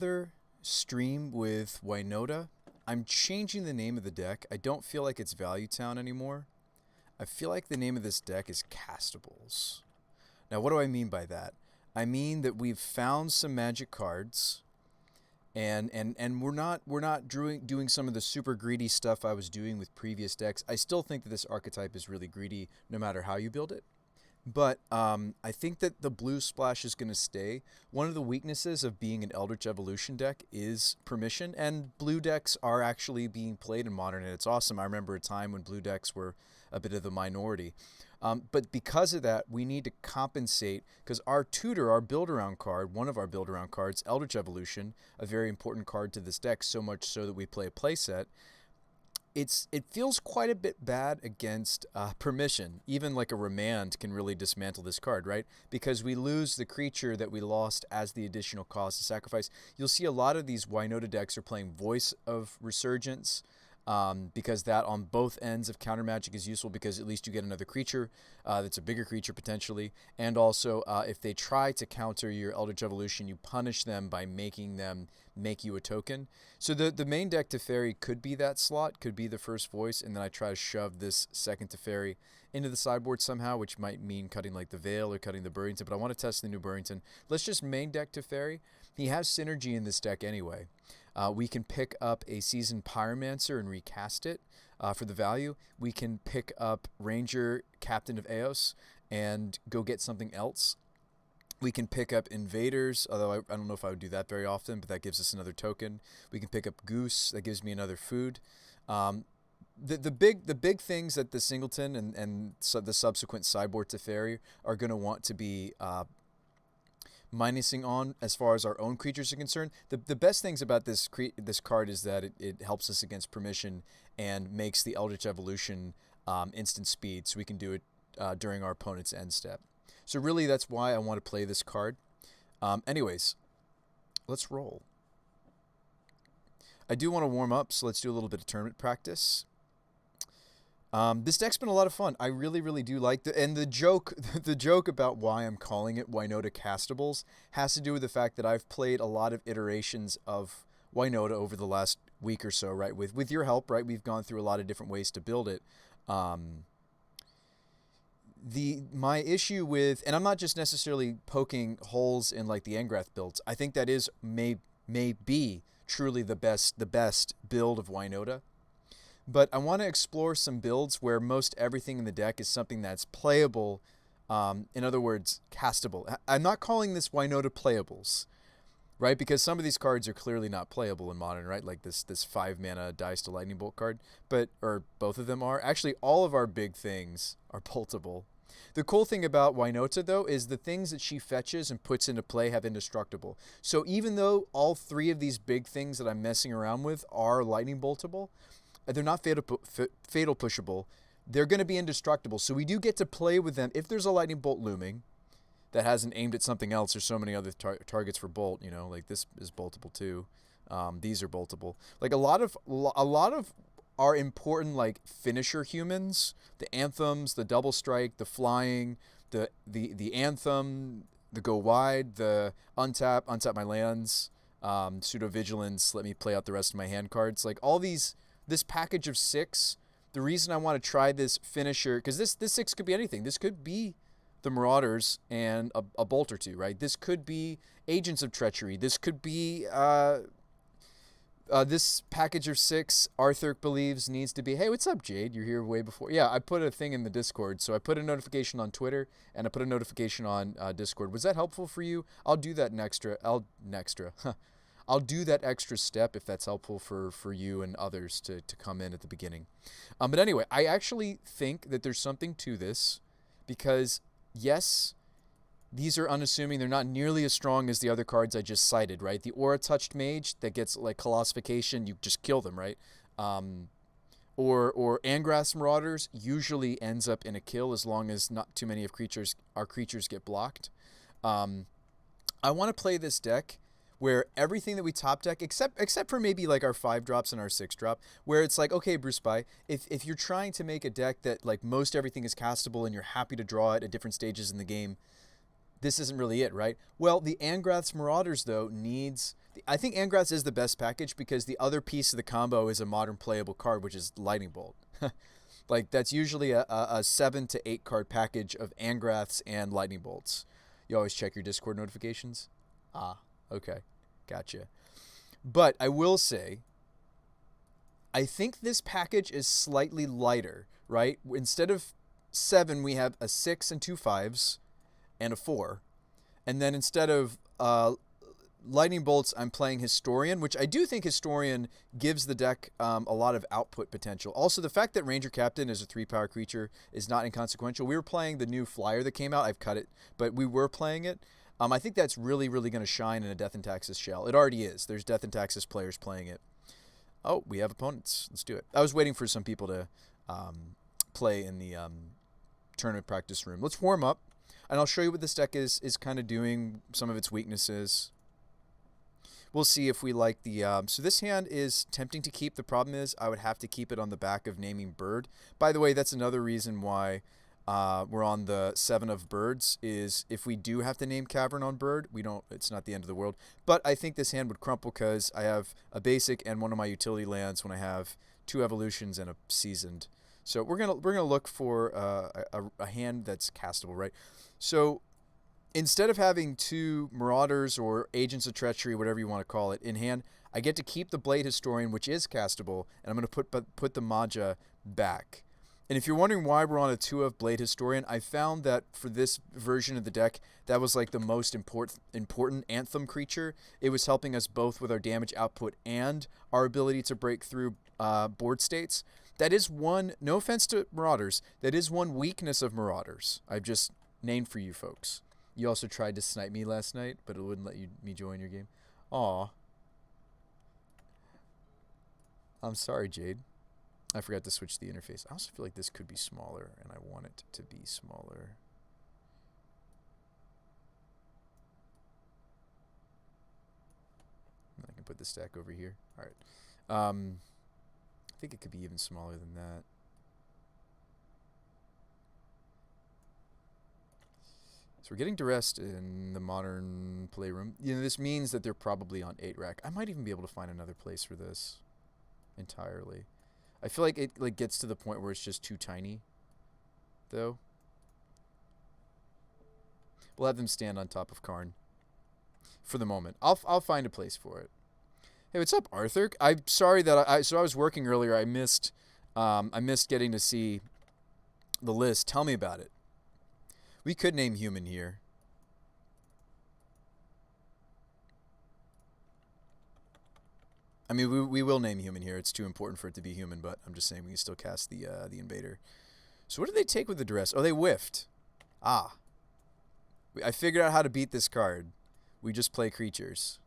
Another stream with Winota. I'm changing the name of the deck. I don't feel like it's Value Town anymore. I feel like the name of this deck is Castables. Now, what do I mean by that? I mean that we've found some magic cards, and we're not doing some of the super greedy stuff I was doing with previous decks. I still think that this archetype is really greedy, no matter how you build it. But I think that the blue splash is going to stay. One of the weaknesses of being an Eldritch Evolution deck is permission, and blue decks are actually being played in Modern, and it's awesome. I remember a time when blue decks were a bit of the minority. But because of that, we need to compensate, because our tutor, our build-around card, one of our build-around cards, Eldritch Evolution, a very important card to this deck, so much so that we play a playset, it feels quite a bit bad against permission. Even like a remand can really dismantle this card, right? Because we lose the creature that we lost as the additional cost of sacrifice. You'll see a lot of these Winota decks are playing Voice of Resurgence, because that on both ends of counter magic is useful, because at least you get another creature that's a bigger creature potentially. And also, if they try to counter your Eldritch Evolution, you punish them by making them make you a token. So the main deck Teferi could be that slot, could be the first voice, and then I try to shove this second Teferi into the sideboard somehow, which might mean cutting like the Veil or cutting the Burrington, but I want to test the new Burrington. Let's just main deck Teferi. He has synergy in this deck anyway. We can pick up a Seasoned Pyromancer and recast it for the value. We can pick up Ranger, Captain of Eos, and go get something else. We can pick up Invaders, although I don't know if I would do that very often, but that gives us another token. We can pick up Goose, that gives me another food. The big things that the Singleton and the subsequent sideboard Teferi are going to want to be minusing on as far as our own creatures are concerned. The best things about this card is that it helps us against permission and makes the Eldritch Evolution instant speed, so we can do it during our opponent's end step. So really, that's why I want to play this card. Anyways, let's roll. I do want to warm up, so let's do a little bit of tournament practice. This deck's been a lot of fun. I really, really do like the joke. The joke about why I'm calling it Winota Castables has to do with the fact that I've played a lot of iterations of Winota over the last week or so. Right, with your help, right, we've gone through a lot of different ways to build it. My issue with, and I'm not just necessarily poking holes in like the Engrath builds. I think that is may be truly the best build of Winota. But I want to explore some builds where most everything in the deck is something that's playable. In other words, castable. I'm not calling this Winota playables, right? Because some of these cards are clearly not playable in Modern, right? Like this 5-mana Dice to Lightning Bolt card, or both of them are. Actually, all of our big things are boltable. The cool thing about Winota, though, is the things that she fetches and puts into play have indestructible. So even though all three of these big things that I'm messing around with are lightning boltable, they're not fatal pushable. They're going to be indestructible. So we do get to play with them. If there's a lightning bolt looming that hasn't aimed at something else, there's so many other targets for bolt. You know, like this is boltable too. These are boltable. Like a lot of our important like finisher humans, the anthems, the double strike, the flying, the anthem, the go wide, the untap my lands, pseudo vigilance, let me play out the rest of my hand cards. Like all these. This package of 6, the reason I want to try this finisher, because this 6 could be anything. This could be the Marauders and a bolt or two, right? This could be Agents of Treachery. This could be this package of 6, Arthur believes needs to be, hey, what's up, Jade? You're here way before. Yeah, I put a thing in the Discord. So I put a notification on Twitter, and I put a notification on Discord. Was that helpful for you? I'll do that I'll do that extra step if that's helpful for you and others to come in at the beginning. But anyway, I actually think that there's something to this because, yes, these are unassuming. They're not nearly as strong as the other cards I just cited, right? The Aura Touched Mage that gets like Colossification, you just kill them, right? Or Angrath's Marauders usually ends up in a kill as long as not too many of our creatures get blocked. I want to play this deck where everything that we top deck, except for maybe like our 5 drops and our 6 drop, where it's like, okay, Bruce By, if you're trying to make a deck that like most everything is castable and you're happy to draw it at different stages in the game, This isn't really it, right? Well, the Angrath's Marauders, though, needs... I think Angrath's is the best package because the other piece of the combo is a modern playable card, which is Lightning Bolt. Like, that's usually a 7 to 8 card package of Angraths and Lightning Bolts. You always check your Discord notifications? Ah, okay. Gotcha. But I will say, I think this package is slightly lighter, right? Instead of 7, we have a 6 and 2 5s and a 4. And then instead of Lightning Bolts, I'm playing Historian, which I do think Historian gives the deck a lot of output potential. Also, the fact that Ranger Captain is a 3-power creature is not inconsequential. We were playing the new flyer that came out. I've cut it, but we were playing it. I think that's really, really going to shine in a Death and Taxes shell. It already is. There's Death and Taxes players playing it. Oh, we have opponents. Let's do it. I was waiting for some people to play in the tournament practice room. Let's warm up, and I'll show you what this deck is kind of doing, some of its weaknesses. We'll see if we like the... so this hand is tempting to keep. The problem is I would have to keep it on the back of naming bird. By the way, that's another reason why we're on the 7 of birds, is if we do have to name Cavern on bird, we don't. It's not the end of the world. But I think this hand would crumple because I have a basic and one of my utility lands when I have 2 evolutions and a seasoned. So we're gonna look for a hand that's castable, right? So instead of having 2 Marauders or Agents of Treachery, whatever you want to call it, in hand, I get to keep the Blade Historian, which is castable, and I'm going to put the Maja back. And if you're wondering why we're on a 2 of Blade Historian, I found that for this version of the deck, that was like the most important Anthem creature. It was helping us both with our damage output and our ability to break through board states. That is one, no offense to Marauders, that is one weakness of Marauders. I've just named for you folks. You also tried to snipe me last night, but it wouldn't let me join your game. Aw. I'm sorry, Jade. I forgot to switch the interface. I also feel like this could be smaller, and I want it to be smaller. I can put the stack over here. All right. I think it could be even smaller than that. So we're getting duressed in the modern playroom. You know, this means that they're probably on 8 rack. I might even be able to find another place for this entirely. I feel like it gets to the point where it's just too tiny, though. We'll have them stand on top of Karn for the moment. I'll find a place for it. Hey, what's up, Arthur? I'm sorry that I was working earlier. I missed getting to see the list. Tell me about it. We could name human here. I mean, we will name human here. It's too important for it to be human, but I'm just saying we can still cast the invader. So what did they take with the duress? Oh, they whiffed. Ah. I figured out how to beat this card. We just play creatures.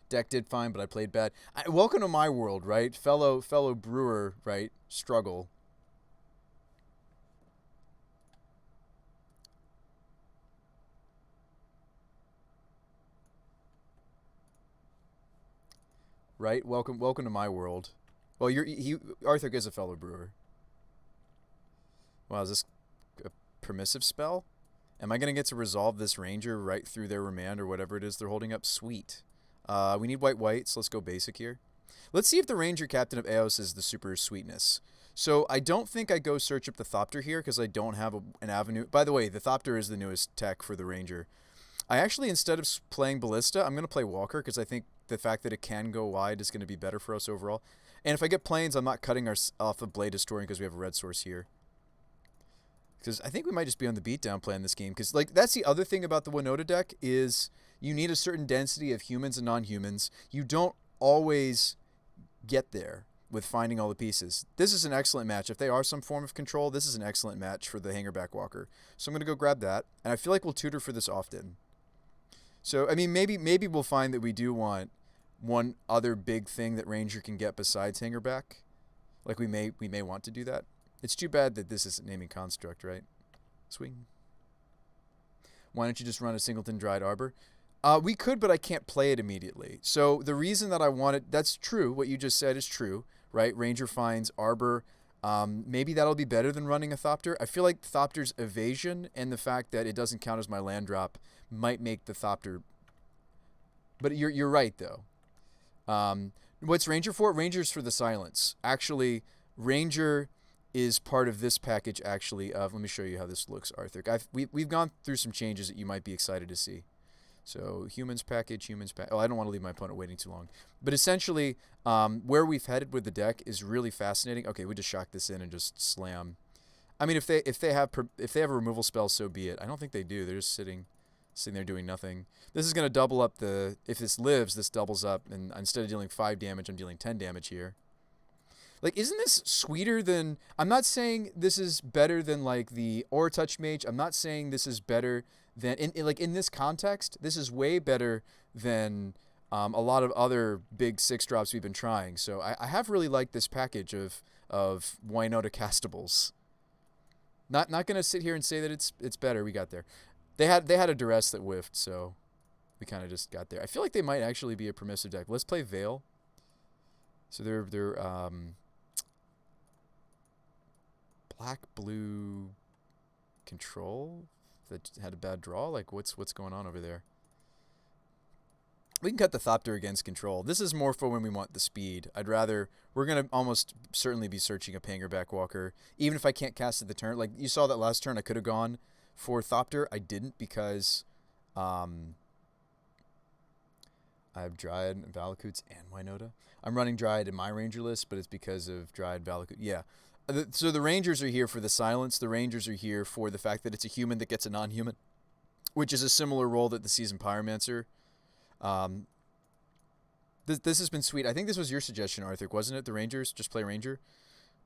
Deck did fine, but I played bad. Welcome to my world, right? Fellow brewer, right? Struggle. Right? Welcome to my world. Well, Arthur is a fellow brewer. Wow, is this a permissive spell? Am I going to get to resolve this ranger right through their remand or whatever it is they're holding up? Sweet. We need white, so let's go basic here. Let's see if the Ranger Captain of Eos is the super sweetness. So I don't think I go search up the Thopter here because I don't have an avenue. By the way, the Thopter is the newest tech for the Ranger. I actually, instead of playing Ballista, I'm going to play Walker because I think the fact that it can go wide is going to be better for us overall. And if I get Plains, I'm not cutting off of Blade Historian because we have a red source here. Because I think we might just be on the beatdown playing this game. Because that's the other thing about the Winota deck is you need a certain density of humans and non-humans. You don't always get there with finding all the pieces. This is an excellent match. If they are some form of control, this is an excellent match for the Hangerback Walker. So I'm going to go grab that. And I feel like we'll tutor for this often. So, I mean, maybe we'll find that we do want one other big thing that Ranger can get besides Hangerback. Like we may want to do that. It's too bad that this isn't naming construct, right? Swing. Why don't you just run a Singleton Dried Arbor? We could, but I can't play it immediately. So the reason that I want it, that's true. What you just said is true, right? Ranger finds Arbor Maybe that'll be better than running a Thopter. I feel like Thopter's evasion and the fact that it doesn't count as my land drop might make the Thopter. But you're right though. What's Ranger for? Ranger's for the silence. Actually, Ranger is part of this package. Actually, of let me show you how this looks, Arthur. We've gone through some changes that you might be excited to see. So humans package. Oh, I don't want to leave my opponent waiting too long. But essentially, where we've headed with the deck is really fascinating. Okay, we just shock this in and just slam. I mean, if they have a removal spell, so be it. I don't think they do. They're just sitting there doing nothing. This is going to double up the. If this lives, this doubles up, and instead of dealing 5 damage, I'm dealing 10 damage here. Like, isn't this sweeter than... I'm not saying this is better than, like, the Aura Touch Mage. I'm not saying this is better than... In this context, this is way better than a lot of other big 6-drops we've been trying. So I have really liked this package of Winota Castables. Not going to sit here and say that it's better. We got there. They had a duress that whiffed, so we kind of just got there. I feel like they might actually be a permissive deck. Let's play Veil. So they're black-blue control that had a bad draw? Like, what's going on over there? We can cut the Thopter against control. This is more for when we want the speed. We're going to almost certainly be searching a Panger Backwalker, even if I can't cast it the turn. Like, you saw that last turn I could have gone for Thopter. I didn't because I have Dryad, Valakuts, and Winota. I'm running Dryad in my Ranger list, but it's because of Dryad, Valakut. Yeah. So the Rangers are here for the silence. The Rangers are here for the fact that it's a human that gets a non-human, which is a similar role that the Seasoned Pyromancer. This has been sweet. I think this was your suggestion, Arthur, wasn't it? The Rangers, just play Ranger.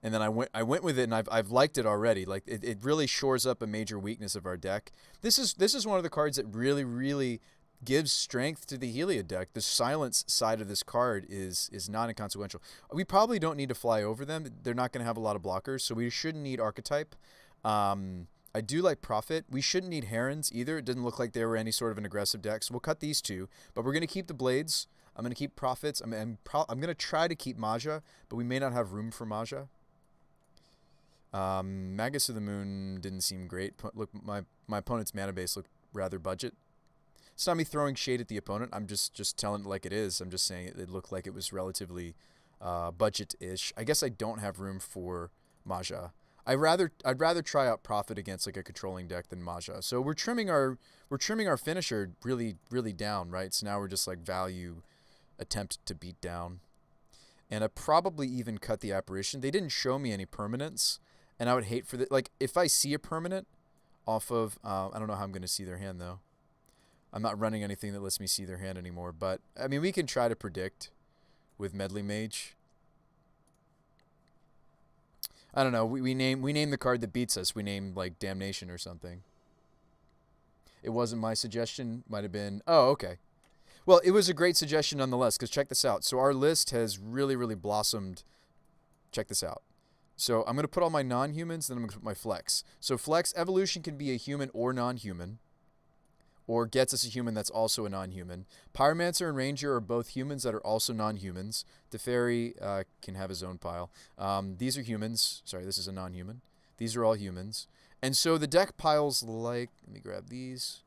And then I went with it, and I've liked it already. Like it really shores up a major weakness of our deck. This is one of the cards that really gives strength to the Heliod deck. The silence side of this card is not inconsequential. We probably don't need to fly over them. They're not going to have a lot of blockers, so we shouldn't need Archetype. I do like Prophet. We shouldn't need Herons either. It didn't look like they were any sort of an aggressive deck, so we'll cut these two. But we're going to keep the Blades. I'm going to keep Prophets. I'm going to try to keep Maja, but we may not have room for Maja. Magus of the Moon didn't seem great. Look, my opponent's mana base looked rather budget. It's not me throwing shade at the opponent. I'm just telling it like it is. I'm just saying it looked like it was relatively budget-ish. I guess I don't have room for Maja. I'd rather try out Prophet against like a controlling deck than Maja. So we're trimming our finisher really down, right? So now we're just like value attempt to beat down. And I probably even cut the Apparition. They didn't show me any permanents, and I would hate for like if I see a permanent off of I don't know how I'm going to see their hand though. I'm not running anything that lets me see their hand anymore, but I mean we can try to predict with Medley Mage. I don't know. We name the card that beats us. We name like Damnation or something. It wasn't my suggestion. Might have been. Oh, okay. Well, it was a great suggestion nonetheless. Because check this out. So our list has really blossomed. Check this out. So I'm going to put all my non-humans. Then I'm going to put my flex. So flex evolution can be a human or non-human, or gets us a human that's also a non-human. Pyromancer and Ranger are both humans that are also non-humans. Teferi can have his own pile. These are humans. Sorry, this is a non-human. These are all humans. And so the deck piles like... Let me grab these.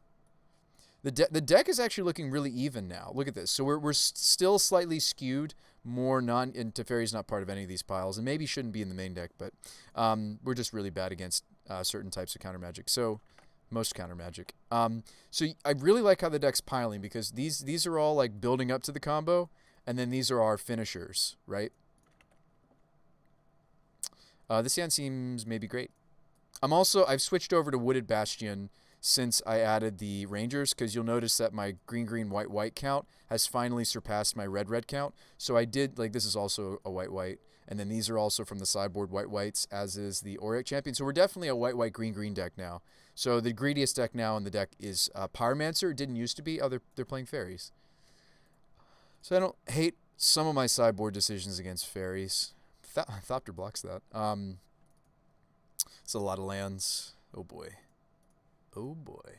The deck is actually looking really even now. Look at this. So we're still slightly skewed. More non... And Teferi's not part of any of these piles. And maybe shouldn't be in the main deck. But we're just really bad against certain types of counter magic. So... Most counter magic. So I really like how the deck's piling because these are all like building up to the combo, and then these are our finishers, right? This hand seems maybe great. I've switched over to Wooded Bastion since I added the Rangers because you'll notice that my green white count has finally surpassed my red count. So I did like this is also a white. And then these are also from the sideboard whites, as is the Auric Champion. So we're definitely a white green deck now. So the greediest deck now in the deck is Pyromancer. It didn't used to be. Oh, they're playing fairies. So I don't hate some of my sideboard decisions against fairies. Thopter blocks that. It's a lot of lands. Oh boy. Oh boy.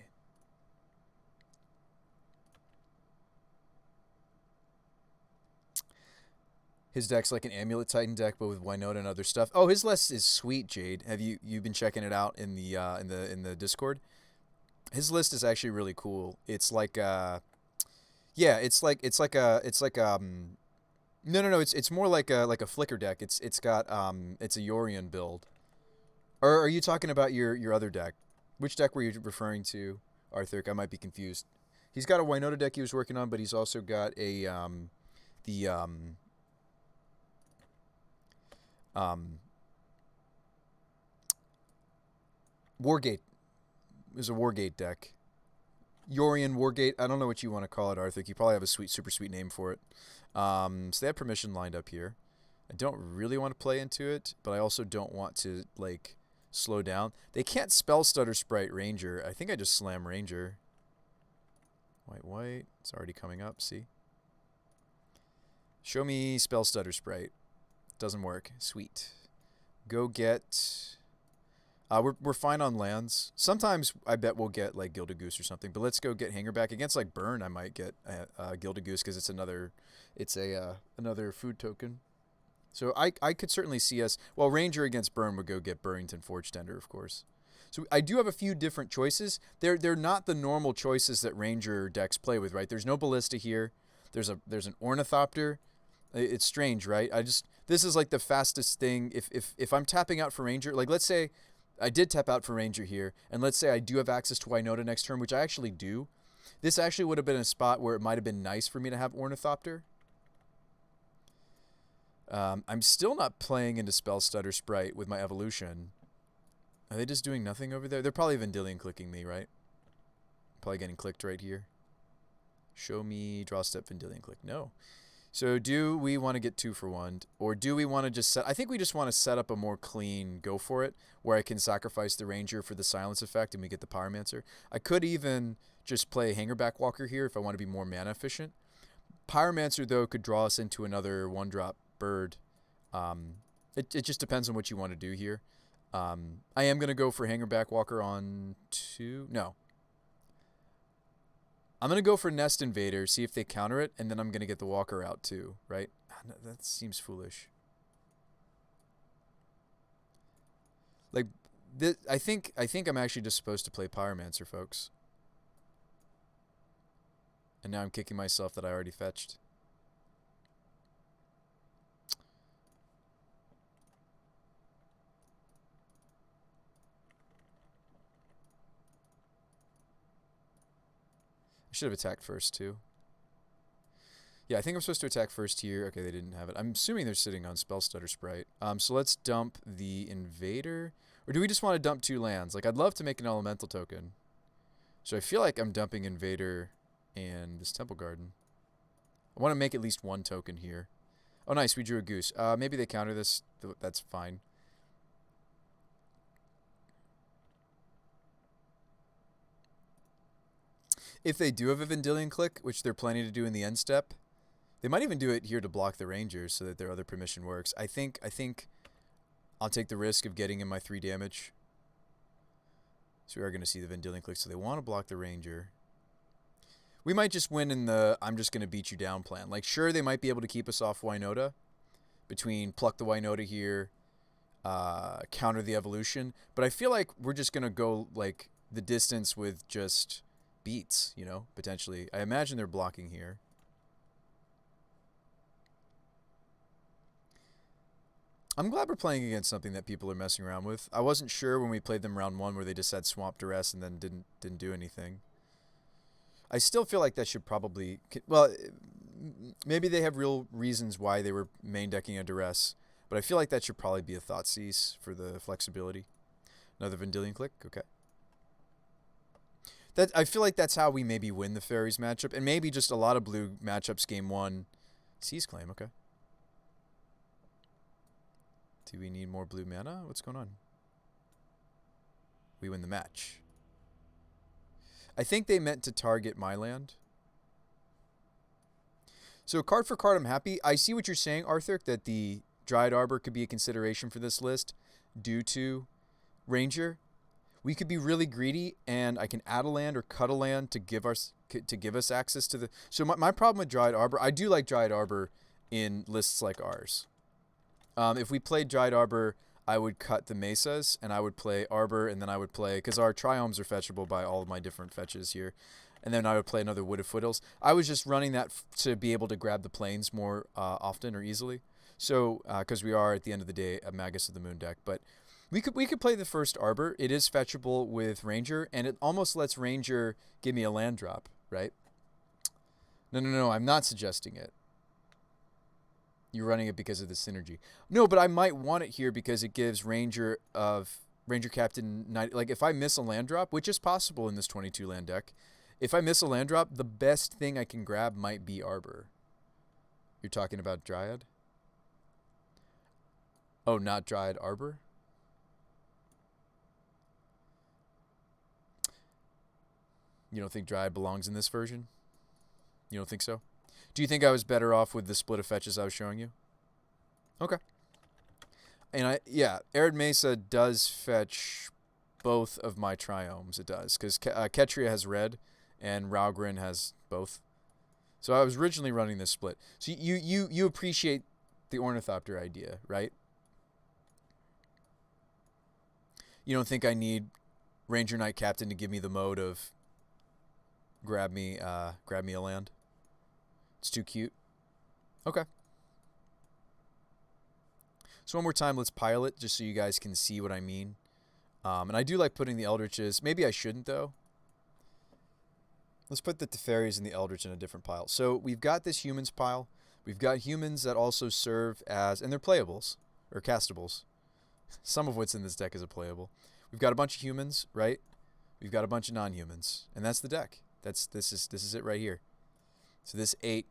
His deck's like an Amulet Titan deck, but with Winota and other stuff. Oh, his list is sweet, Jade. Have you been checking it out in the Discord? His list is actually really cool. It's like yeah, it's like no, it's more like a flicker deck. It's got it's a Yorion build. Or are you talking about your other deck? Which deck were you referring to, Arthur? I might be confused. He's got a Winota deck he was working on, but he's also got a the um Wargate. Is a Wargate deck. Yorion Wargate. I don't know what you want to call it, Arthur. You probably have a super sweet name for it. So they have permission lined up here. I don't really want to play into it, but I also don't want to like slow down. They can't spell stutter sprite Ranger. I think I just slam Ranger. White. It's already coming up. See. Show me spell stutter sprite. Doesn't work. Sweet. Go get. We're fine on lands. Sometimes I bet we'll get like Gilded Goose or something. But let's go get Hangerback against like Burn. I might get Gilded Goose because it's another food token. So I could certainly see us. Well, Ranger against Burn would go get Burrington Forge Tender, of course. So I do have a few different choices. They're not the normal choices that Ranger decks play with, right? There's no Ballista here. There's an Ornithopter. It's strange, right? This is like the fastest thing. If I'm tapping out for Ranger, like let's say I did tap out for Ranger here, and let's say I do have access to Winota next turn, which I actually do. This actually would have been a spot where it might have been nice for me to have Ornithopter. I'm still not playing into Spell Stutter Sprite with my evolution. Are they just doing nothing over there? They're probably Vendilion clicking me, right? Probably getting clicked right here. Show me draw step Vendilion click. No. So do we want to get 2 for 1? Or do we want to just set... I think we just want to set up a more clean go for it, where I can sacrifice the Ranger for the silence effect and we get the Pyromancer. I could even just play Hangerback Walker here if I want to be more mana efficient. Pyromancer, though, could draw us into another 1-drop bird. It just depends on what you want to do here. I am going to go for Hangerback Walker on 2. No. I'm going to go for Nest Invader, see if they counter it, and then I'm going to get the Walker out too, right? That seems foolish. Like, I think I'm actually just supposed to play Pyromancer, folks. And now I'm kicking myself that I already fetched. I should have attacked first, too. Yeah, I think I'm supposed to attack first here. Okay, they didn't have it. I'm assuming they're sitting on Spell Stutter Sprite. So let's dump the Invader. Or do we just want to dump 2 lands? Like, I'd love to make an Elemental token. So I feel like I'm dumping Invader and this Temple Garden. I want to make at least 1 token here. Oh, nice. We drew a Goose. Maybe they counter this. That's fine. If they do have a Vendilion click, which they're planning to do in the end step, they might even do it here to block the Rangers so that their other permission works. I think I'll take the risk of getting in my 3 damage. So we are going to see the Vendilion click. So they want to block the Ranger. We might just win in the I'm just going to beat you down plan. Like, sure, they might be able to keep us off Winota between pluck the Winota here, counter the evolution. But I feel like we're just going to go, like, the distance with just beats, you know, potentially. I imagine they're blocking here. I'm glad we're playing against something that people are messing around with. I wasn't sure when we played them round 1 where they just had Swamp Duress and then didn't do anything. I still feel like that should probably... Well, maybe they have real reasons why they were main decking a Duress, but I feel like that should probably be a Thoughtseize for the flexibility. Another Vendilion click? Okay. I feel like that's how we maybe win the Fairies matchup, and maybe just a lot of blue matchups game 1. Seize Claim, okay. Do we need more blue mana? What's going on? We win the match. I think they meant to target my land. So card for card, I'm happy. I see what you're saying, Arthur, that the Dryad Arbor could be a consideration for this list due to Ranger. We could be really greedy, and I can add a land or cut a land to give us access to the... So my problem with Dryad Arbor, I do like Dryad Arbor in lists like ours. If we played Dried Arbor, I would cut the Mesas, and I would play Arbor, and then I would play, because our Triomes are fetchable by all of my different fetches here, and then I would play another Wooded Foothills. I was just running that to be able to grab the plains more often or easily. So, because we are, at the end of the day, a Magus of the Moon deck. But we could play the first Arbor. It is fetchable with Ranger, and it almost lets Ranger give me a land drop, right? No, I'm not suggesting it. You're running it because of the synergy. No, but I might want it here because it gives Ranger Captain 90. Like, if I miss a land drop, which is possible in this 22 land deck, if I miss a land drop, the best thing I can grab might be Arbor. You're talking about Dryad? Oh, not Dryad, Arbor? You don't think Dryad belongs in this version? You don't think so? Do you think I was better off with the split of fetches I was showing you? Okay. And Arid Mesa does fetch both of my Triomes. It does, because Ketria has red, and Raugrin has both. So I was originally running this split. So you appreciate the Ornithopter idea, right? You don't think I need Ranger Knight Captain to give me the mode of grab me a land? It's too cute. Okay. So one more time, let's pile it just so you guys can see what I mean. And I do like putting the Eldritches. Maybe I shouldn't, though. Let's put the Teferis and the Eldritch in a different pile. So we've got this humans pile. We've got humans that also serve as, and they're playables, or castables. Some of what's in this deck is a playable. We've got a bunch of humans, right? We've got a bunch of non-humans. And that's the deck. This is it right here. So this 8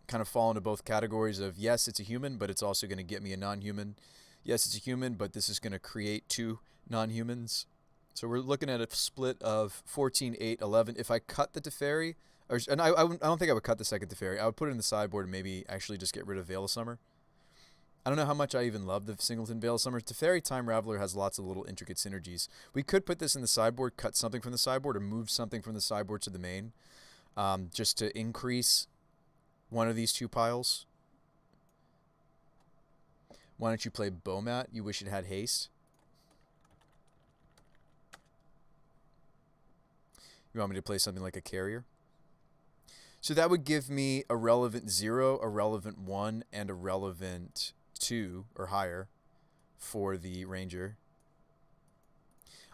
kind of fall into both categories of, yes, it's a human, but it's also going to get me a non-human. Yes, it's a human, but this is going to create 2 non-humans. So we're looking at a split of 14, 8, 11. If I cut the Teferi, and I don't think I would cut the second Teferi. I would put it in the sideboard and maybe actually just get rid of Veil of Summer. I don't know how much I even love the Singleton Veil of Summer. Teferi Time Raveler has lots of little intricate synergies. We could put this in the sideboard, cut something from the sideboard, or move something from the sideboard to the main, just to increase one of these 2 piles. Why don't you play Bomat? You wish it had haste. You want me to play something like a carrier? So that would give me a relevant 0, a relevant 1, and a relevant 2 or higher for the Ranger.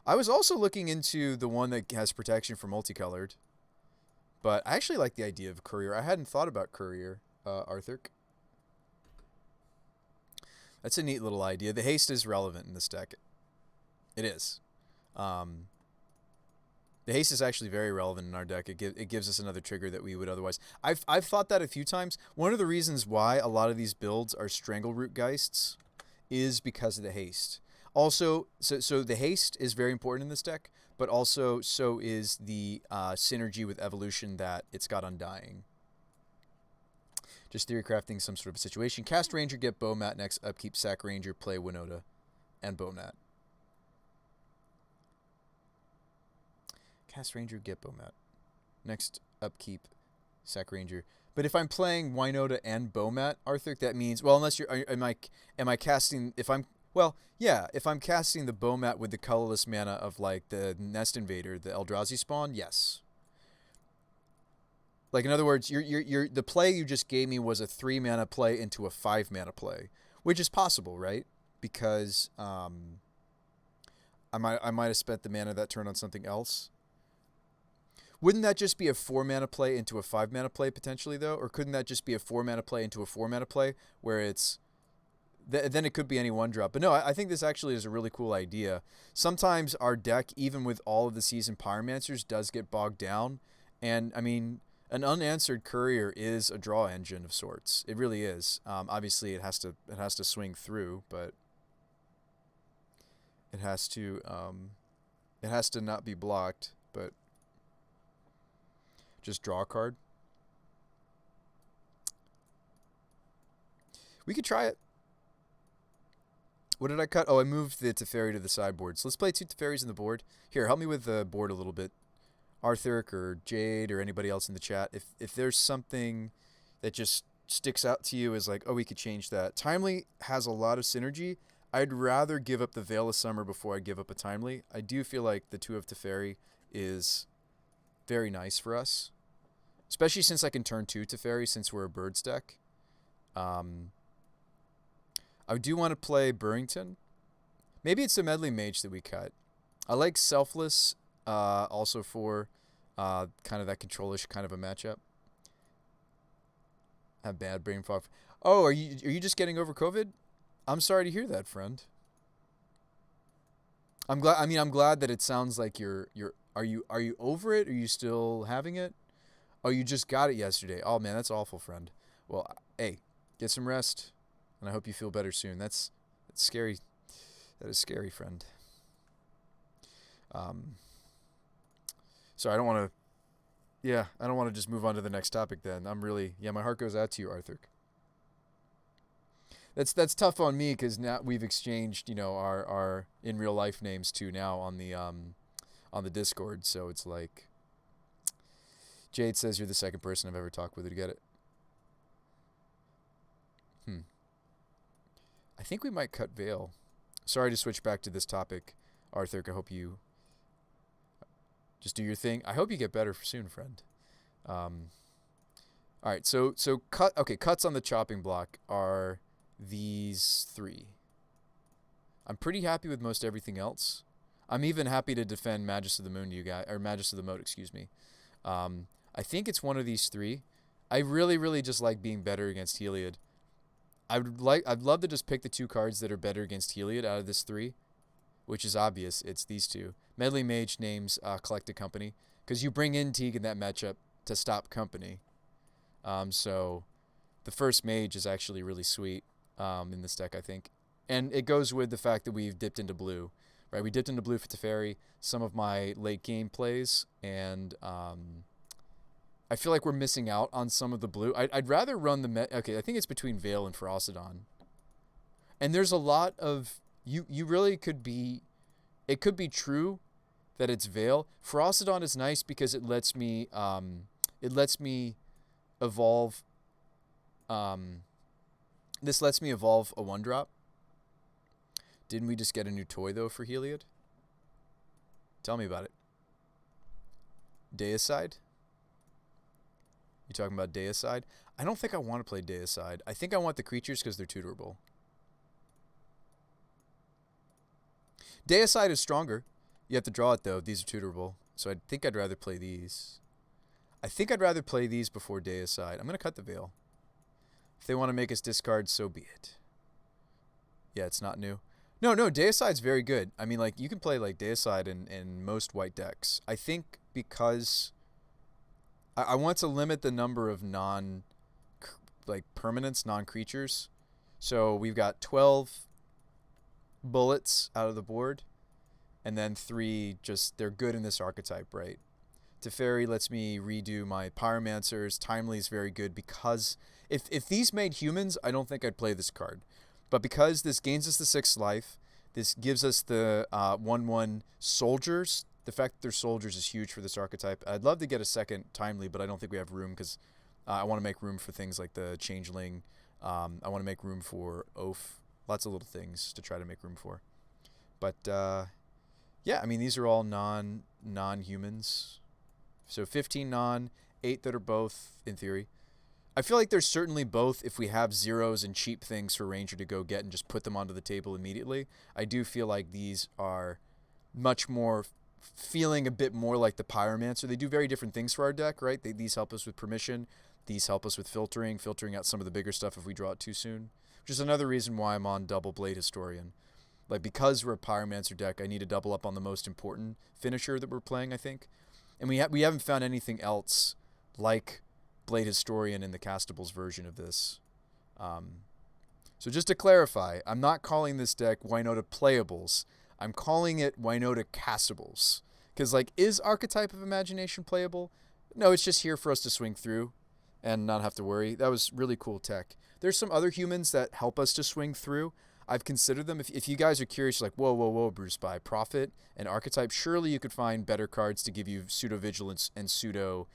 I was also looking into the one that has protection for multicolored, but I actually like the idea of Courier. I hadn't thought about Courier, Arthur. That's a neat little idea. The haste is relevant in this deck. It is. The haste is actually very relevant in our deck. It gives us another trigger that we would otherwise. I've thought that a few times. One of the reasons why a lot of these builds are Strangleroot Geists is because of the haste. Also, so the haste is very important in this deck, but also so is the synergy with evolution that it's got Undying. Just theory crafting some sort of a situation. Cast Ranger, get Bomat next upkeep. Sack Ranger, play Winota and Bomat. Cast Ranger, get Bomat. Next upkeep, Sack Ranger. But if I'm playing Winota and Bomat, Arthur, that means, well, unless you're, am I casting, if I'm casting the Bomat with the colorless mana of like the Nest Invader, the Eldrazi spawn, yes. Like, in other words, the play you just gave me was a 3 mana play into a 5 mana play, which is possible, right? Because I might have spent the mana that turn on something else. Wouldn't that just be a 4 mana play into a 5 mana play potentially, though? Or couldn't that just be a 4 mana play into a 4 mana play where it's... then it could be any 1-drop. But no, I think this actually is a really cool idea. Sometimes our deck, even with all of the seasoned Pyromancers, does get bogged down. And, I mean, an unanswered Courier is a draw engine of sorts. It really is. Obviously, it has to swing through, but it has to not be blocked, but just draw a card. We could try it. What did I cut? Oh, I moved the Teferi to the sideboard. So let's play 2 Teferis in the board. Here, help me with the board a little bit. Arthur or Jade or anybody else in the chat. If there's something that just sticks out to you as like, oh, we could change that. Timely has a lot of synergy. I'd rather give up the Veil of Summer before I give up a Timely. I do feel like the Two of Teferi is very nice for us, especially since I can turn 2 Teferi since we're a Birds deck. I do want to play Burrington. Maybe it's the Medley Mage that we cut. I like Selfless also for kind of that control-ish kind of a matchup. Have bad brain fog. Oh, are you just getting over COVID? I'm sorry to hear that, friend. I'm glad. I mean, I'm glad that it sounds like you're. Are you over it? Are you still having it? Oh, you just got it yesterday. Oh man, that's awful, friend. Well, hey, get some rest, and I hope you feel better soon. That's scary. That is scary, friend. Sorry, I don't want to. Yeah, I don't want to just move on to the next topic then. I'm really, my heart goes out to you, Arthur. That's tough on me because now we've exchanged, our in real life names too now on the Discord. So it's like, Jade says you're the second person I've ever talked with to get it. I think we might cut Veil. Sorry to switch back to this topic, Arthur. I hope you just do your thing. I hope you get better soon, friend. All right, so cuts on the chopping block are these 3. I'm pretty happy with most everything else. I'm even happy to defend Magus of the Moon to you guys, or Magus of the Moat, excuse me. I think it's one of these 3. I really, really just like being better against Heliod. I'd love to just pick the 2 cards that are better against Heliod out of this 3, which is obvious. It's these 2. Medley Mage names Collected Company, because you bring in Teague in that matchup to stop Company. So the first Mage is actually really sweet in this deck, I think. And it goes with the fact that we've dipped into blue, right? We dipped into blue for Teferi, some of my late game plays, and I feel like we're missing out on some of the blue. I'd rather run the... Okay, I think it's between Veil and Ferocidon. And there's a lot of... You really could be... It could be true that it's Veil. Ferocidon is nice because it lets me evolve... This lets me evolve a 1-drop. Didn't we just get a new toy, though, for Heliod? Tell me about it. Deicide? You talking about Deicide? I don't think I want to play Deicide. I think I want the creatures because they're tutorable. Deicide is stronger. You have to draw it, though. These are tutorable. So I think I'd rather play these. I think I'd rather play these before Deicide. I'm going to cut the Veil. If they want to make us discard, so be it. Yeah, it's not new. No, Deicide's very good. I mean, like, you can play, like, Deicide in most white decks. I think because... I want to limit the number of permanents, non-creatures. So we've got 12 bullets out of the board. And then 3 just, they're good in this archetype, right? Teferi lets me redo my Pyromancers. Timely is very good because if these made humans, I don't think I'd play this card. But because this gains us the 6th life, this gives us the 1/1 soldiers. The fact that they're soldiers is huge for this archetype. I'd love to get a second Timely, but I don't think we have room because I want to make room for things like the Changeling. I want to make room for Oath. Lots of little things to try to make room for. But, yeah, I mean, these are all non-humans. So 15 non, 8 that are both, in theory. I feel like there's certainly both if we have zeros and cheap things for Ranger to go get and just put them onto the table immediately. I do feel like these are much more... feeling a bit more like the Pyromancer. They do very different things for our deck, right? These help us with permission. These help us with filtering out some of the bigger stuff if we draw it too soon. Which is another reason why I'm on Double Blade Historian. Like, because we're a Pyromancer deck, I need to double up on the most important finisher that we're playing, I think. And we haven't found anything else like Blade Historian in the Castables version of this. So just to clarify, I'm not calling this deck Winota Playables. I'm calling it Winota Castables. Because, like, is Archetype of Imagination playable? No, it's just here for us to swing through and not have to worry. That was really cool tech. There's some other humans that help us to swing through. I've considered them. If you guys are curious, like, whoa, Bruce, by Prophet and Archetype, surely you could find better cards to give you Pseudo Vigilance and Pseudo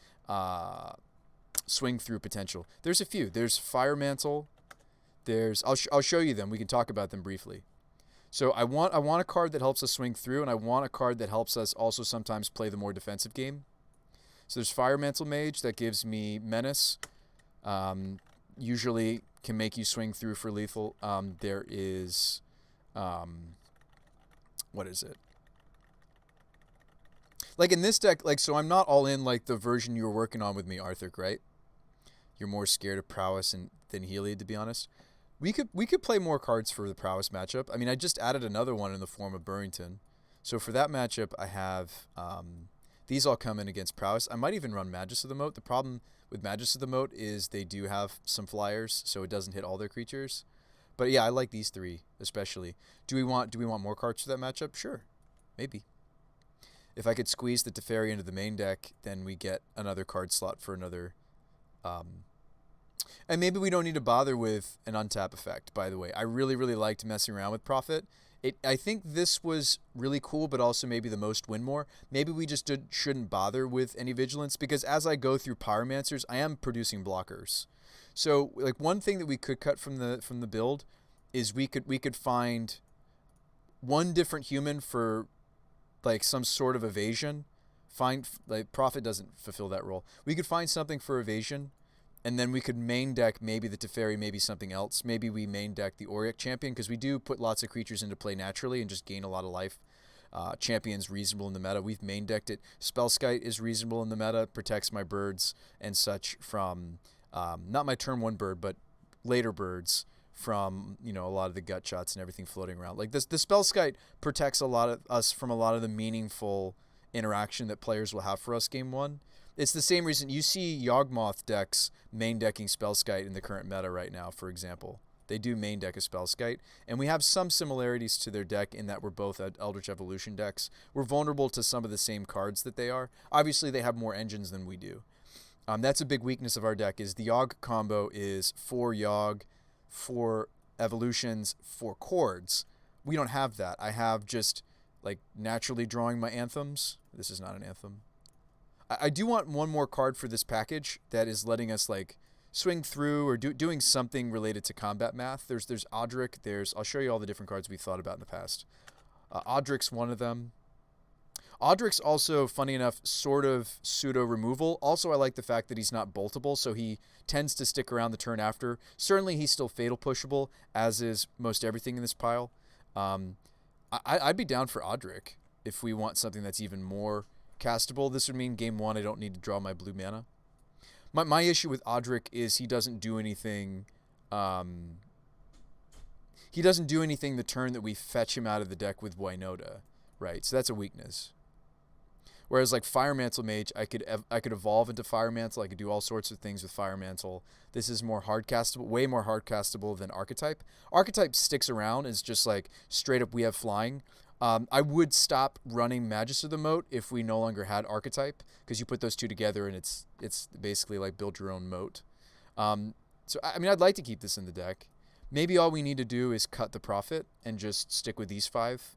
swing through potential. There's a few. There's Fire Mantle. There's I'll show you them. We can talk about them briefly. So I want a card that helps us swing through, and I want a card that helps us also sometimes play the more defensive game. So there's Fire Mantle Mage that gives me Menace. Usually can make you swing through for lethal. There is, what is it? Like in this deck, like, so I'm not all in like the version you were working on with me, Arthur, right? You're more scared of Prowess than Heliod, to be honest. We could play more cards for the Prowess matchup. I mean, I just added another one in the form of Burrington. So for that matchup, I have these all come in against Prowess. I might even run Magus of the Moat. The problem with Magus of the Moat is they do have some flyers, so it doesn't hit all their creatures. But yeah, I like these three especially. Do we want more cards for that matchup? Sure, maybe. If I could squeeze the Teferi into the main deck, then we get another card slot for another. And maybe we don't need to bother with an untap effect, by the way. I really, really liked messing around with Prophet. I think this was really cool, but also maybe the most win more. Maybe we just shouldn't bother with any Vigilance, because as I go through Pyromancers, I am producing blockers. So like one thing that we could cut from the build is we could find one different human for like some sort of evasion. Like Prophet doesn't fulfill that role. We could find something for evasion, and then we could main deck maybe the Teferi, maybe something else. Maybe we main deck the Auric Champion, because we do put lots of creatures into play naturally and just gain a lot of life. Champion's reasonable in the meta. We've main decked it. Spellskite is reasonable in the meta. Protects my birds and such from, not my turn 1 bird, but later birds from, you know, a lot of the gut shots and everything floating around. Like this, the Spellskite protects a lot of us from a lot of the meaningful interaction that players will have for us game 1. It's the same reason you see Yawgmoth decks main decking Spellskite in the current meta right now, for example. They do main deck a Spellskite, and we have some similarities to their deck in that we're both Eldritch Evolution decks. We're vulnerable to some of the same cards that they are. Obviously, they have more engines than we do. That's a big weakness of our deck, is the Yawg combo is 4 Yawg, 4 evolutions, 4 chords. We don't have that. I have just like naturally drawing my anthems. This is not an anthem. I do want one more card for this package that is letting us like swing through or doing something related to combat math. There's Odric. I'll show you all the different cards we've thought about in the past. Odric's one of them. Odric's also, funny enough, sort of pseudo removal. Also, I like the fact that he's not boltable, so he tends to stick around the turn after. Certainly, he's still fatal pushable, as is most everything in this pile. I'd be down for Odric if we want something that's even more castable. This would mean game 1 I don't need to draw my blue mana. My issue with Odric is he doesn't do anything. He doesn't do anything the turn that we fetch him out of the deck with Winota, right? So that's a weakness. Whereas like Fire Mantle Mage, I could evolve into Fire Mantle. I could do all sorts of things with Fire Mantle. This is more hard castable, way more hard castable than Archetype. Archetype sticks around. It's just like straight up we have flying. I would stop running Magus of the Moat if we no longer had Archetype, because you put those two together and it's basically like build your own moat. So I mean, I'd like to keep this in the deck. Maybe all we need to do is cut the Prophet and just stick with these 5.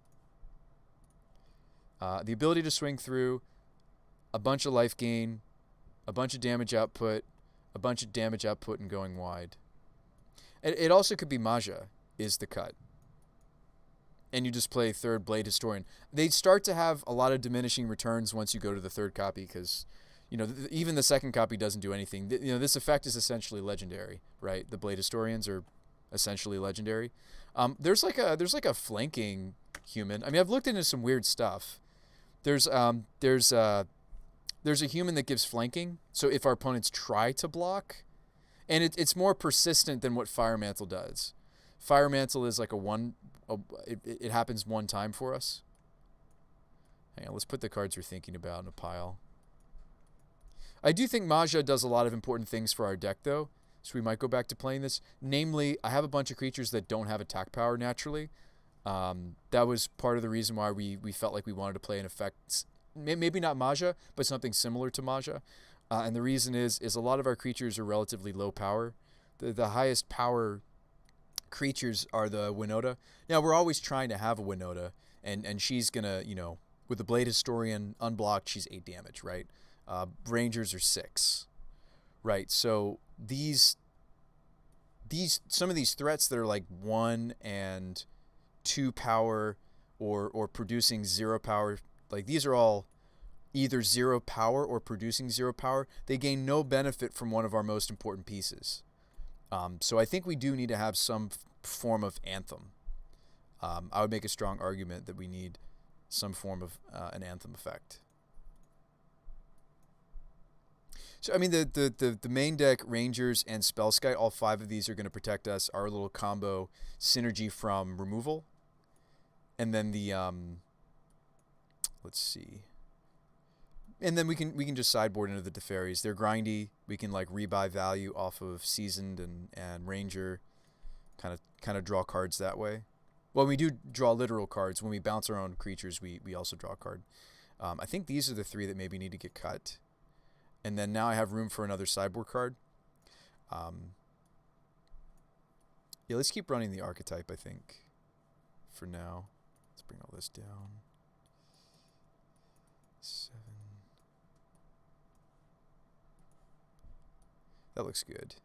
The ability to swing through, a bunch of life gain, a bunch of damage output, and going wide. It also could be Maja is the cut. And you just play 3rd Blade Historian. They start to have a lot of diminishing returns once you go to the 3rd copy, because, you know, even the 2nd copy doesn't do anything. You know, this effect is essentially legendary, right? The Blade Historians are essentially legendary. There's like a flanking human. I mean, I've looked into some weird stuff. There's a human that gives flanking, so if our opponents try to block, and it's more persistent than what Fire Mantle does. Fire Mantle is like it happens one time for us. Hang on, let's put the cards we're thinking about in a pile. I do think Maja does a lot of important things for our deck, though, so we might go back to playing this. Namely, I have a bunch of creatures that don't have attack power naturally. That was part of the reason why we felt like we wanted to play an effect, maybe not Maja, but something similar to Maja. And the reason is a lot of our creatures are relatively low power. The highest power creatures are the Winota. Now, we're always trying to have a Winota, and she's going to, you know, with the Blade Historian unblocked, she's 8 damage, right? Rangers are 6. right? So these some of these threats that are like 1 and 2 power, or producing 0 power, like these are all either 0 power or producing 0 power. They gain no benefit from one of our most important pieces. So I think we do need to have some form of anthem. I would make a strong argument that we need some form of an anthem effect. So I mean, the main deck, Rangers and Spellskite, all 5 of these are going to protect us. Our little combo synergy from removal, and then the let's see, and then we can just sideboard into the Teferis. They're grindy. We can like rebuy value off of Seasoned and Ranger, kind of draw cards that way. Well, we do draw literal cards when we bounce our own creatures. We also draw a card. I think these are the 3 that maybe need to get cut. And then now I have room for another sideboard card. Yeah, let's keep running the archetype, I think, for now. Let's bring all this down. 7. That looks good.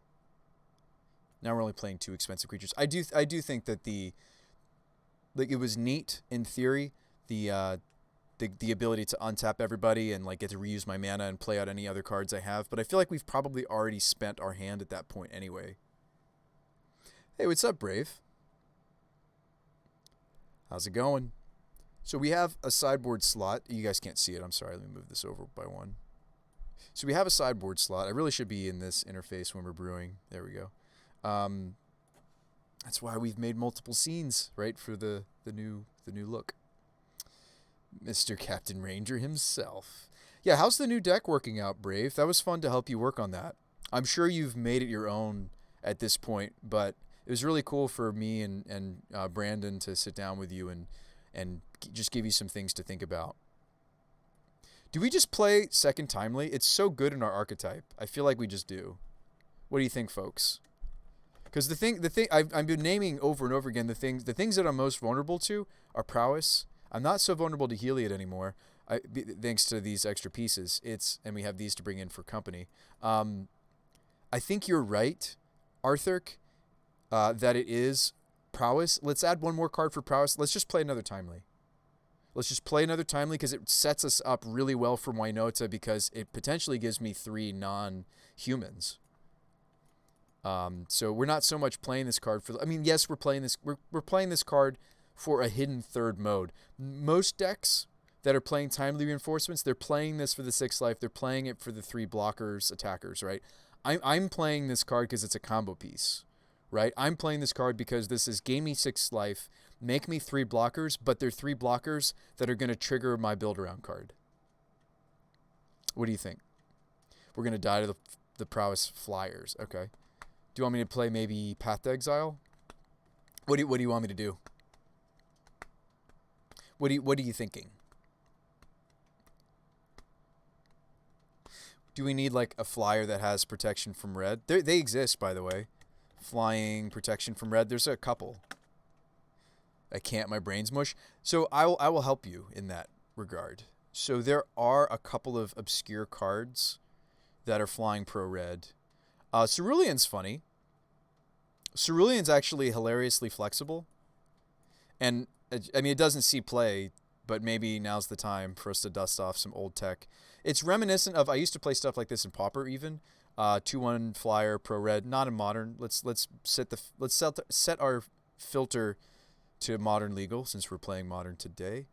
Now we're only playing 2 expensive creatures. I do think that it was neat in theory, the ability to untap everybody and like get to reuse my mana and play out any other cards I have, but I feel like we've probably already spent our hand at that point anyway. Hey, what's up, Brave? How's it going? So we have a sideboard slot. You guys can't see it. I'm sorry. Let me move this over by 1. So we have a sideboard slot. I really should be in this interface when we're brewing. There we go. That's why we've made multiple scenes, right, for the new look. Mr. Captain Ranger himself. Yeah, how's the new deck working out, Brave? That was fun to help you work on that. I'm sure you've made it your own at this point, but it was really cool for me and Brandon to sit down with you and just give you some things to think about. Do we just play Second Timely? It's so good in our archetype. I feel like we just do. What do you think, folks? Because the thing I've been naming over and over again, the things that I'm most vulnerable to are prowess. I'm not so vulnerable to Heliod anymore, thanks to these extra pieces. And we have these to bring in for company. I think you're right, Arthur, that it is prowess. Let's add 1 more card for prowess. Let's just play another Timely. Let's just play another Timely because it sets us up really well for Winota because it potentially gives me 3 non-humans. So we're not so much playing this card for. I mean, yes, we're playing this card for a hidden third mode. Most decks that are playing Timely Reinforcements, they're playing this for the 6 life. They're playing it for the 3 blockers, attackers, right? I'm playing this card because it's a combo piece, right? I'm playing this card because this is gain me 6 life, make me 3 blockers, but they're 3 blockers that are going to trigger my build around card. What do you think? We're going to die to the prowess flyers. Okay. Do you want me to play maybe Path to Exile? What do you want me to do? What are you thinking? Do we need like a flyer that has protection from red? They exist, by the way. Flying protection from red. There's a couple. I can't. My brain's mush. So I will help you in that regard. So there are a couple of obscure cards that are flying pro red. Cerulean's funny. Cerulean's actually hilariously flexible. And, I mean, it doesn't see play, but maybe now's the time for us to dust off some old tech. It's reminiscent of, I used to play stuff like this in Pauper even. 2-1 flyer, pro red, not in modern. Let's set our filter to modern legal since we're playing modern today.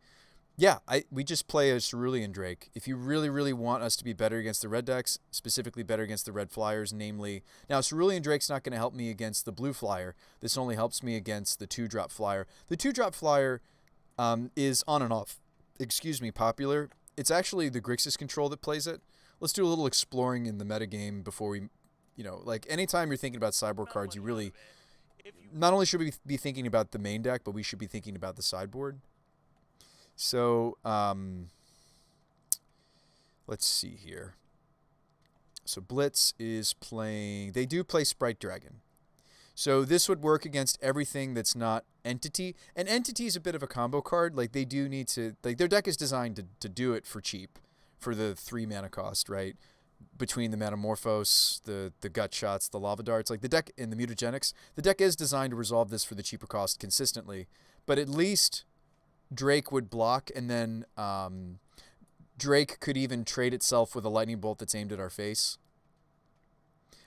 Yeah, we just play a Cerulean Drake. If you really, really want us to be better against the red decks, specifically better against the red flyers, namely... Now, Cerulean Drake's not going to help me against the blue flyer. This only helps me against the 2-drop flyer. The 2-drop flyer is on and off. Popular. It's actually the Grixis control that plays it. Let's do a little exploring in the metagame before we... like, anytime you're thinking about sideboard cards, you really... Not only should we be thinking about the main deck, but we should be thinking about the sideboard. So, let's see here. So Blitz is playing... They do play Sprite Dragon. So this would work against everything that's not Entity. And Entity is a bit of a combo card. Like, they do need to... Like, their deck is designed to do it for cheap. For the 3 mana cost, right? between the Metamorphose, the Gut Shots, the Lava Darts, like the deck in the Mutagenics, the deck is designed to resolve this for the cheaper cost consistently. But at least Drake would block, and then Drake could even trade itself with a Lightning Bolt that's aimed at our face.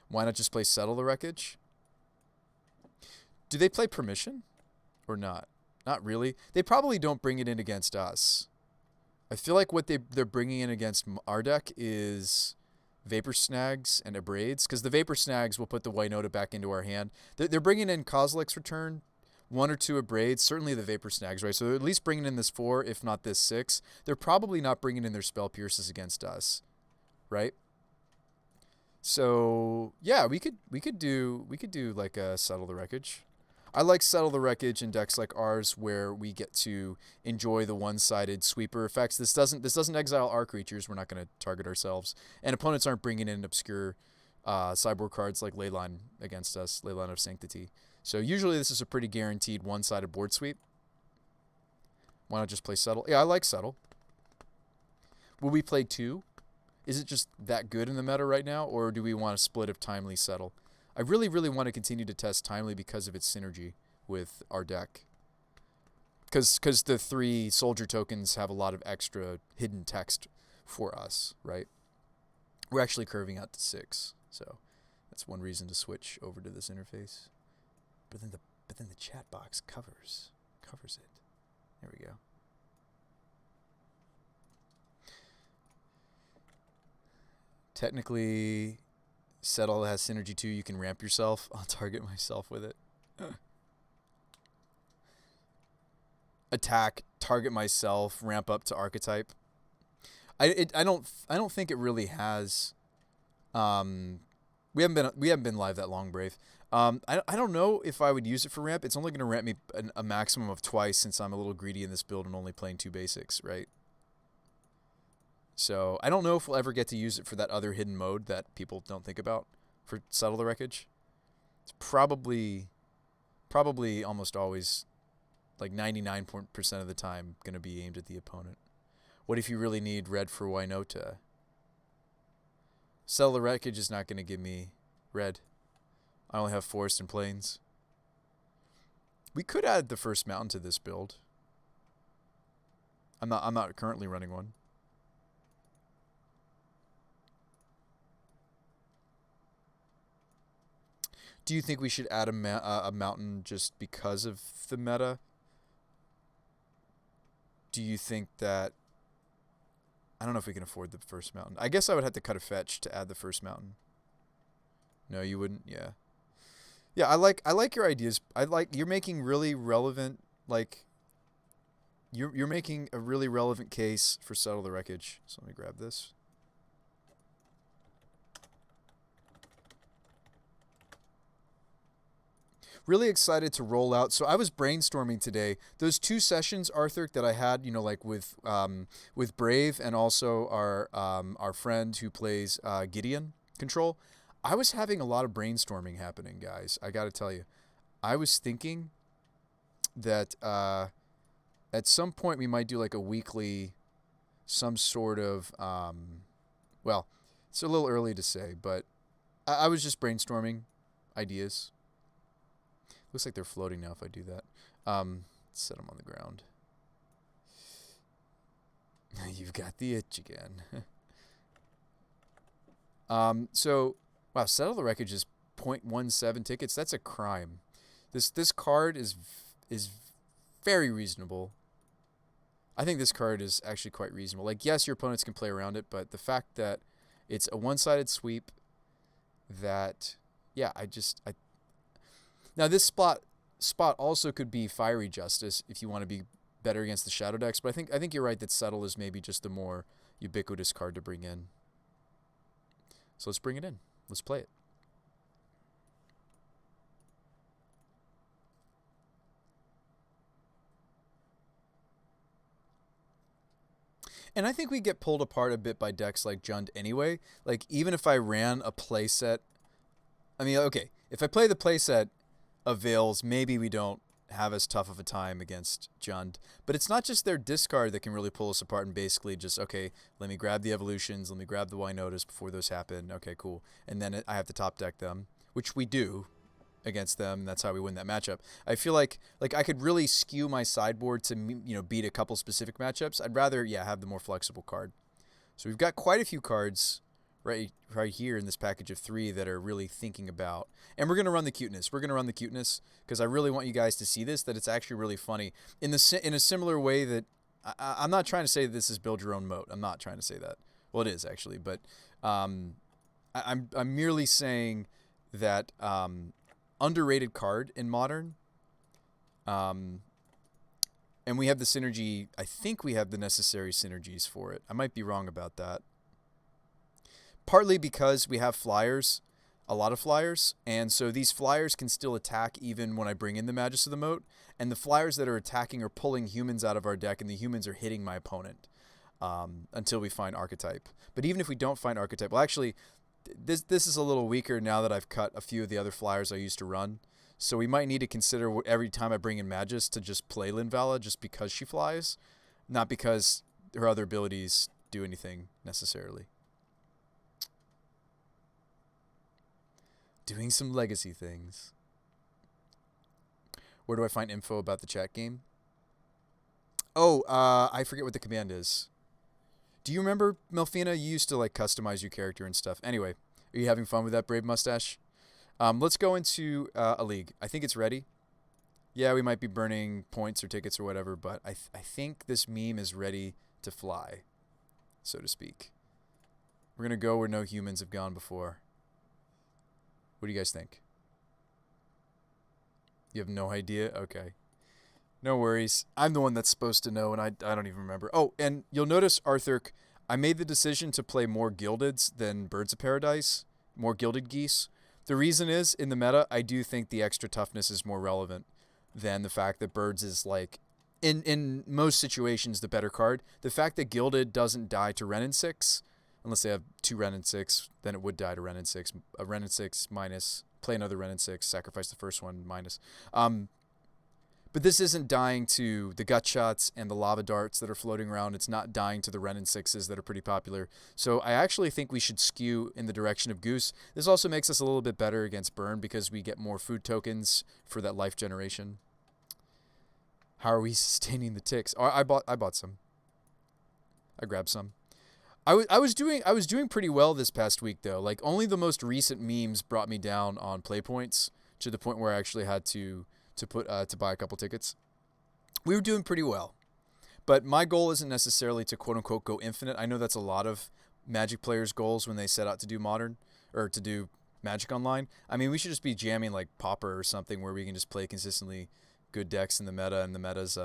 Why not just play Settle the Wreckage? Do they play Permission or not? Not really. They probably don't bring it in against us. I feel like what they're bringing in against our deck is Vapor Snags and Abrades, because the Vapor Snags will put the Winota back into our hand. They're bringing in Kozilek's Return, 1 or 2 Abrades, certainly the Vapor Snags, right? So they're at least bringing in this 4, if not this 6. They're probably not bringing in their Spell Pierces against us, right? So yeah, we could do like a Settle the Wreckage. I like Settle the Wreckage in decks like ours where we get to enjoy the one-sided sweeper effects. This doesn't exile our creatures. We're not going to target ourselves, and opponents aren't bringing in obscure sideboard cards like Leyline against us, Leyline of Sanctity. So usually this is a pretty guaranteed one-sided board sweep. Why not just play Settle? Yeah, I like Settle. Will we play 2? Is it just that good in the meta right now, or do we want to split if Timely Settle? I really, really want to continue to test Timely because of its synergy with our deck. Because the 3 soldier tokens have a lot of extra hidden text for us, right? We're actually curving out to 6, so that's one reason to switch over to this interface. But then the chat box covers it. There we go. Technically, Settle has synergy too. You can ramp yourself. I'll target myself with it. Attack, target myself, ramp up to archetype. I don't think it really has. We haven't been live that long, Brave. I don't know if I would use it for ramp. It's only going to ramp me a maximum of twice since I'm a little greedy in this build and only playing 2 basics, right? So I don't know if we'll ever get to use it for that other hidden mode that people don't think about for Settle the Wreckage. It's probably almost always, like 99% of the time, going to be aimed at the opponent. What if you really need red for Winota? Settle the Wreckage is not going to give me red. I only have Forest and Plains. We could add the first mountain to this build. I'm not currently running one. Do you think we should add a mountain just because of the meta? Do you think that... I don't know if we can afford the first mountain. I guess I would have to cut a fetch to add the first mountain. No, you wouldn't? Yeah. Yeah, I like your ideas. You're making really relevant, like... You're making a really relevant case for Settle the Wreckage. So let me grab this. Really excited to roll out. So I was brainstorming today. Those 2 sessions, Arthur, that I had, you know, like with Brave and also our friend who plays Gideon Control. I was having a lot of brainstorming happening, guys. I got to tell you, I was thinking that at some point we might do like a weekly, some sort of, well, it's a little early to say, but I was just brainstorming ideas. Looks like they're floating now if I do that. Set them on the ground. You've got the itch again. So, wow, Settle the Wreckage is 0.17 tickets. That's a crime. This card is very reasonable. I think this card is actually quite reasonable. Like, yes, your opponents can play around it, but the fact that it's a one-sided sweep that, yeah, now this spot also could be Fiery Justice if you want to be better against the shadow decks, but I think you're right that Settle is maybe just the more ubiquitous card to bring in. So let's bring it in. Let's play it. And I think we get pulled apart a bit by decks like Jund anyway. Like, even if I ran a playset... I mean, okay, if I play the playset of Veils, maybe we don't have as tough of a time against Jund. But it's not just their discard that can really pull us apart and basically just, okay, let me grab the evolutions, let me grab the Winotas before those happen. Okay, cool. And then I have to top deck them, which we do against them. That's how we win that matchup. I feel like I could really skew my sideboard to beat a couple specific matchups. I'd rather have the more flexible card. So we've got quite a few cards right here in this package of 3 that are really thinking about. And we're going to run the cuteness. We're going to run the cuteness because I really want you guys to see this, that it's actually really funny. In a similar way that I'm not trying to say that this is build your own moat. I'm not trying to say that. Well, it is actually, but I'm merely saying that underrated card in Modern. And we have the synergy. I think we have the necessary synergies for it. I might be wrong about that. Partly because we have flyers, a lot of flyers, and so these flyers can still attack even when I bring in the Magus of the Moat, and the flyers that are attacking are pulling humans out of our deck, and the humans are hitting my opponent until we find Archetype. But even if we don't find Archetype, well, actually, this is a little weaker now that I've cut a few of the other flyers I used to run, so we might need to consider every time I bring in Magus to just play Linvala just because she flies, not because her other abilities do anything necessarily. Doing some legacy things. Where do I find info about the chat game? Oh, I forget what the command is. Do you remember, Melfina? You used to customize your character and stuff. Anyway, are you having fun with that Brave Mustache? Let's go into a league. I think it's ready. Yeah, we might be burning points or tickets or whatever, but I think this meme is ready to fly, so to speak. We're going to go where no humans have gone before. What do you guys think? You have no idea? Okay. No worries. I'm the one that's supposed to know, and I don't even remember. Oh, and you'll notice, Arthur, I made the decision to play more Gildeds than Birds of Paradise, more Gilded Geese. The reason is, in the meta, I do think the extra toughness is more relevant than the fact that Birds is, in most situations, the better card. The fact that Gilded doesn't die to Renin 6... unless they have 2 Renin 6, then it would die to Renin 6. A Renin 6 minus, play another Renin 6, sacrifice the first one minus. But this isn't dying to the gut shots and the lava darts that are floating around. It's not dying to the Renin 6s that are pretty popular. So I actually think we should skew in the direction of Goose. This also makes us a little bit better against Burn because we get more food tokens for that life generation. How are we sustaining the ticks? Oh, I bought some. I grabbed some. I was doing pretty well this past week though. Only the most recent memes brought me down on play points to the point where I actually had to buy a couple tickets. We were doing pretty well. But my goal isn't necessarily to quote unquote go infinite. I know that's a lot of Magic players' goals when they set out to do Modern or to do Magic Online. I mean, we should just be jamming Pauper or something where we can just play consistently good decks in the meta, and the meta's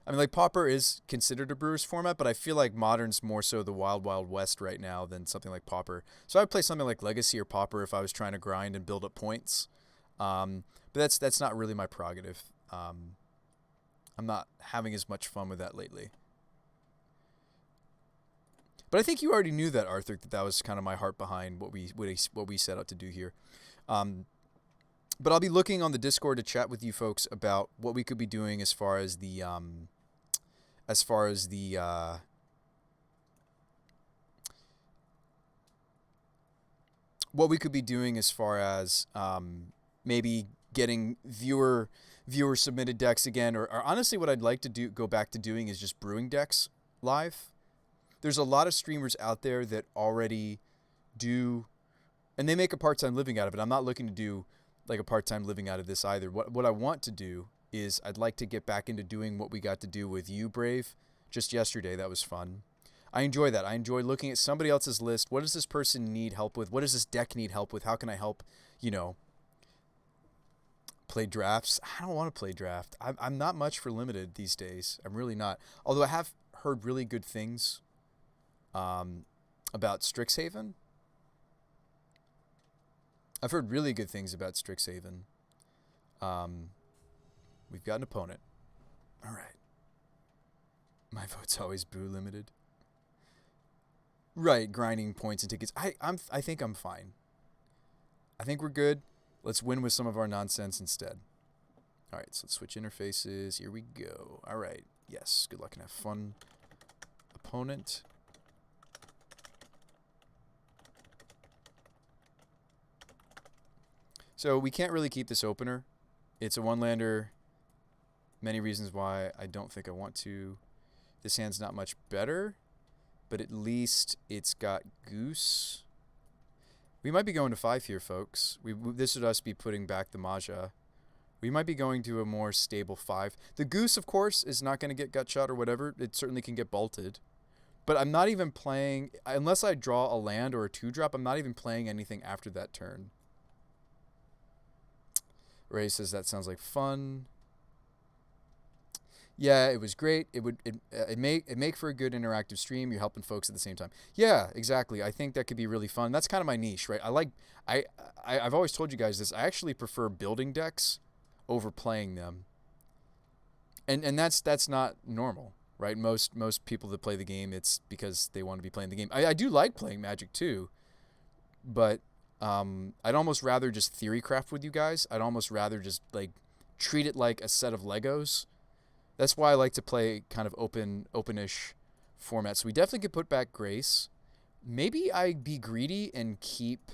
I mean, Pauper is considered a Brewers format, but I feel like Modern's more so the Wild Wild West right now than something like Pauper. So I would play something like Legacy or Pauper if I was trying to grind and build up points. But that's not really my prerogative. I'm not having as much fun with that lately. But I think you already knew that, Arthur, that was kind of my heart behind what we set out to do here. But I'll be looking on the Discord to chat with you folks about what we could be doing as far as the what we could be doing as far as maybe getting viewer submitted decks again, or honestly what I'd like to go back to doing is just brewing decks live. There's a lot of streamers out there that already do, and they make a part-time living out of it. I'm not looking to do a part-time living out of this either. What I want to do is I'd like to get back into doing what we got to do with you, Brave, just yesterday. That was fun. I enjoy that. I enjoy looking at somebody else's list. What does this person need help with? What does this deck need help with? How can I help, play drafts? I don't want to play draft. I'm not much for limited these days. I'm really not. Although I have heard really good things about Strixhaven. I've heard really good things about Strixhaven. We've got an opponent. All right. My vote's always brew limited. Right, grinding points and tickets. I think I'm fine. I think we're good. Let's win with some of our nonsense instead. All right, so let's switch interfaces. Here we go. All right. Yes, good luck and have fun. Opponent. So we can't really keep this opener. It's a one-lander. Many reasons why I don't think I want to. This hand's not much better, but at least it's got Goose. We might be going to 5 here, folks. This would us be putting back the Mahjong. We might be going to a more stable 5. The Goose, of course, is not going to get gut shot or whatever. It certainly can get bolted. But I'm not even playing, unless I draw a land or a 2-drop, I'm not even playing anything after that turn. Ray says that sounds like fun. Yeah, it was great. It make for a good interactive stream. You're helping folks at the same time. Yeah, exactly. I think that could be really fun. That's kind of my niche, right? I've always told you guys this. I actually prefer building decks over playing them. And that's not normal, right? Most people that play the game, it's because they want to be playing the game. I do like playing Magic too, but I'd almost rather just theory craft with you guys. I'd almost rather just like treat it like a set of Legos. That's why I like to play kind of openish formats. So we definitely could put back Grace. Maybe I'd be greedy and keep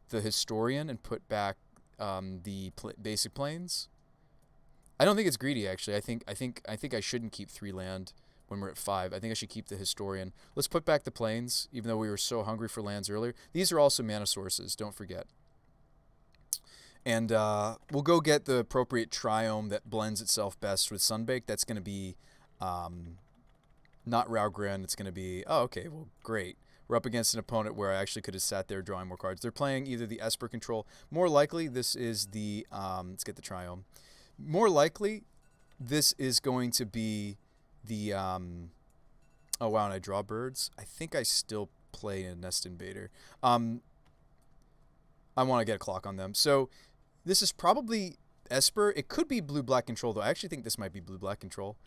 the Historian and put back the basic planes. I don't think it's greedy actually. I think I shouldn't keep 3 land when we're at 5. I think I should keep the Historian. Let's put back the planes, even though we were so hungry for lands earlier. These are also mana sources. Don't forget. And we'll go get the appropriate triome that blends itself best with Sunbaked. That's going to be not Raugrin. It's going to be, oh, okay, well, great. We're up against an opponent where I actually could have sat there drawing more cards. They're playing either the Esper control. More likely, this is the, let's get the triome. More likely, this is going to be the, oh, wow, and I draw birds. I think I still play a Nest Invader. I want to get a clock on them. So this is probably Esper. It could be blue-black control, though. I actually think this might be blue-black control.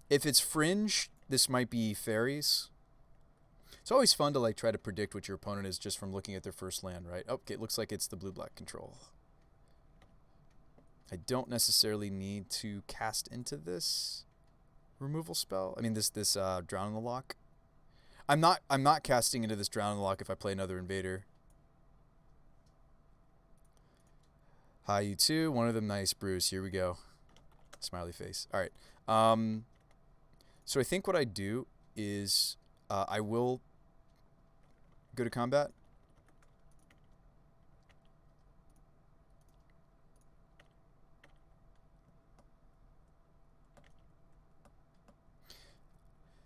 If it's Fringe, this might be Fairies. It's always fun to like try to predict what your opponent is just from looking at their first land, right? Okay, it looks like it's the blue-black control. I don't necessarily need to cast into this removal spell. I mean, this Drown in the Lock. I'm not casting into this Drown in the Lock if I play another Invader. Hi, you too. One of them nice, Bruce. Here we go. Smiley face. All right. So I think what I do is I will go to combat.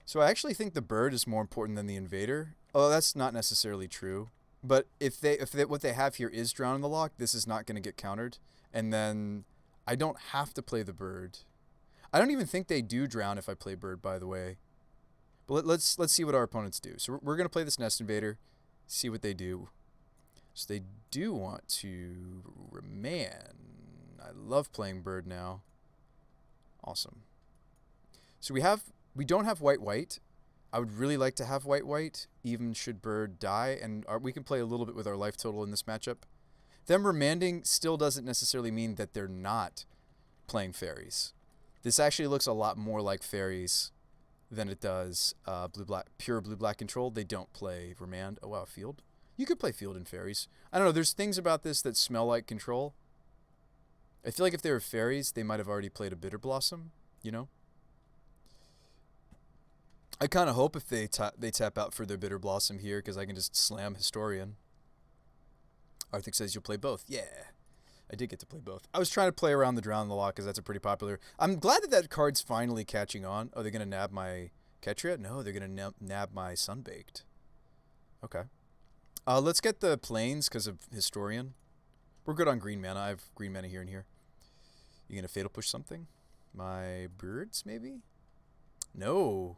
So I actually think the bird is more important than the Invader. Oh, that's not necessarily true. But if what they have here is Drown in the Lock, this is not going to get countered. And then I don't have to play the bird. I don't even think they do drown if I play bird, by the way. But let's see what our opponents do. So we're going to play this Nest Invader, see what they do. So they do want to remand. I love playing bird now. Awesome. So we don't have white. I would really like to have white, even should bird die, and we can play a little bit with our life total in this matchup. Them remanding still doesn't necessarily mean that they're not playing fairies. This actually looks a lot more like fairies than it does pure blue-black control. They don't play remand. Oh, wow, field? You could play field and fairies. I don't know, there's things about this that smell like control. I feel like if they were fairies, they might have already played a Bitter Blossom, you know? I kind of hope if they tap out for their Bitter Blossom here, because I can just slam Historian. Arthur says you'll play both. Yeah, I did get to play both. I was trying to play around the Drown in the Lock, because that's a pretty popular... I'm glad that card's finally catching on. Oh, they're going to nab my Ketria? No, they're going to nab my Sunbaked. Okay. Let's get the Plains, because of Historian. We're good on green mana. I have green mana here and here. You going to Fatal Push something? My birds, maybe? No.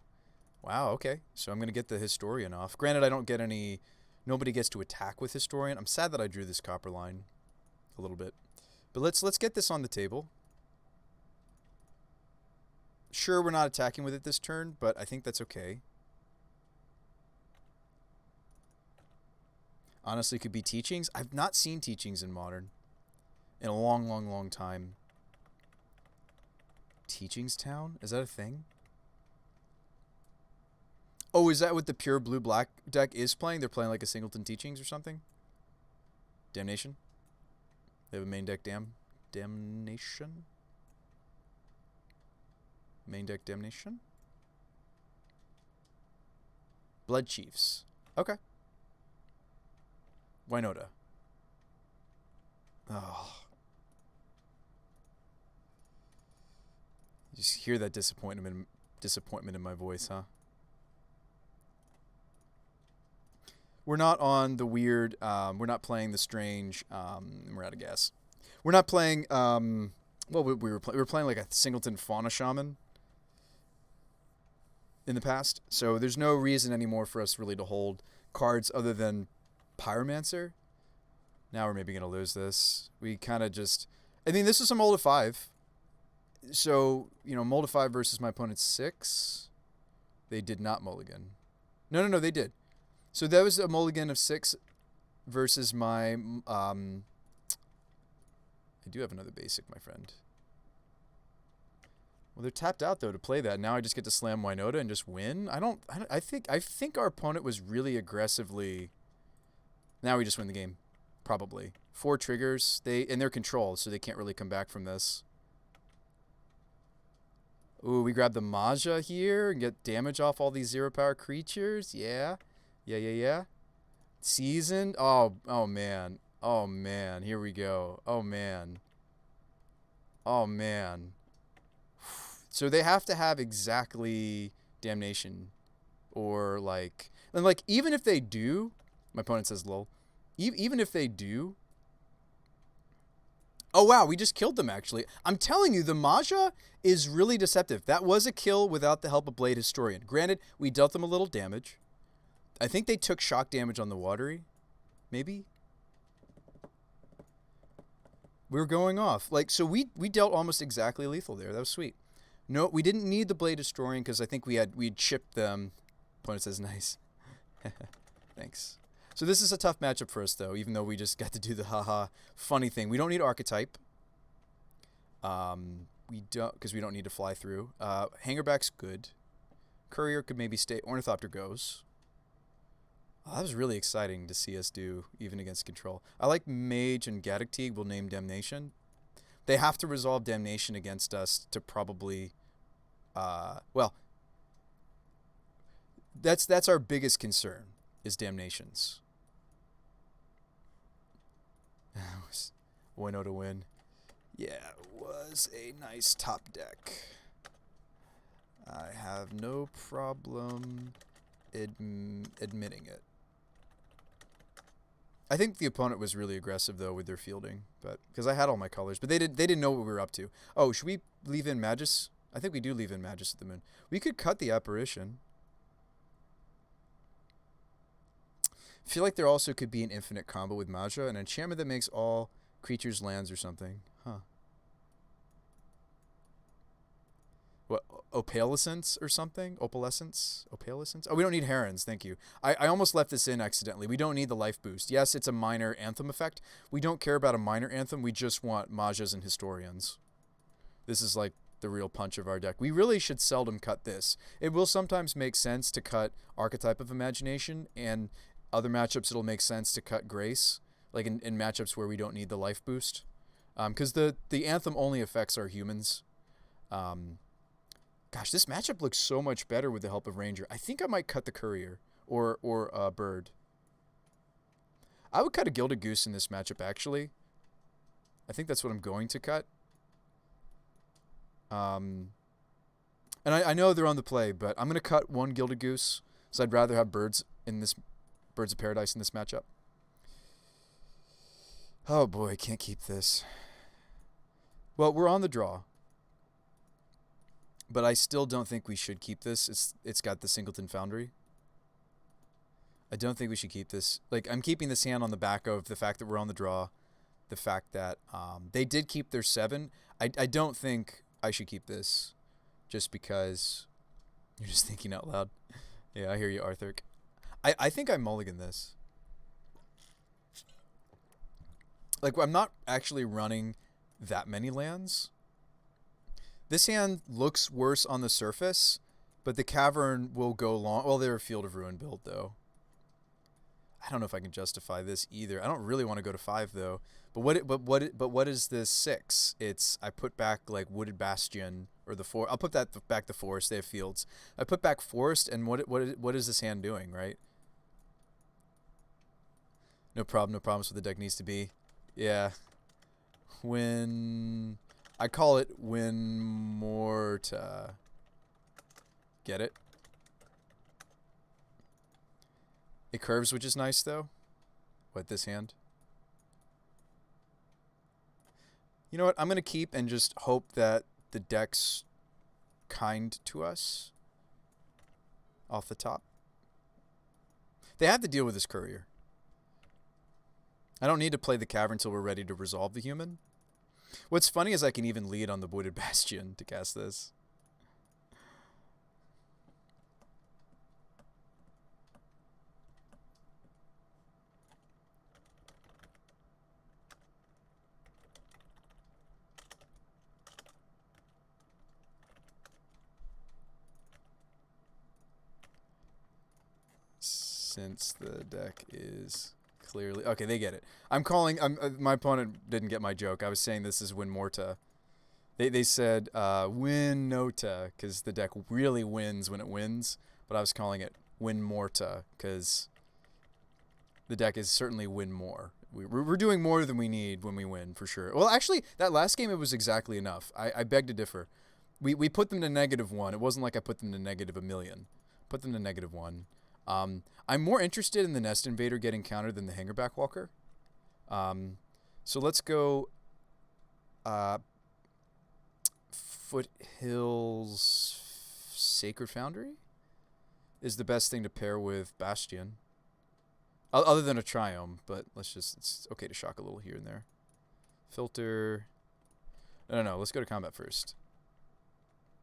Wow, okay. So I'm going to get the Historian off. Granted, I don't get any... Nobody gets to attack with Historian. I'm sad that I drew this copper line a little bit. But let's get this on the table. Sure, we're not attacking with it this turn, but I think that's okay. Honestly, could be Teachings. I've not seen Teachings in Modern in a long, long, long time. Teachings Town? Is that a thing? Oh, is that what the pure blue-black deck is playing? They're playing like a Singleton Teachings or something? Damnation? They have a main deck Damnation? Main deck Damnation? Blood Chiefs. Okay. Winota. Oh. You just hear that disappointment in my voice, huh? We're not on the weird, we're not playing the strange, we're out of gas. We're not playing, well, we were playing like a Singleton Fauna Shaman in the past, so there's no reason anymore for us really to hold cards other than Pyromancer. Now we're maybe going to lose this. We kind of just, I mean, this is a mold of 5. So, you know, mold of 5 versus my opponent's 6. They did not mulligan. No, they did. So that was a mulligan of 6 versus my, I do have another basic, my friend. Well, they're tapped out, though, to play that. Now I just get to slam Winota and just win? I think our opponent was really aggressively... Now we just win the game. Probably. 4 triggers. And they're controlled, so they can't really come back from this. Ooh, we grab the Maja here and get damage off all these 0-power creatures. Yeah. Yeah. Seasoned. Oh, man. Oh, man. Here we go. Oh, man. So they have to have exactly Damnation. Or, like... And, like, even if they do... My opponent says lol. Even if they do... Oh, wow. We just killed them, actually. I'm telling you, the Maja is really deceptive. That was a kill without the help of Blade Historian. Granted, we dealt them a little damage. I think they took shock damage on the Watery. Maybe? We were going off. Like, so we dealt almost exactly lethal there. That was sweet. No, we didn't need the Blade Historian because I think we'd chipped them. Opponent says nice. Thanks. So this is a tough matchup for us, though, even though we just got to do the haha funny thing. We don't need Archetype. We don't, because we don't need to fly through. Hangerback's good. Courier could maybe stay. Ornithopter goes. Oh, that was really exciting to see us do, even against control. I like Mage and Gaddock will name Damnation. They have to resolve Damnation against us to probably... well, that's our biggest concern, is Damnations. Winota to win. Yeah, it was a nice top deck. I have no problem admitting it. I think the opponent was really aggressive, though, with their fielding, but because I had all my colors, but they didn't know what we were up to. Oh, should we leave in Magus? I think we do leave in Magus at the moon. We could cut the Apparition. I feel like there also could be an infinite combo with Maja, an enchantment that makes all creatures lands or something. Huh. What, Opalescence or something? Opalescence? Opalescence? Oh, we don't need Herons, thank you. I almost left this in accidentally. We don't need the life boost. Yes, it's a minor anthem effect. We don't care about a minor anthem. We just want Majas and Historians. This is like the real punch of our deck. We really should seldom cut this. It will sometimes make sense to cut Archetype of Imagination, and other matchups it'll make sense to cut Grace, like in matchups where we don't need the life boost. Because the anthem only affects our humans. Gosh, this matchup looks so much better with the help of Ranger. I think I might cut the Courier or Bird. I would cut a Gilded Goose in this matchup, actually. I think that's what I'm going to cut. And I know they're on the play, but I'm going to cut one Gilded Goose, so I'd rather have Birds of Paradise in this matchup. Oh boy, I can't keep this. Well, we're on the draw. But I still don't think we should keep this. It's got the Singleton Foundry. I don't think we should keep this. Like, I'm keeping this hand on the back of the fact that we're on the draw. The fact that they did keep their 7. I don't think I should keep this. Just because you're just thinking out loud. Yeah, I hear you, Arthur. I think I mulligan this. Like, I'm not actually running that many lands. This hand looks worse on the surface, but the cavern will go long. Well, they're a Field of Ruin build, though. I don't know if I can justify this either. I don't really want to go to 5 though. But what is this 6? It's I put back like Wooded Bastion or the I'll put that back the Forest. They have fields. I put back Forest, and what is this hand doing, right? No problem. No problems with the deck needs to be. Yeah. When I call it Winota. Get it? It curves, which is nice though. What, this hand? You know what? I'm going to keep and just hope that the deck's kind to us off the top. They have to deal with this courier. I don't need to play the cavern until we're ready to resolve the human. What's funny is I can even lead on the Wooded Bastion to cast this. Since the deck is clearly... Okay, they get it. I'm calling... my opponent didn't get my joke. I was saying this is Winmorta. They said Winota, because the deck really wins when it wins. But I was calling it Winmorta, because the deck is certainly win more. We're doing more than we need when we win, for sure. Well, actually, that last game, it was exactly enough. I beg to differ. We put them to -1. It wasn't like I put them to -1 million. Put them to -1. I'm more interested in the Nest Invader getting countered than the Hangerback Walker. So let's go Foothills Sacred Foundry is the best thing to pair with Bastion. Other than a Triome, but it's okay to shock a little here and there. Filter. No, let's go to combat first.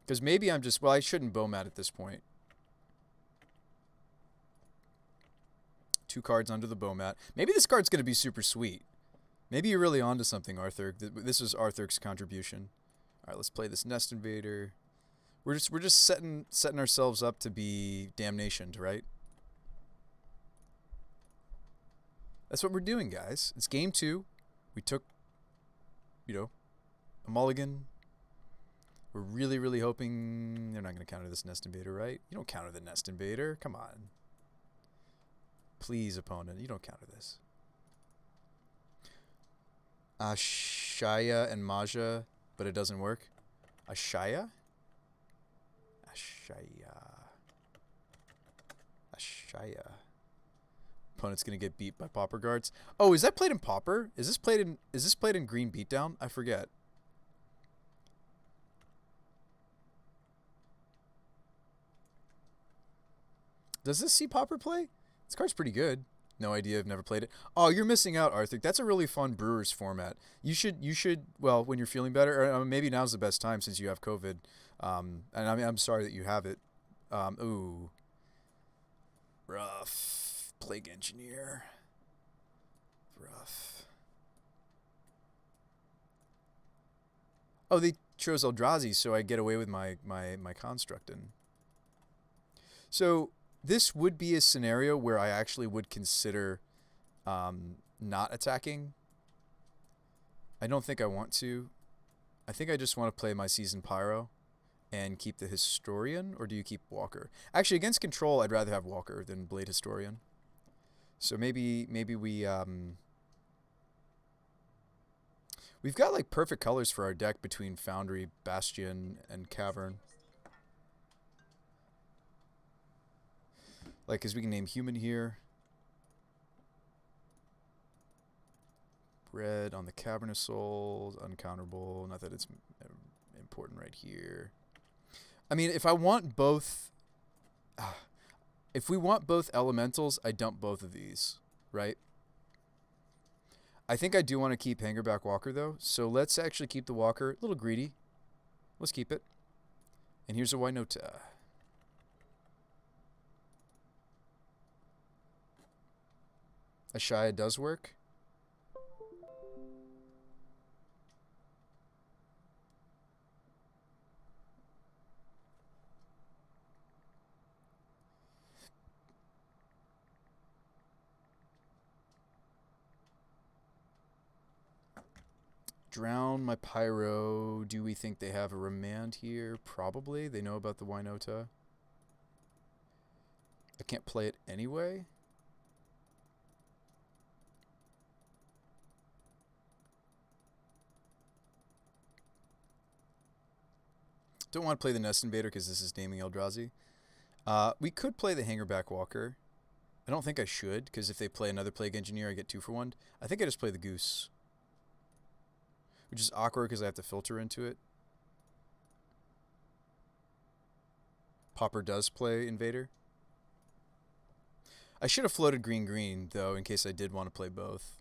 Because maybe I'm just, well, I shouldn't Bowmat at this point. 2 cards under the Bowmat. Maybe this card's going to be super sweet. Maybe you're really onto something, Arthur. This is Arthur's contribution. All right, let's play this Nest Invader. We're just setting ourselves up to be damnationed, right? That's what we're doing, guys. It's game 2. We took, a mulligan. We're really, really hoping they're not going to counter this Nest Invader, right? You don't counter the Nest Invader. Come on. Please, opponent, you don't counter this. Ashaya and Maja, but it doesn't work. Ashaya? Ashaya. Opponent's gonna get beat by Pauper Guards. Oh, is that played in Pauper? Is this played in Green Beatdown? I forget. Does this see Pauper play? This card's pretty good. No idea. I've never played it. Oh, you're missing out, Arthur. That's a really fun Brewers format. You should. Well, when you're feeling better, or maybe now's the best time since you have COVID. And I'm sorry that you have it. Ooh, rough. Plague Engineer. Rough. Oh, they chose Eldrazi, so I get away with my constructing. So this would be a scenario where I actually would consider not attacking. I don't think I want to. I think I just want to play my Seasoned Pyro and keep the Historian, or do you keep Walker? Actually, against control, I'd rather have Walker than Blade Historian. So maybe we we've got like perfect colors for our deck between Foundry, Bastion, and Cavern. Like, because we can name human here. Red on the Cavern of Souls, uncounterable. Not that it's important right here. I mean, if I want both... if we want both elementals, I dump both of these, right? I think I do want to keep Hangerback Walker, though. So let's actually keep the Walker. A little greedy. Let's keep it. And here's a Winota. Ashaya does work. Drown my Pyro. Do we think they have a remand here? Probably. They know about the Winota. I can't play it anyway. Don't want to play the Nest Invader because this is naming Eldrazi. We could play the Hangerback Walker. I don't think I should, because if they play another Plague Engineer, I get 2 for 1. I think I just play the Goose. Which is awkward because I have to filter into it. Pauper does play Invader. I should have floated green-green, though, in case I did want to play both.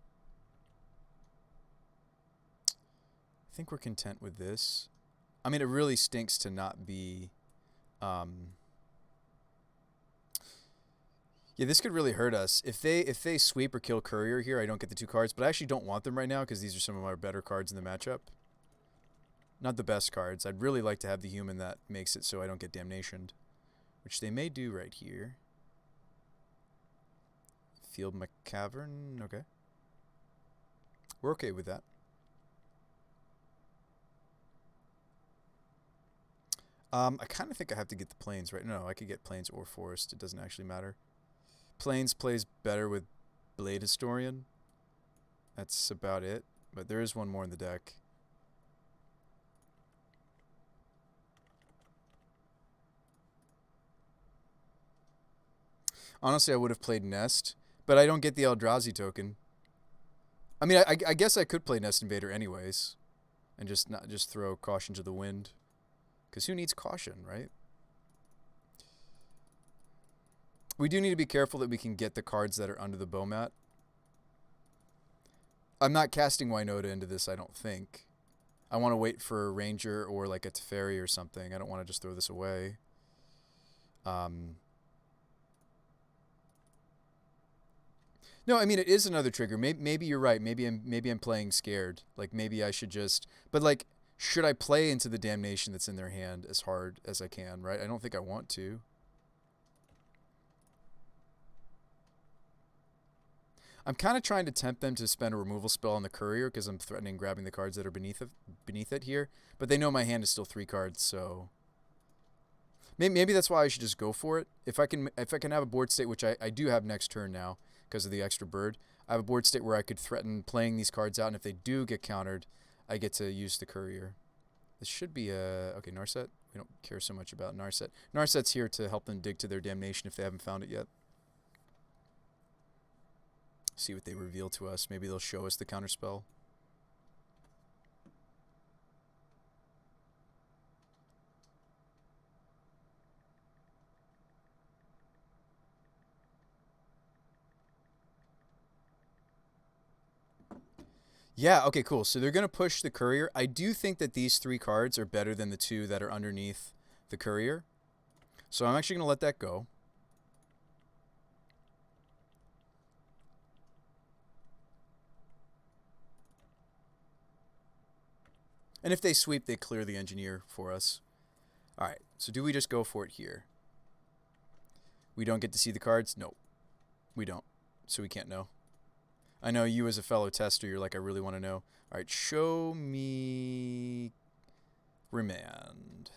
I think we're content with this. I mean, it really stinks to not be... yeah, this could really hurt us. If they sweep or kill Courier here, I don't get the 2 cards. But I actually don't want them right now because these are some of my better cards in the matchup. Not the best cards. I'd really like to have the human that makes it so I don't get damnationed. Which they may do right here. Field my Cavern. Okay. We're okay with that. I kind of think I have to get the Plains, right? No, I could get Plains or Forest. It doesn't actually matter. Plains plays better with Blade Historian. That's about it. But there is one more in the deck. Honestly, I would have played Nest, but I don't get the Eldrazi token. I mean, I guess I could play Nest Invader anyways, and just throw Caution to the Wind, because who needs Caution, right? We do need to be careful that we can get the cards that are under the Bowmat. I'm not casting Winota into this, I don't think. I want to wait for a Ranger or like a Teferi or something. I don't want to just throw this away. No, I mean, it is another trigger. Maybe you're right. Maybe I'm playing scared. Like, maybe I should just... But, like, should I play into the damnation that's in their hand as hard as I can, right? I don't think I want to. I'm kind of trying to tempt them to spend a removal spell on the Courier because I'm threatening grabbing the cards that are beneath it here. But they know my hand is still 3 cards, so... Maybe that's why I should just go for it. If I can have a board state, which I do have next turn now, because of the extra bird. I have a board state where I could threaten playing these cards out, and if they do get countered, I get to use the Courier. This should be a... Okay, Narset. We don't care so much about Narset. Narset's here to help them dig to their damnation if they haven't found it yet. See what they reveal to us. Maybe they'll show us the counterspell. Yeah, okay, cool. So they're going to push the Courier. I do think that these 3 cards are better than the 2 that are underneath the Courier. So I'm actually going to let that go. And if they sweep, they clear the Engineer for us. Alright, so do we just go for it here? We don't get to see the cards? No, we don't. So we can't know. I know you as a fellow tester, you're like, I really want to know. All right, show me remand.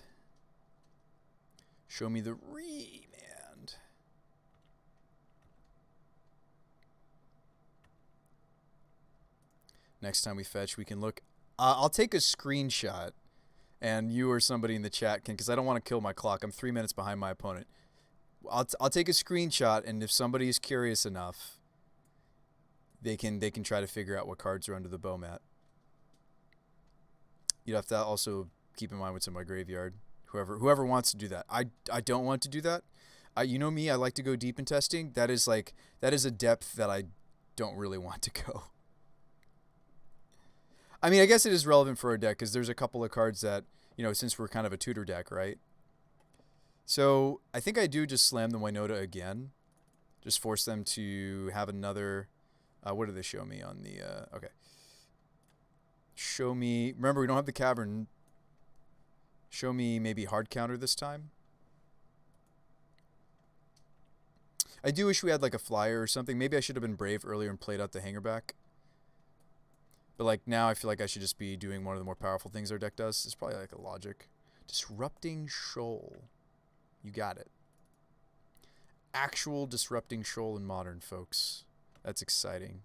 Show me the remand. Next time we fetch, we can look. I'll take a screenshot, and you or somebody in the chat can, because I don't want to kill my clock. I'm 3 minutes behind my opponent. I'll take a screenshot, and if somebody is curious enough, they can try to figure out what cards are under the Bowmat. You'd have to also keep in mind what's in my graveyard. Whoever wants to do that. I don't want to do that. You know me, I like to go deep in testing. That is a depth that I don't really want to go. I mean, I guess it is relevant for our deck because there's a couple of cards that, you know, since we're kind of a tutor deck, right? So I think I do just slam the Winota again. Just force them to have another... what do they show me on the... okay. Show me... Remember, we don't have the Cavern. Show me maybe hard counter this time. I do wish we had like a flyer or something. Maybe I should have been brave earlier and played out the Hangerback. But like now I feel like I should just be doing one of the more powerful things our deck does. It's probably like a logic. Disrupting Shoal. You got it. Actual Disrupting Shoal in Modern, folks. That's exciting.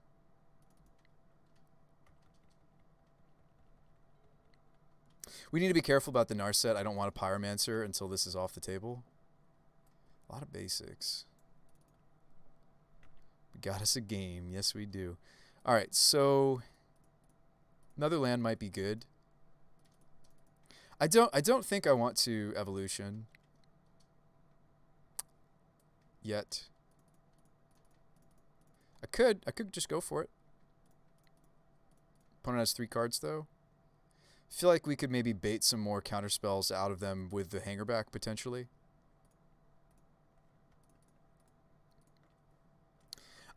We need to be careful about the Narset. I don't want a Pyromancer until this is off the table. A lot of basics. We got us a game. Yes, we do. All right, so another land might be good. I don't think I want to evolution yet. I could just go for it. Opponent has 3 cards though. Feel like we could maybe bait some more counter spells out of them with the hangerback potentially.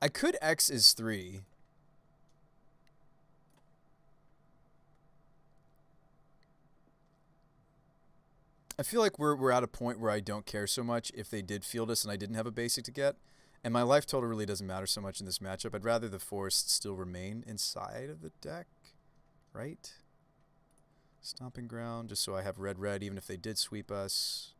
I could X is 3. I feel like we're at a point where I don't care so much if they did field us and I didn't have a basic to get. And my life total really doesn't matter so much in this matchup. I'd rather the forest still remain inside of the deck, right? Stomping Ground, just so I have red even if they did sweep us.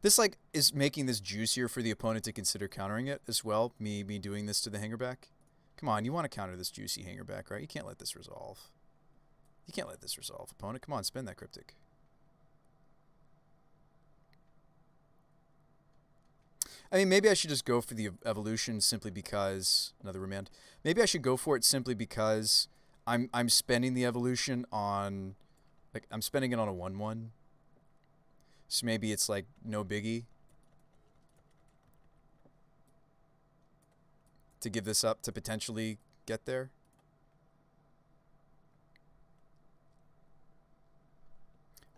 This like is making this juicier for the opponent to consider countering it as well. Me doing this to the hangerback. Come on, you want to counter this juicy hangerback, right? You can't let this resolve. You can't let this resolve, opponent. Come on, spin that cryptic. I mean, maybe I should just go for the evolution simply because another remand. Maybe I should go for it simply because I'm spending the evolution on, like, I'm spending it on a 1/1. So maybe it's like no biggie to give this up to potentially get there.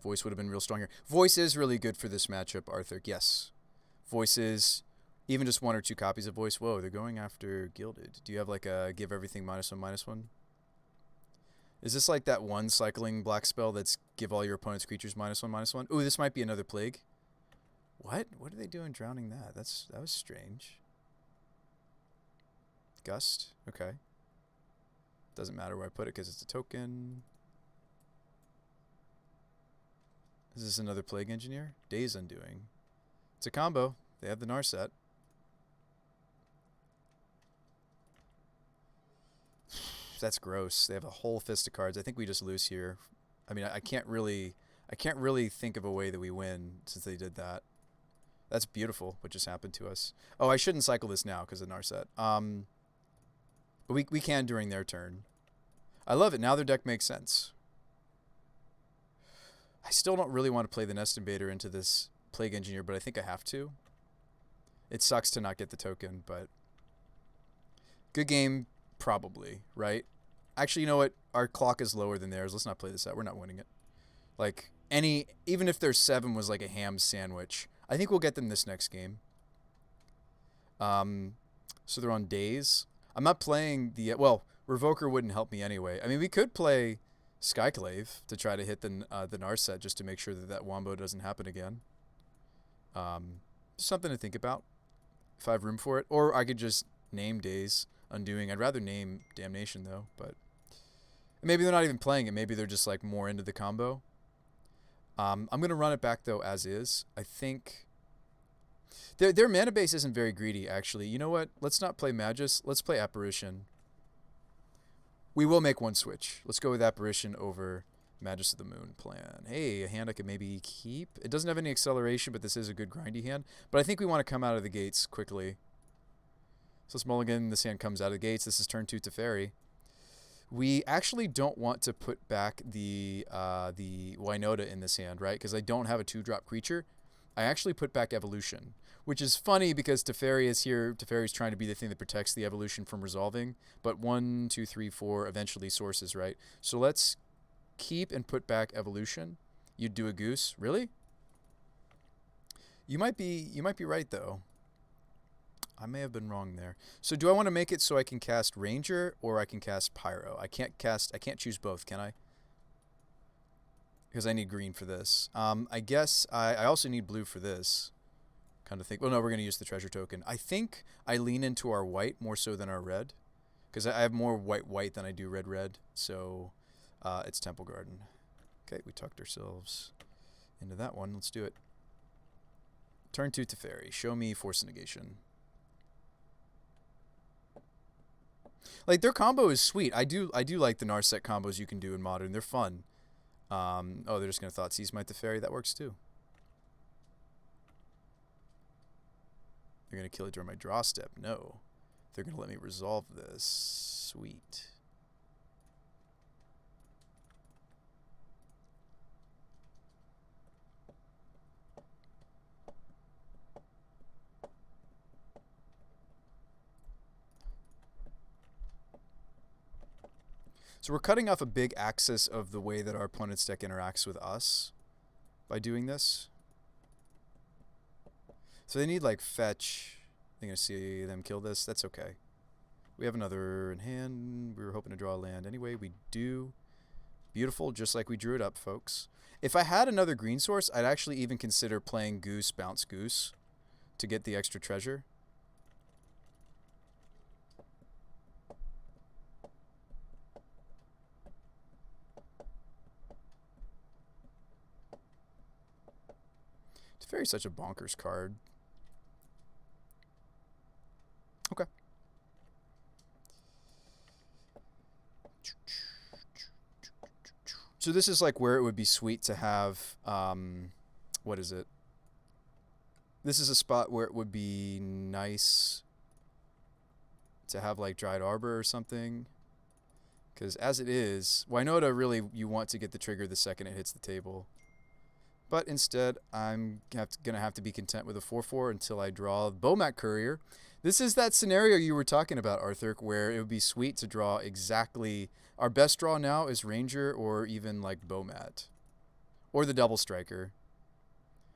Voice would have been real strong here. Voice is really good for this matchup, Arthur. Yes. Voices, even just 1 or 2 copies of Voice. Whoa, they're going after Gilded. Do you have like a give everything -1/-1? Is this like that one cycling black spell that's give all your opponent's creatures -1/-1? Ooh, this might be another Plague. What? What are they doing drowning that? That was strange. Gust? Okay. Doesn't matter where I put it because it's a token. Is this another Plague Engineer? Days Undoing. It's a combo. They have the Narset. That's gross. They have a whole fist of cards. I think we just lose here. I mean, I can't really think of a way that we win since they did that. That's beautiful what just happened to us. Oh, I shouldn't cycle this now because of Narset. But we can during their turn. I love it. Now their deck makes sense. I still don't really want to play the Nest Invader into this Plague Engineer, but I think I have to. It sucks to not get the token, but good game, probably, right? Actually, you know what? Our clock is lower than theirs. Let's not play this out. We're not winning it. Like, even if their 7 was like a ham sandwich, I think we'll get them this next game. So they're on Days. I'm not playing the, well, Revoker wouldn't help me anyway. I mean, we could play Skyclave to try to hit the Narset just to make sure that Wombo doesn't happen again. Something to think about if I have room for it. Or I could just name Days Undoing. I'd rather name Damnation though, but maybe they're not even playing it. Maybe they're just like more into the combo. I'm going to run it back though as is. I think their mana base isn't very greedy actually. You know what? Let's not play Magus. Let's play Apparition. We will make one switch. Let's go with Apparition over Magus of the Moon plan. Hey, a hand I could maybe keep. It doesn't have any acceleration, but this is a good grindy hand. But I think we want to come out of the gates quickly. So let's mulligan. This hand comes out of the gates. This is turn 2 Teferi. We actually don't want to put back the Winota in this hand, right? Because I don't have a 2-drop creature. I actually put back Evolution, which is funny because Teferi is here. Teferi is trying to be the thing that protects the Evolution from resolving. But 1, 2, 3, 4 eventually sources, right? So let's keep and put back Evolution. You'd do a Goose, really? You might be right though. I may have been wrong there. So do I want to make it so I can cast Ranger or I can cast Pyro? I can't choose both, can I? Because I need green for this. I guess I also need blue for this. Kind of think. Well, no, we're going to use the treasure token. I think I lean into our white more so than our red. Because I have more white than I do red. So it's Temple Garden. Okay, we tucked ourselves into that one. Let's do it. Turn 2 Teferi. Show me Force Negation. Like, their combo is sweet. I do like the Narset combos you can do in Modern. They're fun. Oh, they're just going to Thoughtseize my Teferi. That works too. They're going to kill it during my draw step. No. They're going to let me resolve this. Sweet. So we're cutting off a big axis of the way that our opponent's deck interacts with us by doing this. So they need, like, fetch. They're going to see them kill this. That's okay. We have another in hand. We were hoping to draw a land anyway. We do. Beautiful, just like we drew it up, folks. If I had another green source, I'd actually even consider playing Goose, Bounce Goose to get the extra treasure. Teferi is such a bonkers card. Okay. So this is like where it would be sweet to have, what is it? This is a spot where it would be nice to have like Dried Arbor or something. Because as it is, Winota really, you want to get the trigger the second it hits the table. But instead, I'm going to have to be content with a 4/4 until I draw Bomat Courier. This is that scenario you were talking about, Arthur, where it would be sweet to draw exactly... Our best draw now is Ranger or even like Bomat. Or the Double Striker.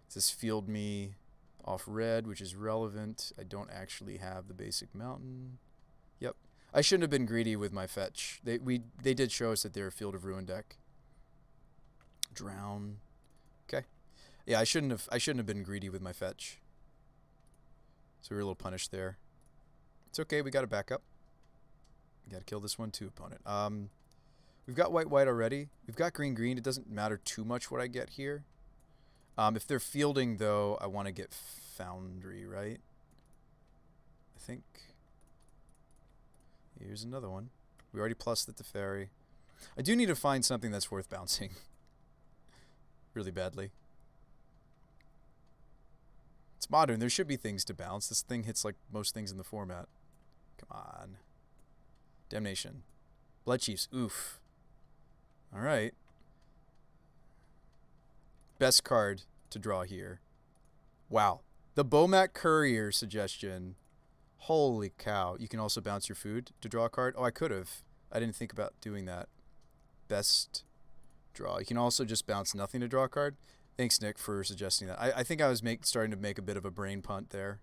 It says Field Me off red, which is relevant. I don't actually have the basic mountain. Yep. I shouldn't have been greedy with my fetch. They did show us that they're a Field of Ruin deck. Drown. Okay. Yeah, I shouldn't have been greedy with my fetch. So we were a little punished there. It's okay, we got a backup. We gotta kill this one too, opponent. We've got white already. We've got green. It doesn't matter too much what I get here. If they're fielding though, I want to get Foundry, right? I think. Here's another one. We already plussed the Teferi. I do need to find something that's worth bouncing. Really badly. It's Modern. There should be things to bounce. This thing hits like most things in the format. Come on. Damnation. Blood Chiefs. Oof. Alright. Best card to draw here. Wow. The Bomat Courier suggestion. Holy cow. You can also bounce your food to draw a card. Oh, I could have. I didn't think about doing that. Best draw. You can also just bounce nothing to draw a card. Thanks, Nick, for suggesting that. I think I was starting to make a bit of a brain punt there.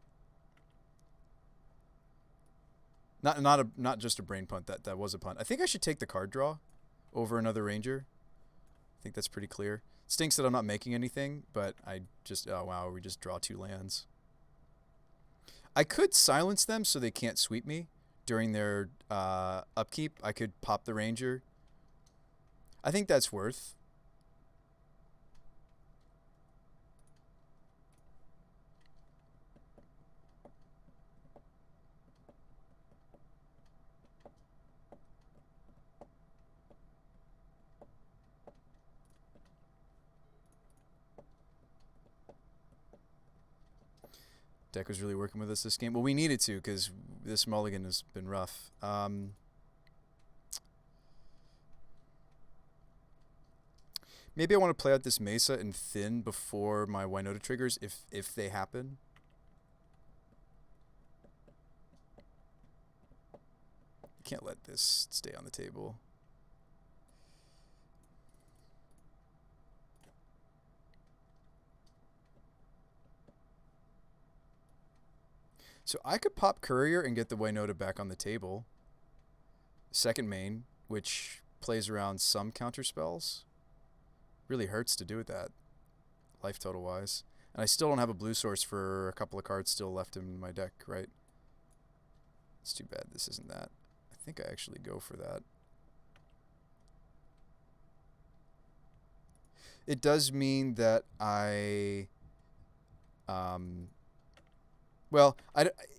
Not just a brain punt. That was a punt. I think I should take the card draw over another Ranger. I think that's pretty clear. Stinks that I'm not making anything, but I just... Oh, wow. We just draw 2 lands. I could silence them so they can't sweep me during their upkeep. I could pop the Ranger. I think that's worth. Deck was really working with us this game. Well, we needed to because this mulligan has been rough. Maybe I want to play out this Mesa and Thin before my Winota triggers if they happen. Can't let this stay on the table. So I could pop Courier and get the Winota back on the table. Second main, which plays around some counter spells. Really hurts to do that, life total wise. And I still don't have a blue source for a couple of cards still left in my deck, right? It's too bad this isn't that. I think I actually go for that. It does mean that I... well,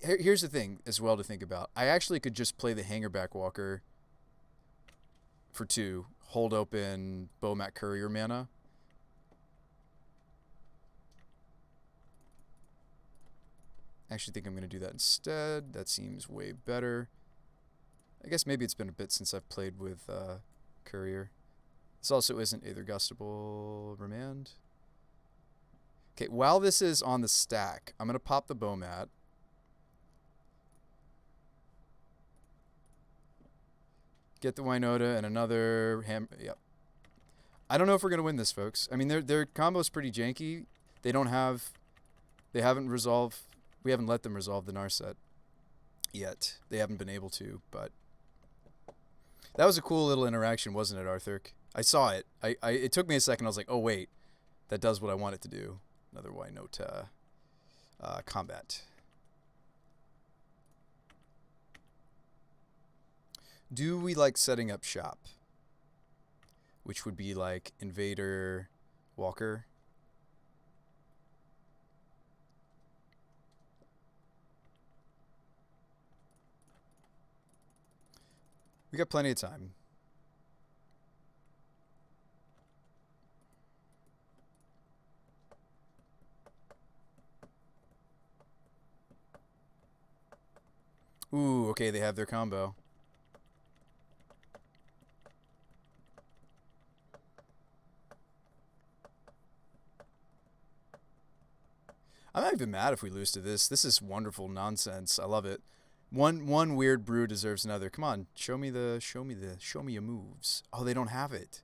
here's the thing as well to think about. I actually could just play the Hangerback Walker for 2, hold open Bomat Courier mana. I actually think I'm going to do that instead. That seems way better. I guess maybe it's been a bit since I've played with Courier. This also isn't either Gustable Remand. Okay, while this is on the stack, I'm going to pop the Bomat. Get the Winota and another Yep. I don't know if we're going to win this, folks. I mean, their combo's pretty janky. They haven't resolved... We haven't let them resolve the Narset yet. They haven't been able to, but... That was a cool little interaction, wasn't it, Arthur? I saw it. It took me a second. I was like, oh, wait. That does what I want it to do. Another Winota combat. Do we like setting up shop? Which would be like Invader Walker. We got plenty of time. Ooh, okay, they have their combo. I'm not even mad if we lose to this. This is wonderful nonsense. I love it. One weird brew deserves another. Come on, show me your moves. Oh, they don't have it.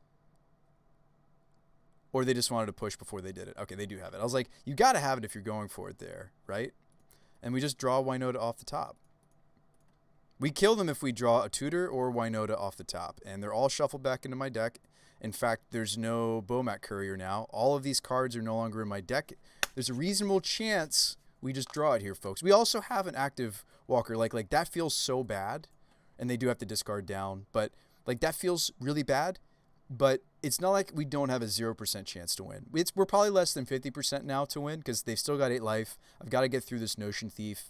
Or they just wanted to push before they did it. Okay, they do have it. I was like, you got to have it if you're going for it there, right? And we just draw Winota off the top. We kill them if we draw a Tutor or Winota off the top. And they're all shuffled back into my deck. In fact, there's no Bomat Courier now. All of these cards are no longer in my deck. There's a reasonable chance we just draw it here, folks. We also have an active Walker. Like that feels so bad. And they do have to discard down. But like that feels really bad. But it's not like we don't have a 0% chance to win. We're probably less than 50% now to win because they've still got 8 life. I've got to get through this Notion Thief.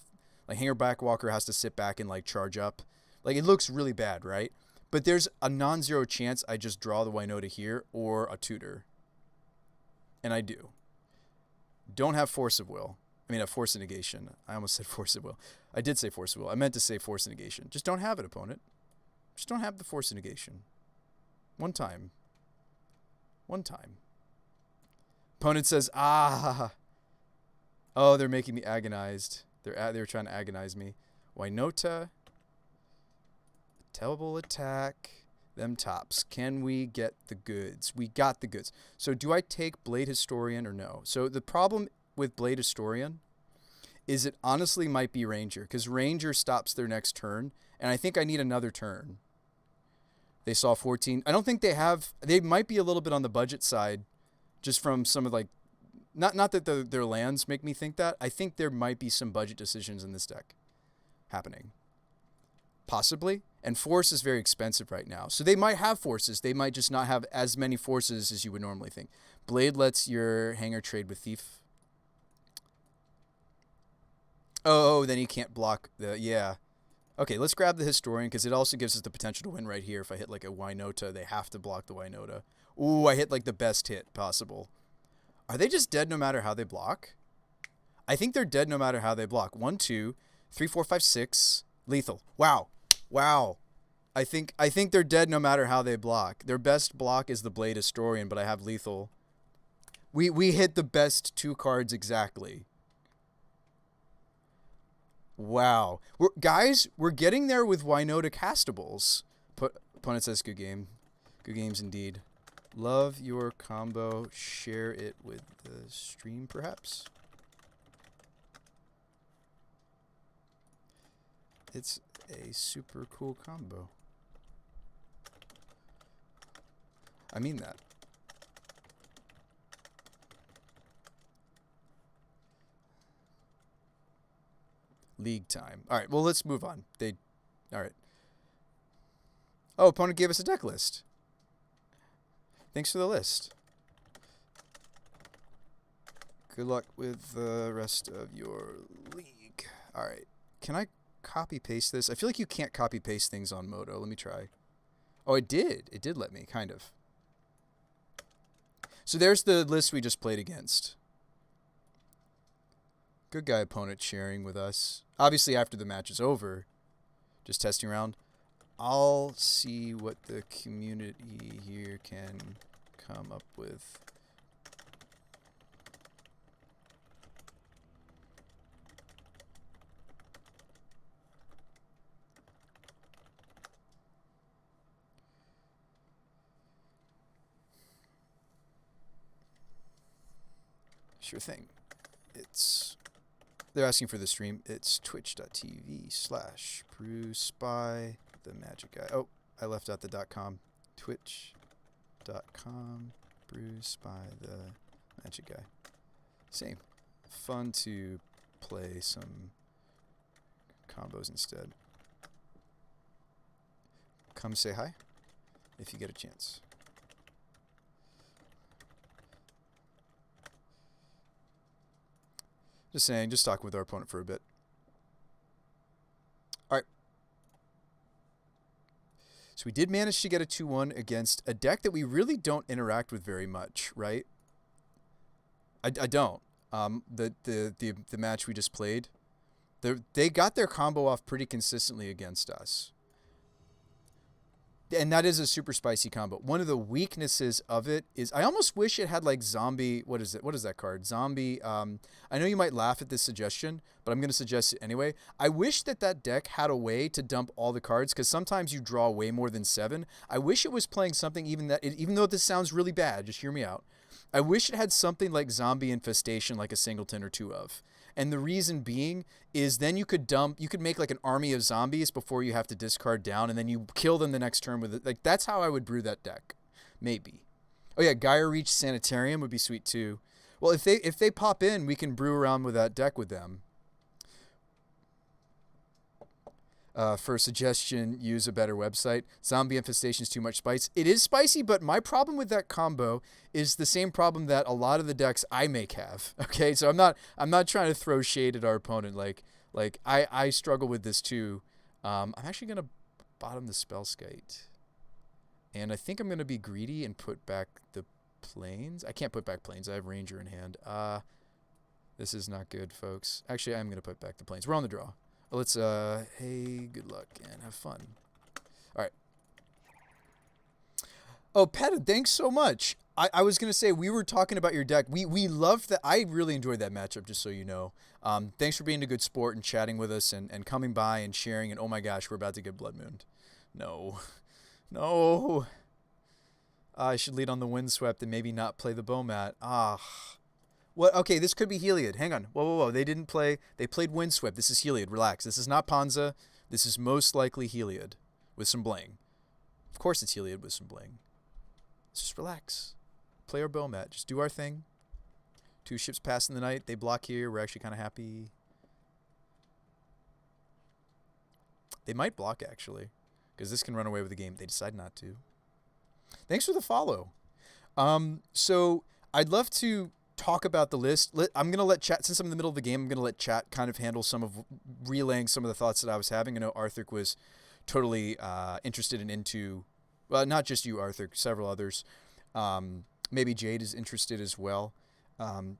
Like Hangerback Walker has to sit back and like charge up. Like it looks really bad, right? But there's a non-zero chance I just draw the Winota here or a Tutor. And I do. Don't have Force of Will. I mean, a Force of Negation. I almost said Force of Will. I did say Force of Will. I meant to say Force of Negation. Just don't have it, opponent. Just don't have the Force of Negation. One time. One time. Opponent says, ah. Oh, they're making me agonized. They're trying to agonize me. Winota. Terrible attack. Them tops. Can we get the goods? We got the goods. So do I take Blade Historian or no? So the problem with Blade Historian is it honestly might be Ranger. Because Ranger stops their next turn. And I think I need another turn. They saw 14. I don't think they have... They might be a little bit on the budget side. Just from some of like... Not that their lands make me think that. I think there might be some budget decisions in this deck happening. Possibly. And Force is very expensive right now. So they might have forces. They might just not have as many forces as you would normally think. Blade lets your hanger trade with Thief. Oh, then he can't block the... Yeah. Okay, let's grab the Historian because it also gives us the potential to win right here. If I hit like a Winota, they have to block the Winota. Ooh, I hit like the best hit possible. Are they just dead no matter how they block? I think they're dead no matter how they block. 1, 2, 3, 4, 5, 6. Lethal. Wow. Wow. I think they're dead no matter how they block. Their best block is the Blade Historian, but I have lethal. We hit the best 2 cards exactly. Wow. Guys, we're getting there with Winota Castables. Opponent says good game. Good games indeed. Love your combo. Share it with the stream, perhaps. It's a super cool combo. I mean that. League time. All right, well, let's move on. All right. Oh, opponent gave us a deck list. Thanks for the list. Good luck with the rest of your league. All right. Can I copy paste this? I feel like you can't copy paste things on Moto. Let me try. Oh, it did. It did let me, kind of. So there's the list we just played against. Good guy opponent sharing with us. Obviously, after the match is over, just testing around. I'll see what the community here can come up with. Sure thing. They're asking for the stream. It's twitch.tv/BrewSpy, the magic guy. Oh, I left out the .com. Twitch.com, BrewSpy, the magic guy. Same. Fun to play some combos instead. Come say hi if you get a chance. Just saying, just talk with our opponent for a bit. All right. So we did manage to get a 2-1 against a deck that we really don't interact with very much, right? I don't. The match we just played, they got their combo off pretty consistently against us. And that is a super spicy combo. One of the weaknesses of it is I almost wish it had like zombie. What is it? What is that card? Zombie. I know you might laugh at this suggestion, but I'm going to suggest it anyway. I wish that deck had a way to dump all the cards because sometimes you draw way more than 7. I wish it was playing something even though this sounds really bad, just hear me out. I wish it had something like Zombie Infestation like a singleton or two of. And the reason being is then you could make like an army of zombies before you have to discard down, and then you kill them the next turn with it. Like, that's how I would brew that deck. Maybe. Oh yeah, Gaia Reach Sanitarium would be sweet too. Well, if they pop in, we can brew around with that deck with them. For a suggestion, use a better website. Zombie Infestation is too much spice. It is spicy, but my problem with that combo is the same problem that a lot of the decks I make have. Okay, so I'm not trying to throw shade at our opponent. Like I struggle with this too. I'm actually gonna bottom the Spellskite, and I think I'm gonna be greedy and put back the Plains. I can't put back Plains. I have Ranger in hand. This is not good, folks. Actually, I'm gonna put back the Plains. We're on the draw. Let's, hey, good luck and have fun. All right. Oh, Peta, thanks so much. I was going to say, we were talking about your deck. We loved that. I really enjoyed that matchup, just so you know. Thanks for being a good sport and chatting with us and coming by and sharing. And oh my gosh, we're about to get Blood Mooned. No. No. I should lead on the Windswept and maybe not play the Bowmat. What? Okay, this could be Heliod. Hang on. Whoa. They didn't play. They played Windswept. This is Heliod. Relax. This is not Panza. This is most likely Heliod with some bling. Of course it's Heliod with some bling. Let's just relax. Play our Bowmat. Just do our thing. 2 ships passing the night. They block here. We're actually kind of happy. They might block, actually, because this can run away with the game. They decide not to. Thanks for the follow. So I'd love to talk about the list. I'm going to let chat, since I'm in the middle of the game, I'm going to let chat kind of handle relaying some of the thoughts that I was having. I know Arthur was totally interested and into, well, not just you, Arthur, several others. Maybe Jade is interested as well.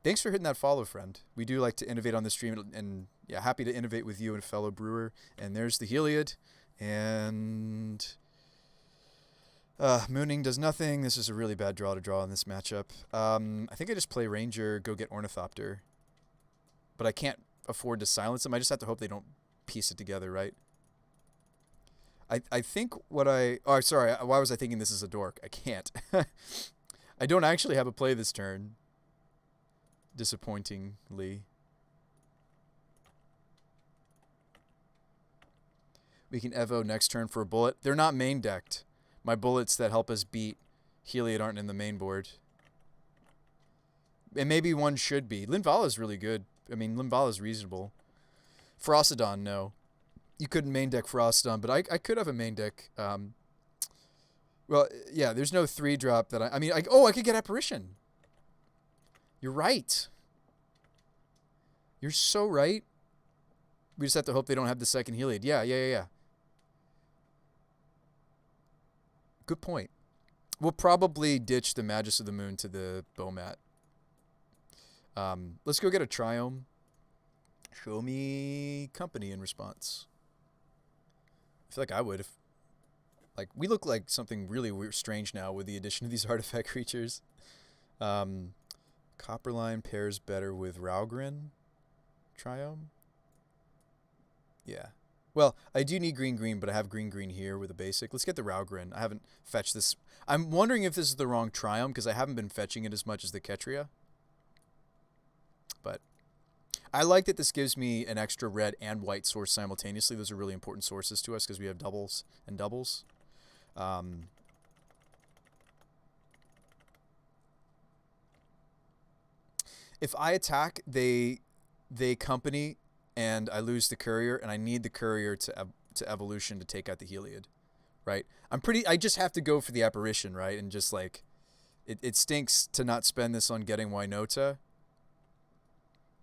Thanks for hitting that follow, friend. We do like to innovate on the stream, and yeah, happy to innovate with you and a fellow brewer. And there's the Heliod, and Mooning does nothing. This is a really bad draw to draw in this matchup. I think I just play Ranger, go get Ornithopter. But I can't afford to silence them. I just have to hope they don't piece it together, right? I think what oh, sorry. Why was I thinking this is a dork? I can't. I don't actually have a play this turn. Disappointingly. We can Evo next turn for a bullet. They're not main decked. My bullets that help us beat Heliod aren't in the main board. And maybe one should be. Linvala is really good. I mean, Linvala is reasonable. Frostodon, no. You couldn't main deck Frostodon, but I could have a main deck Well, yeah, there's no 3-drop that I mean, I could get Apparition. You're right. You're so right. We just have to hope they don't have the second Heliod. Yeah. Good point. We'll probably ditch the Magus of the Moon to the Bomat. Let's go get a Triome. Show me company in response. I feel like I would if... Like, we look like something really weird, strange now with the addition of these artifact creatures. Copperline pairs better with Raugrin. Triome? Yeah. Well, I do need green, but I have green here with a basic. Let's get the Raugrin. I haven't fetched this. I'm wondering if this is the wrong Triome, because I haven't been fetching it as much as the Ketria. But I like that this gives me an extra red and white source simultaneously. Those are really important sources to us, because we have doubles and doubles. If I attack, they company, and I lose the courier, and I need the courier to evolution to take out the Heliod, right? I just have to go for the apparition, right? And just like, it stinks to not spend this on getting Winota.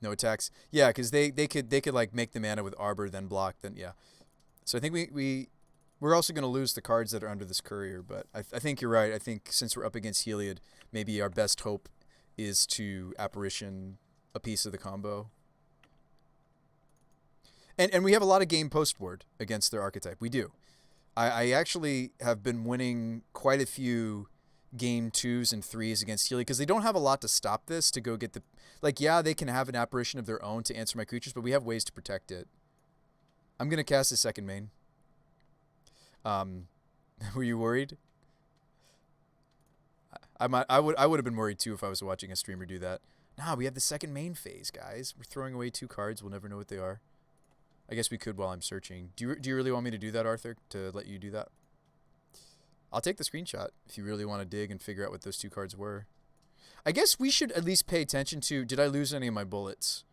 No attacks. Yeah, because they could like make the mana with Arbor, then block, then yeah. So I think we're also going to lose the cards that are under this courier, but I think you're right. I think since we're up against Heliod, maybe our best hope is to apparition a piece of the combo. And we have a lot of game post board against their archetype. We do. I actually have been winning quite a few game 2s and 3s against Heliod because they don't have a lot to stop this to go get the... Like, yeah, they can have an apparition of their own to answer my creatures, but we have ways to protect it. I'm going to cast a second main. Were you worried? I would have been worried too if I was watching a streamer do that. Nah, we have the second main phase, guys. We're throwing away 2 cards. We'll never know what they are. I guess we could while I'm searching. Do you really want me to do that, Arthur? To let you do that? I'll take the screenshot if you really want to dig and figure out what those 2 cards were. I guess we should at least pay attention to, did I lose any of my bullets?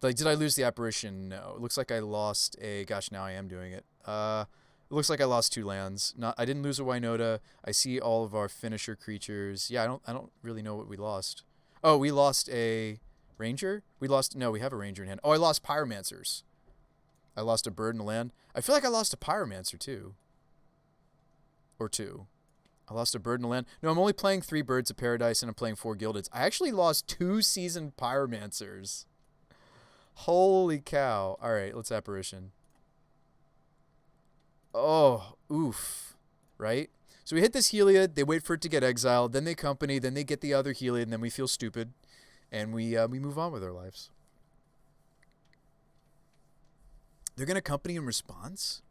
Like, did I lose the apparition? No. It looks like I lost a... Gosh, now I am doing it. It looks like I lost 2 lands. I didn't lose a Winota. I see all of our finisher creatures. Yeah, I don't really know what we lost. Oh, we lost a ranger? No, we have a ranger in hand. Oh, I lost pyromancers. I lost a bird and a land. I feel like I lost a pyromancer too. Or 2. I lost a bird and a land. No, I'm only playing 3 birds of paradise and I'm playing 4 gildeds. I actually lost 2 seasoned pyromancers. Holy cow. All right, let's apparition. Oh, oof. Right? So we hit this Heliod. They wait for it to get exiled. Then they company. Then they get the other Heliod. And then we feel stupid. And we move on with our lives. They're going to company in response?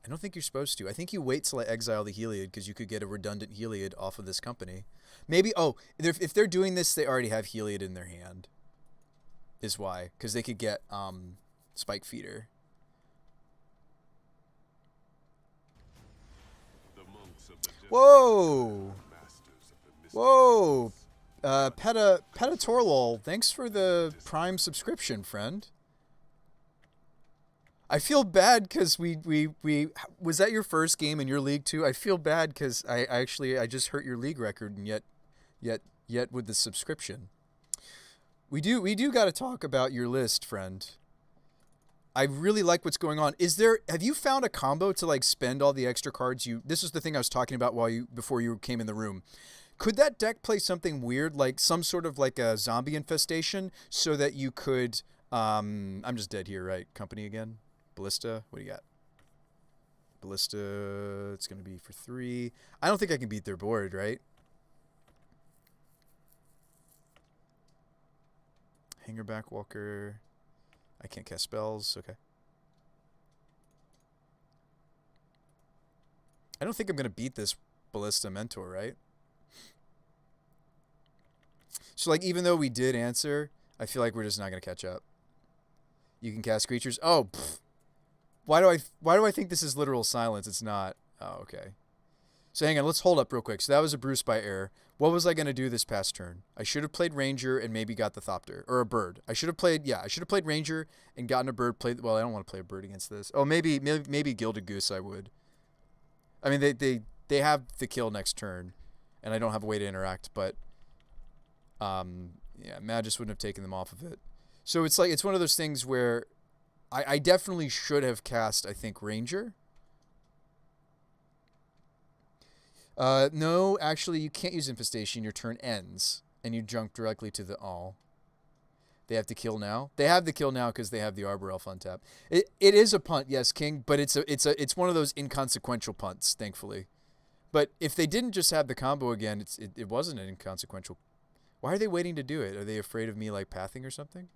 I don't think you're supposed to. I think you wait till I exile the Heliod because you could get a redundant Heliod off of this company. Maybe, oh, if they're doing this, they already have Heliod in their hand. Is why. Because they could get Spike Feeder. Whoa! Whoa! Petatorlol, thanks for the Prime subscription, friend. I feel bad because we was that your first game in your league too? I feel bad because I just hurt your league record, and yet with the subscription. We do got to talk about your list, friend. I really like what's going on. Have you found a combo to like spend all the extra cards you... This is the thing I was talking about before you came in the room. Could that deck play something weird, like some sort of like a zombie infestation, so that you could... I'm just dead here, right? Company again? Ballista? What do you got? Ballista, it's going to be for 3. I don't think I can beat their board, right? Hangerback Walker... I can't cast spells. Okay. I don't think I'm going to beat this Ballista Mentor, right? So, like, even though we did answer, I feel like we're just not going to catch up. You can cast creatures. Oh, pfft. Why do I think this is literal silence? It's not. Oh, okay. So hang on, let's hold up real quick. So that was a Bruce by error. What was I going to do this past turn? I should have played Ranger and maybe got the Thopter. Or a bird. I should have played Ranger and gotten a bird. Well, I don't want to play a bird against this. Oh, maybe Gilded Goose I would. I mean, they have the kill next turn, and I don't have a way to interact, but yeah, Magus wouldn't have taken them off of it. So it's like, it's one of those things where I definitely should have cast, I think, Ranger. No, actually, you can't use Infestation. Your turn ends, and you jump directly to the all. They have to kill now. They have the kill now because they have the Arbor Elf on tap. It is a punt, yes, King, but it's one of those inconsequential punts, thankfully. But if they didn't just have the combo again, it wasn't an inconsequential. Why are they waiting to do it? Are they afraid of me like pathing or something?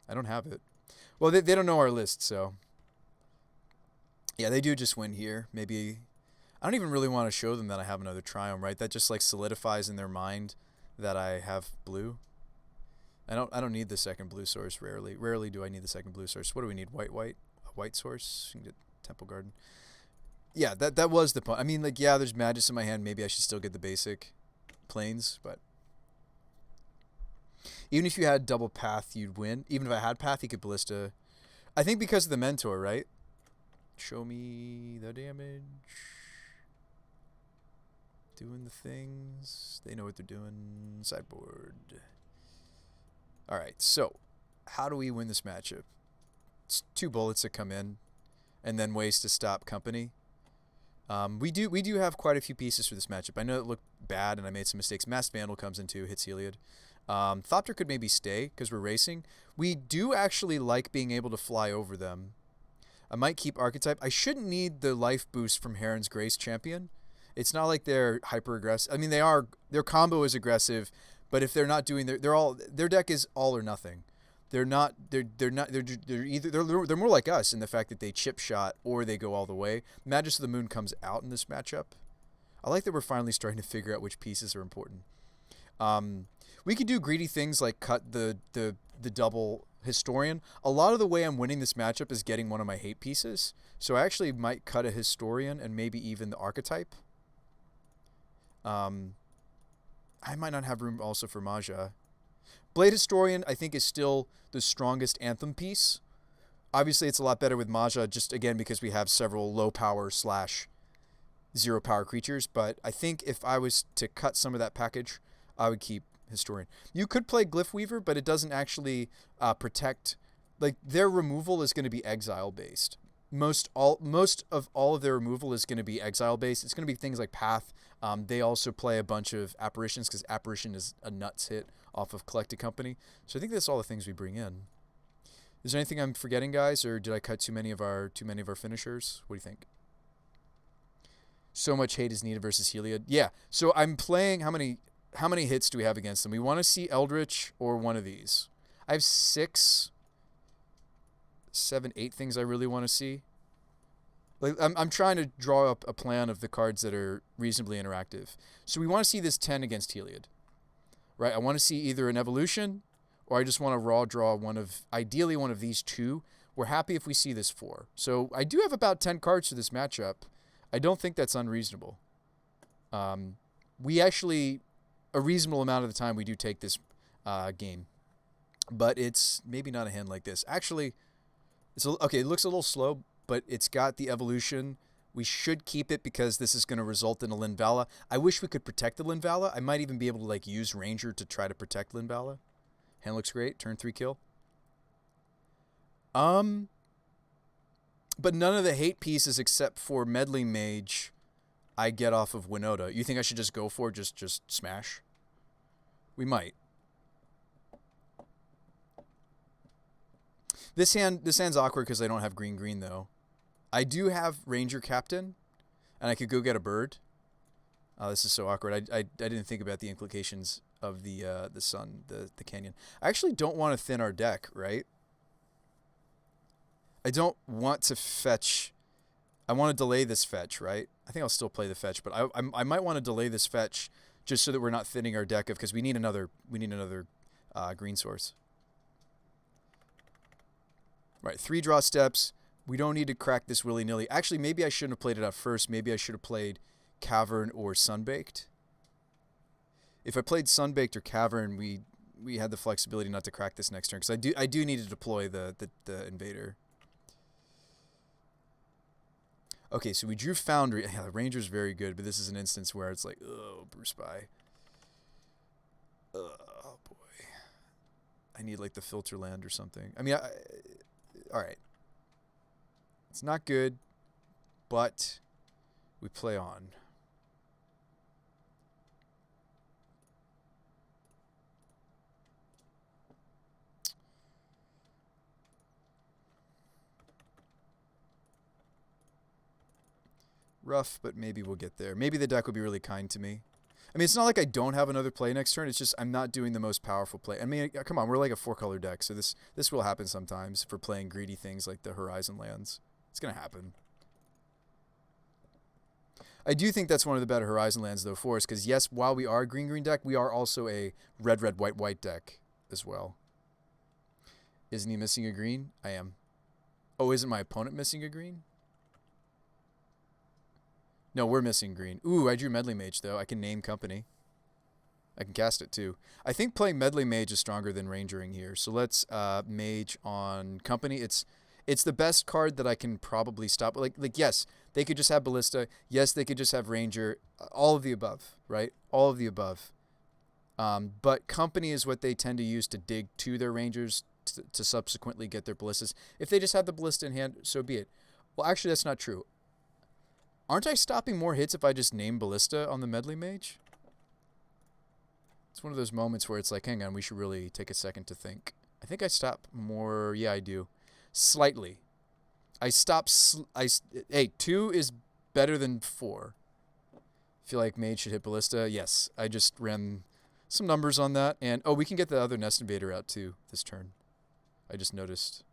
I don't have it. Well, they don't know our list, so yeah, they do just win here. Maybe I don't even really want to show them that I have another Triumph, right? That just like solidifies in their mind that I have blue. I don't need the second blue source rarely. Rarely do I need the second blue source. What do we need? White? A white source? You can get Temple Garden. Yeah, that was the point. I mean, like, yeah, there's Magus in my hand. Maybe I should still get the basic planes, but even if you had double path, you'd win. Even if I had path, he could ballista. I think because of the mentor, right? Show me the damage. Doing the things. They know what they're doing. Sideboard. All right, so how do we win this matchup? It's 2 bullets that come in, and then ways to stop company. We do have quite a few pieces for this matchup. I know it looked bad, and I made some mistakes. Masked Vandal comes in too, hits Heliod. Thopter could maybe stay because we're racing. We do actually like being able to fly over them. I might keep Archetype. I shouldn't need the life boost from Heron's Grace Champion. It's not like they're hyper aggressive. I mean, they are. Their combo is aggressive. But if they're not doing their deck is all or nothing. They're more like us in the fact that they chip shot or they go all the way. Magus of the Moon comes out in this matchup. I like that we're finally starting to figure out which pieces are important. We could do greedy things like cut the double Historian. A lot of the way I'm winning this matchup is getting one of my hate pieces. So I actually might cut a Historian and maybe even the Archetype. I might not have room also for Maja. Blade Historian, I think, is still the strongest Anthem piece. Obviously, it's a lot better with Maja, just again because we have several low power / 0 power creatures. But I think if I was to cut some of that package, I would keep Historian. You could play Glyph Weaver, but it doesn't actually protect. Like, their removal is going to be exile based. Most of all of their removal is going to be exile based. It's going to be things like Path. They also play a bunch of Apparitions because Apparition is a nuts hit off of Collected Company. So I think that's all the things we bring in. Is there anything I'm forgetting, guys, or did I cut too many of our finishers? What do you think? So much hate is needed versus Heliod. Yeah. So I'm playing. How many hits do we have against them? We want to see Eldritch or one of these. I have 6, 7, 8 things I really want to see. Like I'm trying to draw up a plan of the cards that are reasonably interactive. So we want to see this 10 against Heliod, right? I want to see either an evolution, or I just want to raw draw ideally one of these 2. We're happy if we see this 4. So I do have about 10 cards for this matchup. I don't think that's unreasonable. We actually, a reasonable amount of the time, we do take this game, but it's maybe not a hand like this. Actually, okay. It looks a little slow, but it's got the evolution. We should keep it because this is going to result in a Linvala. I wish we could protect the Linvala. I might even be able to like use Ranger to try to protect Linvala. Hand looks great. Turn 3 kill. But none of the hate pieces except for Meddling Mage I get off of Winota. You think I should just go for just smash? We might. This hand's awkward because I don't have green though. I do have Ranger Captain, and I could go get a bird. This is so awkward. I didn't think about the implications of the sun, the canyon. I actually don't want to thin our deck, right? I don't want to fetch. I want to delay this fetch, right? I think I'll still play the fetch, but I might want to delay this fetch just so that we're not thinning our deck because we need another green source. Right, 3 draw steps. We don't need to crack this willy-nilly. Actually, maybe I shouldn't have played it out first. Maybe I should have played Cavern or Sunbaked. If I played Sunbaked or Cavern, we had the flexibility not to crack this next turn because I do need to deploy the invader. Okay, so we drew Foundry. Yeah, the Ranger's very good, but this is an instance where it's like, oh, Bruce By. Oh, boy. I need, like, the filter land or something. I mean, all right. It's not good, but we play on. Rough, but maybe we'll get there. Maybe the deck will be really kind to me. I mean, it's not like I don't have another play next turn. It's just I'm not doing the most powerful play. I mean, come on, we're like a 4-color deck, so this will happen sometimes for playing greedy things like the Horizon lands. It's going to happen. I do think that's one of the better Horizon lands, though, for us, because yes, while we are a green-green deck, we are also a red-red-white-white deck as well. Isn't he missing a green? I am. Oh, isn't my opponent missing a green? No, we're missing green. Ooh, I drew Medley Mage, though. I can name company. I can cast it, too. I think playing Medley Mage is stronger than Rangering here. So let's Mage on company. It's the best card that I can probably stop. Like yes, they could just have Ballista. Yes, they could just have Ranger. All of the above, right? All of the above. But company is what they tend to use to dig to their Rangers to subsequently get their Ballistas. If they just have the Ballista in hand, so be it. Well, actually, that's not true. Aren't I stopping more hits if I just name Ballista on the Medley Mage? It's one of those moments where it's like, hang on, we should really take a second to think. I think I stop more. Yeah, I do. Slightly. I stop. Hey, 2 is better than 4. Feel like Mage should hit Ballista. Yes, I just ran some numbers on that. And, oh, we can get the other Nest Invader out, too, this turn. I just noticed.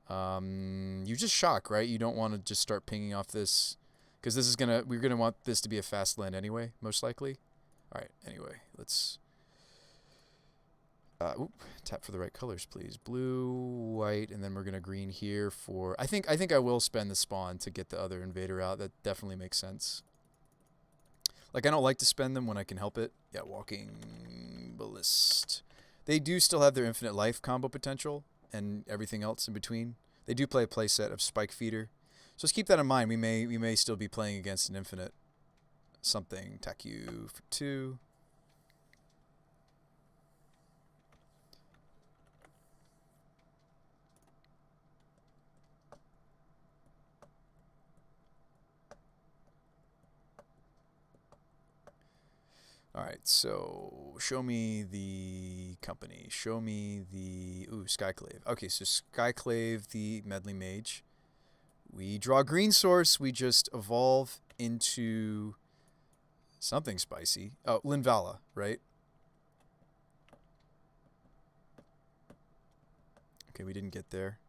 You just shock, right? You don't want to just start pinging off this, because this is we're gonna want this to be a fast land anyway, most likely. All right. Anyway, let's tap for the right colors, please. Blue, white, and then we're gonna green here for. I think I will spend the spawn to get the other invader out. That definitely makes sense. Like, I don't like to spend them when I can help it. Yeah, walking ballist. They do still have their infinite life combo potential and everything else in between. They do play a play set of Spike Feeder. So let's keep that in mind. We may still be playing against an infinite something. Attack you for 2. All right, so show me the company. Show me the Skyclave. Okay, so Skyclave, the Medley Mage. We draw green source. We just evolve into something spicy. Oh, Linvala, right? Okay, we didn't get there.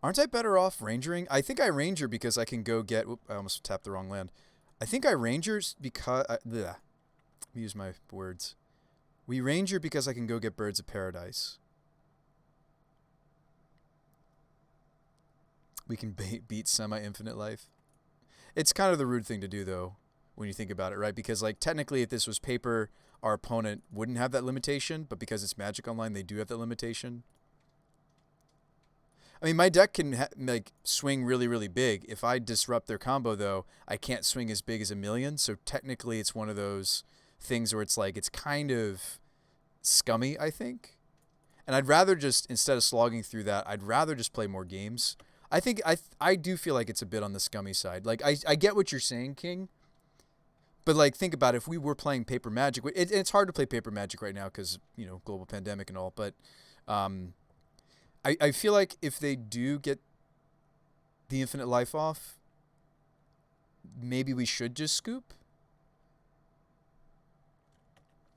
Aren't I better off Rangering? I think I Ranger because I can go get. I almost tapped the wrong land. I think I Rangers because. Let me use my words. We Ranger because I can go get Birds of Paradise. We can beat semi-infinite life. It's kind of the rude thing to do, though, when you think about it, right? Because, like, technically, if this was paper, our opponent wouldn't have that limitation, but because it's Magic Online, they do have that limitation. I mean, my deck can like swing really, really big. If I disrupt their combo, though, I can't swing as big as a million. So technically, it's one of those things where it's like it's kind of scummy, I think. And I'd rather just, instead of slogging through that, I'd rather just play more games. I think I do feel like it's a bit on the scummy side. Like, I get what you're saying, King. But, like, think about it. If we were playing Paper Magic, it's hard to play Paper Magic right now because, you know, global pandemic and all. But I feel like if they do get the infinite life off, maybe we should just scoop.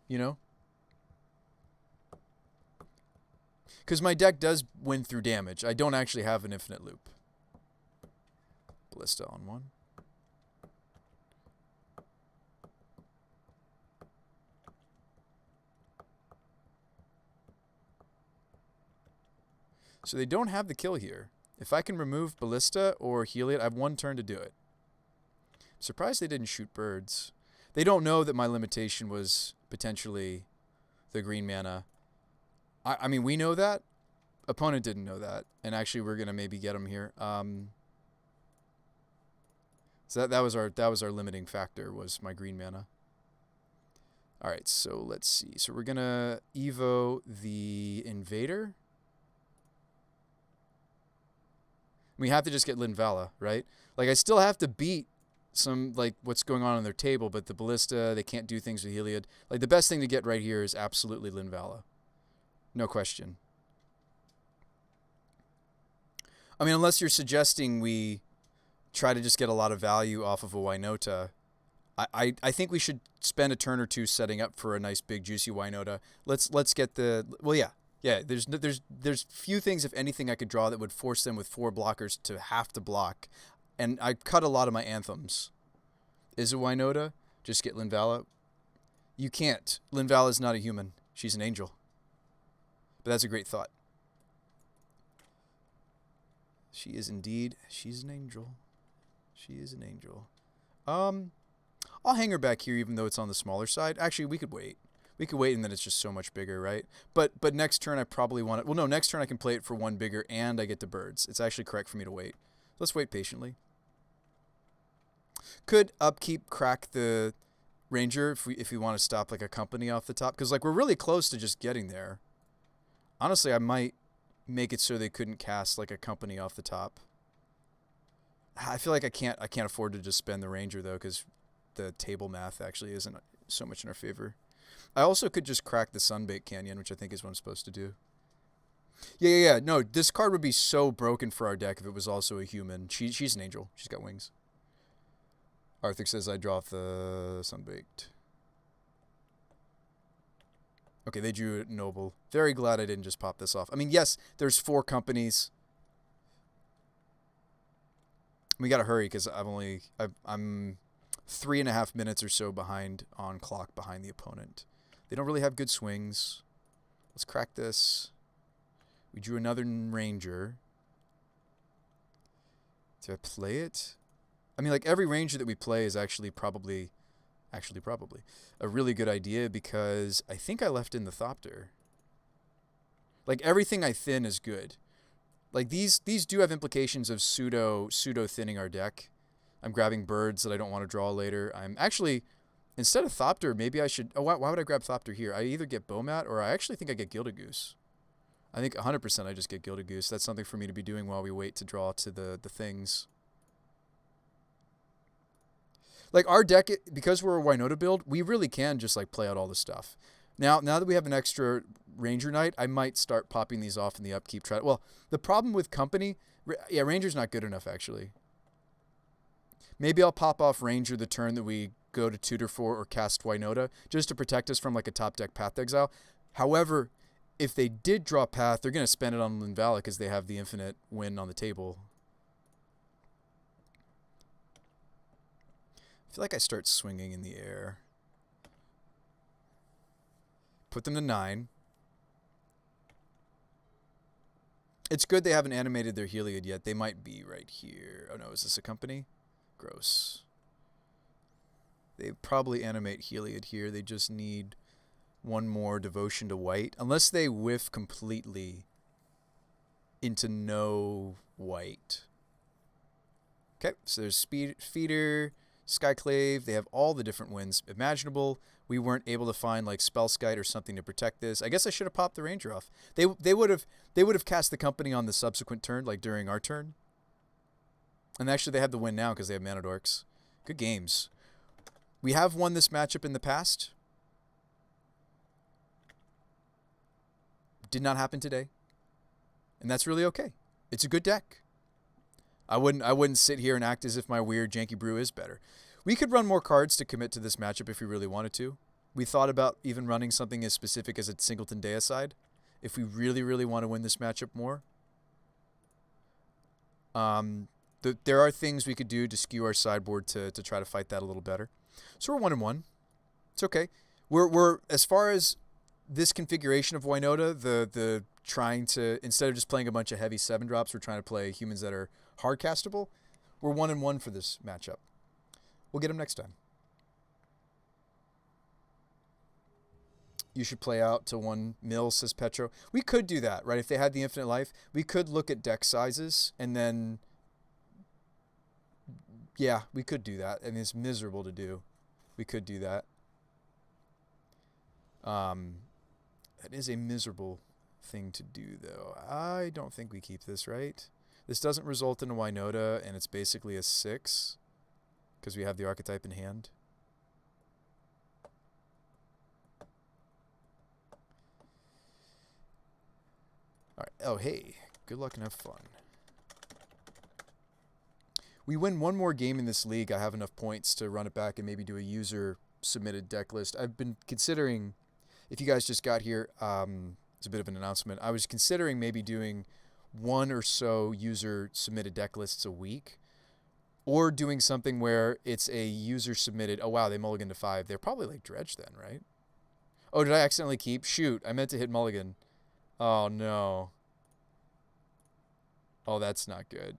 You know? Because my deck does win through damage. I don't actually have an infinite loop. Ballista on 1. So they don't have the kill here. If I can remove Ballista or heal it, I have 1 turn to do it. I'm surprised they didn't shoot birds. They don't know that my limitation was potentially the green mana. I mean, we know that. Opponent didn't know that. And actually, we're going to maybe get him here. So that was our limiting factor, was my green mana. All right, so let's see. So we're gonna Evo the Invader. We have to just get Linvala, right? Like, I still have to beat some, like, what's going on their table, but the Ballista, they can't do things with Heliod. Like, the best thing to get right here is absolutely Linvala. No question. I mean, unless you're suggesting we try to just get a lot of value off of a Winota. I think we should spend a turn or two setting up for a nice big juicy Winota. Let's get the, well, yeah. There's few things, if anything, I could draw that would force them with 4 blockers to have to block, and I cut a lot of my anthems. Is a Winota? Just get Linvala. You can't. Linvala is not a human. She's an angel. But that's a great thought. She is indeed. She's an angel. She is an angel. I'll hang her back here even though it's on the smaller side. Actually, we could wait. We could wait, and then it's just so much bigger, right? But next turn I probably want it. Well, no, next turn I can play it for 1 bigger, and I get the birds. It's actually correct for me to wait. Let's wait patiently. Could upkeep crack the ranger if we want to stop like a company off the top, because like we're really close to just getting there. Honestly, I might make it so they couldn't cast like a company off the top. I feel like I can't afford to just spend the ranger though, because the table math actually isn't so much in our favor. I also could just crack the Sunbake Canyon, which I think is what I'm supposed to do. Yeah. No, this card would be so broken for our deck if it was also a human. She's an angel. She's got wings. Arthur says I draw off the Sunbaked. Okay, they drew it noble. Very glad I didn't just pop this off. I mean, yes, there's 4 companies. We gotta hurry because I'm 3.5 minutes or so behind on clock behind the opponent. They don't really have good swings. Let's crack this. We drew another ranger. Do I play it? I mean, like, every ranger that we play is actually probably a really good idea, because I think I left in the Thopter. Like, everything I thin is good. Like, these do have implications of pseudo thinning our deck. I'm grabbing birds that I don't want to draw later. I'm actually, instead of Thopter, maybe I should... Oh, why would I grab Thopter here? I either get Bomat, or I actually think I get Gilded Goose. I think 100% I just get Gilded Goose. That's something for me to be doing while we wait to draw to the things. Like, our deck, because we're a Winota build, we really can just, like, play out all the stuff. Now that we have an extra Ranger Knight, I might start popping these off in the upkeep. Well, the problem with company... Yeah, Ranger's not good enough, actually. Maybe I'll pop off Ranger the turn that we go to tutor for or cast Winota, just to protect us from, like, a top deck Path Exile. However, if they did draw Path, they're going to spend it on Linvala because they have the infinite win on the table. I feel like I start swinging in the air. Put them to 9. It's good they haven't animated their Heliod yet. They might be right here. Oh no, is this a company? Gross. They probably animate Heliod here. They just need 1 more Devotion to White. Unless they whiff completely into no white. Okay, so there's Feeder, Skyclave. They have all the different wins imaginable. We weren't able to find like Spellskite or something to protect this. I guess I should have popped the Ranger off. They would have cast the company on the subsequent turn, like during our turn. And actually they have the win now because they have Mana Dorks. Good games. We have won this matchup in the past. Did not happen today. And that's really okay. It's a good deck. I wouldn't sit here and act as if my weird janky brew is better. We could run more cards to commit to this matchup if we really wanted to. We thought about even running something as specific as a Singleton Deicide if we really, really want to win this matchup more. There are things we could do to skew our sideboard to try to fight that a little better. So we're 1-1. It's okay. We're as far as this configuration of Winota, the trying to, instead of just playing a bunch of heavy 7-drops, we're trying to play humans that are hard castable. We're 1-1 for this matchup. We'll get them next time. You should play out to 1 mil, says Petro. We could do that, right? If they had the infinite life, we could look at deck sizes and then Yeah, we could do that. I mean, it's miserable to do. We could do that. That is a miserable thing to do, though. I don't think we keep this, right? This doesn't result in a Winota, and it's basically a 6 because we have the archetype in hand. All right. Oh, hey. Good luck and have fun. We win one more game in this league. I have enough points to run it back and maybe do a user-submitted deck list. I've been considering, if you guys just got here, it's a bit of an announcement. I was considering maybe doing one or so user-submitted deck lists a week, or doing something where it's a user-submitted. Oh, wow, they mulliganed to 5. They're probably like Dredge then, right? Oh, did I accidentally keep? Shoot, I meant to hit mulligan. Oh, no. Oh, that's not good.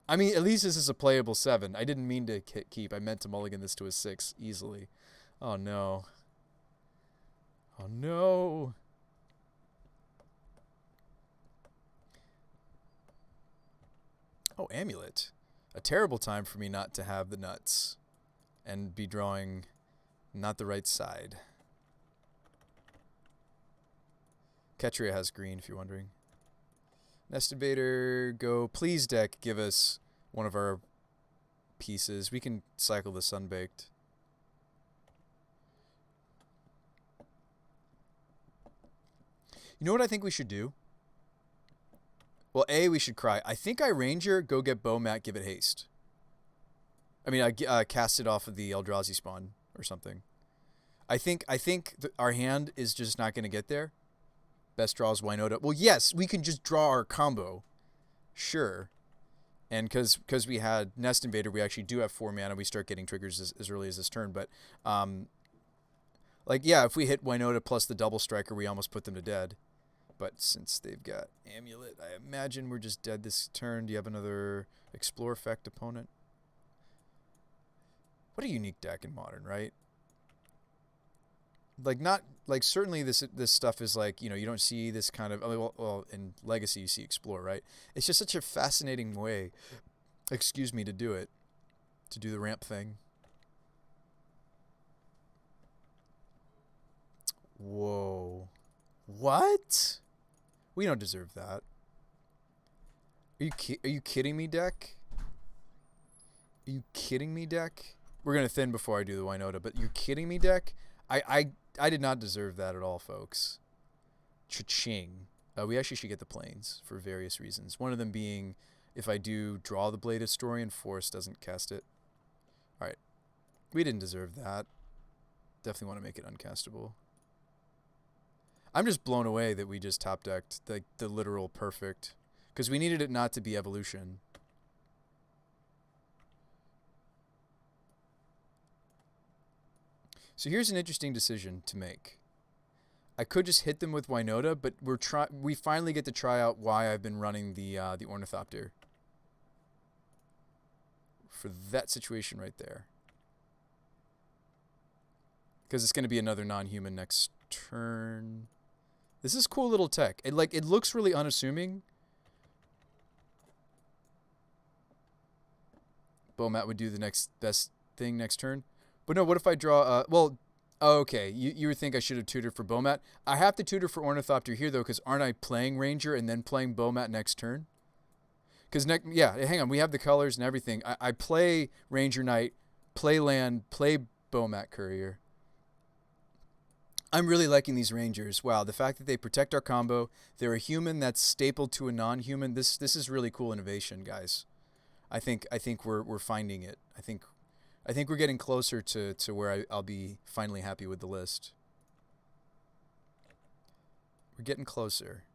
I mean, at least this is a playable 7. I didn't mean to keep. I meant to mulligan this to a 6 easily. Oh, no. Oh, no. Oh, Amulet. A terrible time for me not to have the nuts and be drawing not the right side. Ketria has green, if you're wondering. Nest Invader, go. Please, deck, give us one of our pieces. We can cycle the Sunbaked. You know what I think we should do? Well, A, we should cry. I think I Ranger, go get Bomat, give it haste. I mean, I cast it off of the Eldrazi spawn or something. I think our hand is just not going to get there. Best draws Winota. Well, yes, we can just draw our combo. Sure. And because we had Nest Invader, we actually do have 4 mana. We start getting triggers as early as this turn. But, like, yeah, if we hit Winota plus the double striker, we almost put them to dead. But since they've got Amulet, I imagine we're just dead this turn. Do you have another Explore effect opponent? What a unique deck in Modern, right? Like, not like certainly this stuff is like, you know, you don't see this kind of, I mean, well in Legacy you see Explore, right? It's just such a fascinating way, excuse me, to do it, to do the ramp thing. Whoa, what? We don't deserve that. Are you kidding me, deck? Are you kidding me, deck? We're gonna thin before I do the Winota, but you're kidding me, deck? I did not deserve that at all, folks. Cha-ching. We actually should get the planes for various reasons. One of them being, if I do draw the Blade Historian, Force doesn't cast it. Alright. We didn't deserve that. Definitely want to make it uncastable. I'm just blown away that we just top-decked the literal perfect. Because we needed it not to be evolution. So here's an interesting decision to make. I could just hit them with Winota, but we finally get to try out why I've been running the Ornithopter. For that situation right there. Because it's going to be another non-human next turn. This is cool little tech. It looks really unassuming. Bomat would do the next best thing next turn. But no, what if I draw, well, okay, you would think I should have tutored for Bomat. I have to tutor for Ornithopter here, though, because aren't I playing Ranger and then playing Bomat next turn? Because, yeah, hang on, we have the colors and everything. I play Ranger Knight, play Land, play Bomat Courier. I'm really liking these Rangers. Wow, the fact that they protect our combo, they're a human that's stapled to a non-human, this is really cool innovation, guys. I think we're finding it. I think we're getting closer to where I'll be finally happy with the list. We're getting closer.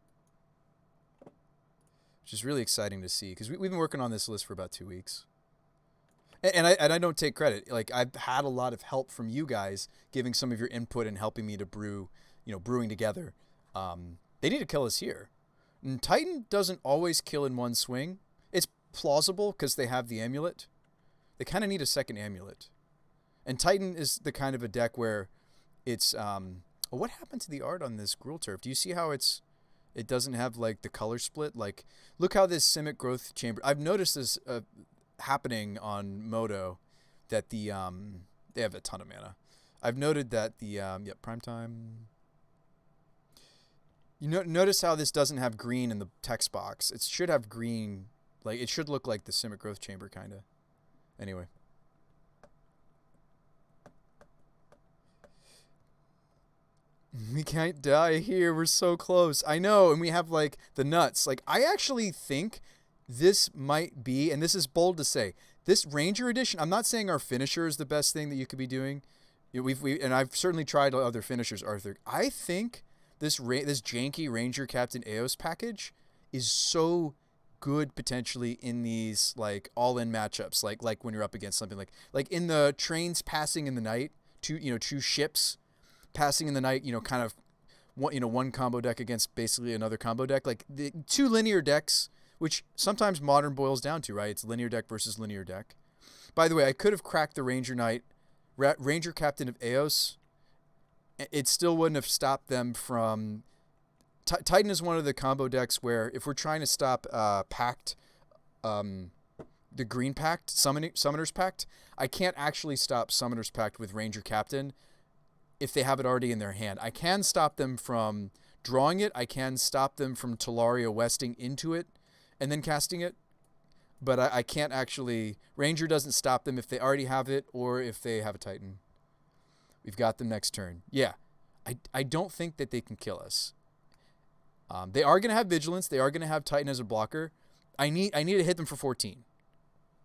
Which is really exciting to see, because we've been working on this list for about 2 weeks. And I don't take credit. Like, I've had a lot of help from you guys, giving some of your input and helping me to brew, brewing together. They need to kill us here. And Titan doesn't always kill in one swing. It's plausible because they have the Amulet. They kind of need a second Amulet. And Titan is the kind of a deck where it's... what happened to the art on this Gruul Turf? Do you see how it doesn't have, like, the color split? Like, look how this Simic Growth Chamber... I've noticed this happening on Moto that they have a ton of mana. I've noted that prime time. Notice how this doesn't have green in the text box. It should have green, like it should look like the Simic Growth Chamber kind of. Anyway. We can't die here. We're so close. I know, and we have like the nuts. Like I actually think this might be, and this is bold to say, this Ranger edition. I'm not saying our finisher is the best thing that you could be doing. And I've certainly tried other finishers, Arthur. I think this janky Ranger Captain Eos package is so good potentially in these like all-in matchups, like when you're up against something like in the trains passing in the night, two ships passing in the night, kind of one combo deck against basically another combo deck, like the two linear decks, which sometimes Modern boils down to, right? It's linear deck versus linear deck. By the way, I could have cracked the Ranger Knight, Ranger Captain of Eos. It still wouldn't have stopped them from... Titan is one of the combo decks where if we're trying to stop Pact, the Green Pact, Summoner's Pact, I can't actually stop Summoner's Pact with Ranger Captain if they have it already in their hand. I can stop them from drawing it. I can stop them from Talaria Westing into it and then casting it. But I can't actually... Ranger doesn't stop them if they already have it or if they have a Titan. We've got them next turn. Yeah. I don't think that they can kill us. They are going to have Vigilance. They are going to have Titan as a blocker. I need to hit them for 14,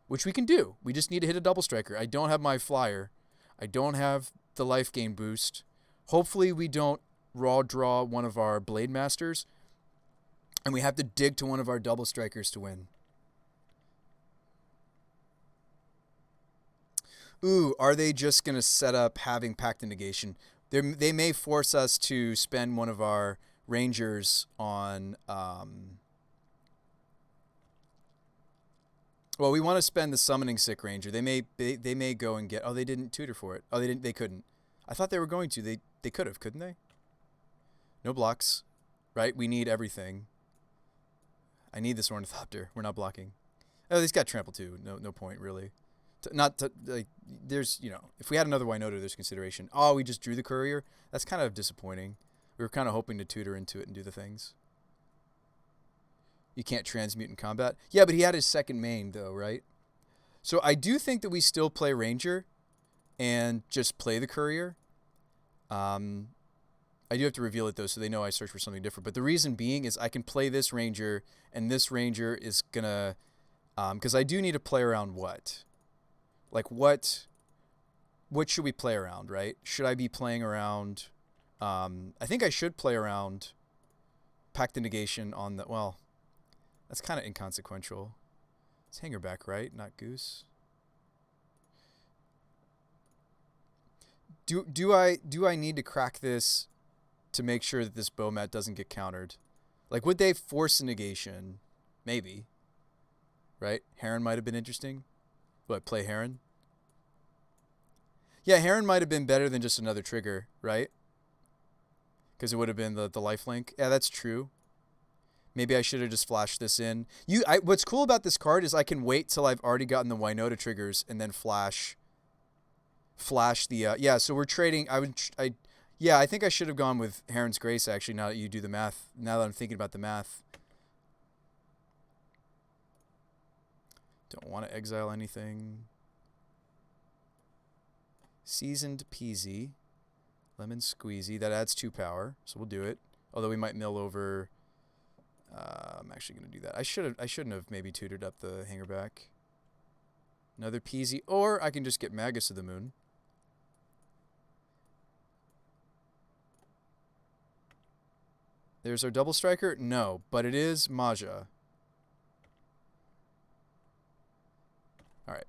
which we can do. We just need to hit a double striker. I don't have my flyer. I don't have the life gain boost. Hopefully we don't raw draw one of our Blade Masters, and we have to dig to one of our double strikers to win. Ooh, are they just going to set up having Pact and Negation? They may force us to spend one of our Rangers on... well, we want to spend the Summoning Sick Ranger. They may go and get... Oh, they didn't tutor for it. Oh, they couldn't. I thought they were going to. They could have, couldn't they? No blocks, right? We need everything. I need this Ornithopter. We're not blocking. Oh, he's got Trample too. No point, really. There's, if we had another Winota, there's consideration. Oh, we just drew the Courier? That's kind of disappointing. We were kind of hoping to tutor into it and do the things. You can't transmute in combat. Yeah, but he had his second main, though, right? So I do think that we still play Ranger and just play the Courier. I do have to reveal it, though, so they know I search for something different. But the reason being is I can play this Ranger, and this Ranger is going to... because I do need to play around what? Like, what should we play around, right? Should I be playing around... I think I should play around Pact and Negation on the... Well, that's kind of inconsequential. It's Hangerback, right? Not Goose. Do I need to crack this to make sure that this Bomat doesn't get countered? Like, would they force a negation? Maybe. Right? Heron might have been interesting. What, play Heron? Yeah, Heron might have been better than just another trigger, right? Because it would have been the lifelink. Yeah, that's true. Maybe I should have just flashed this in. What's cool about this card is I can wait till I've already gotten the Winota triggers and then flash the... yeah, so we're trading... Yeah, I think I should have gone with Heron's Grace, actually, now that you do the math. Now that I'm thinking about the math. Don't want to exile anything. Seasoned Peasy. Lemon Squeezy. That adds 2 power, so we'll do it. Although we might mill over... I'm actually going to do that. I shouldn't have maybe tutored up the Hangerback. Another Peasy. Or I can just get Magus of the Moon. There's our double striker? No, but it is Maja. Alright.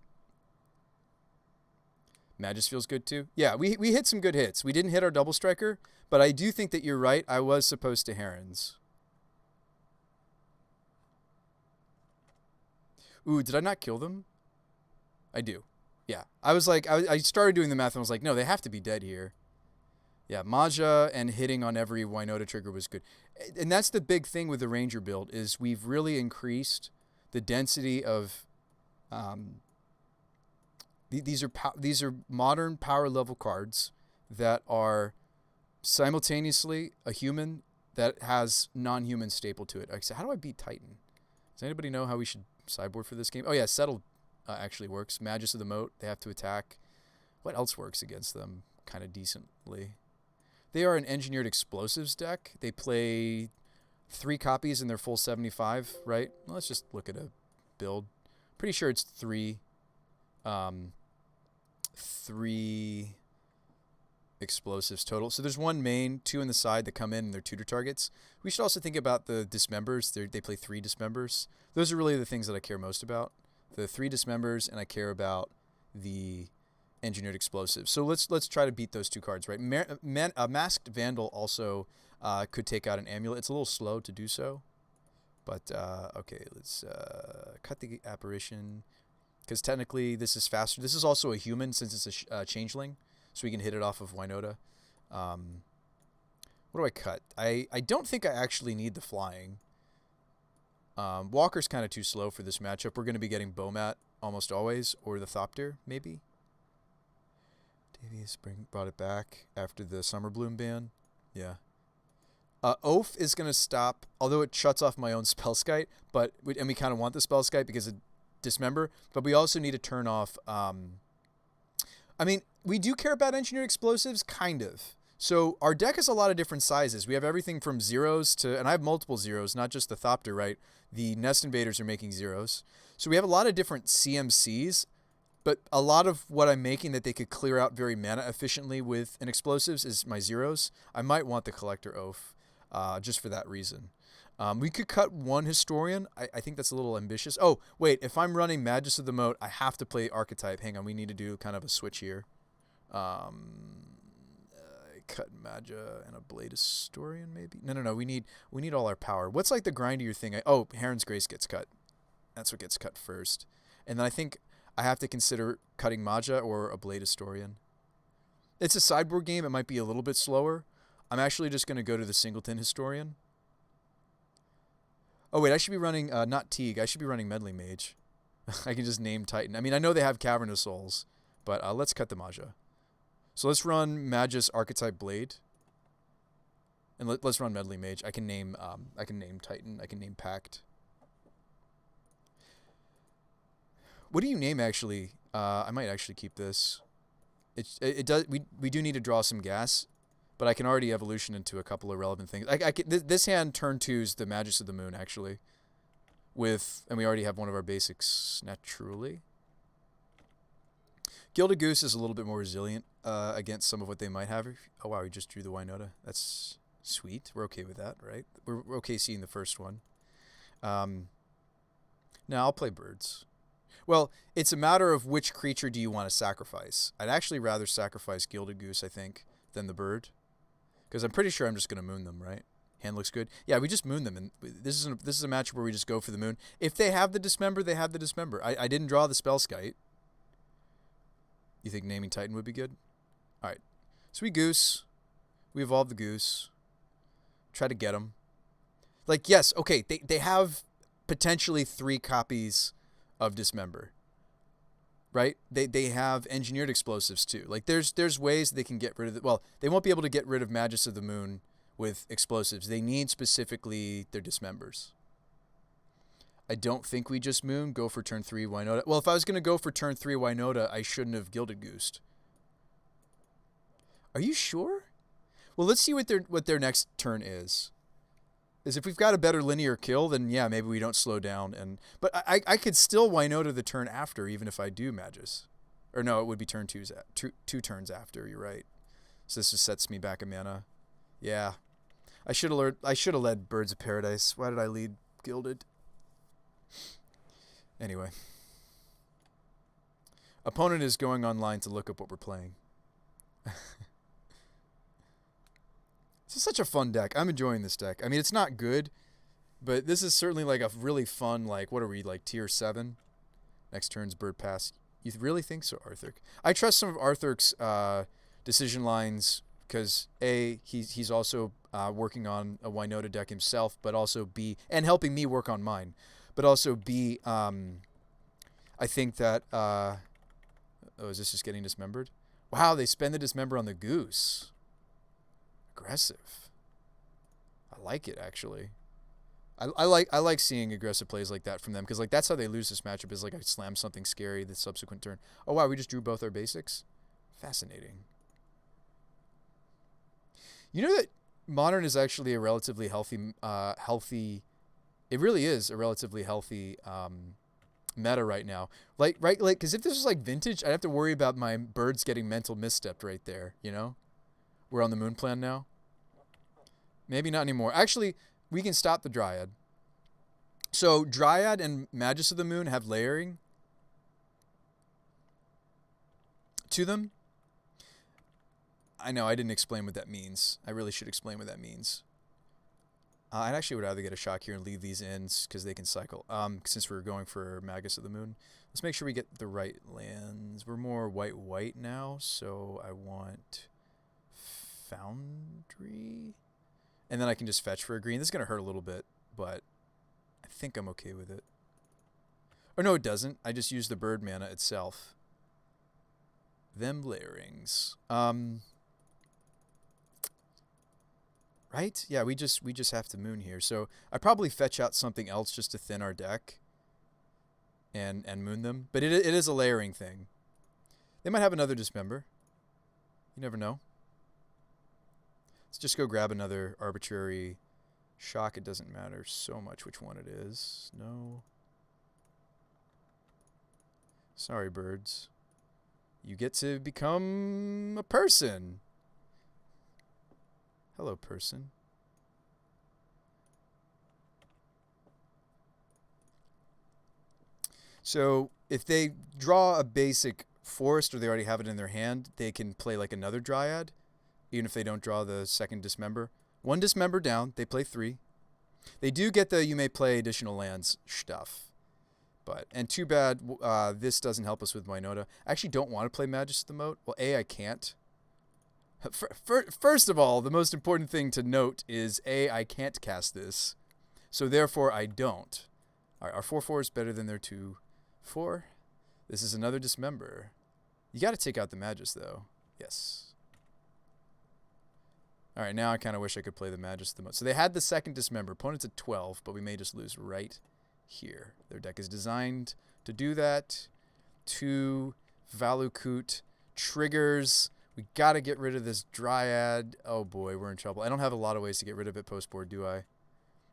Magus feels good too. Yeah, we hit some good hits. We didn't hit our double striker, but I do think that you're right. I was supposed to Herons. Ooh, did I not kill them? I do. Yeah. I was like, I started doing the math and I was like, no, they have to be dead here. Yeah, Maja and hitting on every Winota trigger was good. And that's the big thing with the Ranger build is we've really increased the density of Um, these are modern power level cards that are simultaneously a human that has non-human staple to it. Like, so how do I beat Titan? Does anybody know how we should sideboard for this game? Oh yeah, Settle actually works. Magus of the Moat, they have to attack. What else works against them kind of decently? They are an engineered explosives deck. They play 3 copies in their full 75, right? Well, let's just look at a build. Pretty sure it's 3 explosives total. So there's 1 main, 2 in the side that come in and they're tutor targets. We should also think about the dismembers. They play 3 dismembers. Those are really the things that I care most about. The 3 dismembers, and I care about the engineered explosives. So let's try to beat those 2 cards, right? Masked Vandal also could take out an amulet. It's a little slow to do so. But, okay, let's cut the apparition. Because technically this is faster. This is also a human since it's a changeling. So we can hit it off of Winota. What do I cut? I don't think I actually need the flying. Walker's kind of too slow for this matchup. We're going to be getting Bomat almost always. Or the Thopter, maybe. Davies brought it back after the Summer Bloom ban. Yeah. Oath is going to stop, although it shuts off my own Spellskite, and we kind of want the Spellskite because of Dismember, but we also need to turn off, I mean, we do care about engineered explosives, kind of. So our deck has a lot of different sizes. We have everything from 0s to, and I have multiple 0s, not just the Thopter, right? The Nest Invaders are making 0s. So we have a lot of different CMCs, but a lot of what I'm making that they could clear out very mana efficiently with an explosives is my 0s. I might want the Collector Oath. Just for that reason. We could cut 1 Historian. I think that's a little ambitious. Oh, wait. If I'm running Magus of the Moat, I have to play Archetype. Hang on. We need to do kind of a switch here. Cut Magia and a Blade Historian, maybe? No. We need all our power. What's like the grindier thing? Oh, Heron's Grace gets cut. That's what gets cut first. And then I think I have to consider cutting Magia or a Blade Historian. It's a sideboard game. It might be a little bit slower. I'm actually just going to go to the Singleton Historian. Oh, wait, I should be running, not Teague, I should be running Meddling Mage. I can just name Titan. I mean, I know they have Cavern of Souls, but let's cut the Magia. So let's run Magus Archetype Blade. And let's run Meddling Mage. I can name Titan, I can name Pact. What do you name, actually? I might actually keep this. It does, we do need to draw some gas. But I can already evolution into a couple of relevant things. This hand, turn 2 is the Magus of the Moon, actually. And we already have one of our basics naturally. Gilded Goose is a little bit more resilient against some of what they might have. Oh, wow, we just drew the Winota. That's sweet. We're okay with that, right? We're okay seeing the first one. Now, I'll play birds. Well, it's a matter of which creature do you want to sacrifice. I'd actually rather sacrifice Gilded Goose, I think, than the bird. Because I'm pretty sure I'm just going to moon them, right? Hand looks good. Yeah, we just moon them. And this is a match where we just go for the moon. If they have the Dismember, they have the Dismember. I didn't draw the Spellskite. You think naming Titan would be good? All right. So we Goose. We evolve the Goose. Try to get them. Like, yes, okay, they have potentially 3 copies of Dismember. Right? They have engineered explosives too. Like there's ways they can get rid of it. Well, they won't be able to get rid of Magus of the Moon with explosives. They need specifically their Dismembers. I don't think we just moon. Go for turn 3 Winota. Well, if I was going to go for turn 3 Winota, I shouldn't have Gilded Goosed. Are you sure? Well, let's see what their next turn is. If we've got a better linear kill, then yeah, maybe we don't slow down. But I could still Winota the turn after, even if I do Magus. Or no, it would be turn 2 turns after. You're right. So this just sets me back a mana. Yeah, I should have led Birds of Paradise. Why did I lead Gilded? Anyway, opponent is going online to look up what we're playing. This is such a fun deck. I'm enjoying this deck. I mean, it's not good, but this is certainly like a really fun, like, what are we, like tier 7? Next turn's Bird Pass. You really think so, Arthur? I trust some of Arthur's decision lines because A, he's also working on a Winota deck himself, but also B, and helping me work on mine. But also B, I think that, oh, is this just getting dismembered? Wow, they spend the dismember on the goose. Aggressive. I like it, actually. I like seeing aggressive plays like that from them, because like that's how they lose this matchup, is like I slam something scary the subsequent turn. Oh wow, we just drew both our basics? Fascinating. You know that Modern is actually a relatively healthy, it really is a relatively healthy meta right now. Like, right, like, because if this was like Vintage, I'd have to worry about my birds getting mental misstepped right there, you know? We're on the moon plan now. Maybe not anymore. Actually, we can stop the Dryad. So Dryad and Magus of the Moon have layering to them. I know I didn't explain what that means. I really should explain what that means. I actually would rather get a shock here and leave these in because they can cycle. Since we're going for Magus of the Moon. Let's make sure we get the right lands. We're more white now, so I want Foundry. And then I can just fetch for a green. This is going to hurt a little bit, but I think I'm okay with it. Or no, it doesn't. I just use the bird mana itself. Them layerings. Right? Yeah, we just have to moon here. So I probably fetch out something else just to thin our deck and moon them. But it is a layering thing. They might have another dismember. You never know. Let's just go grab another arbitrary shock. It doesn't matter so much which one it is. No. Sorry, birds. You get to become a person. Hello, person. So if they draw a basic forest or they already have it in their hand, they can play like another Dryad, even if they don't draw the second dismember. One dismember down, they play 3. They do get the you may play additional lands stuff. And too bad this doesn't help us with Winota. I actually don't want to play Magus of the Moat. Well, A, I can't. First of all, the most important thing to note is A, I can't cast this. So therefore, I don't. All right, our 4/4 is better than their 2/4. This is another dismember. You got to take out the Magus, though. Yes. All right, now I kind of wish I could play the Magus of the Moat. So they had the second dismember. Opponent's at 12, but we may just lose right here. Their deck is designed to do that. 2 Valakut triggers. We got to get rid of this Dryad. Oh boy, we're in trouble. I don't have a lot of ways to get rid of it post-board, do I?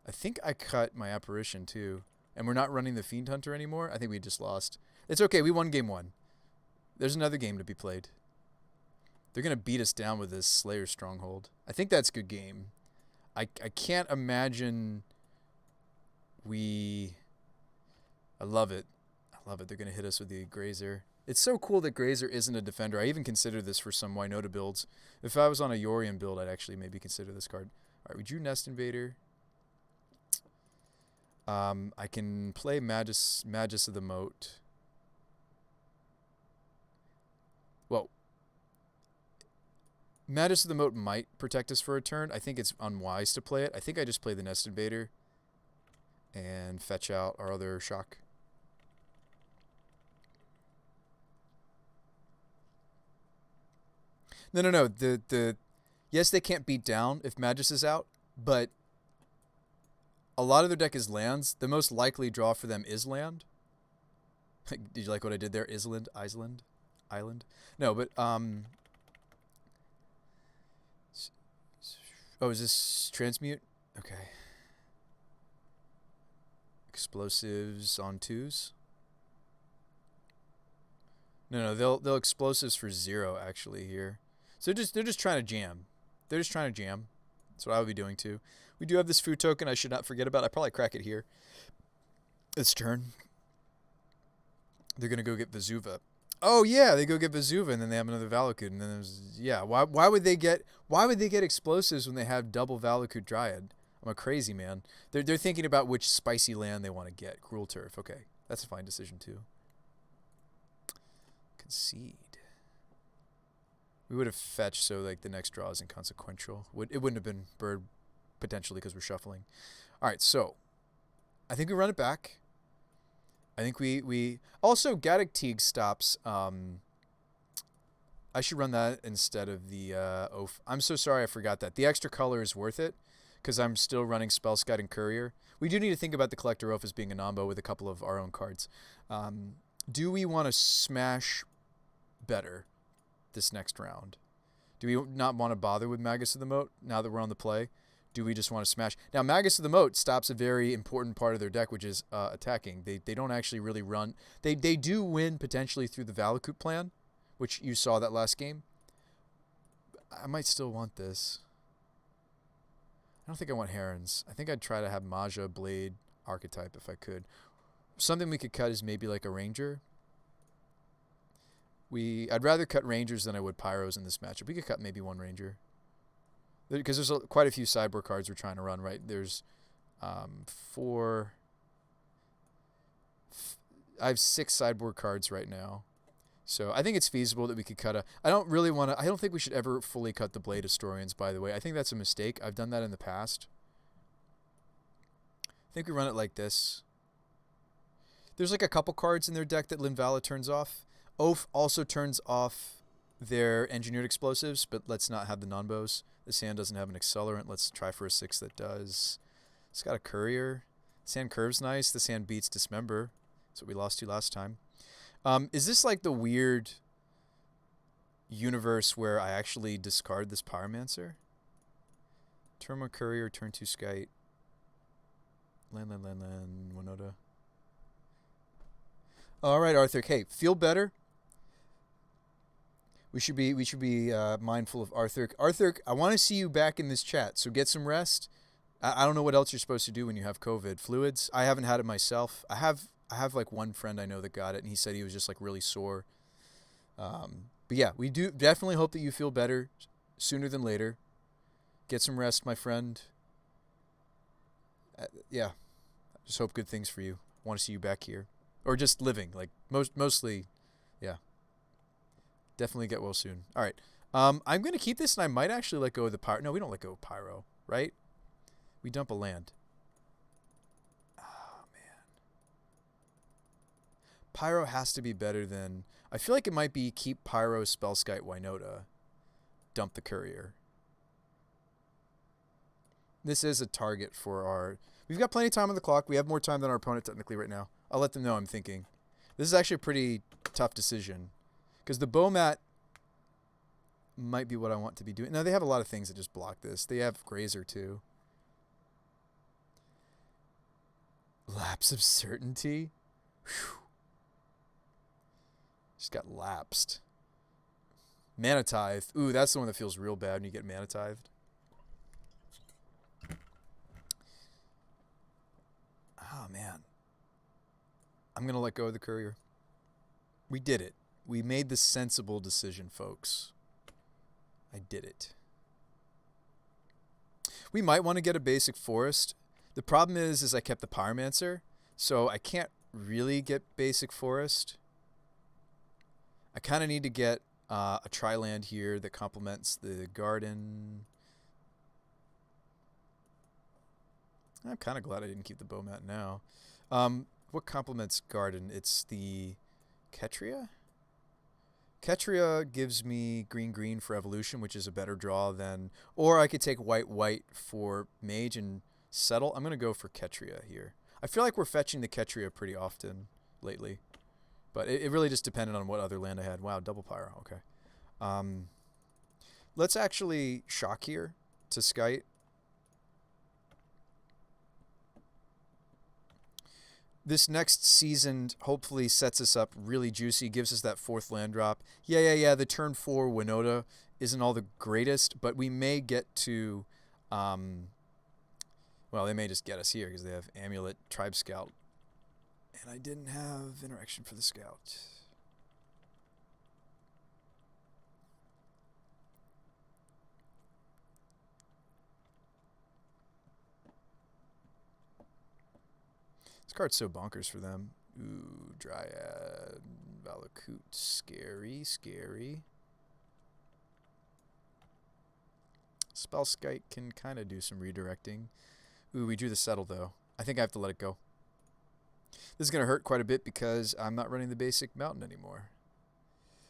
I think I cut my Apparition too. And we're not running the Fiend Hunter anymore. I think we just lost. It's okay, we won game 1. There's another game to be played. They're going to beat us down with this Slayer Stronghold. I think that's a good game. I can't imagine I love it. I love it. They're going to hit us with the Grazer. It's so cool that Grazer isn't a defender. I even consider this for some Winota builds. If I was on a Yorion build, I'd actually maybe consider this card. All right, we drew Nest Invader. I can play Magus of the Moat. Well, Magus of the Moat might protect us for a turn. I think it's unwise to play it. I think I just play the Nest Invader and fetch out our other shock. No. Yes, they can't beat down if Magus is out, but a lot of their deck is lands. The most likely draw for them is land. Did you like what I did there? Island? No, but oh, is this transmute? Okay. Explosives on 2s. No, they'll explosives for 0 actually here. So they're just trying to jam. They're just trying to jam. That's what I would be doing too. We do have this food token I should not forget about. I probably crack it here. This turn. They're gonna go get Vesuva. Oh yeah, they go get Vesuva and then they have another Valakut and then there's why would they get explosives when they have double Valakut Dryad? I'm a crazy man. They're thinking about which spicy land they want to get. Cruel Turf. Okay. That's a fine decision too. Concede. We would have fetched so like the next draw is inconsequential. It wouldn't have been bird potentially because we're shuffling. All right, so I think we run it back. I think we also Gaddock Teague stops. I should run that instead of the Oaf. I'm so sorry I forgot that. The extra color is worth it because I'm still running Spell Scout and Courier. We do need to think about the Collector Oaf as being a nombo with a couple of our own cards. Do we want to smash better this next round? Do we not want to bother with Magus of the Moat now that we're on the play? Do we just want to smash? Now, Magus of the Moat stops a very important part of their deck, which is attacking. They don't actually really run. They do win potentially through the Valakut plan, which you saw that last game. I might still want this. I don't think I want Herons. I think I'd try to have Maja, Blade, Archetype if I could. Something we could cut is maybe like a Ranger. I'd rather cut Rangers than I would Pyros in this matchup. We could cut maybe one Ranger. Because there's quite a few sideboard cards we're trying to run, right? There's four... I have 6 sideboard cards right now. So I think it's feasible that we could cut a... I don't think we should ever fully cut the Blade Historians, by the way. I think that's a mistake. I've done that in the past. I think we run it like this. There's like a couple cards in their deck that Linvala turns off. Oaf also turns off their Engineered Explosives, but let's not have the non-bows. This hand doesn't have an Accelerant. Let's try for a 6 that does. It's got a Courier. This hand curves nice. This hand beats Dismember. That's what we lost to last time. Is this like the weird universe where I actually discard this Pyromancer? Turn 1 Courier, turn 2 Skite. Land, Winota. All right, Arthur. Hey, feel better. We should be mindful of Arthur. Arthur, I want to see you back in this chat, so get some rest. I don't know what else you're supposed to do when you have COVID. Fluids. I haven't had it myself. I have like one friend I know that got it, and he said he was just like really sore. But yeah, we do definitely hope that you feel better sooner than later. Get some rest, my friend. Yeah, just hope good things for you. Want to see you back here, or just living. Like mostly, yeah. Definitely get well soon. All right. I'm going to keep this, and I might actually let go of the Pyro. No, we don't let go of Pyro, right? We dump a land. Oh, man. Pyro has to be better than... I feel like it might be keep Pyro, Spellskite, Winota. Dump the Courier. This is a target for our... We've got plenty of time on the clock. We have more time than our opponent technically right now. I'll let them know I'm thinking. This is actually a pretty tough decision. Because the Bowmat might be what I want to be doing. Now, they have a lot of things that just block this. They have Grazer, too. Lapse of Certainty? Whew. Just got lapsed. Mana Tithe. Ooh, that's the one that feels real bad when you get Mana Tithed. Oh, man. I'm going to let go of the Courier. We did it. We made the sensible decision, folks. I did it. We might want to get a basic forest. The problem is I kept the Pyromancer, so I can't really get basic forest. I kind of need to get a tri-land here that complements the garden. I'm kind of glad I didn't keep the Bowmat now. What complements garden? It's the Ketria? Ketria gives me green for evolution, which is a better draw than... Or I could take white for mage and settle. I'm going to go for Ketria here. I feel like we're fetching the Ketria pretty often lately. But it really just depended on what other land I had. Wow, double Pyro. Okay. Let's actually shock here to Skite. This next season hopefully sets us up really juicy, gives us that 4th land drop. Yeah, the turn 4 Winota isn't all the greatest, but we may get to, well, they may just get us here because they have Amulet, Tribe Scout. And I didn't have interaction for the Scout. This card's so bonkers for them. Ooh, Dryad, Valakut, scary. Spellskite can kind of do some redirecting. Ooh, we drew the settle, though. I think I have to let it go. This is going to hurt quite a bit because I'm not running the basic mountain anymore.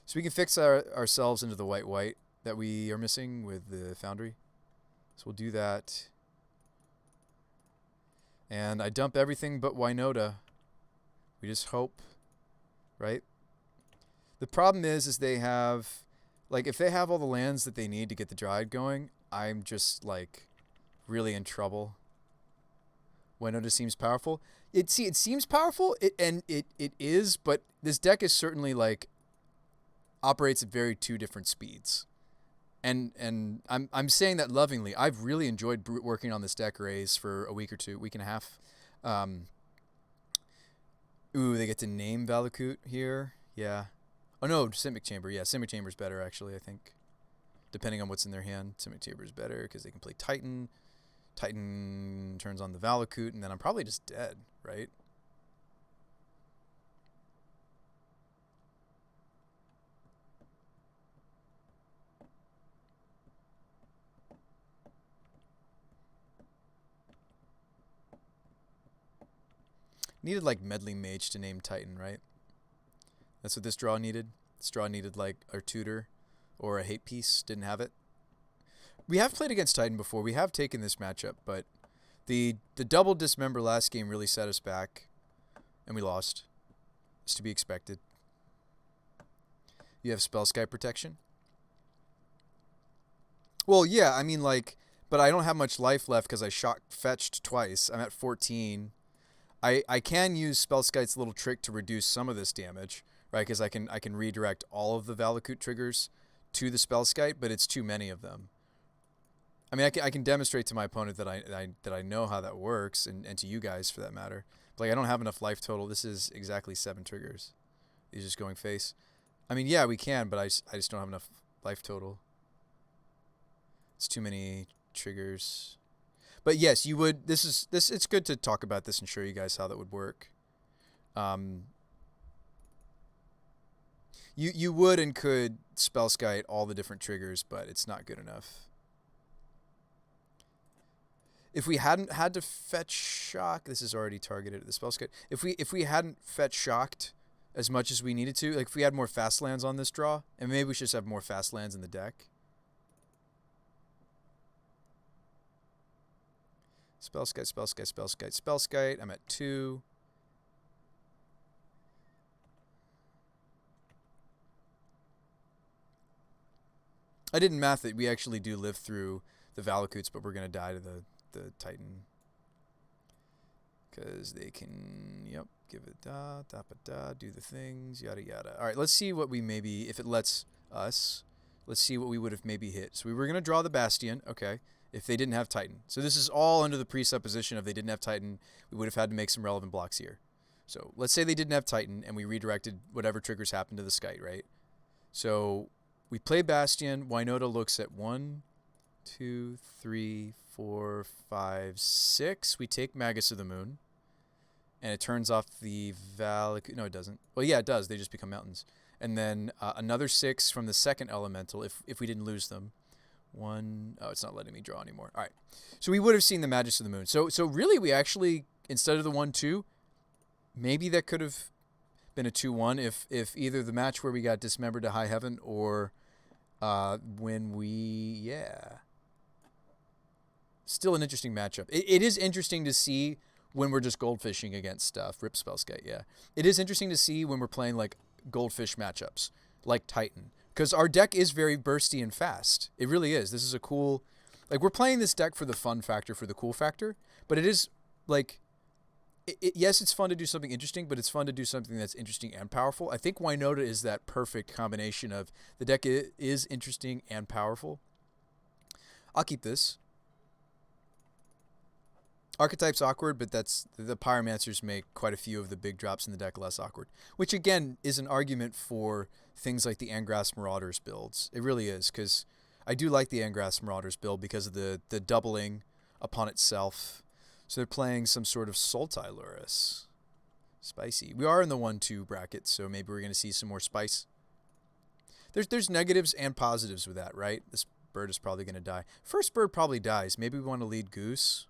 So we can fix ourselves into the white that we are missing with the foundry. So we'll do that. And I dump everything but Winota. We just hope, right? The problem is they have, like, if they have all the lands that they need to get the Dryad going, I'm just, like, really in trouble. Winota seems powerful. It seems powerful, it is, but this deck is certainly, like, operates at very two different speeds. And I'm saying that lovingly. I've really enjoyed working on this deck raise for a week or two, week and a half. Ooh, they get to name Valakut here. Yeah. Oh no, Simic Chamber. Yeah, Simic Chamber's better actually, I think. Depending on what's in their hand, Simic Chamber's better because they can play Titan. Titan turns on the Valakut, and then I'm probably just dead, right? Needed like Meddling Mage to name Titan, right? That's what this draw needed. This draw needed like a tutor or a hate piece. Didn't have it. We have played against Titan before. We have taken this matchup, but the double dismember last game really set us back, and we lost. It's to be expected. You have Spell Sky protection. Well, yeah, I mean, like, but I don't have much life left because I shock fetched twice. I'm at 14. I can use Spellskite's little trick to reduce some of this damage, right? Because I can redirect all of the Valakut triggers to the Spellskite, but it's too many of them. I mean, I can demonstrate to my opponent that I know how that works, and to you guys for that matter. But, like, I don't have enough life total. This is exactly 7 triggers. These just going face. I mean, yeah, we can, but I just don't have enough life total. It's too many triggers. But yes, you would. It's good to talk about this and show you guys how that would work. You would and could Spellskite all the different triggers, but it's not good enough. If we hadn't had to fetch shock, this is already targeted at the Spellskite. If we hadn't fetch shocked as much as we needed to, like if we had more fast lands on this draw, and maybe we should just have more fast lands in the deck. Spellskite, Spellskite, Spellskite, Spellskite. I'm at 2. I didn't math it. We actually do live through the Valakuts, but we're going to die to the Titan. Because they can, yep, give it do the things, yada, yada. All right, let's see what we maybe, if it lets us, let's see what we would have maybe hit. So we were going to draw the Bastion, okay. If they didn't have Titan. So this is all under the presupposition of they didn't have Titan, we would have had to make some relevant blocks here. So let's say they didn't have Titan and we redirected whatever triggers happened to the Skite, right? So we play Bastion. Winota looks at 1, 2, 3, 4, 5, 6. We take Magus of the Moon. And it turns off the Valak. No, it doesn't. Well, yeah, it does. They just become mountains. And then another 6 from the second elemental if we didn't lose them. 1. Oh, it's not letting me draw anymore. All right. So we would have seen the Magus of the Moon. So really, we actually, instead of the 1-2, maybe that could have been a 2-1 if either the match where we got dismembered to high heaven or when we, yeah. Still an interesting matchup. It is interesting to see when we're just goldfishing against stuff. Rip Spellskite, yeah. It is interesting to see when we're playing, like, goldfish matchups, like Titan. Because our deck is very bursty and fast. It really is. This is a cool... Like, we're playing this deck for the fun factor, for the cool factor. But it is, like... yes, it's fun to do something interesting, but it's fun to do something that's interesting and powerful. I think Winota is that perfect combination of the deck is interesting and powerful. I'll keep this. Archetype's awkward, but that's the Pyromancers make quite a few of the big drops in the deck less awkward. Which, again, is an argument for things like the Angrass Marauders builds. It really is, because I do like the Angrass Marauders build because of the doubling upon itself. So they're playing some sort of Sultai Lurrus. Spicy. We are in the 1-2 bracket, so maybe we're going to see some more spice. There's negatives and positives with that, right? This bird is probably going to die. First bird probably dies. Maybe we want to lead Goose.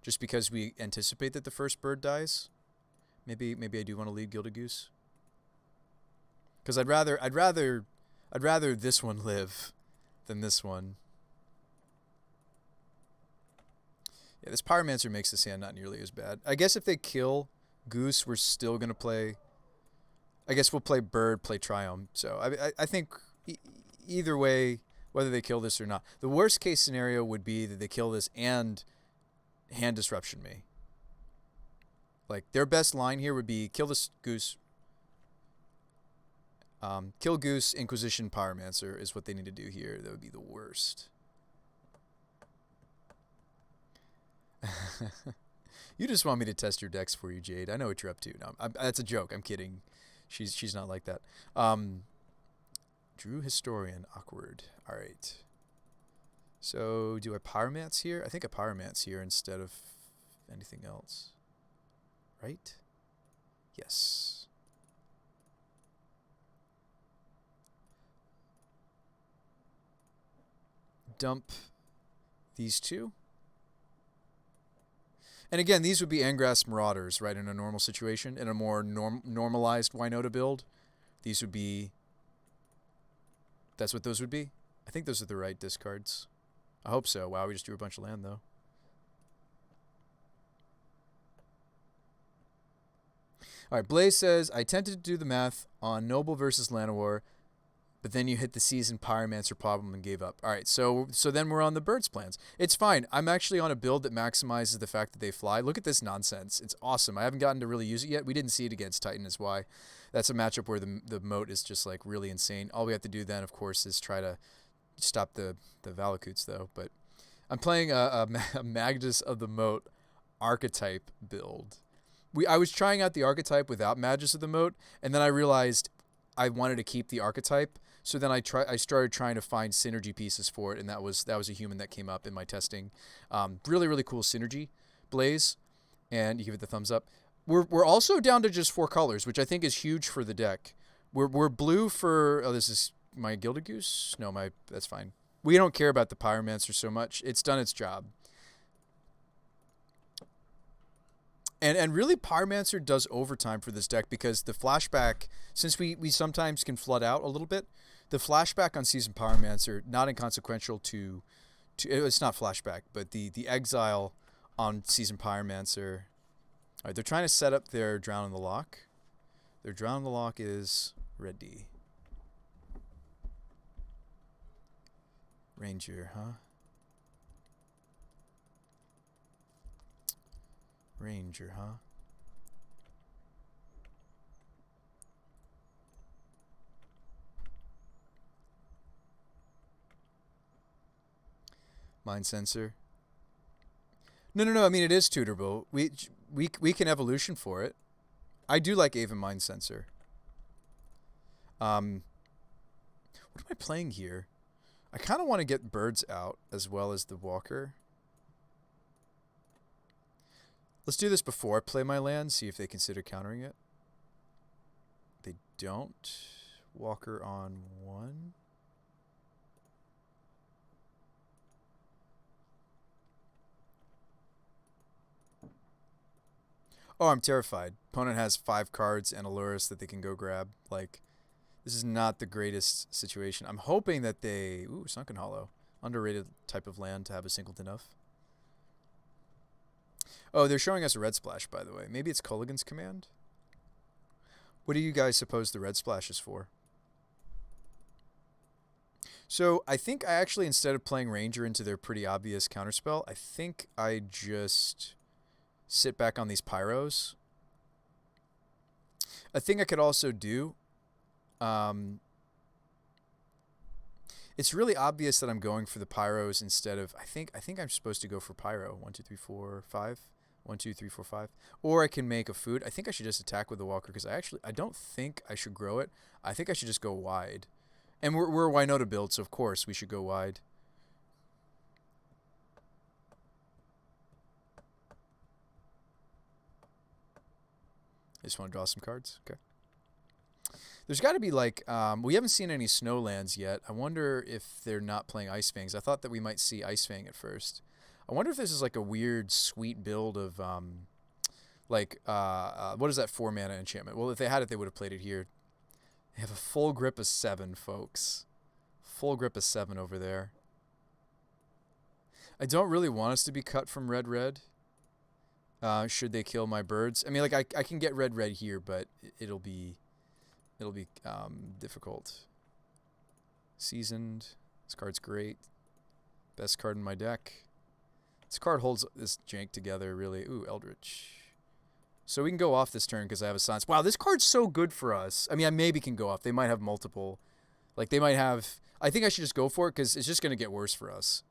Just because we anticipate that the first bird dies. Maybe I do want to lead Gilded Goose. Because I'd rather this one live than this one. Yeah, this Pyromancer makes this hand not nearly as bad. I guess if they kill Goose, we're still gonna play. I guess we'll play Bird, play Triumph. So I think either way, whether they kill this or not, the worst case scenario would be that they kill this and hand disruption me. Like their best line here would be kill this Goose. Kill Goose, Inquisition, Pyromancer is what they need to do here. That would be the worst. You just want me to test your decks for you, Jade. I know what you're up to. No, that's a joke. I'm kidding. She's not like that. Drew Historian, awkward. All right. So do I Pyromance here? I think I Pyromance here instead of anything else. Right? Yes. Dump these two. And again, these would be Angrass Marauders, right, in a normal situation. In a more normalized Winota build, these would be... That's what those would be? I think those are the right discards. I hope so. Wow, we just drew a bunch of land, though. All right, Blaze says, I attempted to do the math on Noble versus Llanowar, but then you hit the season Pyromancer problem and gave up. All right, so then we're on the Birds plans. It's fine. I'm actually on a build that maximizes the fact that they fly. Look at this nonsense. It's awesome. I haven't gotten to really use it yet. We didn't see it against Titan is why. That's a matchup where the moat is just like really insane. All we have to do then, of course, is try to stop the Valakutes, though. But I'm playing a Magus of the Moat archetype build. I was trying out the archetype without Magus of the Moat, and then I realized I wanted to keep the archetype. So then I started trying to find synergy pieces for it, and that was a human that came up in my testing. Really, really cool synergy, Blaze, and you give it the thumbs up. We're also down to just 4 colors, which I think is huge for the deck. We're blue for this is my Gilded Goose. No, that's fine. We don't care about the Pyromancer so much. It's done its job. And really, Pyromancer does overtime for this deck because the flashback, since we sometimes can flood out a little bit, the flashback on Season Pyromancer, not inconsequential to it's not flashback, but the exile on Season Pyromancer. All right, they're trying to set up their Drown in the Lock. Their Drown in the Lock is ready. Ranger, huh? Ranger, huh? Mind Sensor. No. I mean, it is tutorable. We can evolution for it. I do like Aven Mind Sensor. What am I playing here? I kind of want to get Birds out as well as the Walker. Let's do this before I play my land, see if they consider countering it. They don't. Walker on 1. Oh, I'm terrified. Opponent has 5 cards and a Lurrus that they can go grab. Like, this is not the greatest situation. I'm hoping that they... Ooh, Sunken Hollow. Underrated type of land to have a Singleton of. Oh, they're showing us a Red Splash, by the way. Maybe it's Culligan's Command? What do you guys suppose the Red Splash is for? So, I think I actually, instead of playing Ranger into their pretty obvious counterspell, I think I just sit back on these Pyros. A thing I could also do... it's really obvious that I'm going for the Pyros instead of... I think I'm supposed to go for Pyro. 1, 2, 3, 4, 5. 1, 2, 3, 4, 5. Or I can make a food. I think I should just attack with the Walker because I don't think I should grow it. I think I should just go wide. And we're a Winota build, so of course we should go wide. I just want to draw some cards. Okay. There's got to be like, we haven't seen any Snowlands yet. I wonder if they're not playing Ice Fangs. I thought that we might see Ice Fang at first. I wonder if this is like a weird, sweet build of Like, what is that 4 mana enchantment? Well, if they had it, they would have played it here. They have a full grip of 7, folks. Full grip of 7 over there. I don't really want us to be cut from red. Should they kill my birds? I mean, like, I can get red here, but it'll be difficult. Seasoned. This card's great. Best card in my deck. This card holds this jank together, really. Ooh, Eldritch. So we can go off this turn because I have a silence. Wow, this card's so good for us. I mean, I maybe can go off. They might have multiple. Like, they might have... I think I should just go for it because it's just going to get worse for us.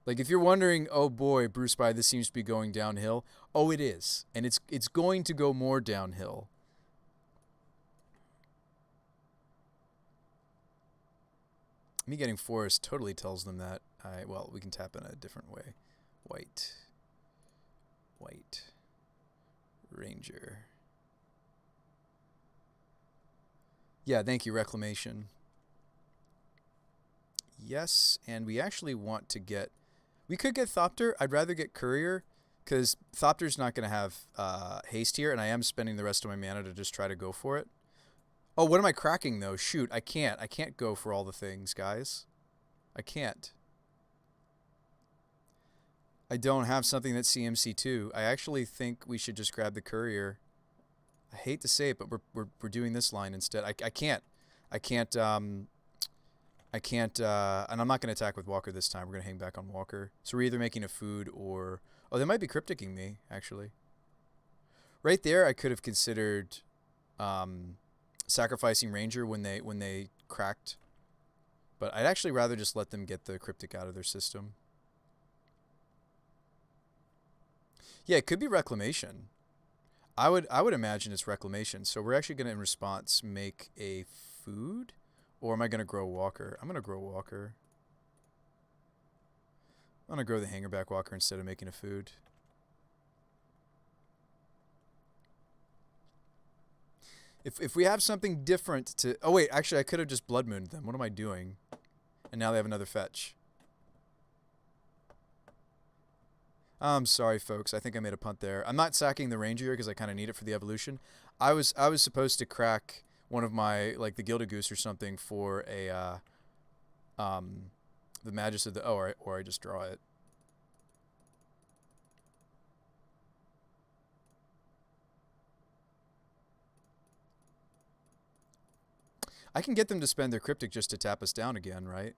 Like, if you're wondering, oh boy, Bruce By, this seems to be going downhill. Oh, it is. And it's going to go more downhill. Me getting forest totally tells them that. Well, we can tap in a different way. White. Ranger. Yeah, thank you, Reclamation. Yes, and we actually want to get... We could get Thopter. I'd rather get Courier, because Thopter's not going to have haste here, and I am spending the rest of my mana to just try to go for it. Oh, what am I cracking, though? Shoot, I can't. I can't go for all the things, guys. I can't. I don't have something that's CMC2. I actually think we should just grab the Courier. I hate to say it, but we're doing this line instead. I can't. And I'm not going to attack with Walker this time. We're going to hang back on Walker. So we're either making a food or... Oh, they might be crypticking me, actually. Right there, I could have considered sacrificing Ranger when they cracked. But I'd actually rather just let them get the cryptic out of their system. Yeah, it could be Reclamation. I would imagine it's Reclamation. So we're actually going to, in response, make a food? Or am I going to grow Walker? I'm going to grow Walker. I'm going to grow the Hangerback Walker instead of making a food. If we have something different to... Oh, wait. Actually, I could have just Blood Mooned them. What am I doing? And now they have another fetch. I'm sorry, folks. I think I made a punt there. I'm not sacking the Ranger because I kind of need it for the evolution. I was supposed to crack one of my, like, the Gilded Goose or something for a, the Magus of the... Oh, or I just draw it. I can get them to spend their Cryptic just to tap us down again, right?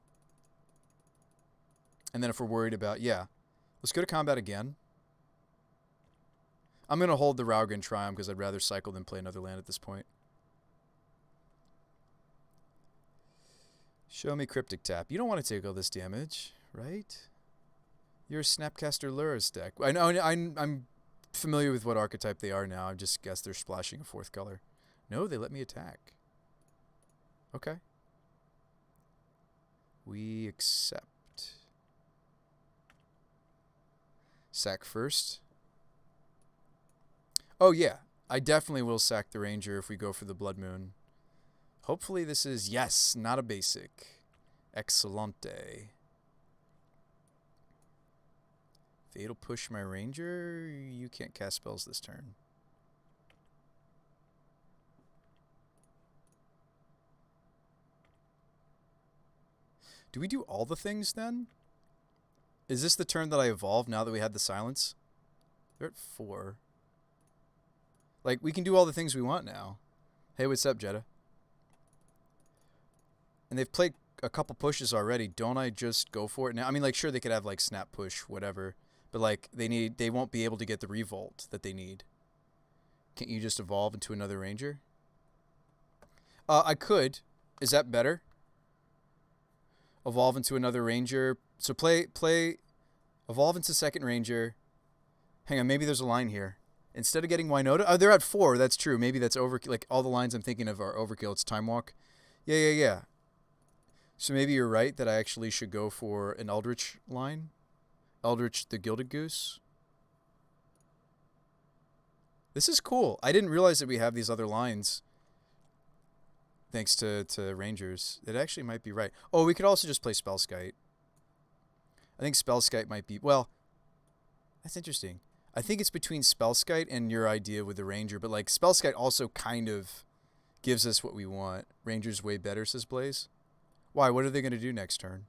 And then if we're worried about... Yeah. Let's go to combat again. I'm going to hold the Raugan Triumph because I'd rather cycle than play another land at this point. Show me Cryptic Tap. You don't want to take all this damage, right? You're a Snapcaster Luris deck. I know, I'm familiar with what archetype they are now. I just guess they're splashing a 4th color. No, they let me attack. Okay. We accept. Sack first. Oh, yeah. I definitely will sack the Ranger if we go for the Blood Moon. Hopefully this is... Yes, not a basic. Excelente. Fatal Push my Ranger. You can't cast spells this turn. Do we do all the things then? Is this the turn that I evolve now that we had the silence? They're at 4. Like, we can do all the things we want now. Hey, what's up, Jeddah? And they've played a couple pushes already. Don't I just go for it now? I mean, like, sure, they could have, like, snap push, whatever. But, like, they won't be able to get the revolt that they need. Can't you just evolve into another Ranger? I could. Is that better? Evolve into another Ranger. So play, evolve into second Ranger. Hang on, maybe there's a line here. Instead of getting Winota, oh, they're at 4. That's true. Maybe that's overkill. Like, all the lines I'm thinking of are overkill. It's Time Walk. Yeah. So maybe you're right that I actually should go for an Eldritch line. Eldritch the Gilded Goose. This is cool. I didn't realize that we have these other lines. Thanks to Rangers. It actually might be right. Oh, we could also just play Spellskite. I think Spellskite might be... Well, that's interesting. I think it's between Spellskite and your idea with the Ranger, but like Spellskite also kind of gives us what we want. Ranger's way better, says Blaze. Why? What are they going to do next turn?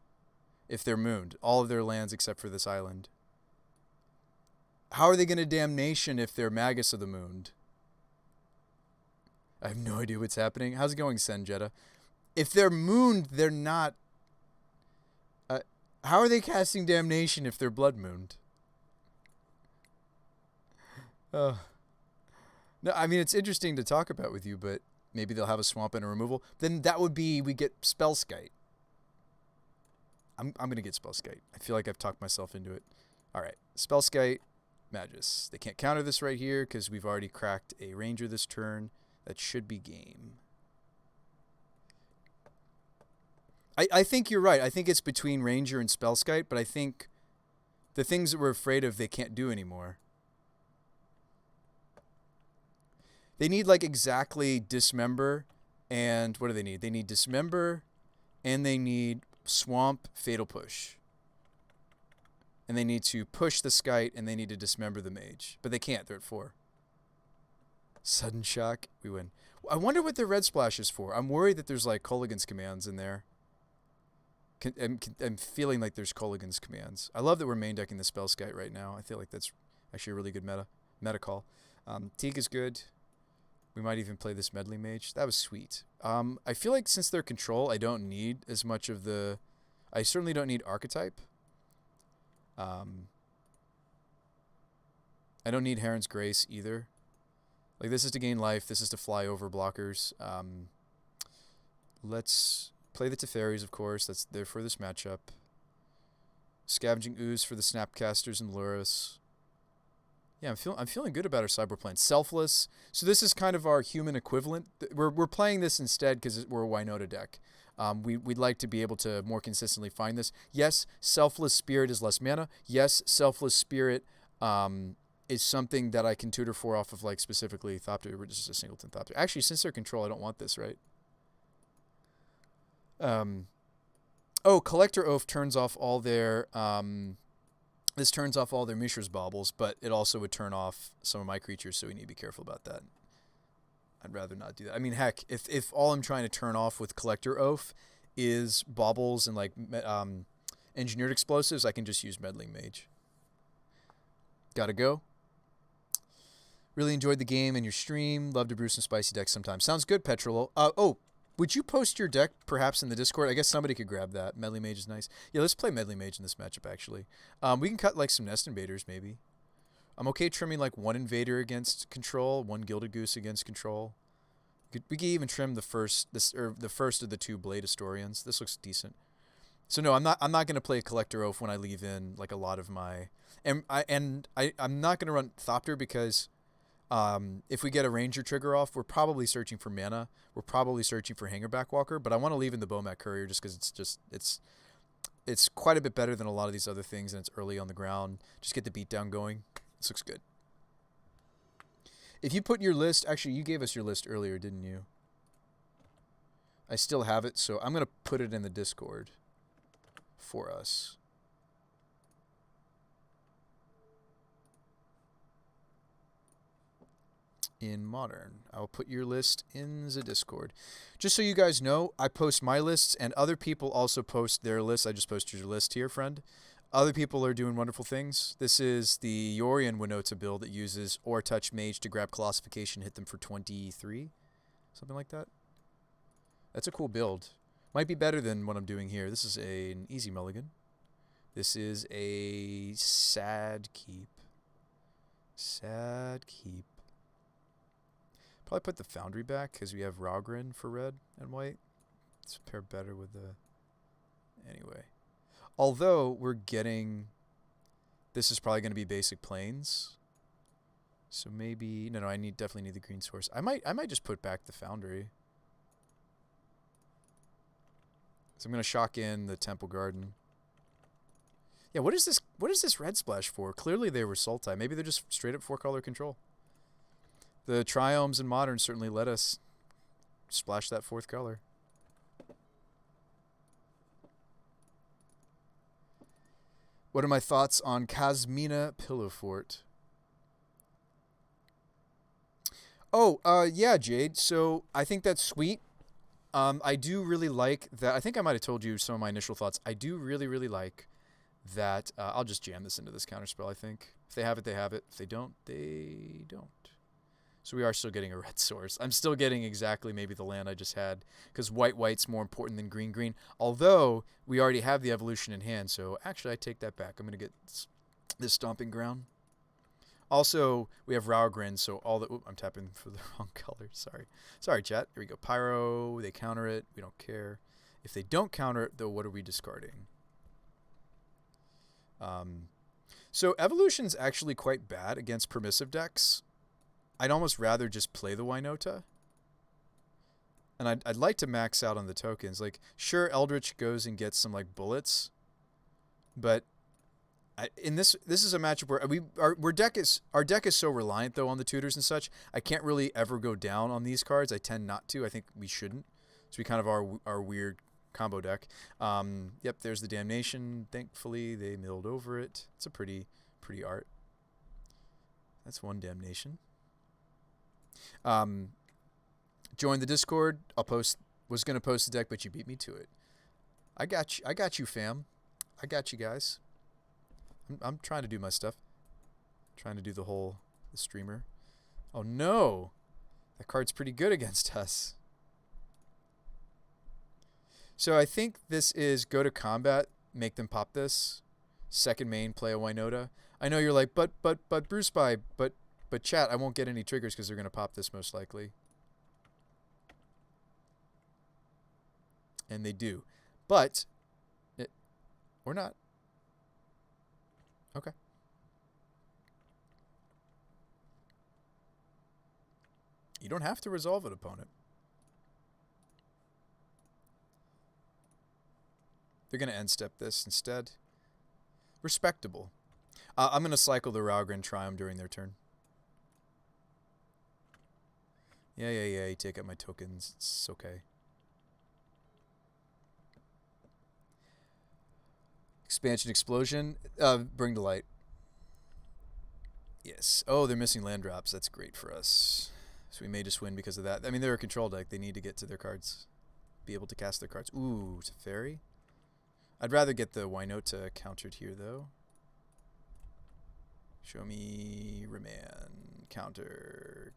If they're mooned. All of their lands except for this island. How are they going to Damnation if they're Magus of the Mooned? I have no idea what's happening. How's it going, Senjetta? If they're mooned, they're not... how are they casting Damnation if they're blood mooned? No, I mean, it's interesting to talk about with you, but maybe they'll have a swamp and a removal. Then that would be, we get Spellskite. I'm going to get Spellskite. I feel like I've talked myself into it. All right, Spellskite, Magus. They can't counter this right here because we've already cracked a Ranger this turn. That should be game. I think you're right. I think it's between Ranger and Spellskite, but I think the things that we're afraid of they can't do anymore. They need like exactly Dismember, and what do they need? They need Dismember, and they need Swamp, Fatal Push. And they need to push the Skite, and they need to Dismember the Mage. But they can't, they're at 4. Sudden Shock, we win. I wonder what their red splash is for. I'm worried that there's like Kolaghan's commands in there. I'm feeling like there's Kolaghan's commands. I love that we're main decking the Spellskite right now. I feel like that's actually a really good meta call. Teague is good. We might even play this Meddling Mage. That was sweet. I feel like since they're control, I don't need as much of the... I certainly don't need Archetype. I don't need Heron's Grace either. Like, this is to gain life. This is to fly over blockers. Let's play the Teferis, of course. That's there for this matchup. Scavenging Ooze for the Snapcasters and Lurrus. Yeah, I'm feeling good about our sideboard plan. Selfless. So this is kind of our human equivalent. We're playing this instead because we're a Winota deck. We'd like to be able to more consistently find this. Yes, Selfless Spirit is less mana. Yes, Selfless Spirit is something that I can tutor for off of like specifically Thopter. We're just a singleton Thopter. Actually, since they're control, I don't want this, right? Oh, Collector Oath turns off all their... this turns off all their Mishra's Baubles, but it also would turn off some of my creatures, so we need to be careful about that. I'd rather not do that. I mean, heck, if all I'm trying to turn off with Collector Oath is Baubles and like Engineered Explosives, I can just use Meddling Mage. Gotta go. Really enjoyed the game and your stream. Love to brew some spicy decks sometimes. Sounds good, Petrol. Oh, would you post your deck perhaps in the Discord? I guess somebody could grab that. Meddling Mage is nice. Yeah, let's play Meddling Mage in this matchup, actually. We can cut like some Nest Invaders, maybe. I'm okay trimming like 1 Invader against Control, 1 Gilded Goose against Control. We could even trim the first of the 2 Blade Historians. This looks decent. So no, I'm not going to play a Collector Oath when I leave in like a lot of my... I'm not going to run Thopter because... if we get a Ranger trigger off, we're probably searching for mana. We're probably searching for Hangerback Walker, but I want to leave in the Bomat Courier just because it's quite a bit better than a lot of these other things, and it's early on the ground. Just get the beatdown going. This looks good. If you put your list, actually, you gave us your list earlier, didn't you? I still have it, so I'm going to put it in the Discord for us. In Modern. I'll put your list in the Discord. Just so you guys know, I post my lists and other people also post their lists. I just posted your list here, friend. Other people are doing wonderful things. This is the Yorion Winota build that uses Or Touch Mage to grab Colossification, hit them for 23. Something like that. That's a cool build. Might be better than what I'm doing here. This is an easy mulligan. This is a sad keep. Sad keep. Probably put the Foundry back because we have Rogrin for red and white. It's pair better with the... Anyway. Although we're getting... This is probably going to be basic plains. So maybe... No, I definitely need the green source. I might just put back the Foundry. So I'm going to shock in the Temple Garden. Yeah, what is this red splash for? Clearly they were Sultai. Maybe they're just straight up 4-color control. The Triomes and Modern certainly let us splash that 4th color. What are my thoughts on Casmina Pillow Fort? Oh, yeah, Jade. So I think that's sweet. I do really like that. I think I might have told you some of my initial thoughts. I do really, really like that. I'll just jam this into this counterspell, I think. If they have it, they have it. If they don't, they don't. So we are still getting a red source. I'm still getting exactly maybe the land I just had, because white's more important than green. Although we already have the evolution in hand, so actually I take that back. I'm going to get this stomping ground. Also, we have Raugrin, so all the... Oop, I'm tapping for the wrong color. Sorry, chat. Here we go. Pyro, they counter it. We don't care. If they don't counter it, though, what are we discarding? So Evolution's actually quite bad against permissive decks. I'd almost rather just play the Winota. And I'd like to max out on the tokens. Like, sure, Eldritch goes and gets some, like, bullets. But... in this is a matchup where our deck is so reliant though on the tutors and such. I can't really ever go down on these cards. I tend not to. I think we shouldn't. So we kind of are our weird combo deck. Yep, there's the Damnation. Thankfully they milled over it. It's a pretty art. That's one Damnation. Join the Discord. Was gonna post the deck, but you beat me to it. I got you, fam. I got you guys. I'm trying to do my stuff. Trying to do the streamer. Oh no! That card's pretty good against us. So I think this is go to combat, make them pop this. Second main, play a Winota. I know you're like, but Bruce Spy, but chat, I won't get any triggers because they're gonna pop this most likely. And they do. But or not. Okay. You don't have to resolve it, opponent. They're going to end step this instead. Respectable. I'm going to cycle the Raugrin Triumph during their turn. Yeah. You take out my tokens. It's okay. Expansion Explosion. Bring to light. Yes. Oh, they're missing land drops. That's great for us. So we may just win because of that. I mean, they're a control deck. They need to get to their cards. Be able to cast their cards. Ooh, it's a fairy. I'd rather get the Winota countered here, though. Show me Remand. Counter.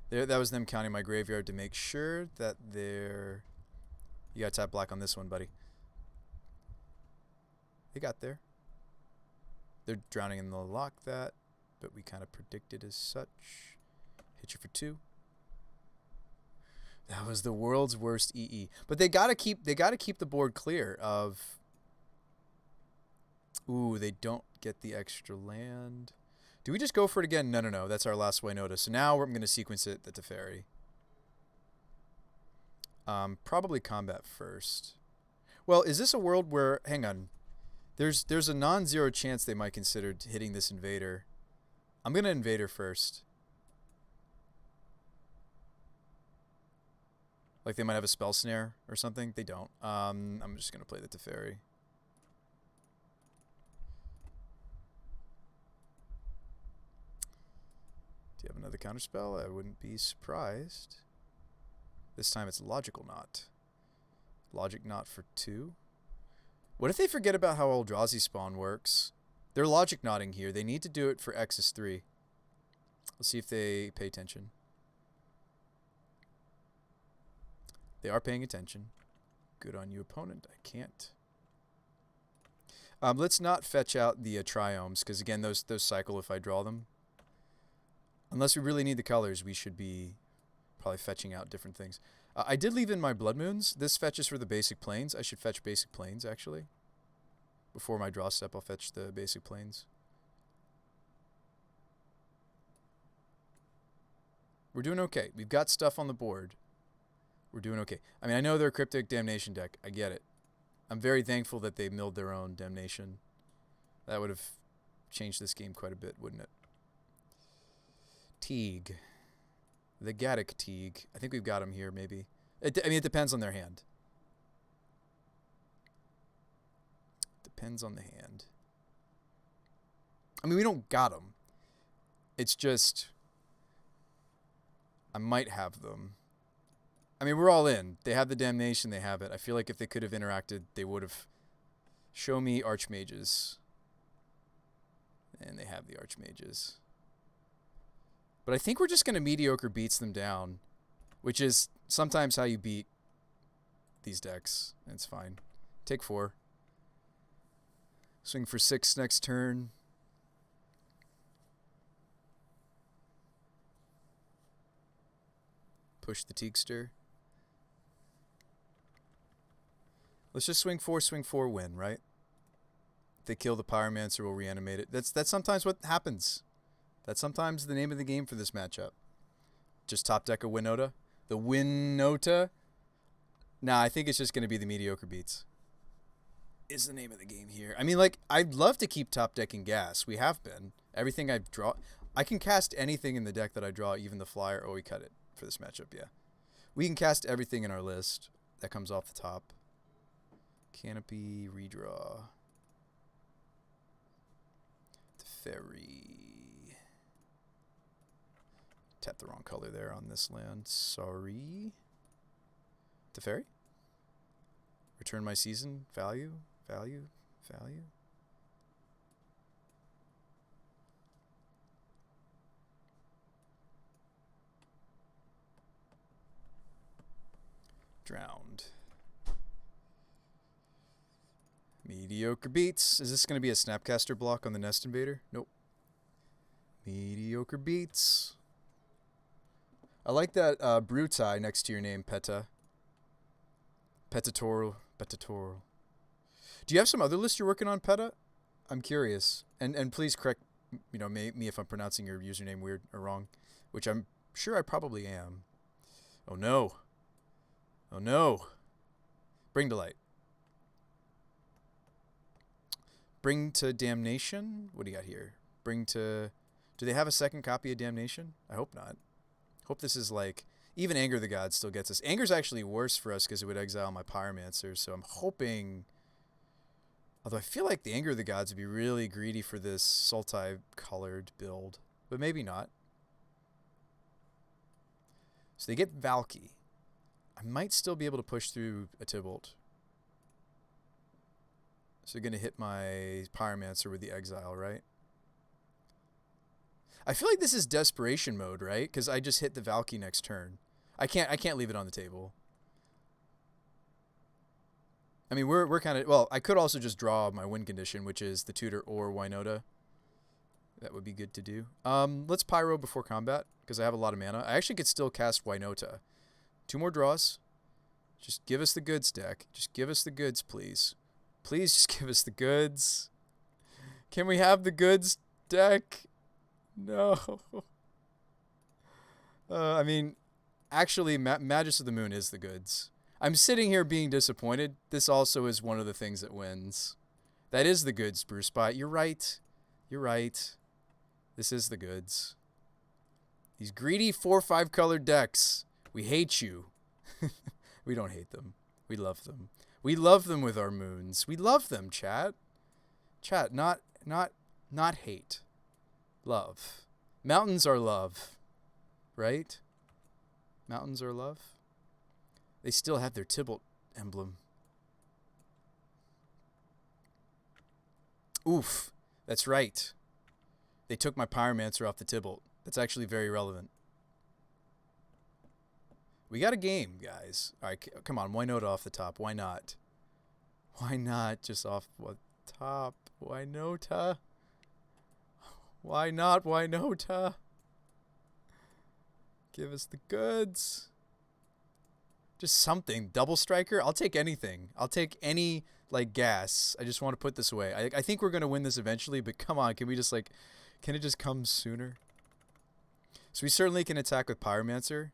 There, that was them counting my graveyard to make sure that they're... You got to tap black on this one, buddy. They got there. They're drowning in the lock that, but we kind of predicted as such. Hit you for 2. That was the world's worst EE. But they gotta keep the board clear of. Ooh, they don't get the extra land. Do we just go for it again? No. That's our last Winota. So now I'm gonna sequence it. That's a fairy. Probably combat first. Well, is this a world where... Hang on. There's a non-zero chance they might consider hitting this invader. I'm going to invader first. Like they might have a spell snare or something. They don't. I'm just going to play the Teferi. Do you have another counterspell? I wouldn't be surprised. This time it's Logical Knot. Logic Knot for 2. What if they forget about how Eldrazi spawn works? They're logic knotting here. They need to do it for X is 3. Let's see if they pay attention. They are paying attention. Good on you, opponent. I can't. Let's not fetch out the triomes, because again, those cycle if I draw them. Unless we really need the colors, we should be probably fetching out different things. I did leave in my Blood Moons. This fetches for the basic planes. I should fetch basic planes, actually. Before my draw step, I'll fetch the basic planes. We're doing okay. We've got stuff on the board. We're doing okay. I mean, I know they're a Cryptic Damnation deck. I get it. I'm very thankful that they milled their own Damnation. That would have changed this game quite a bit, wouldn't it? Teague. The Gaddock Teague. I think we've got him here, maybe. I mean, it depends on their hand. Depends on the hand. I mean, we don't got him. It's just, I might have them. I mean, we're all in. They have the damnation, they have it. I feel like if they could have interacted, they would have. Show me Archmages. And they have the Archmages. But I think we're just going to mediocre beats them down, which is sometimes how you beat these decks. It's fine. Take 4. Swing for 6 next turn. Push the Teakster. Let's just swing 4, win, right? If they kill the Pyromancer, we'll reanimate it. That's sometimes what happens. That's sometimes the name of the game for this matchup. Just top deck a Winota. The Winota. Nah, I think it's just going to be the mediocre beats. Is the name of the game here. I mean, like, I'd love to keep top decking gas. We have been. Everything I draw. I can cast anything in the deck that I draw, even the flyer. Oh, we cut it for this matchup, yeah. We can cast everything in our list that comes off the top. Canopy, redraw. Teferi. Tapped the wrong color there on this land. Sorry. Teferi? Return my season. Value. Drowned. Mediocre beats. Is this going to be a Snapcaster block on the Nest Invader? Nope. Mediocre beats. I like that Brutai next to your name, Peta. Petatorial. Do you have some other list you're working on, Peta? I'm curious. And please correct me if I'm pronouncing your username weird or wrong, which I'm sure I probably am. Oh no. Oh no. Bring to light. Bring to Damnation? What do you got here? Bring to... Do they have a second copy of Damnation? I hope not. Hope this is like... Even Anger the God still gets us. Anger's actually worse for us because it would exile my Pyromancer, so I'm hoping... Although I feel like the Anger of the Gods would be really greedy for this Sultai-colored build. But maybe not. So they get Valky. I might still be able to push through a Tybalt. So they're going to hit my Pyromancer with the exile, right? I feel like this is desperation mode, right? Because I just hit the Valky next turn. I can't leave it on the table. I mean, we're kind of... Well, I could also just draw my win condition, which is the Tutor or Winota. That would be good to do. Let's Pyro before combat, because I have a lot of mana. I actually could still cast Winota. 2 more draws. Just give us the goods, deck. Just give us the goods, please. Please just give us the goods. Can we have the goods, deck? No. I mean, actually, Magus of the Moon is the goods. I'm sitting here being disappointed. This also is one of the things that wins. That is the goods, Bruce Bot. You're right. You're right. This is the goods. These greedy 4/5 colored decks. We hate you. We don't hate them. We love them. We love them with our moons. We love them, chat. Chat, not hate. Love. Mountains are love. Right? Mountains are love. They still have their Tybalt emblem. Oof. That's right. They took my Pyromancer off the Tybalt. That's actually very relevant. We got a game, guys. All right, come on. Winota off the top. Why not? Why not just off the top? Winota. Why not Winota? Give us the goods. Just something. Double Striker? I'll take anything. I'll take any, like, gas. I just want to put this away. I think we're going to win this eventually, but come on. Can we just, like... Can it just come sooner? So we certainly can attack with Pyromancer.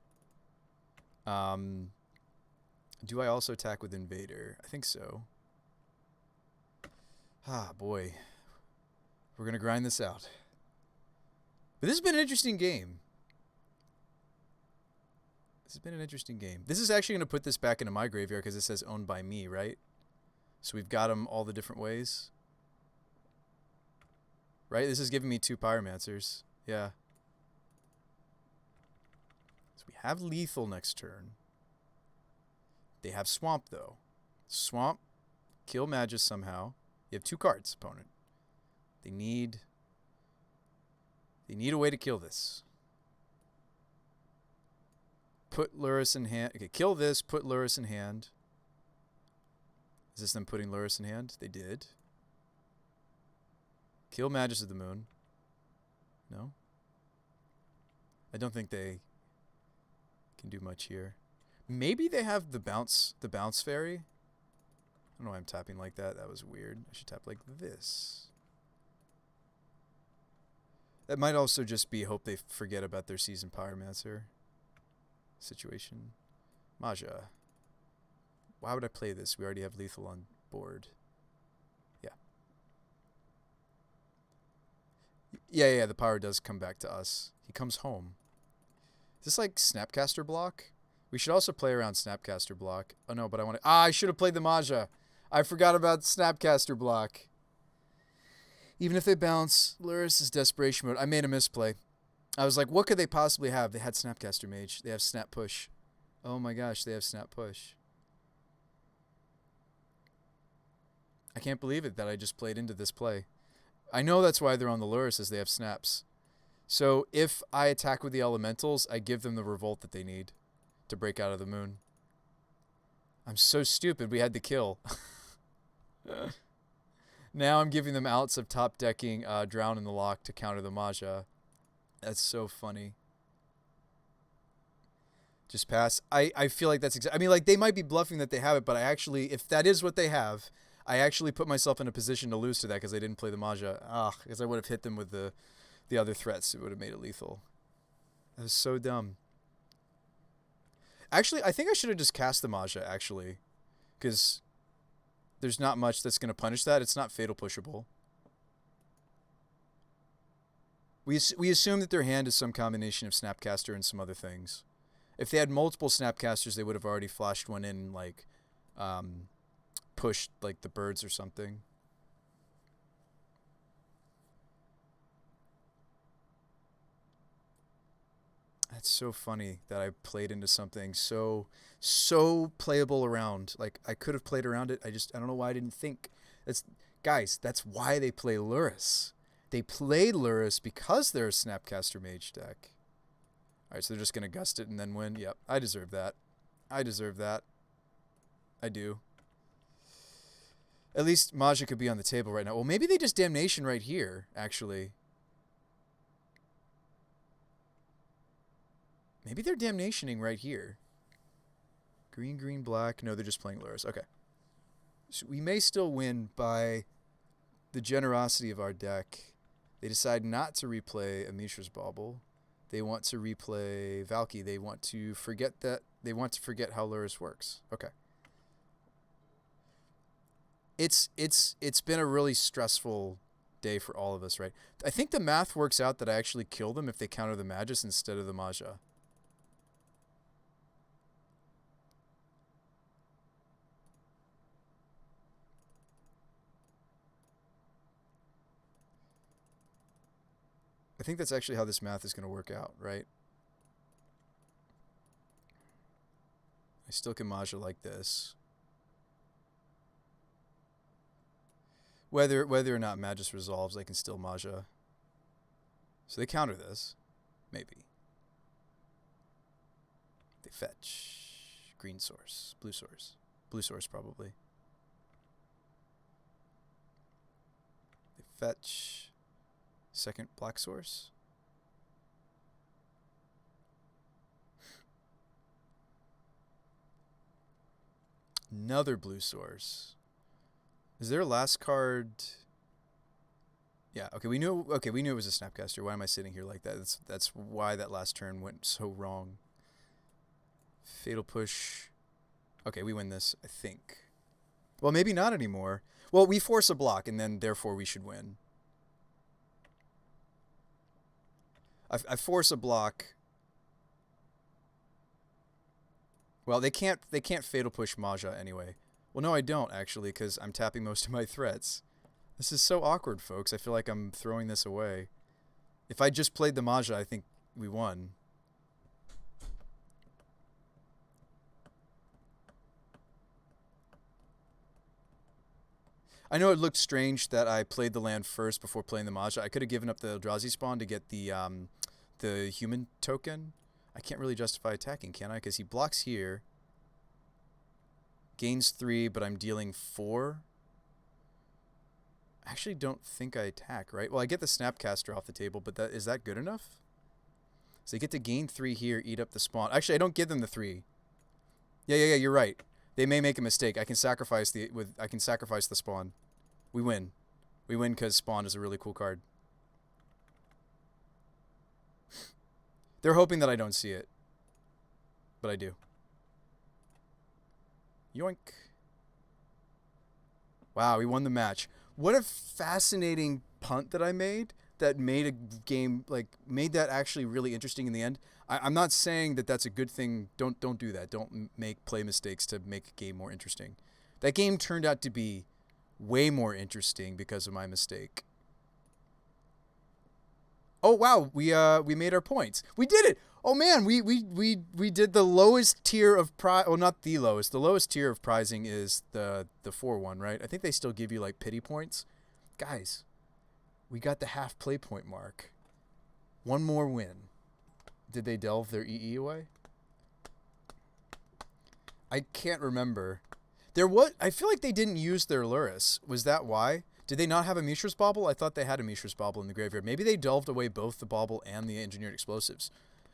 Do I also attack with Invader? I think so. Ah, boy. We're going to grind this out. But this has been an interesting game. This has been an interesting game. This is actually going to put this back into my graveyard because it says owned by me, right? So we've got them all the different ways. Right? This is giving me 2 Pyromancers. Yeah. So we have lethal next turn. They have swamp, though. Swamp, kill Magus somehow. You have 2 cards, opponent. They need a way to kill this. Put Lurrus in hand. Okay, kill this, put Lurrus in hand. Is this them putting Lurrus in hand? They did. Kill Magus of the Moon. No? I don't think they can do much here. Maybe they have the bounce fairy. I don't know why I'm tapping like that. That was weird. I should tap like this. That might also just be hope they forget about their Seasoned Pyromancer situation. Maja. Why would I play this? We already have lethal on board. Yeah. Yeah, the power does come back to us. He comes home. Is this like Snapcaster block? We should also play around Snapcaster block. Oh no, but I want to... I should have played the Maja. I forgot about Snapcaster block. Even if they bounce, Lurrus is Desperation Mode. I made a misplay. I was like, what could they possibly have? They had Snapcaster Mage. They have Snap Push. Oh my gosh, they have Snap Push. I can't believe it that I just played into this play. I know that's why they're on the Lurrus, is they have snaps. So if I attack with the elementals, I give them the revolt that they need to break out of the moon. I'm so stupid. We had to kill. Now I'm giving them outs of top decking Drown in the Lock to counter the Maja. That's so funny. Just pass. I feel like that's I mean, like, they might be bluffing that they have it, but I actually, if that is what they have, I actually put myself in a position to lose to that because I didn't play the Maja. Because I would have hit them with the other threats. It would have made it lethal. That was so dumb. Actually, I think I should have just cast the Maja, actually. Because there's not much that's going to punish that. It's not fatal pushable. We assume that their hand is some combination of Snapcaster and some other things. If they had multiple Snapcasters, they would have already flashed one in, like, pushed, like, the birds or something. That's so funny that I played into something so playable around. Like, I could have played around it. I don't know why I didn't think. Guys, that's why they play Lurrus. They play Lurrus because they're a Snapcaster Mage deck. Alright, so they're just going to gust it and then win. Yep, I deserve that. I deserve that. I do. At least Maja could be on the table right now. Well, maybe they just Damnation right here, actually. Maybe they're Damnationing right here. Green, green, black. No, they're just playing Lurrus. Okay. So we may still win by the generosity of our deck. They decide not to replay a Mishra's Bauble. They want to replay Valky. They want to forget that. They want to forget how Lurrus works. Okay. It's been a really stressful day for all of us, right? I think the math works out that I actually kill them if they counter the Magus instead of the Maja. I think that's actually how this math is going to work out, right? I still can Maja like this. Whether or not Magus resolves, I can still Maja. So they counter this. Maybe. They fetch. Green source. Blue source. Blue source, probably. They fetch. Second black source. Another blue source. Is there a last card? Yeah, okay, we knew it was a Snapcaster. Why am I sitting here like that? That's why that last turn went so wrong. Fatal push. Okay, we win this, I think. Well, maybe not anymore. Well, we force a block and then therefore we should win. I force a block. Well, they can't fatal push Maja anyway. Well, no, I don't actually, because I'm tapping most of my threats. This is so awkward, folks. I feel like I'm throwing this away. If I just played the Maja, I think we won. I know it looked strange that I played the land first before playing the Mahjong. I could have given up the Eldrazi spawn to get the human token. I can't really justify attacking, can I? Because he blocks here. Gains 3, but I'm dealing 4. I actually don't think I attack, right? Well, I get the Snapcaster off the table, but is that good enough? So they get to gain 3 here, eat up the spawn. Actually, I don't give them the 3. Yeah, you're right. They may make a mistake. I can sacrifice the spawn. We win. We win because spawn is a really cool card. They're hoping that I don't see it. But I do. Yoink. Wow, we won the match. What a fascinating punt that I made that made a game, like, made that actually really interesting in the end. I'm not saying that that's a good thing. Don't do that. Don't make play mistakes to make a game more interesting. That game turned out to be way more interesting because of my mistake. Oh wow, we made our points. We did it. Oh man, we did the lowest tier of prize. Well, not the lowest. The lowest tier of prizing is the 4-1, right? I think they still give you like pity points. Guys, we got the half play point mark. One more win. Did they delve their EE away? I can't remember. I feel like they didn't use their Luris. Was that why? Did they not have a Mishra's Bauble? I thought they had a Mishra's Bauble in the graveyard. Maybe they delved away both the Bauble and the Engineered Explosives.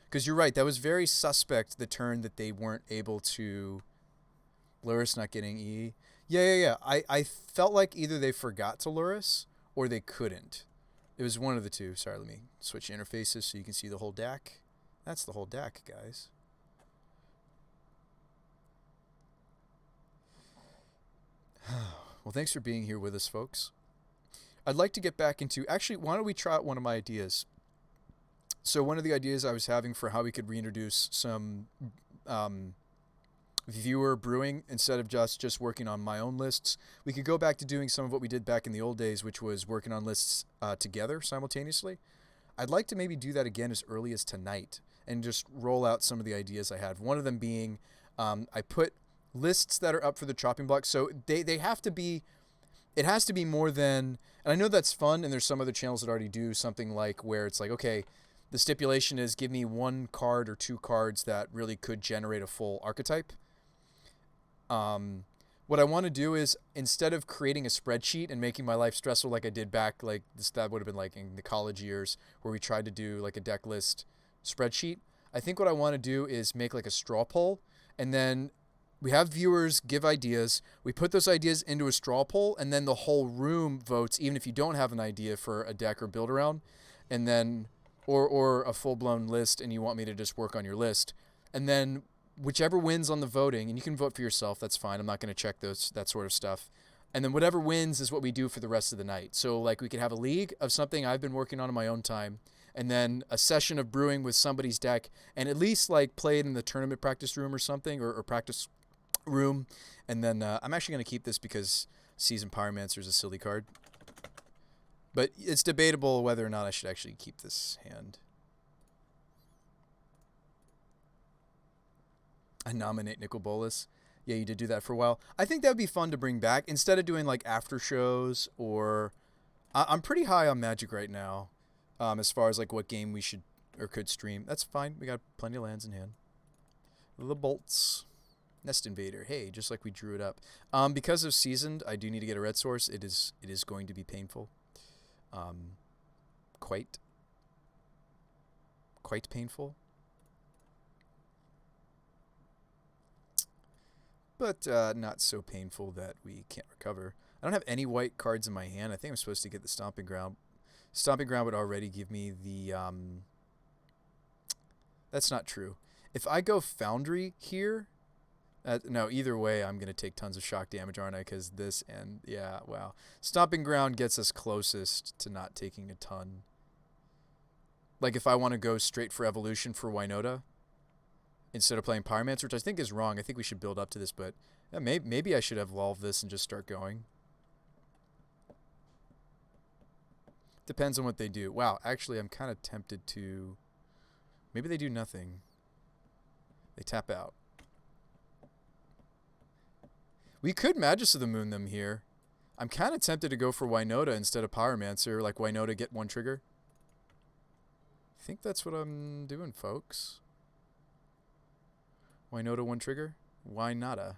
Because you're right, that was very suspect, the turn that they weren't able to... Luris not getting EE. Yeah. I felt like either they forgot to Luris, or they couldn't. It was one of the two. Sorry, let me switch interfaces so you can see the whole deck. That's the whole deck, guys. Well, thanks for being here with us, folks. I'd like to get back into... Actually, why don't we try out one of my ideas? So one of the ideas I was having for how we could reintroduce some viewer brewing instead of just working on my own lists, we could go back to doing some of what we did back in the old days, which was working on lists together simultaneously. I'd like to maybe do that again as early as tonight and just roll out some of the ideas I had. One of them being I put lists that are up for the chopping block. So they have to be... It has to be more than... And I know that's fun, and there's some other channels that already do something like where it's like, okay, the stipulation is give me 1 card or 2 cards that really could generate a full archetype. What I want to do is, instead of creating a spreadsheet and making my life stressful like I did back, like this, that would have been like in the college years where we tried to do like a deck list spreadsheet, I think what I want to do is make like a straw poll, and then we have viewers give ideas. We put those ideas into a straw poll, and then the whole room votes, even if you don't have an idea for a deck or build around, and then, or a full-blown list, and you want me to just work on your list. And then whichever wins on the voting, and you can vote for yourself, that's fine. I'm not going to check that sort of stuff. And then whatever wins is what we do for the rest of the night. So like we could have a league of something I've been working on in my own time, and then a session of brewing with somebody's deck, and at least like play it in the tournament practice room or something, or practice room. And then I'm actually going to keep this because Seasoned Pyromancer is a silly card. But it's debatable whether or not I should actually keep this hand. I nominate Nicol Bolas. Yeah, you did do that for a while. I think that would be fun to bring back instead of doing like after shows, or I'm pretty high on Magic right now as far as like what game we should or could stream. That's fine. We got plenty of lands in hand. The Bolts. Nest Invader. Hey, just like we drew it up. Because of Seasoned, I do need to get a red source. It is going to be painful. Quite painful. But not so painful that we can't recover. I don't have any white cards in my hand. I think I'm supposed to get the Stomping Ground. Stomping Ground would already give me the... That's not true. If I go Foundry here... no, either way, I'm going to take tons of shock damage, aren't I? Because this and... Yeah, wow. Stomping Ground gets us closest to not taking a ton. Like, if I want to go straight for Evolution for Winota, instead of playing Pyromancer, which I think is wrong. I think we should build up to this, but yeah, maybe I should have evolved this and just start going. Depends on what they do. Wow, actually, I'm kind of tempted to... Maybe they do nothing. They tap out. We could Magus of the Moon them here. I'm kind of tempted to go for Winota instead of Pyromancer, like Winota get 1 trigger. I think that's what I'm doing, folks. Winota 1 trigger? Why nota?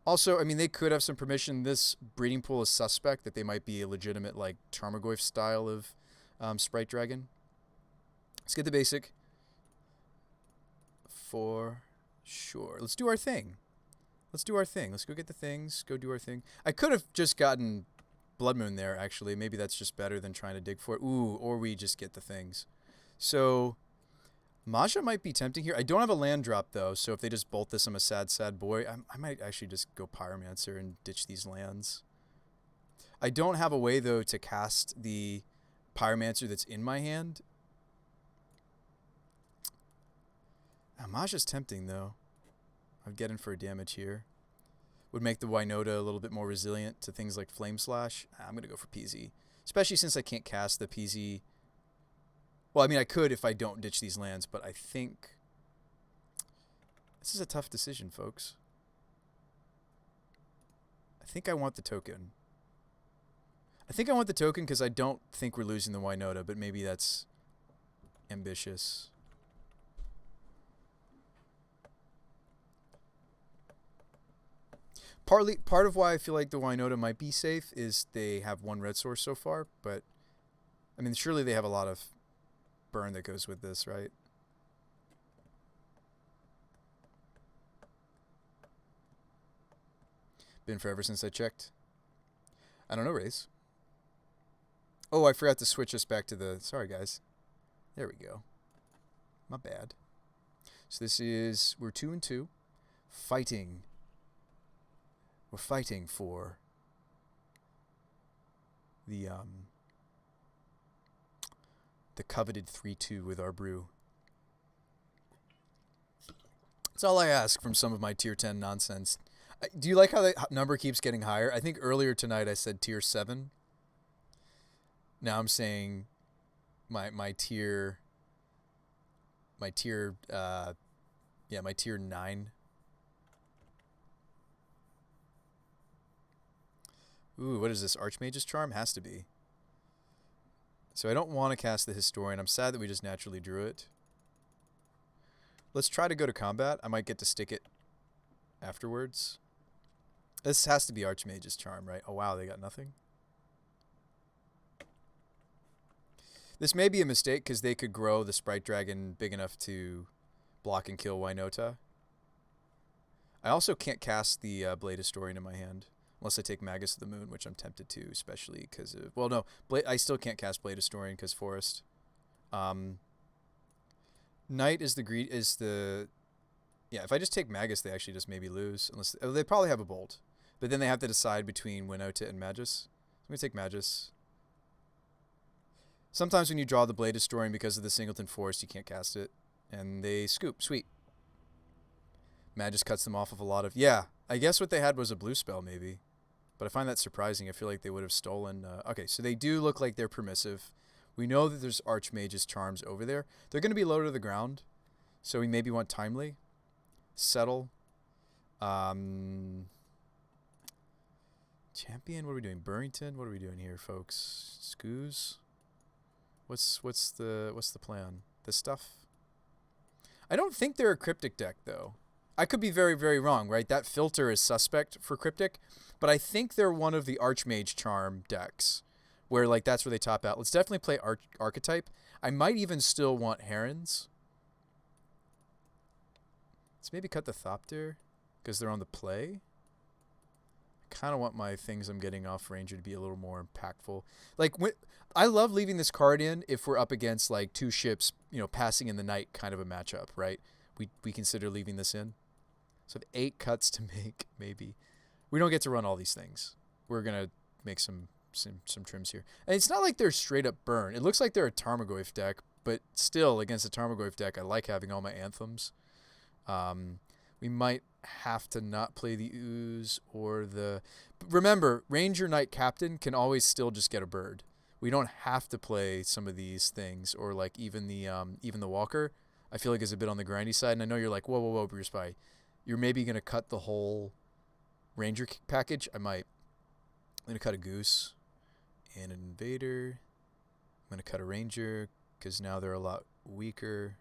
Also, I mean, they could have some permission. This breeding pool is suspect that they might be a legitimate, like, Tarmogoyf style of Sprite Dragon. Let's get the basic. For sure. Let's do our thing. Let's do our thing. Let's go get the things. Go do our thing. I could have just gotten Blood Moon there, actually. Maybe that's just better than trying to dig for it. Ooh, or we just get the things. So, Maja might be tempting here. I don't have a land drop, though, so if they just bolt this, I'm a sad, sad boy. I might actually just go Pyromancer and ditch these lands. I don't have a way, though, to cast the Pyromancer that's in my hand. Maja's tempting, though. I'd get in for a damage here. Would make the Winota a little bit more resilient to things like Flame Slash. I'm going to go for PZ. Especially since I can't cast the PZ. Well, I mean, I could if I don't ditch these lands, but I think this is a tough decision, folks. I think I want the token. I think I want the token because I don't think we're losing the Winota, but maybe that's ambitious. Part of why I feel like the Winota might be safe is they have 1 red source so far, but I mean, surely they have a lot of burn that goes with this, right? Been forever since I checked. I don't know, Raze. Oh, I forgot to switch us back to the... Sorry, guys. There we go. My bad. So this is... We're 2-2. Fighting. We're fighting for the coveted 3-2 with our brew. That's all I ask from some of my tier 10 nonsense. Do you like how the number keeps getting higher? I think earlier tonight I said tier 7. Now I'm saying my tier 9. Ooh, what is this? Archmage's Charm? Has to be. So I don't want to cast the Historian. I'm sad that we just naturally drew it. Let's try to go to combat. I might get to stick it afterwards. This has to be Archmage's Charm, right? Oh, wow, they got nothing. This may be a mistake because they could grow the Sprite Dragon big enough to block and kill Winota. I also can't cast the Blade Historian in my hand. Unless I take Magus of the Moon, which I'm tempted to, especially because of... Well, no, I still can't cast Blade Historian because Forest. Knight is the... Yeah, if I just take Magus, they actually just maybe lose. Unless they probably have a Bolt. But then they have to decide between Winota and Magus. I'm going to take Magus. Sometimes when you draw the Blade Historian because of the Singleton Forest, you can't cast it. And they scoop. Sweet. Magus cuts them off of a lot of... Yeah, I guess what they had was a blue spell, maybe. But I find that surprising. I feel like they would have stolen... okay, so they do look like they're permissive. We know that there's Archmage's Charms over there. They're going to be low to the ground. So we maybe want Timely. Settle. Champion, what are we doing? Burrington? What are we doing here, folks? Scoos? What's the plan? This stuff? I don't think they're a Cryptic deck, though. I could be very, very wrong, right? That filter is suspect for Cryptic, but I think they're one of the Archmage Charm decks, where like that's where they top out. Let's definitely play Archetype. I might even still want Herons. Let's maybe cut the Thopter, because they're on the play. I kind of want my things I'm getting off Ranger to be a little more impactful. Like, I love leaving this card in if we're up against like 2 ships, you know, passing in the night kind of a matchup, right? We consider leaving this in. So 8 cuts to make, maybe. We don't get to run all these things. We're going to make some trims here. And it's not like they're straight up burn. It looks like they're a Tarmogoyf deck, but still, against a Tarmogoyf deck, I like having all my Anthems. We might have to not play the Ooze or the... Remember, Ranger Knight Captain can always still just get a bird. We don't have to play some of these things, or like even the Walker. I feel like is a bit on the grindy side, and I know you're like, whoa, Bruce Spy. You're maybe going to cut the whole Ranger package. I might. I'm going to cut a Goose and an Invader. I'm going to cut a Ranger because now they're a lot weaker.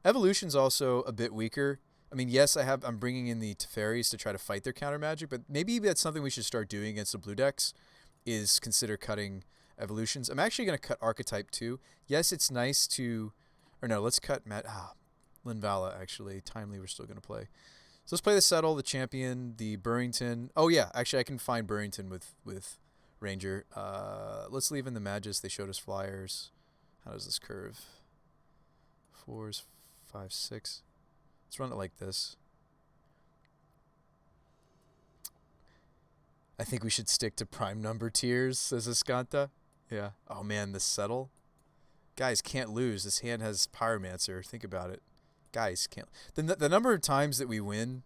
Evolution's also a bit weaker. I mean, yes, I'm bringing in the Teferis to try to fight their counter magic, but maybe that's something we should start doing against the blue decks, is consider cutting evolutions. I'm actually going to cut Archetype too. Yes, it's nice to... Or no, let's cut Linvala, actually. Timely, we're still going to play. So let's play the Settle, the Champion, the Burrington. Oh, yeah, actually, I can find Burrington with Ranger. Let's leave in the Magus. They showed us flyers. How does this curve? 4s, 5, 6. Let's run it like this. I think we should stick to prime number tiers, says Escanta. Yeah. Oh, man, the Settle. Guys, can't lose. This hand has Pyromancer. Think about it. Guys, can't... The number of times that we win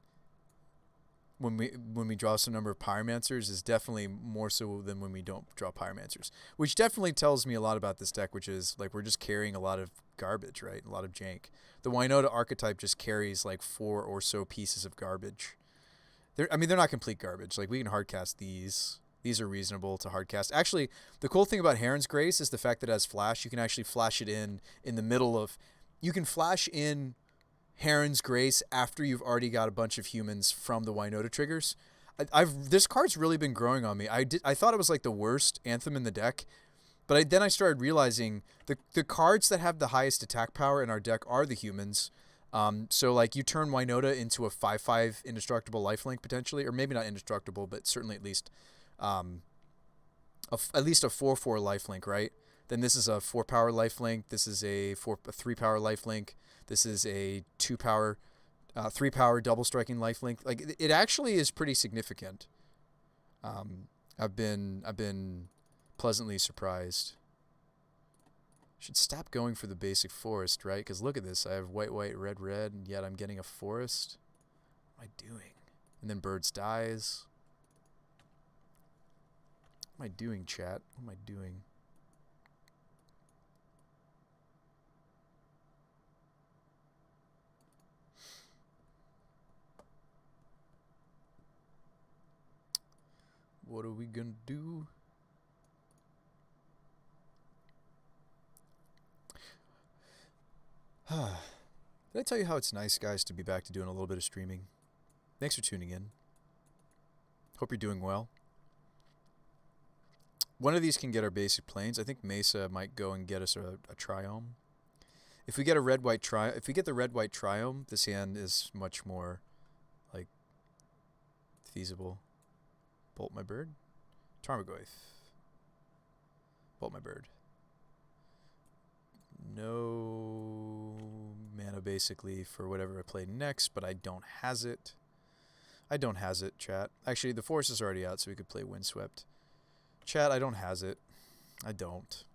when we draw some number of Pyromancers is definitely more so than when we don't draw Pyromancers. Which definitely tells me a lot about this deck, which is, like, we're just carrying a lot of garbage, right? A lot of jank. The Winota archetype just carries, like, 4 or so pieces of garbage. They're not complete garbage. Like, we can hardcast these. These are reasonable to hardcast. Actually, the cool thing about Heron's Grace is the fact that it has flash. You can actually flash it in the middle of... You can flash in Heron's Grace after you've already got a bunch of humans from the Winota triggers. This card's really been growing on me. I thought it was like the worst Anthem in the deck, but then I started realizing the cards that have the highest attack power in our deck are the humans. So like you turn Winota into a 5/5 indestructible lifelink potentially, or maybe not indestructible, but certainly at least a 4/4 lifelink, right? Then this is a 4-power lifelink. This is a 3-power lifelink. This is a 2-power, 3-power double striking lifelink. Like it actually is pretty significant. I've been pleasantly surprised. Should stop going for the basic forest, right? Because look at this. I have white, white, red, red, and yet I'm getting a forest. What am I doing? And then birds dies. What am I doing, chat? What am I doing? What are we gonna do? Did I tell you how it's nice, guys, to be back to doing a little bit of streaming? Thanks for tuning in. Hope you're doing well. One of these can get our basic planes. I think Mesa might go and get us a Triome. If we get a red-white if we get the red-white Triome, this hand is much more like feasible. Bolt my bird. Tarmogoyf. Bolt my bird. No mana basically for whatever I play next, but I don't has it. I don't has it, chat. Actually, the force is already out, so we could play Windswept. Chat, I don't has it. I don't.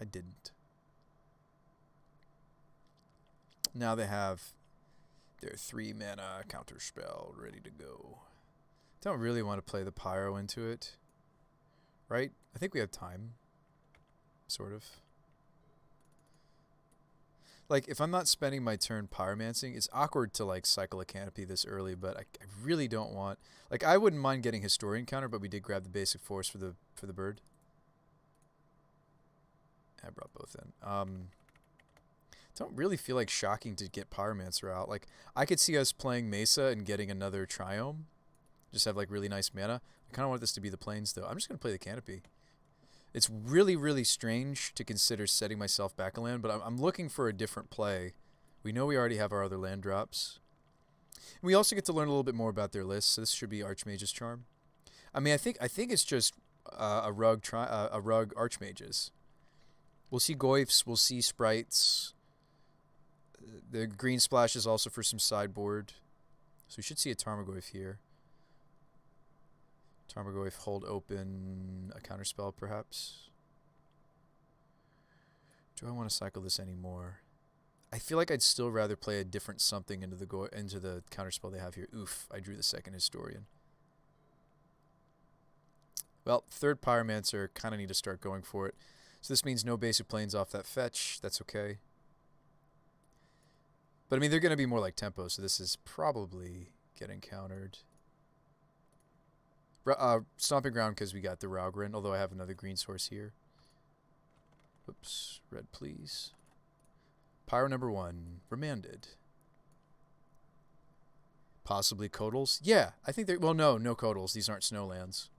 I didn't. Now they have their 3-mana counterspell ready to go. Don't really want to play the Pyro into it. Right? I think we have time. Sort of. Like, if I'm not spending my turn pyromancing, it's awkward to, like, cycle a canopy this early, but I really don't want... Like, I wouldn't mind getting Historian counter, but we did grab the basic force for the bird. I brought both in. Don't really feel like shocking to get Pyromancer out. Like, I could see us playing Mesa and getting another Triome. Just have, like, really nice mana. I kind of want this to be the plains, though. I'm just going to play the canopy. It's really, really strange to consider setting myself back a land, but I'm looking for a different play. We know we already have our other land drops. We also get to learn a little bit more about their list, so this should be Archmage's Charm. I mean, I think it's just a rug Archmages. We'll see Goyfs, we'll see Sprites. The green splash is also for some sideboard. So we should see a Tarmogoyf here. Tarmogoyf, hold open, a counterspell perhaps. Do I want to cycle this anymore? I feel like I'd still rather play a different something into the counterspell they have here. Oof, I drew the second Historian. Well, third Pyromancer, kind of need to start going for it. So this means no basic planes off that fetch. That's okay. But I mean, they're going to be more like tempo, so this is probably getting countered. Stomping Ground because we got the Raugrin, although I have another green source here. Oops, red please. Pyro number 1, remanded. Possibly Codals? Yeah, I think they're, well, no Codals. These aren't Snowlands.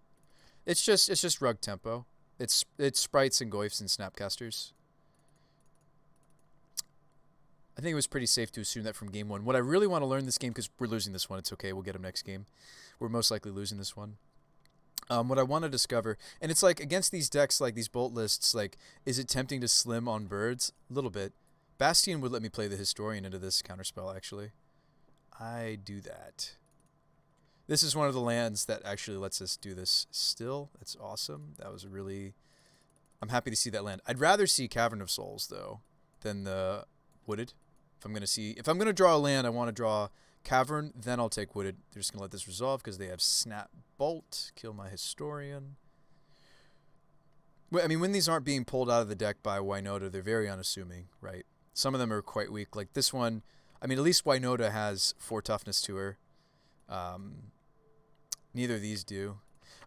It's just rug tempo. It's sprites and goifs and snapcasters. I think it was pretty safe to assume that from game 1. What I really want to learn this game, because we're losing this one, it's okay, we'll get them next game. We're most likely losing this one. What I want to discover, and it's like against these decks, like these bolt lists, like, is it tempting to slim on birds? A little bit. Bastion would let me play the Historian into this counterspell, actually. I do that. This is one of the lands that actually lets us do this still. It's awesome. That was a really... I'm happy to see that land. I'd rather see Cavern of Souls, though, than the Wooded. If I'm going to draw a land, I want to draw Cavern, then I'll take Wooded. They're just going to let this resolve because they have Snap Bolt. Kill my Historian. I mean, when these aren't being pulled out of the deck by Winota, they're very unassuming, right? Some of them are quite weak. Like this one, I mean, at least Winota has 4 toughness to her. Neither of these do.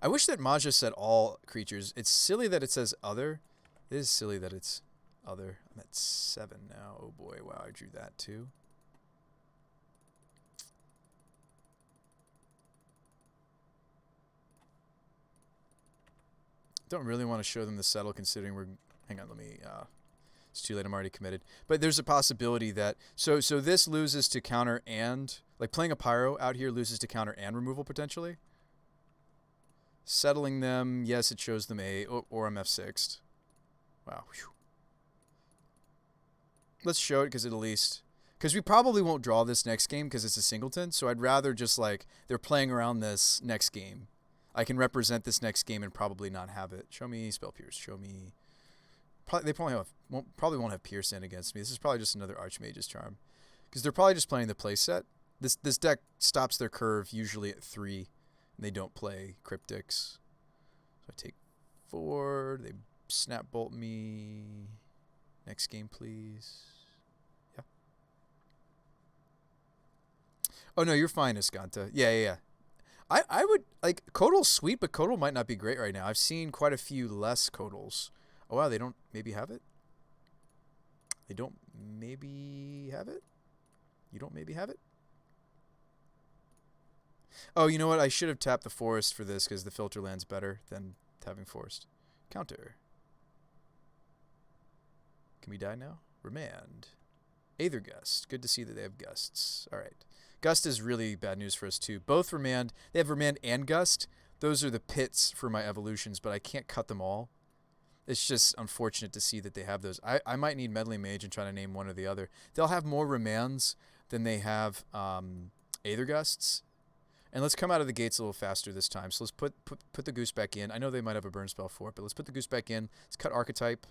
I wish that Maja said all creatures. It's silly that it says other. It is silly that it's other. I'm at 7 now. Oh boy, wow, I drew that too. Don't really want to show them the settle considering we're... Hang on, let me... it's too late, I'm already committed. But there's a possibility that... So this loses to counter and... Like playing a Pyro out here loses to counter and removal potentially. Settling them, yes, it shows them A, or I'm F6'd. Wow. Whew. Let's show it because at least... Because we probably won't draw this next game because it's a singleton, so I'd rather just like... They're playing around this next game. I can represent this next game and probably not have it. Show me Spell Pierce. Show me... They probably won't have Pierce in against me. This is probably just another Archmage's Charm. Because they're probably just playing the playset. This deck stops their curve usually at 3. And they don't play Cryptics. So I take 4. They Snap Bolt me. Next game, please. Yeah. Oh, no, you're fine, Escanta. Yeah. I would... Like, Codal's sweet, but Codal might not be great right now. I've seen quite a few less Codals. Oh, wow, they don't maybe have it? They don't maybe have it? You don't maybe have it? Oh, you know what? I should have tapped the Forest for this because the filter land's better than tapping Forest. Counter. Can we die now? Remand. Aether Gust. Good to see that they have Gusts. All right. Gust is really bad news for us, too. Both Remand. They have Remand and Gust. Those are the pits for my evolutions, but I can't cut them all. It's just unfortunate to see that they have those. I might need Meddling Mage and try to name one or the other. They'll have more Remands than they have Aether Gusts. And let's come out of the gates a little faster this time. So let's put the Goose back in. I know they might have a burn spell for it, but let's put the Goose back in. Let's cut Archetype.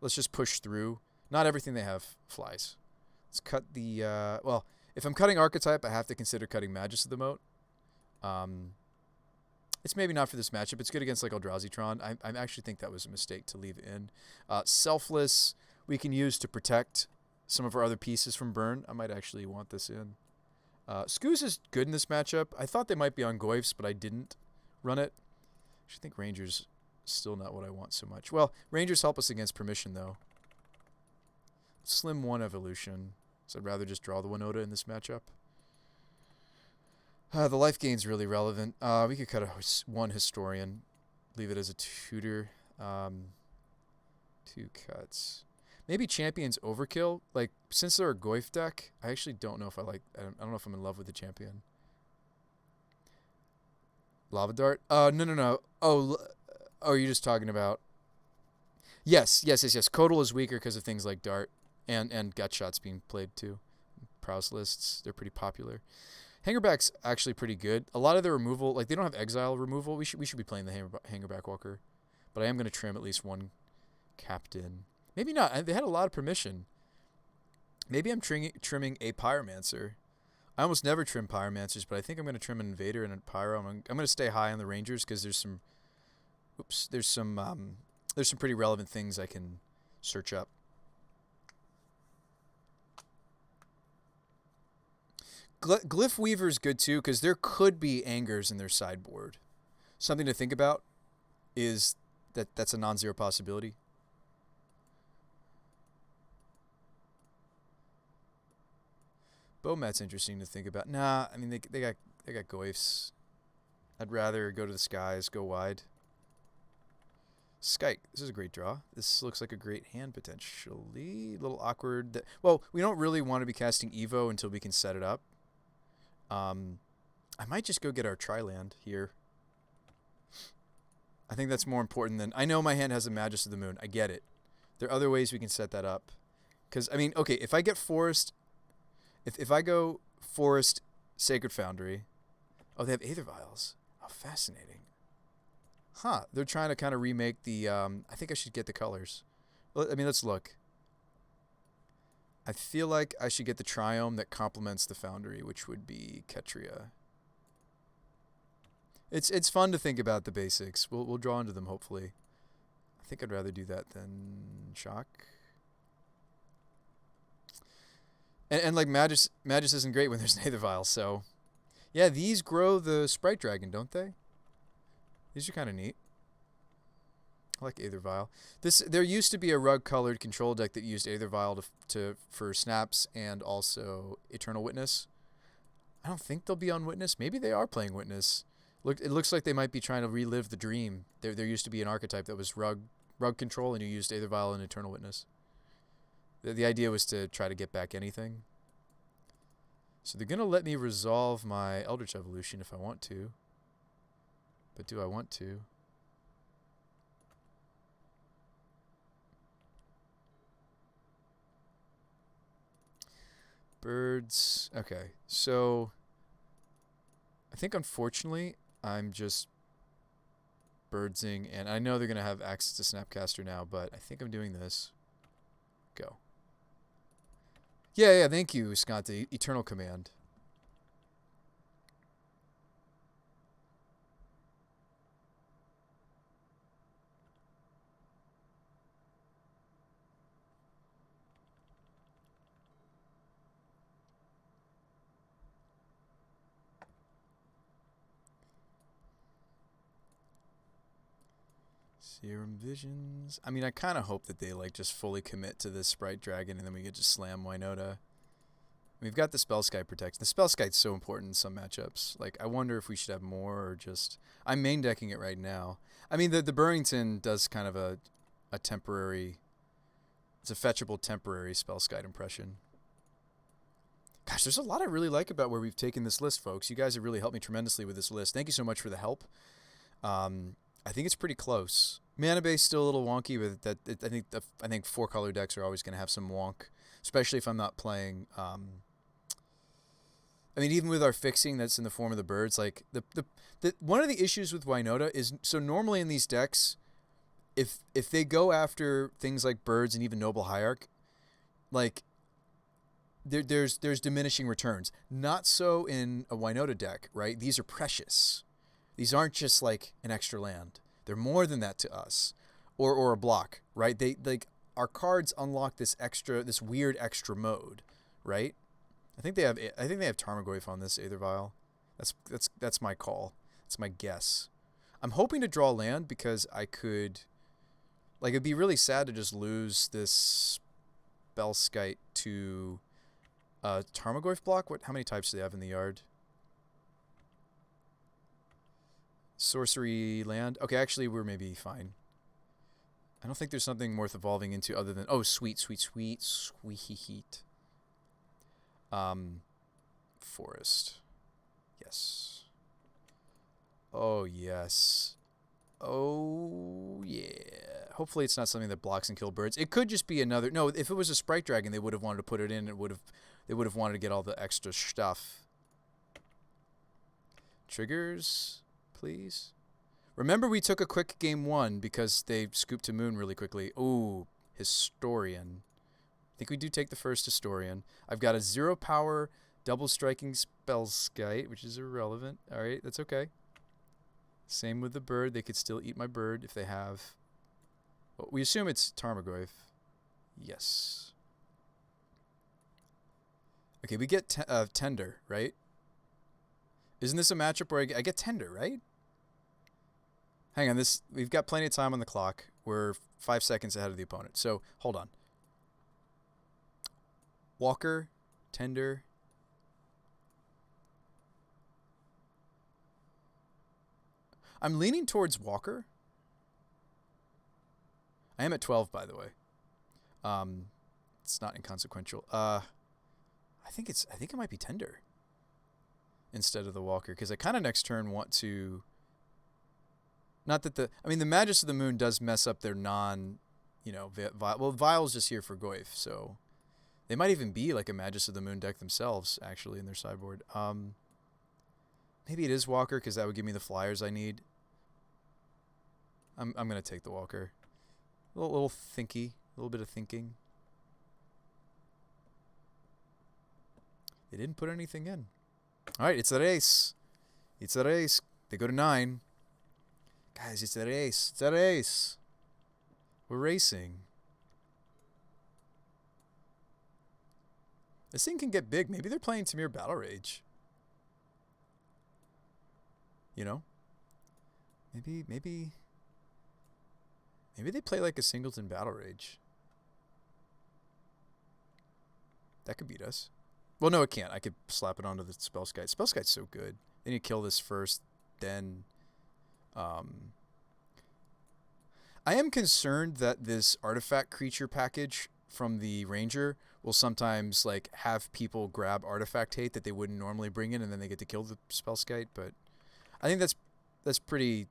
Let's just push through. Not everything they have flies. Let's cut the... well, if I'm cutting Archetype, I have to consider cutting Magus of the Moat. It's maybe not for this matchup. It's good against like Eldrazi-tron. I actually think that was a mistake to leave it in. Selfless, we can use to protect some of our other pieces from burn. I might actually want this in. Scooz is good in this matchup. I thought they might be on Goifs, but I didn't run it. I actually think Rangers still not what I want so much. Well, Rangers help us against Permission, though. Slim 1 evolution. So I'd rather just draw the Winota in this matchup. The life gain's really relevant. We could cut one Historian. Leave it as a tutor. 2 cuts. Maybe Champion's Overkill. Like, since they're a Goif deck, I actually don't know if I like... I don't know if I'm in love with the Champion. Lava Dart? No. Oh, you're just talking about... Yes. Codal is weaker because of things like Dart. And Gut Shots being played too. Prowess lists, they're pretty popular. Hangerback's actually pretty good. A lot of the removal... Like, they don't have Exile removal. We should be playing the Hangerback Walker. But I am going to trim at least one Captain... Maybe not. They had a lot of permission. Maybe I'm trimming a Pyromancer. I almost never trim Pyromancers, but I think I'm going to trim an Invader and a Pyro. I'm going to stay high on the Rangers because there's some... Oops. There's some pretty relevant things I can search up. Glyph Weaver's good too because there could be Angers in their sideboard. Something to think about is that that's a non-zero possibility. Bomat's interesting to think about. Nah, I mean they got Goyfs. I'd rather go to the skies, go wide. Skyke, this is a great draw. This looks like a great hand potentially. A little awkward. Well, we don't really want to be casting Evo until we can set it up. I might just go get our Tri-land here. I think that's more important than... I know my hand has a Magus of the Moon. I get it. There are other ways we can set that up. Because, I mean, okay, if I get Forest... If I go Forest, Sacred Foundry... Oh, they have Aether Vials. Oh, fascinating. Huh. They're trying to kind of remake the... I think I should get the colors. I mean, let's look. I feel like I should get the Triome that complements the Foundry, which would be Ketria. It's fun to think about the basics. We'll draw into them, hopefully. I think I'd rather do that than Shock. And like, Magus isn't great when there's an Aether Vial, so... Yeah, these grow the Sprite Dragon, don't they? These are kind of neat. I like Aether Vial. There used to be a rug-colored control deck that used Aether Vial for snaps and also Eternal Witness. I don't think they'll be on Witness. Maybe they are playing Witness. It looks like they might be trying to relive the dream. There used to be an archetype that was rug control, and you used Aether Vial and Eternal Witness. The idea was to try to get back anything. So they're going to let me resolve my Eldritch Evolution if I want to. But do I want to? Birds. Okay, so I think unfortunately I'm just birdsing, and I know they're going to have access to Snapcaster now, but I think I'm doing this. Go. Yeah, thank you, Skante. Eternal Command. Serum Visions. I mean, I kind of hope that they like just fully commit to this Sprite Dragon, and then we get to slam Winota. We've got the Spellskite protection. The Spellskite's so important in some matchups. Like, I wonder if we should have more or just... I'm main decking it right now. I mean, the Burrington does kind of a temporary... It's a fetchable temporary Spellskite impression. Gosh, there's a lot I really like about where we've taken this list, folks. You guys have really helped me tremendously with this list. Thank you so much for the help. I think it's pretty close. Mana base still a little wonky with that. I think 4-color decks are always going to have some wonk, especially if I'm not playing. I mean, even with our fixing that's in the form of the birds, like one of the issues with Winota is, so normally in these decks, if they go after things like birds and even Noble Hierarch, like there's diminishing returns. Not so in a Winota deck, right? These are precious. These aren't just like an extra land. They're more than that to us, or a block, right? They like our cards unlock this weird extra mode, right? I think they have Tarmogoyf on this Aether Vial. That's my call. That's my guess. I'm hoping to draw land because I could, like, it'd be really sad to just lose this Spellskite to Tarmogoyf block. How many types do they have in the yard? Sorcery land. Okay, actually, we're maybe fine. I don't think there's something worth evolving into other than... Oh, sweet. Forest. Yes. Oh, yes. Oh, yeah. Hopefully it's not something that blocks and kill birds. It could just be another... No, if it was a Sprite Dragon, they would have wanted to put it in. They would have wanted to get all the extra stuff. Triggers... Please. Remember, we took a quick game 1 because they scooped to Moon really quickly. Ooh, Historian. I think we do take the first Historian. I've got a 0-power double striking Spellskite, which is irrelevant. All right, that's okay. Same with the bird. They could still eat my bird if they have... Well, we assume it's Tarmogoyf. Yes. Okay, we get Tender, right? Isn't this a matchup where I get Tender, right? Hang on, we've got plenty of time on the clock. We're 5 seconds ahead of the opponent. So hold on. Walker, Tender. I'm leaning towards Walker. I am at 12, by the way. It's not inconsequential. I think it might be Tender instead of the Walker, because I kind of next turn want to. Not that the Magus of the Moon does mess up their well, Vile's just here for Goyf, so they might even be like a Magus of the Moon deck themselves, actually, in their sideboard. Maybe it is Walker, because that would give me the flyers I need. I'm gonna take the Walker. A little thinky, a little bit of thinking. They didn't put anything in. All right, it's a race. It's a race. They go to 9. Guys, it's a race. It's a race. We're racing. This thing can get big. Maybe they're playing Tamir Battle Rage. You know? Maybe they play like a Singleton Battle Rage. That could beat us. Well, no, it can't. I could slap it onto the Spellskite. Spellskite's so good. They need to kill this first, then... I am concerned that this artifact creature package from the Ranger will sometimes like have people grab artifact hate that they wouldn't normally bring in, and then they get to kill the Spellskite. But I think that's pretty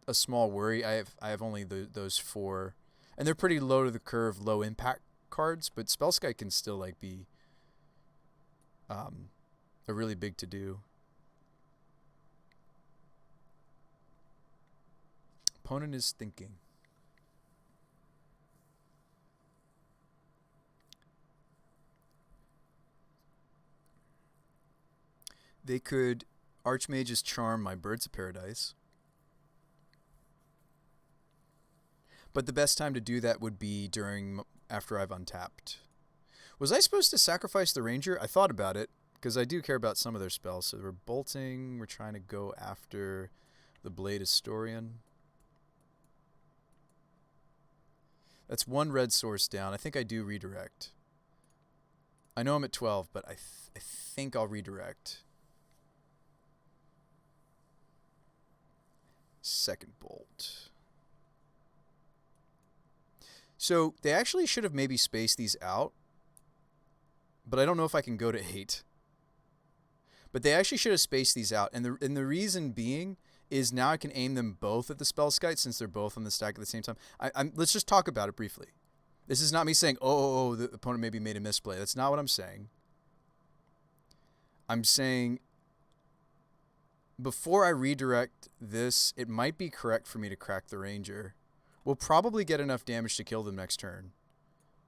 a small worry. I have only those 4, and they're pretty low to the curve, low impact cards. But Spellskite can still like be a really big to do. Opponent is thinking. They could Archmage's Charm my Birds of Paradise. But the best time to do that would be after I've untapped. Was I supposed to sacrifice the Ranger? I thought about it, because I do care about some of their spells. So we're bolting. We're trying to go after the Blade Historian. That's 1 red source down. I think I do redirect. I know I'm at 12, but I think I'll redirect. Second bolt. So they actually should have maybe spaced these out, but I don't know if I can go to 8. But they actually should have spaced these out, and the reason being is now I can aim them both at the Spellskite since they're both on the stack at the same time. Let's just talk about it briefly. This is not me saying, oh, the opponent maybe made a misplay. That's not what I'm saying. I'm saying before I redirect this, it might be correct for me to crack the Ranger. We'll probably get enough damage to kill them next turn.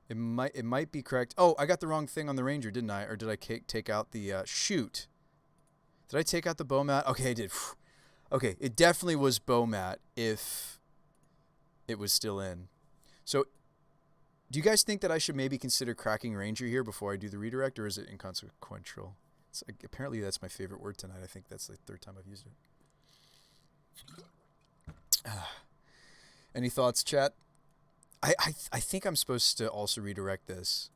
It might be correct. Oh, I got the wrong thing on the Ranger, didn't I? Or did I take out the shoot? Did I take out the Bowmat? Okay, I did. Okay, it definitely was Bowmat if it was still in. So, do you guys think that I should maybe consider cracking Ranger here before I do the redirect, or is it inconsequential? Apparently that's my favorite word tonight. I think that's the 3rd time I've used it. Any thoughts, chat? I think I'm supposed to also redirect this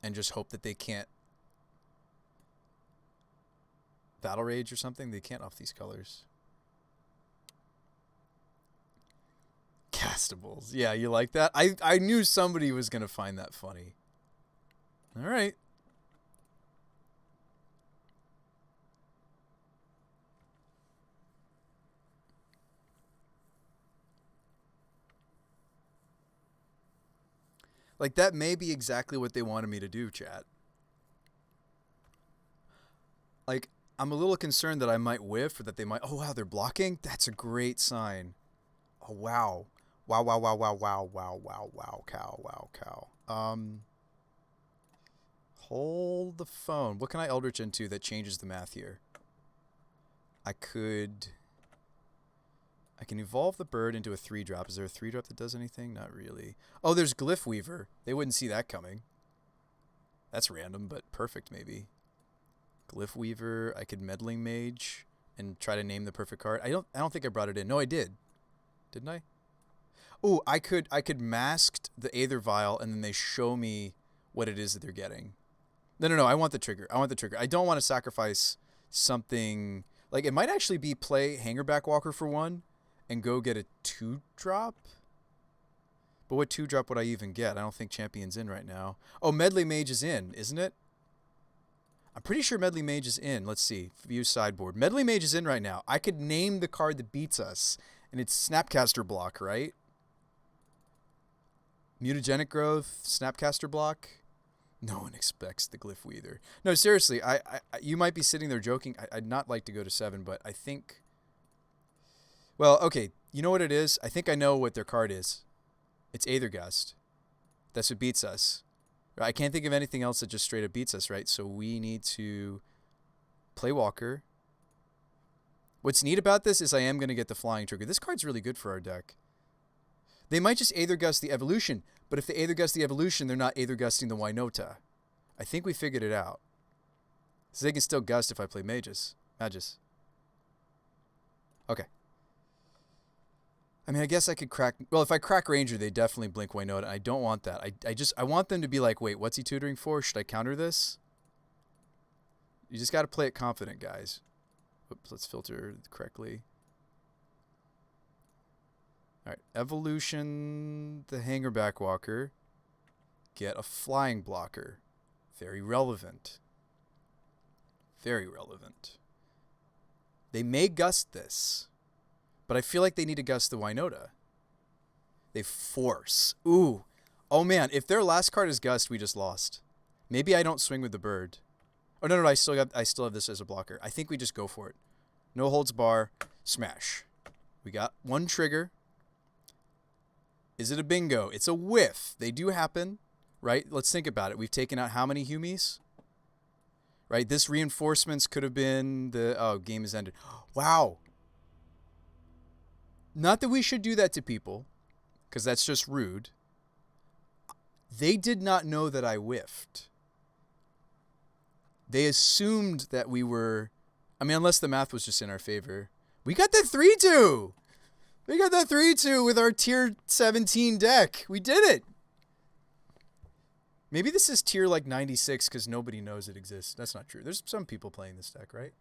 and just hope that they can't Battle Rage or something. They can't off these colors. Castables. Yeah, you like that? I knew somebody was going to find that funny. All right. Like, that may be exactly what they wanted me to do, chat. Like, I'm a little concerned that I might whiff or that they might... Oh, wow, they're blocking? That's a great sign. Oh, wow. Wow, wow, wow, wow, wow, wow, wow, wow, cow, wow, cow. Hold the phone. What can I Eldritch into that changes the math here? I can evolve the bird into a 3-drop. Is there a 3-drop that does anything? Not really. Oh, there's Glyph Weaver. They wouldn't see that coming. That's random, but perfect maybe. Glyph Weaver. I could Meddling Mage. and try to name the perfect card. I don't think I brought it in. No, I did. Didn't I? Oh, I could mask the Aether Vial and then they show me what it is that they're getting. No. I want the trigger. I don't want to sacrifice something. Like, it might actually be play Hangerback Walker for 1 and go get a 2-drop. But what 2-drop would I even get? I don't think Champion's in right now. Oh, Medley Mage is in, isn't it? I'm pretty sure Medley Mage is in. Let's see. View sideboard. Medley Mage is in right now. I could name the card that beats us. And it's Snapcaster Block, right? Mutagenic Growth, Snapcaster Block. No one expects the Glyph Weather. No, seriously, I you might be sitting there joking. I'd not like to go to 7, but I think... Well, okay, you know what it is? I think I know what their card is. It's Aether Gust. That's what beats us. I can't think of anything else that just straight up beats us, right? So we need to play Walker. What's neat about this is I am going to get the Flying Trigger. This card's really good for our deck. They might just Aether Gust the Evolution, but if they Aether Gust the Evolution, they're not Aether Gusting the Winota. I think we figured it out. So they can still Gust if I play Magus. Okay. I mean, I guess I could crack... Well, if I crack Ranger, they definitely blink Winota. I don't want that. I want them to be like, wait, what's he tutoring for? Should I counter this? You just got to play it confident, guys. Oops, let's filter correctly. All right, Evolution, the Hangerback Walker. Get a Flying Blocker. Very relevant. Very relevant. They may Gust this, but I feel like they need to Gust the Winota. They force. Ooh. Oh, man, if their last card is Gust, we just lost. Maybe I don't swing with the bird. Oh, no, I still have this as a blocker. I think we just go for it. No holds bar. Smash. We got 1 trigger. Is it a bingo? It's a whiff. They do happen, right? Let's think about it. We've taken out how many Humies? Right? This reinforcements could have been the... Oh, game is ended. Wow. Not that we should do that to people, because that's just rude. They did not know that I whiffed. They assumed that we were... I mean, unless the math was just in our favor. We got that 3-2! We got that 3-2 with our tier 17 deck. We did it! Maybe this is tier like 96 because nobody knows it exists. That's not true. There's some people playing this deck, right?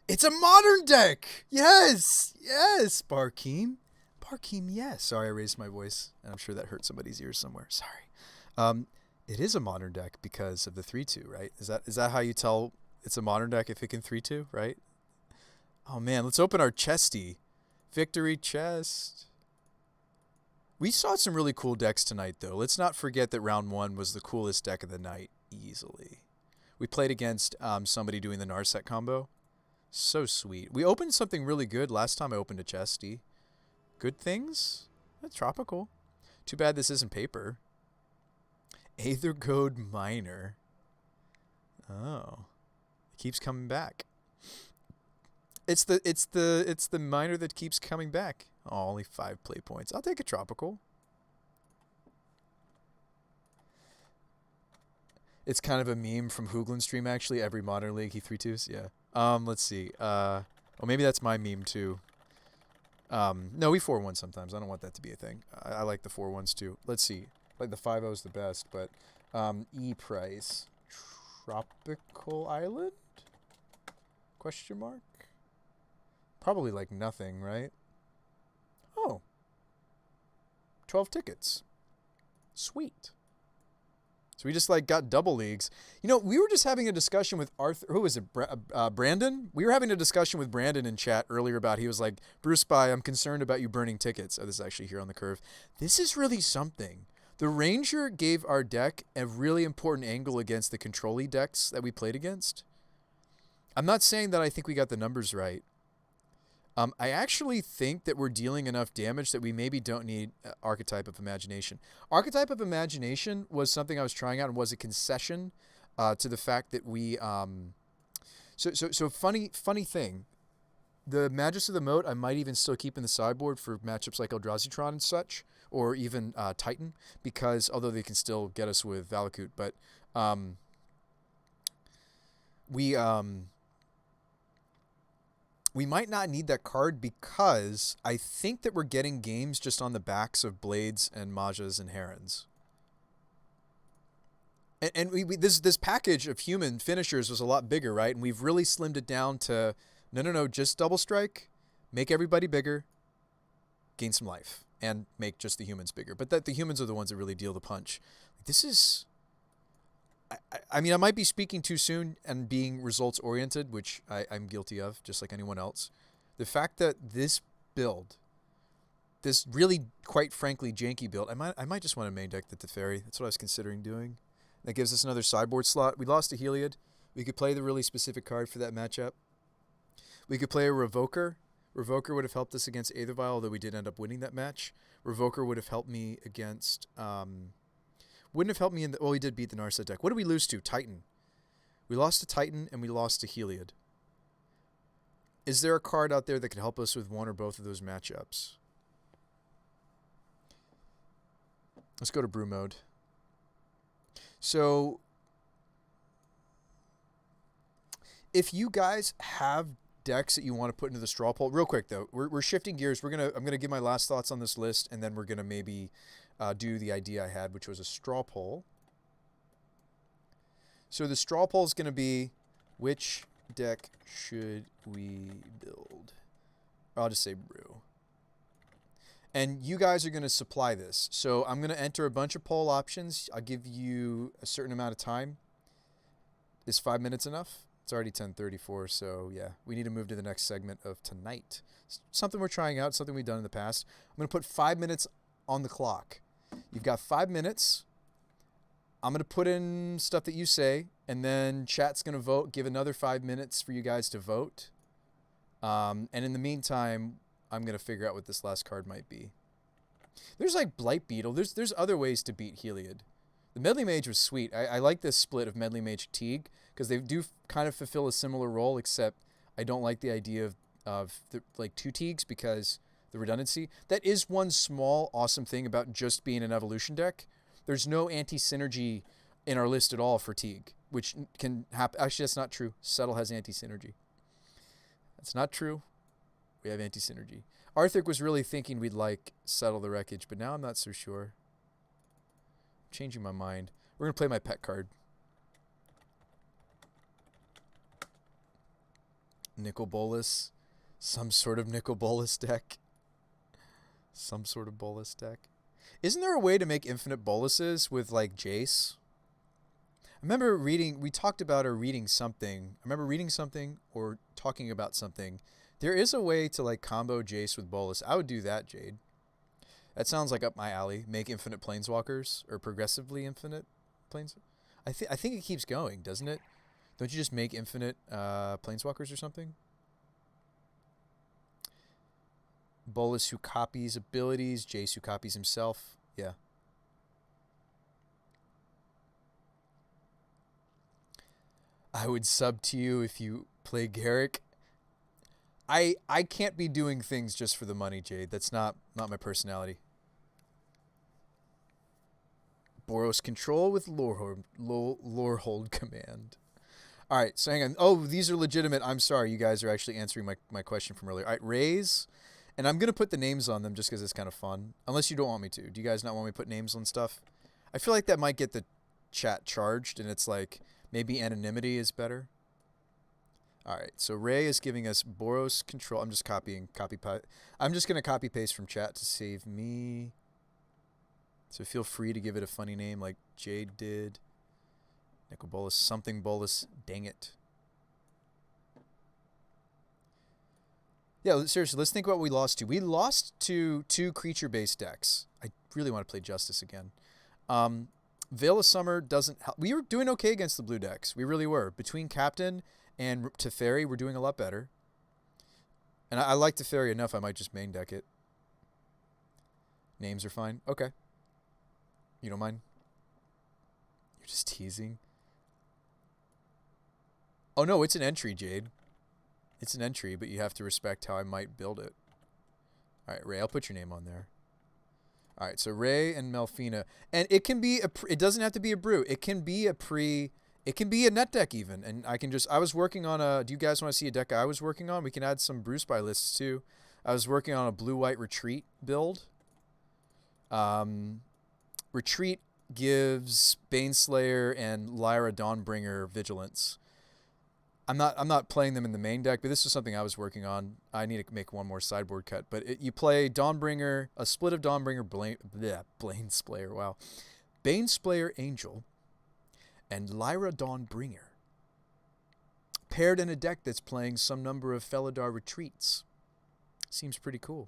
It's a modern deck! Yes! Yes! Barkeem. Barkeem, yes. Sorry, I raised my voice. And I'm sure that hurt somebody's ears somewhere. Sorry. It is a modern deck because of the 3-2, right? Is that how you tell it's a modern deck if it can 3-2, right? Oh, man. Let's open our chesty. Victory chest. We saw some really cool decks tonight, though. Let's not forget that round 1 was the coolest deck of the night, easily. We played against somebody doing the Narset combo. So sweet. We opened something really good last time I opened a chesty. Good things? Tropical. Too bad this isn't paper. Aether Code Miner. Oh. It keeps coming back. It's the miner that keeps coming back. Oh, only 5 play points. I'll take a tropical. It's kind of a meme from Hoogland stream, actually. Every Modern League, he 3-2s. Yeah. Let's see. Oh, maybe that's my meme, too. No, we 4-1 sometimes. I don't want that to be a thing. I like the 4-1s, too. Let's see. Like the 5-0's the best, but E-Price. Tropical Island? Question mark? Probably like nothing, right? Oh. 12 tickets. Sweet. So we just like got double leagues. You know, we were just having a discussion with Arthur. Who was it? Brandon? We were having a discussion with Brandon in chat earlier about, he was like, Bruce Spy, I'm concerned about you burning tickets. Oh, this is actually here on the curve. This is really something. The Ranger gave our deck a really important angle against the control-y decks that we played against. I'm not saying that I think we got the numbers right. I actually think that we're dealing enough damage that we maybe don't need Archetype of Imagination. Archetype of Imagination was something I was trying out and was a concession to the fact that we... So funny thing. The Magus of the Moat, I might even still keep in the sideboard for matchups like Eldrazi and such, or even Titan, because although they can still get us with Valakut, but we we might not need that card because I think that we're getting games just on the backs of Blades and Majas and Herons. And this package of human finishers was a lot bigger, right? And we've really slimmed it down to no, just double strike, make everybody bigger, gain some life, and make just the humans bigger. But the humans are the ones that really deal the punch. This is... I mean, I might be speaking too soon and being results-oriented, which I'm guilty of, just like anyone else. The fact that this build, this really, quite frankly, janky build, I might just want to main deck the Teferi. That's what I was considering doing. That gives us another sideboard slot. We lost to Heliod. We could play the really specific card for that matchup. We could play a Revoker. Revoker would have helped us against Aethervile, although we did end up winning that match. Revoker would have helped me against... wouldn't have helped me in the... Well, we did beat the Narset deck. What did we lose to? Titan. We lost to Titan, and we lost to Heliod. Is there a card out there that could help us with one or both of those matchups? Let's go to brew mode. So, if you guys have decks that you want to put into the straw poll, real quick though, we're shifting gears. I'm gonna give my last thoughts on this list, and then we're gonna maybe do the idea I had, which was a straw poll. So the straw poll is gonna be, which deck should we build? I'll just say brew. And you guys are going to supply this. So I'm going to enter a bunch of poll options. I'll give you a certain amount of time. Is 5 minutes enough? It's already 10:34, so yeah. We need to move to the next segment of tonight. Something we're trying out, something we've done in the past. I'm going to put 5 minutes on the clock. You've got 5 minutes. I'm going to put in stuff that you say, and then chat's going to vote. Give another 5 minutes for you guys to vote. And in the meantime... I'm going to figure out what this last card might be. There's like Blight Beetle. There's other ways to beat Heliod. The Medley Mage was sweet. I like this split of Medley Mage Teague because they do kind of fulfill a similar role, except I don't like the idea of like 2 Teagues because the redundancy. That is one small awesome thing about just being an evolution deck. There's no anti-synergy in our list at all for Teague, which can happen. Actually, that's not true. Settle has anti-synergy. That's not true. We have anti-synergy. Arthur was really thinking we'd like Settle the Wreckage, but now I'm not so sure. I'm changing my mind. We're going to play my pet card. Nicol Bolas. Some sort of Nicol Bolas deck. Some sort of Bolas deck. Isn't there a way to make infinite Bolases with, like, Jace? I remember reading... We talked about or reading something. I remember reading something or talking about something... There is a way to like combo Jace with Bolas. I would do that, Jade. That sounds like up my alley. Make infinite planeswalkers or progressively infinite planes. I think it keeps going, doesn't it? Don't you just make infinite planeswalkers or something? Bolas who copies abilities, Jace who copies himself. Yeah. I would sub to you if you play Garrick. I can't be doing things just for the money, Jade. That's not my personality. Boros Control with Lorehold Command. All right, so hang on. Oh, these are legitimate. I'm sorry. You guys are actually answering my question from earlier. All right, Raise. And I'm going to put the names on them just because it's kind of fun. Unless you don't want me to. Do you guys not want me to put names on stuff? I feel like that might get the chat charged, and it's like maybe anonymity is better. All right, so Ray is giving us Boros Control. I'm just I'm just going to copy paste from chat to save me. So feel free to give it a funny name like Jade did. Nicol Bolas, something Bolas, dang it. Yeah, seriously, let's think about what we lost to. We lost to 2 creature-based decks. I really want to play Justice again. Veil of Summer doesn't help. We were doing okay against the blue decks. We really were. Between Captain and Teferi, we're doing a lot better. And I like Teferi enough, I might just main deck it. Names are fine. Okay. You don't mind? You're just teasing. Oh, no, it's an entry, Jade. It's an entry, but you have to respect how I might build it. All right, Ray, I'll put your name on there. All right, so Ray and Melfina. And it can be, it doesn't have to be a brew. It can be a pre It can be a net deck even, and I was working on a, do you guys want to see a deck I was working on? We can add some Bruce by lists too. I was working on a blue-white retreat build. Retreat gives Baneslayer and Lyra Dawnbringer vigilance. I'm not playing them in the main deck, but this is something I was working on. I need to make one more sideboard cut. But you play Dawnbringer, a split of Dawnbringer, Banesplayer, wow. Banesplayer Angel and Lyra Dawnbringer. Paired in a deck that's playing some number of Felidar retreats. Seems pretty cool.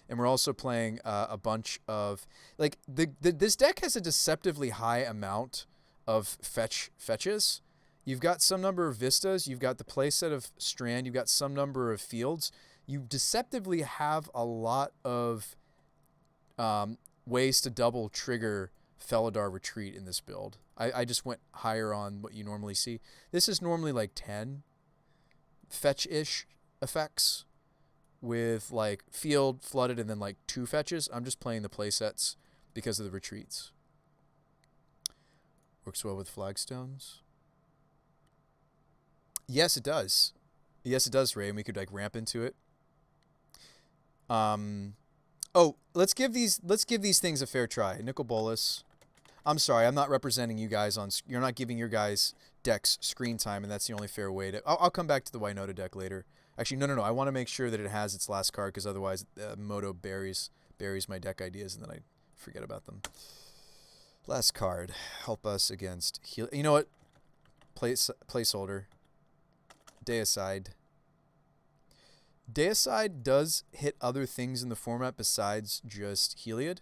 And we're also playing a bunch of, like, this deck has a deceptively high amount of fetches. You've got some number of vistas, you've got the playset of Strand, you've got some number of fields. You deceptively have a lot of ways to double trigger Felidar Retreat in this build. I just went higher on what you normally see. This is normally like 10 fetch-ish effects with like field, flooded, and then like 2 fetches. I'm just playing the playsets because of the retreats. Works well with flagstones. Yes, it does. Yes, it does, Ray, and we could like ramp into it. Oh, let's give these things a fair try. Nicol Bolas. I'm sorry, I'm not representing you guys on. You're not giving your guys decks screen time, and that's the only fair way to. I'll come back to the Winota deck later. Actually, no. I want to make sure that it has its last card, because otherwise, Moto buries my deck ideas, and then I forget about them. Last card, help us against heal. You know what? Placeholder. Deicide. Deicide does hit other things in the format besides just Heliod,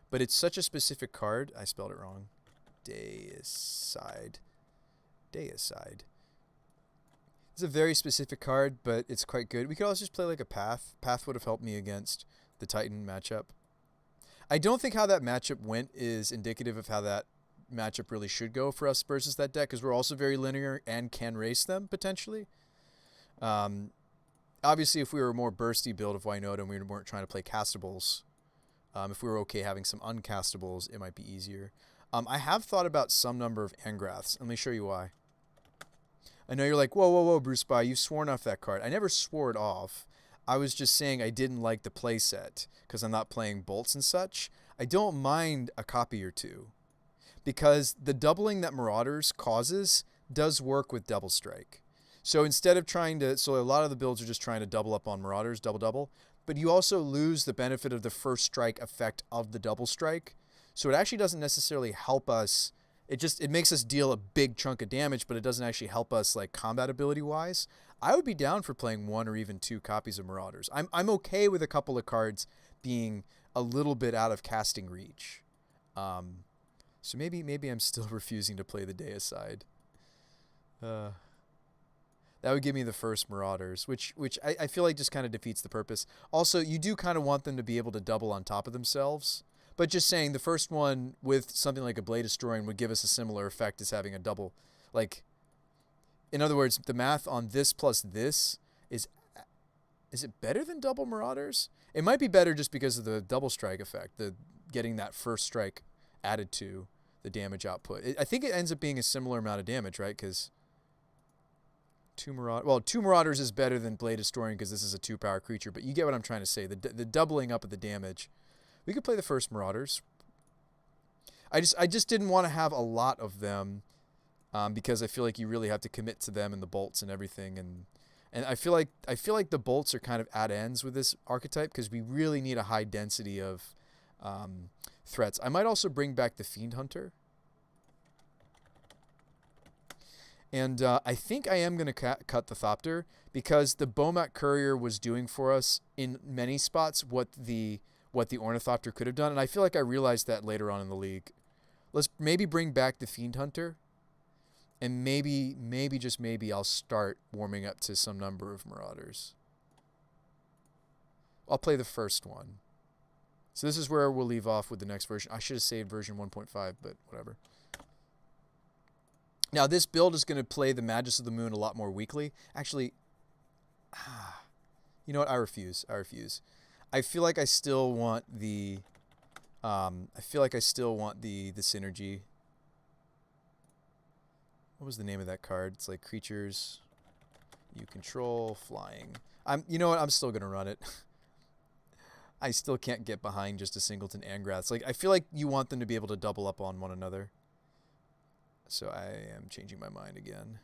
but it's such a specific card. I spelled it wrong. Deicide. It's a very specific card, but it's quite good. We could also just play like a Path. Path would have helped me against the Titan matchup. I don't think how that matchup went is indicative of how that matchup really should go for us versus that deck, because we're also very linear and can race them potentially. Obviously, if we were a more bursty build of Winota and we weren't trying to play castables, if we were okay having some uncastables, it might be easier. I have thought about some number of Angraths. Let me show you why. I know you're like, whoa, Bruce By, you've sworn off that card. I never swore it off. I was just saying I didn't like the playset because I'm not playing bolts and such. I don't mind a copy or two, because the doubling that Marauders causes does work with Double Strike. So instead of trying to, so a lot of the builds are just trying to double up on Marauders, double, but you also lose the benefit of the first strike effect of the double strike. So it actually doesn't necessarily help us. It makes us deal a big chunk of damage, but it doesn't actually help us like combat ability wise. I would be down for playing 1 or even 2 copies of Marauders. I'm okay with a couple of cards being a little bit out of casting reach. So maybe I'm still refusing to play the Deicide. That would give me the first Marauders, which I feel like just kind of defeats the purpose. Also, you do kind of want them to be able to double on top of themselves. But just saying, the first one with something like a Blade Destroying would give us a similar effect as having a double. Like, in other words, the math on this plus this is it better than double Marauders? It might be better just because of the double strike effect, the getting that first strike added to the damage output. I think it ends up being a similar amount of damage, right? Because 2 Marauders is better than Blade Destroying because this is a 2-power creature, but you get what I'm trying to say. The doubling up of the damage. We could play the first Marauders. I just didn't want to have a lot of them because I feel like you really have to commit to them and the bolts and everything, and I feel like the bolts are kind of at ends with this archetype because we really need a high density of threats. I might also bring back the Fiend Hunter. And I think I am going to cut the Thopter because the Bomat Courier was doing for us in many spots what the Ornithopter could have done, and I feel like I realized that later on in the league. Let's maybe bring back the Fiend Hunter, and maybe just maybe I'll start warming up to some number of Marauders. I'll play the first one. So this is where we'll leave off with the next version. I should have saved version 1.5, but whatever. Now, this build is going to play the Magus of the Moon a lot more weakly. Actually, you know what? I refuse. I feel like I still want the synergy. What was the name of that card? It's like creatures you control, flying. You know what? I'm still gonna run it. I still can't get behind just a Singleton and Graths. Like, I feel like you want them to be able to double up on one another. So I am changing my mind again.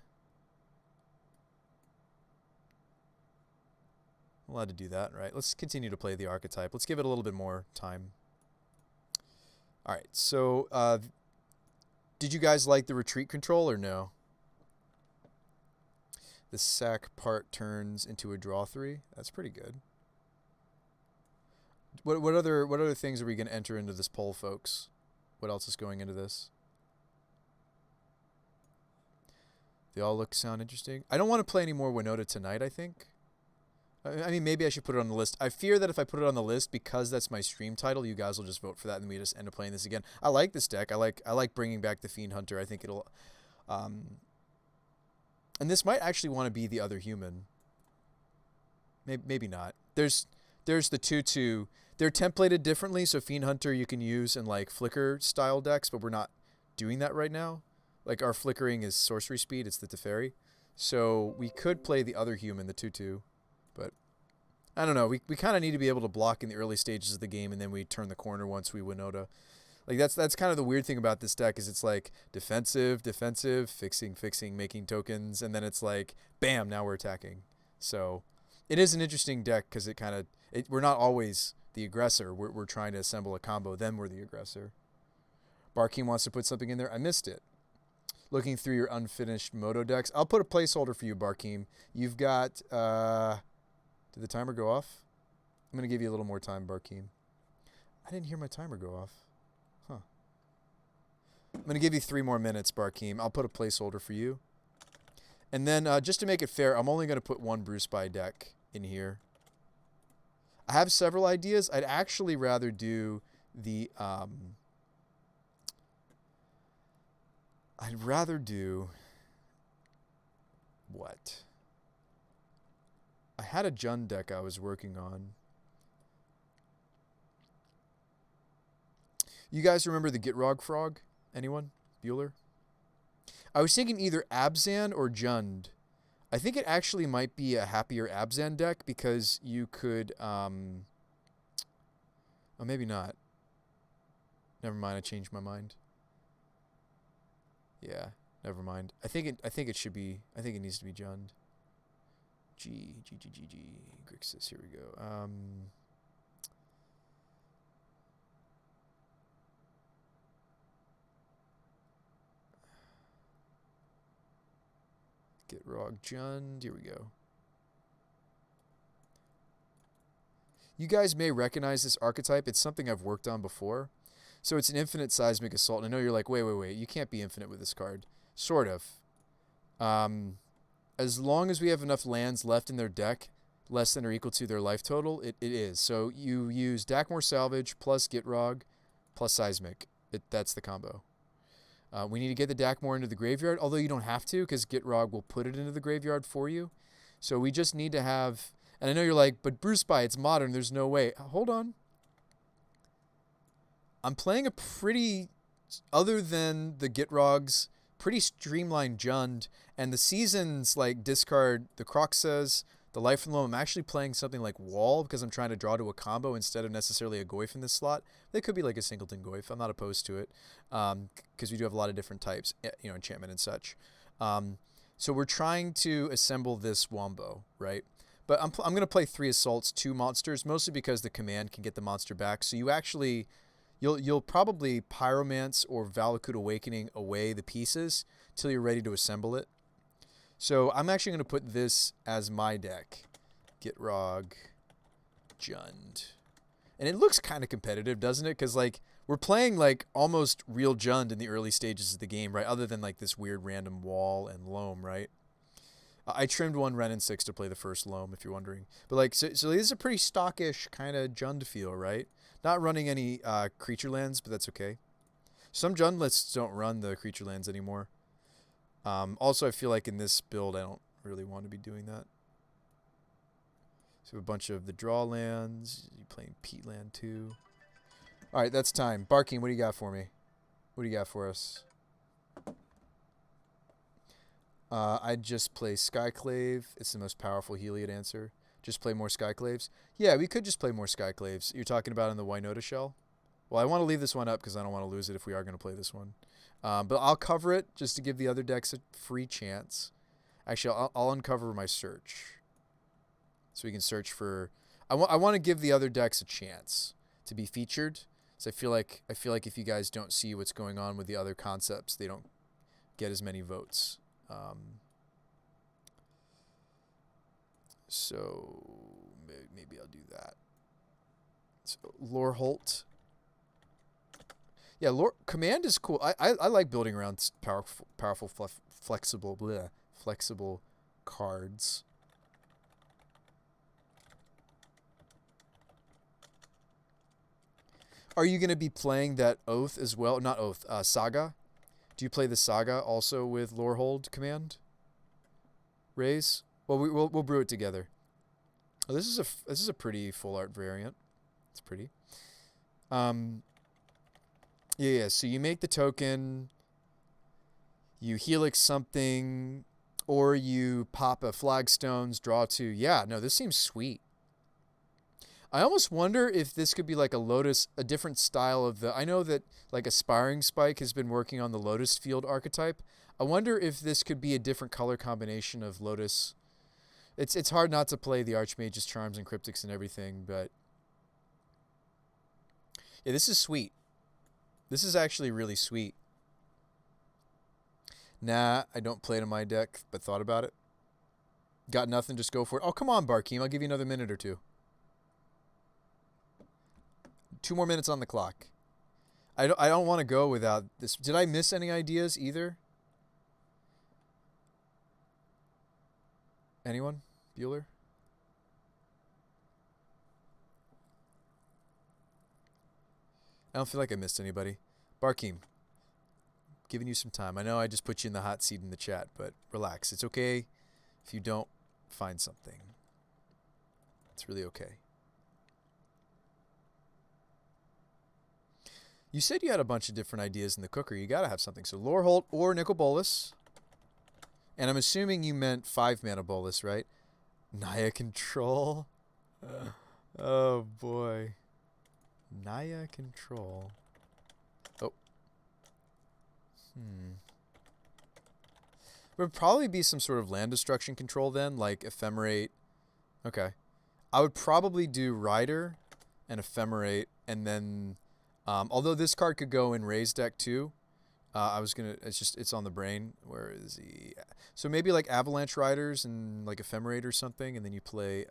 I'm allowed to do that, right? Let's continue to play the archetype. Let's give it a little bit more time. All right, so did you guys like the retreat control or no? The sack part turns into a draw 3. That's pretty good. What other things are we going to enter into this poll, folks? What else is going into this? They all sound interesting. I don't want to play any more Winota tonight, I think. I mean, maybe I should put it on the list. I fear that if I put it on the list, because that's my stream title, you guys will just vote for that, and we just end up playing this again. I like this deck. I like bringing back the Fiend Hunter. I think it'll... and this might actually want to be the other human. Maybe not. There's the 2/2. They're templated differently, so Fiend Hunter you can use in like Flicker style decks, but we're not doing that right now. Like our flickering is sorcery speed. It's the Teferi. So we could play the other human, the 2/2. But I don't know. We kind of need to be able to block in the early stages of the game, and then we turn the corner once we Winota. Like that's kind of the weird thing about this deck is it's like defensive, fixing, making tokens, and then it's like bam, now we're attacking. So it is an interesting deck because we're not always the aggressor. We're trying to assemble a combo. Then we're the aggressor. Barkeem wants to put something in there. I missed it. Looking through your unfinished Moto decks. I'll put a placeholder for you, Barkeem. You've got... did the timer go off? I'm going to give you a little more time, Barkeem. I didn't hear my timer go off. Huh. I'm going to give you 3 more minutes, Barkeem. I'll put a placeholder for you. And then, just to make it fair, I'm only going to put 1 Brew Spy deck in here. I have several ideas. I'd actually rather do the... I'd rather do... What? I had a Jund deck I was working on. You guys remember the Gitrog Frog? Anyone? Bueller? I was thinking either Abzan or Jund. I think it actually might be a happier Abzan deck because you could... oh, maybe not. Never mind, I changed my mind. Yeah, never mind. I think it should be... I think it needs to be Jund. G. Grixis, here we go. Gitrog Jund, here we go. You guys may recognize this archetype. It's something I've worked on before. So it's an infinite Seismic Assault. And I know you're like, wait. You can't be infinite with this card. Sort of. As long as we have enough lands left in their deck, less than or equal to their life total, it is. So you use Dakmor Salvage plus Gitrog plus Seismic. That's the combo. We need to get the Dakmor into the graveyard, although you don't have to because Gitrog will put it into the graveyard for you. So we just need to have... And I know you're like, but Brew Spy, it's modern. There's no way. Hold on. I'm playing a pretty, other than the Gitrogs, pretty streamlined Jund. And the seasons like discard the Croxas, the Life and Loam. I'm actually playing something like Wall because I'm trying to draw to a combo instead of necessarily a Goyf in this slot. They could be like a Singleton Goyf. I'm not opposed to it because we do have a lot of different types, you know, enchantment and such. So we're trying to assemble this Wombo, right? But I'm going to play 3 Assaults, 2 monsters, mostly because the command can get the monster back. So you actually, you'll probably Pyromance or Valakut Awakening away the pieces till you're ready to assemble it. So I'm actually going to put this as my deck. Gitrog, Jund. And it looks kind of competitive, doesn't it? Because like we're playing like almost real Jund in the early stages of the game, right? Other than like this weird random Wall and Loam, right? I trimmed 1 Wrenn and 6 to play the first Loam, if you're wondering. But like, so this is a pretty stockish kind of Jund feel, right? Not running any creature lands, but that's okay. Some Jund lists don't run the creature lands anymore. Also, I feel like in this build, I don't really want to be doing that. So a bunch of the draw lands. You playing Peatland too. All right, that's time. Barking, what do you got for me? What do you got for us? I'd just play Skyclave. It's the most powerful Heliod answer. Just play more Skyclaves. Yeah, we could just play more Skyclaves. You're talking about in the Winota shell? Well, I want to leave this one up because I don't want to lose it if we are going to play this one. But I'll cover it just to give the other decks a free chance. Actually, I'll uncover my search. So we can search for... I want to give the other decks a chance to be featured. So I feel like if you guys don't see what's going on with the other concepts, they don't get as many votes. So maybe I'll do that. So Loreholt. Yeah, Command is cool. I like building around powerful flexible cards. Are you going to be playing that Oath as well? Not Oath, Saga? Do you play the Saga also with Lorehold Command? Raise? Well, we'll brew it together. Oh, this is a pretty full art variant. It's pretty. Yeah. So you make the token, you helix something, or you pop a flagstones, draw 2. Yeah, no, this seems sweet. I almost wonder if this could be like a Lotus, a different style of the... I know that like Aspiring Spike has been working on the Lotus Field archetype. I wonder if this could be a different color combination of Lotus. It's hard not to play the Archmage's Charms and Cryptics and everything, but... Yeah, this is sweet. This is actually really sweet. Nah, I don't play it in my deck, but thought about it. Got nothing, just go for it. Oh, come on, Barkeem. I'll give you another minute or two. 2 more minutes on the clock. I don't want to go without this. Did I miss any ideas either? Anyone? Bueller? I don't feel like I missed anybody. Barkeem, giving you some time. I know I just put you in the hot seat in the chat, but relax. It's okay if you don't find something. It's really okay. You said you had a bunch of different ideas in the cooker. You got to have something. So Loreholt or Nicol Bolas. And I'm assuming you meant 5-mana Bolas, right? Naya Control. Oh, boy. Naya Control. Oh. There would probably be some sort of land destruction control then, like Ephemerate. Okay. I would probably do Rider and Ephemerate, and then... although this card could go in Ray's deck too, it's on the brain. Where is he? So maybe like Avalanche Riders and like Ephemerate or something, and then you play,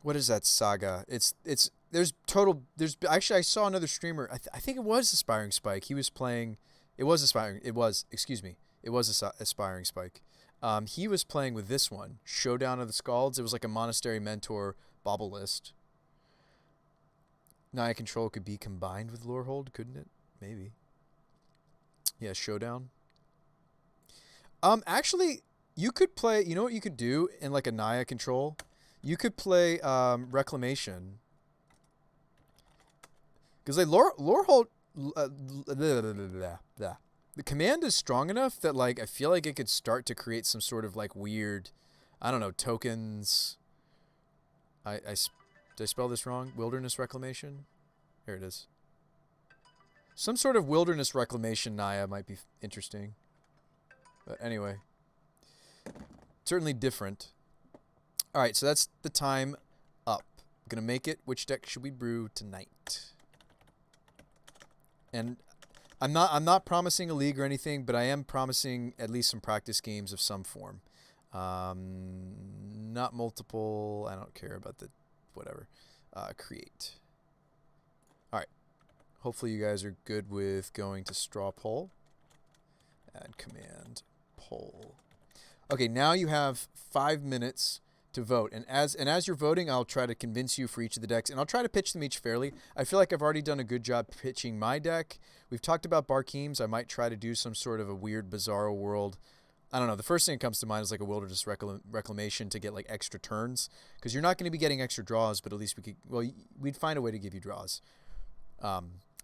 what is that Saga? Actually I saw another streamer, I think it was Aspiring Spike. He was playing, it was Aspiring Spike. He was playing with this one, Showdown of the Scalds. It was like a Monastery Mentor Bauble list. Naya Control could be combined with Lorehold, couldn't it? Maybe. Yeah, Showdown. Actually, you could play... You know what you could do in like a Naya Control? You could play Reclamation. Because like Lorehold... the command is strong enough that like I feel like it could start to create some sort of like weird... I don't know, tokens... Did I spell this wrong? Wilderness Reclamation? Here it is. Some sort of Wilderness Reclamation Naya might be interesting. But anyway. Certainly different. Alright, so that's the time up. I'm going to make it. Which deck should we brew tonight? And I'm not promising a league or anything, but I am promising at least some practice games of some form. Not multiple. I don't care about the... whatever. Create. Alright. Hopefully you guys are good with going to straw poll. Add command poll. Okay, now you have 5 minutes to vote. And as you're voting, I'll try to convince you for each of the decks. And I'll try to pitch them each fairly. I feel like I've already done a good job pitching my deck. We've talked about Barkeem's. I might try to do some sort of a weird Bizarro World. I don't know. The first thing that comes to mind is like a Wilderness Reclamation to get like extra turns. Because you're not going to be getting extra draws, but at least we could... Well, we'd find a way to give you draws.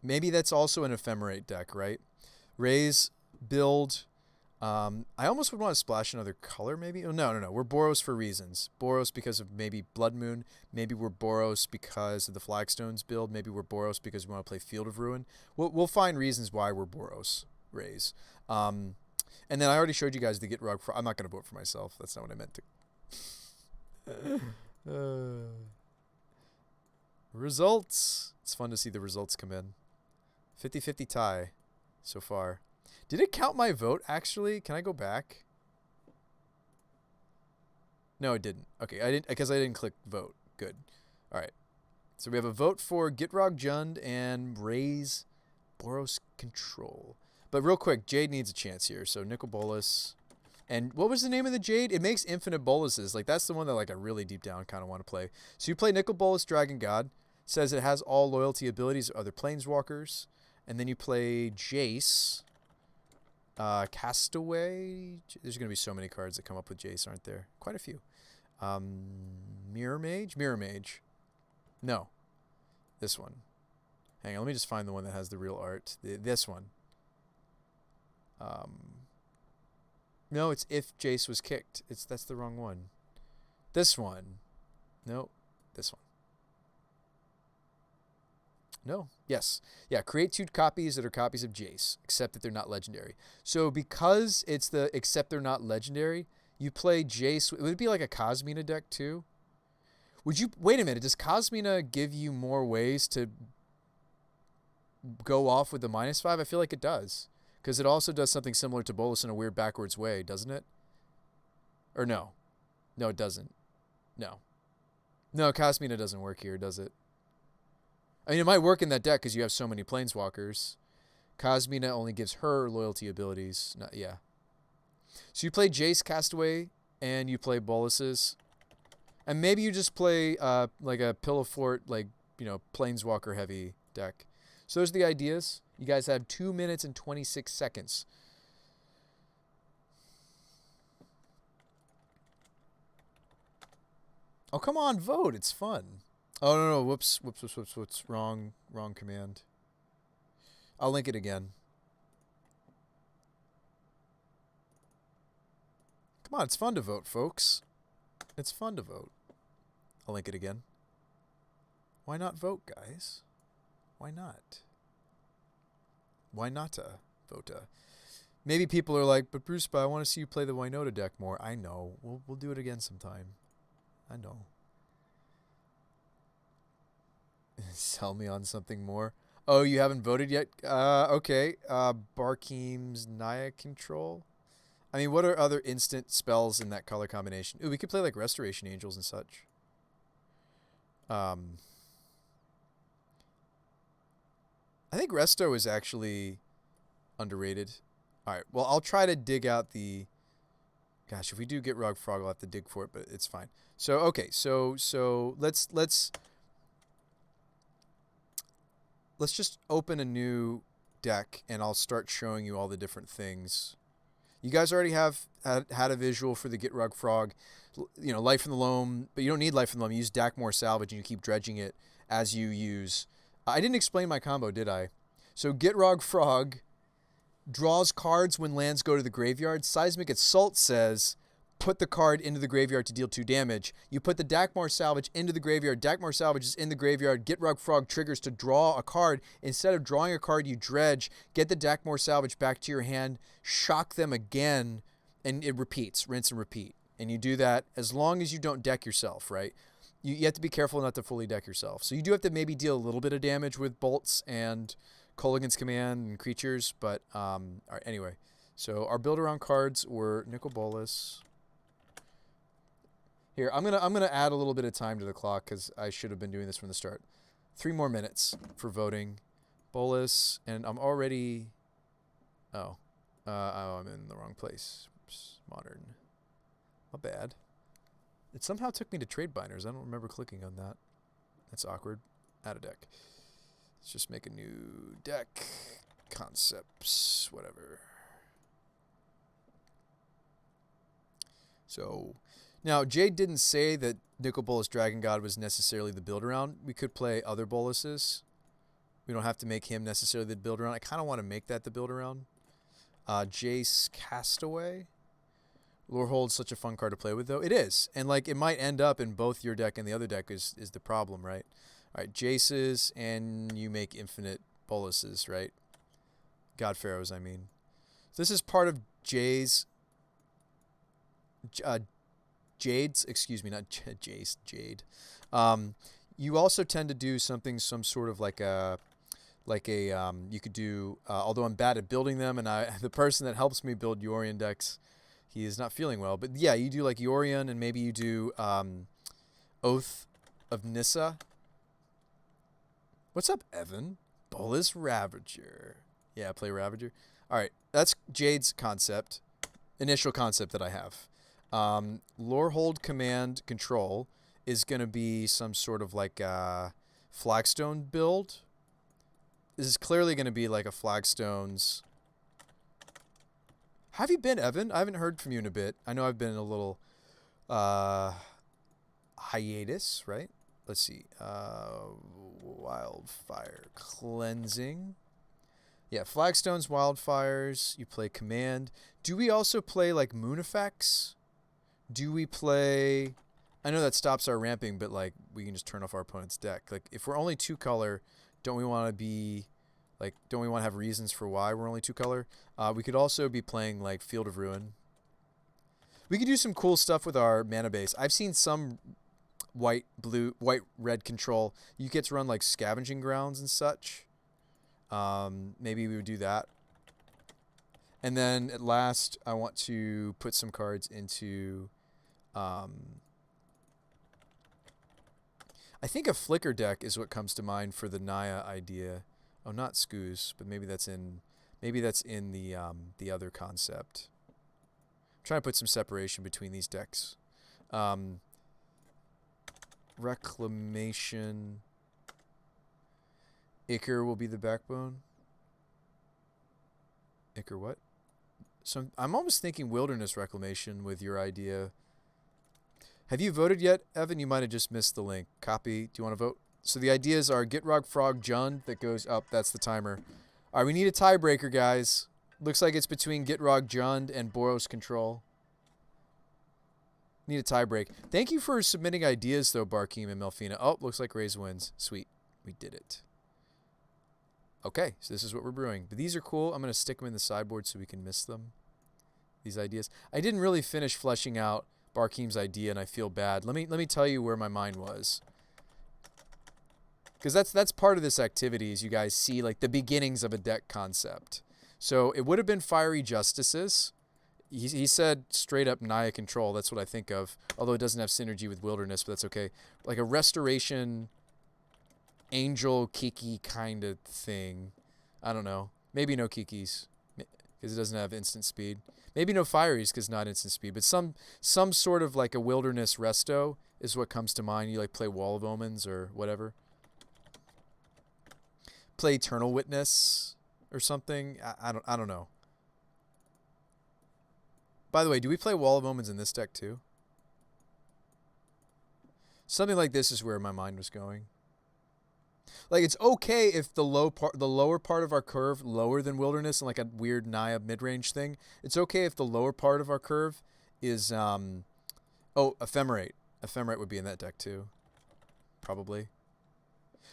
Maybe that's also an Ephemerate deck, right? Raise, build, I almost would want to splash another color, maybe. Oh, no, no, no. We're Boros for reasons. Boros because of maybe Blood Moon. Maybe we're Boros because of the Flagstones build. Maybe we're Boros because we want to play Field of Ruin. We'll find reasons why we're Boros, Rays. And then I already showed you guys the Get Rug. I'm not going to vote for myself. That's not what I meant to. Results. It's fun to see the results come in. 50-50 tie so far. Did it count my vote, actually? Can I go back? No, it didn't. Okay, I didn't, because I didn't click vote. Good. All right. So we have a vote for Gitrog Jund and Raise Boros Control. But real quick, Jade needs a chance here. So Nicol Bolas. And what was the name of the Jade? It makes infinite boluses. Like, that's the one that, like, I really deep down kind of want to play. So you play Nicol Bolas Dragon God. Says it has all loyalty abilities of other planeswalkers. And then you play Jace. Castaway. There's going to be so many cards that come up with Jace, aren't there? Quite a few. Mirror Mage? Mirror Mage. No. This one. Hang on, let me just find the one that has the real art. This one. No, it's If Jace Was Kicked. That's the wrong one. This one. No, this one. No. Yes. Yeah, create 2 copies that are copies of Jace, except that they're not legendary. So because it's the except they're not legendary, you play Jace. Would it be like a Cosmina deck too? Would you... Wait a minute. Does Cosmina give you more ways to go off with the -5? I feel like it does. Because it also does something similar to Bolas in a weird backwards way, doesn't it? Or no? No, it doesn't. No. No, Cosmina doesn't work here, does it? I mean, it might work in that deck because you have so many planeswalkers. Cosmina only gives her loyalty abilities. Not, yeah. So you play Jace Castaway and you play Bolas's. And maybe you just play like a Pillow Fort, like, you know, planeswalker heavy deck. So those are the ideas. You guys have 2 minutes and 26 seconds. Oh, come on, vote. It's fun. Oh, no. Whoops. Wrong command. I'll link it again. Come on, it's fun to vote, folks. It's fun to vote. I'll link it again. Why not vote, guys? Why not? Why nota vota? Maybe people are like, but Bruce, I want to see you play the Winota deck more. I know. We'll do it again sometime. I know. Sell me on something more. Oh, you haven't voted yet? Okay. Barkeem's Naya Control. I mean, what are other instant spells in that color combination? Ooh, we could play like Restoration Angels and such. I think Resto is actually underrated. All right. Well, I'll try to dig out the... Gosh, if we do get Rug Frog, I'll have to dig for it, but it's fine. So, okay. So let's just open a new deck, and I'll start showing you all the different things. You guys already have had a visual for the Get Rug Frog. You know, Life in the Loam, but you don't need Life in the Loam. You use Dakmor Salvage, and you keep dredging it as you use... I didn't explain my combo, did I? So Get Rug Frog draws cards when lands go to the graveyard. Seismic Assault says, put the card into the graveyard to deal 2 damage. You put the Dakmor Salvage into the graveyard. Dakmor Salvage is in the graveyard. Get Rug Frog triggers to draw a card. Instead of drawing a card, you dredge. Get the Dakmor Salvage back to your hand. Shock them again. And it repeats. Rinse and repeat. And you do that as long as you don't deck yourself, right? You have to be careful not to fully deck yourself. So you do have to maybe deal a little bit of damage with bolts and Kolaghan's Command and creatures. But all right, anyway. So our build around cards were Nicol Bolas. Here, I'm gonna add a little bit of time to the clock because I should have been doing this from the start. 3 more minutes for voting. Bolas, and I'm already... Oh. I'm in the wrong place. Oops, modern. Not bad. It somehow took me to Trade Binders. I don't remember clicking on that. That's awkward. Add a deck. Let's just make a new deck. Concepts. Whatever. So... Now, Jade didn't say that Nicol Bolas Dragon God was necessarily the build around. We could play other Bolases. We don't have to make him necessarily the build around. I kind of want to make that the build around. Jace Castaway. Lorehold's such a fun card to play with, though. It is. And, like, it might end up in both your deck and the other deck is the problem, right? All right, Jaces, and you make infinite boluses, right? God Pharaohs, I mean. This is part of Jade's, excuse me, not Jace, Jade. You also tend to do something, some sort of like a, you could do, although I'm bad at building them, and the person that helps me build Yorion decks, he is not feeling well. But yeah, you do like Yorion, and maybe you do Oath of Nissa. What's up, Evan? Bolus Ravager. Yeah, play Ravager. All right, that's Jade's concept, initial concept that I have. Lorehold Command Control is going to be some sort of like a Flagstone build. This is clearly going to be like a Flagstones. How have you been, Evan? I haven't heard from you in a bit. I know I've been in a little hiatus, right? Let's see. Wildfire Cleansing. Yeah, Flagstones, Wildfires. You play Command. Do we also play like Moon Effects? Do we play... I know that stops our ramping, but like we can just turn off our opponent's deck. Like if we're only 2-color, don't we want to be... Like, don't we want to have reasons for why we're only 2-color? We could also be playing like Field of Ruin. We could do some cool stuff with our mana base. I've seen some white-red control. You get to run like Scavenging Grounds and such. Maybe we would do that. And then at last, I want to put some cards into... I think a Flicker deck is what comes to mind for the Naya idea. Oh, not Skoos, but maybe that's in the other concept. I'm trying to put some separation between these decks. Reclamation. Ichor will be the backbone. Ichor what? So I'm almost thinking Wilderness Reclamation with your idea. Have you voted yet, Evan? You might have just missed the link. Copy. Do you want to vote? So the ideas are Gitrog, Frog, Jund that goes up. That's the timer. All right, we need a tiebreaker, guys. Looks like it's between Gitrog, Jund, and Boros Control. Need a tiebreak. Thank you for submitting ideas, though, Barkeem and Melfina. Oh, looks like Raze wins. Sweet. We did it. Okay, so this is what we're brewing. But these are cool. I'm going to stick them in the sideboard so we can miss them. These ideas. I didn't really finish fleshing out Barkeem's idea, and I feel bad. Let me tell you where my mind was. Because that's part of this activity, is you guys see like the beginnings of a deck concept. So it would have been Fiery Justices. He said straight up Naya Control. That's what I think of. Although it doesn't have synergy with Wilderness, but that's okay. Like a Restoration Angel Kiki kind of thing. I don't know. Maybe no Kikis because it doesn't have instant speed. Maybe no Fieries because not instant speed. But some sort of like a Wilderness Resto is what comes to mind. You like play Wall of Omens or whatever. Play Eternal Witness or something. I don't know. By the way, do we play Wall of Omens in this deck too? Something like this is where my mind was going. Like it's okay if the lower part of our curve lower than Wilderness and like a weird Naya mid-range thing. It's okay if the lower part of our curve is Ephemerate. Ephemerate would be in that deck too. Probably.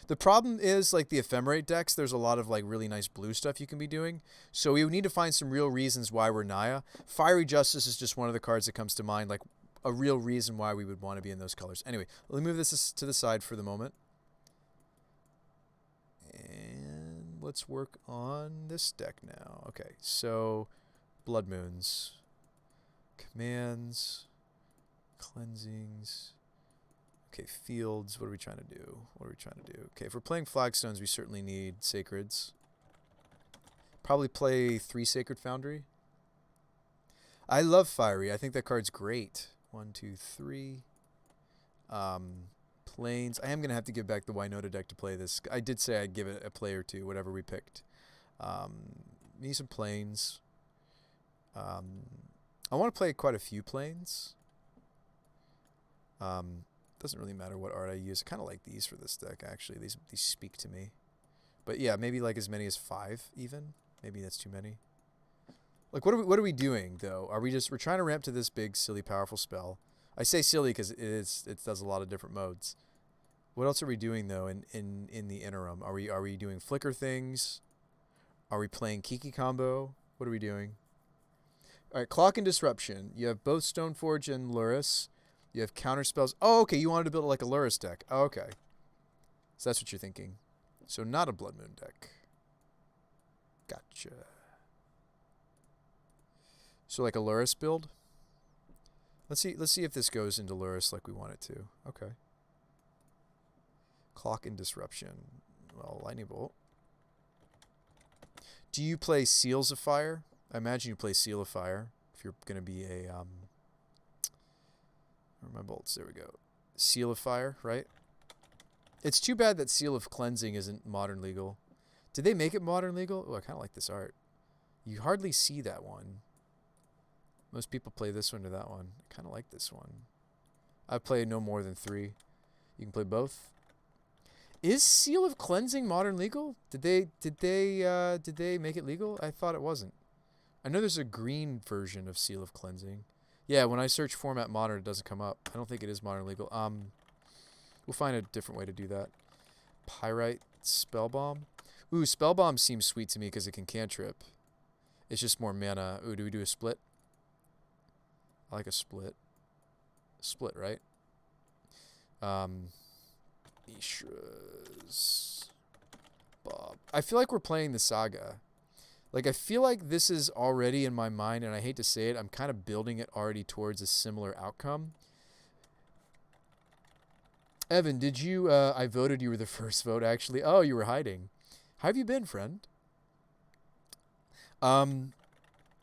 The problem is, like, the Ephemerate decks, there's a lot of, like, really nice blue stuff you can be doing. So we need to find some real reasons why we're Naya. Fiery Justice is just one of the cards that comes to mind, like, a real reason why we would want to be in those colors. Anyway, let me move this to the side for the moment. And let's work on this deck now. Okay, so Blood Moons. Commands. Cleansings. Okay, fields, what are we trying to do? Okay, if we're playing Flagstones, we certainly need Sacreds. Probably play 3 Sacred Foundry. I love Fiery. I think that card's great. 1, 2, 3. Plains. I am going to have to give back the Winota deck to play this. I did say I'd give it a play or two, whatever we picked. Need some Plains. I want to play quite a few Plains. Doesn't really matter what art I use. I kind of like these for this deck, actually. These speak to me. But yeah, maybe like as many as 5 even. Maybe that's too many. Like, what are we doing though? We're trying to ramp to this big, silly, powerful spell? I say silly because it does a lot of different modes. What else are we doing though in the interim? Are we doing flicker things? Are we playing Kiki combo? What are we doing? All right, Clock and Disruption. You have both Stoneforge and Luris. You have counter spells. Oh, okay. You wanted to build like a Luris deck. Oh, okay. So that's what you're thinking. So not a Blood Moon deck. Gotcha. So like a Luris build. Let's see if this goes into Luris like we want it to. Okay. Clock and Disruption. Well, Lightning Bolt. Do you play Seals of Fire? I imagine you play Seal of Fire if you're going to be a where are my bolts? There we go. Seal of Fire, right? It's too bad that Seal of Cleansing isn't modern legal. Did they make it modern legal? Oh, I kind of like this art. You hardly see that one. Most people play this one or that one. I kind of like this one. I've played no more than 3. You can play both. Is Seal of Cleansing modern legal? Did they make it legal? I thought it wasn't. I know there's a green version of Seal of Cleansing. Yeah, when I search format modern, it doesn't come up. I don't think it is modern legal. We'll find a different way to do that. Pyrite Spellbomb. Ooh, Spellbomb seems sweet to me because it can cantrip. It's just more mana. Ooh, do we do a split? I like a split. Split, right? Mishra's Bob. I feel like we're playing the Saga. Like, I feel like this is already in my mind, and I hate to say it, I'm kind of building it already towards a similar outcome. Evan, did you, I voted you were the first vote, actually. Oh, you were hiding. How have you been, friend? You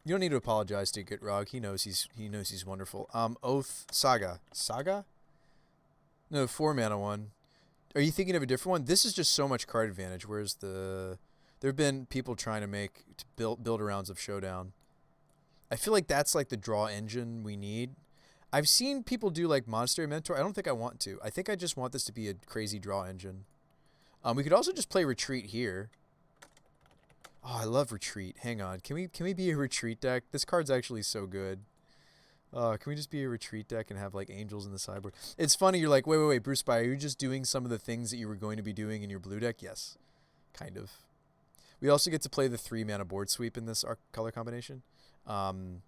don't need to apologize to Gitrog. He knows he's wonderful. Oath Saga. Saga? No, 4-mana one. Are you thinking of a different one? This is just so much card advantage, whereas there have been people trying to build arounds of Showdown. I feel like that's like the draw engine we need. I've seen people do like Monastery Mentor. I don't think I want to. I think I just want this to be a crazy draw engine. We could also just play Retreat here. Oh, I love Retreat. Hang on. Can we be a Retreat deck? This card's actually so good. Can we just be a Retreat deck and have like Angels in the sideboard? It's funny. You're like, wait, Bruce By, are you just doing some of the things that you were going to be doing in your blue deck? Yes, kind of. We also get to play the 3-mana board sweep in this color combination. Baneslayer.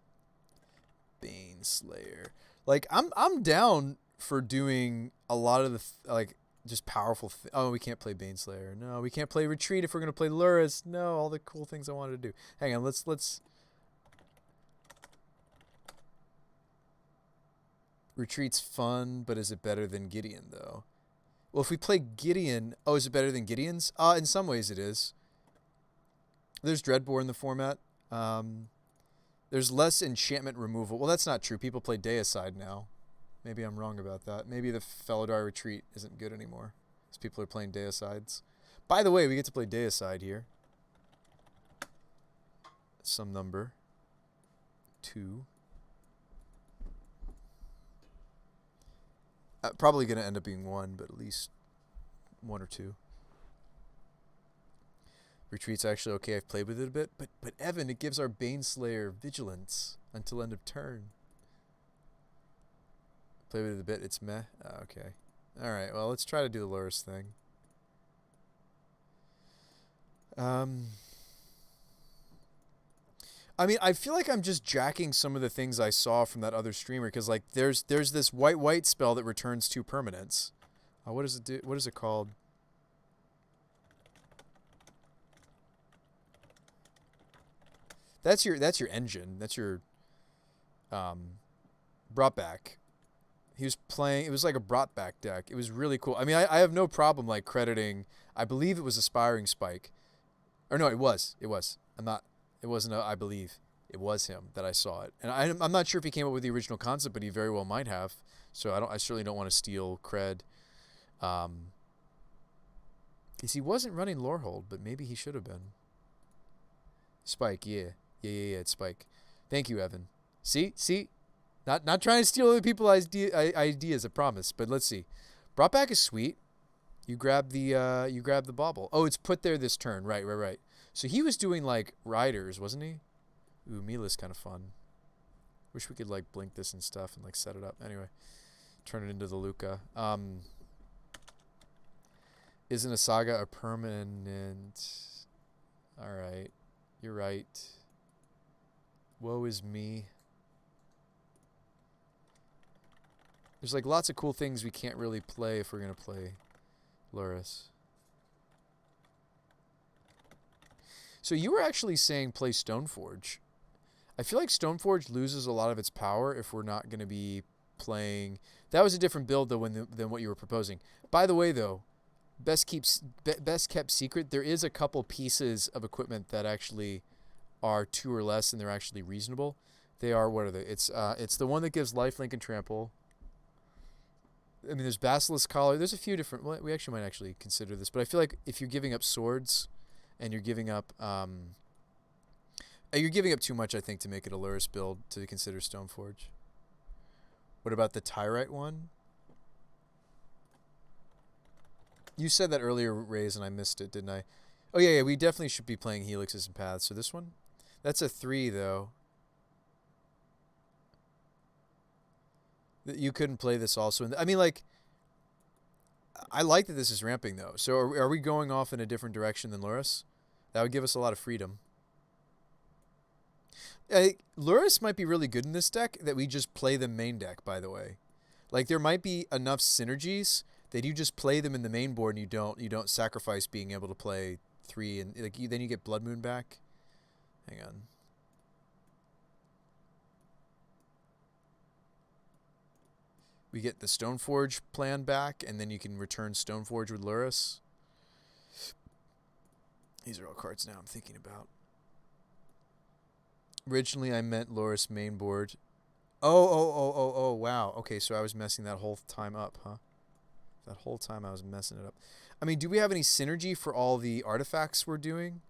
Like, I'm down for doing a lot of the just powerful. Oh, we can't play Baneslayer. No, we can't play Retreat if we're gonna play Luris. No, all the cool things I wanted to do. Hang on, let's. Retreat's fun, but is it better than Gideon though? Well, if we play Gideon, oh, is it better than Gideon's? In some ways it is. There's Dreadbore in the format. There's less enchantment removal. Well, that's not true. People play Deicide now. Maybe I'm wrong about that. Maybe the Felidar Retreat isn't good anymore, because people are playing Deicides. By the way, we get to play Deicide here. Some number. 2. Probably going to end up being 1, but at least 1 or 2. Retreat's actually okay. I've played with it a bit. But Evan, it gives our Baneslayer vigilance until end of turn. Play with it a bit. It's meh. Oh, okay. Alright, well, let's try to do the Luris thing. I mean, I feel like I'm just jacking some of the things I saw from that other streamer, because like there's this white spell that returns 2 permanents. What does it do? What is it called? That's your engine. That's your brought back. He was playing. It was like a brought back deck. It was really cool. I mean, I have no problem like crediting. I believe it was Aspiring Spike, or no, it was. I'm not. It wasn't. I believe it was him that I saw it, and I'm not sure if he came up with the original concept, but he very well might have. So I certainly don't want to steal cred. Because he wasn't running Lorehold, but maybe he should have been. Spike, yeah, it's Spike. Thank you, Evan. See, not trying to steal other people's ideas, I promise. But let's see. Brought back is sweet. You grab the bauble. Oh, it's put there this turn. Right. So he was doing like riders, wasn't he? Ooh, Mila's kind of fun. Wish we could like blink this and stuff and like set it up. Anyway, turn it into the Luca. Isn't a saga a permanent? All right, you're right. Woe is me. There's like lots of cool things we can't really play if we're gonna play Lurrus. So you were actually saying play Stoneforge. I feel like Stoneforge loses a lot of its power if we're not going to be playing. That was a different build though than what you were proposing. By the way, though, best kept secret. There is a couple pieces of equipment that actually are 2 or less, and they're actually reasonable. They are, what are they? It's the one that gives lifelink and trample. I mean, there's Basilisk Collar. There's a few different. Well, we actually might actually consider this, but I feel like if you're giving up swords, and you're giving up too much, I think, to make it a Lurrus build to consider Stoneforge. What about the Tyrite one? You said that earlier, Raze, and I missed it, didn't I? Oh, yeah, we definitely should be playing Helixes and Paths. So this one? That's a 3, though. You couldn't play this also. I mean, like, I like that this is ramping, though. So are we going off in a different direction than Lurrus? That would give us a lot of freedom. Lurrus might be really good in this deck that we just play the main deck, by the way. Like, there might be enough synergies that you just play them in the main board and you don't sacrifice being able to play 3 and like then you get Blood Moon back. Hang on. We get the Stoneforge plan back, and then you can return Stoneforge with Lurrus. These are all cards now I'm thinking about. Originally, I meant Lurrus main board. Oh, wow. Okay, so I was messing that whole time up, huh? That whole time I was messing it up. I mean, do we have any synergy for all the artifacts we're doing?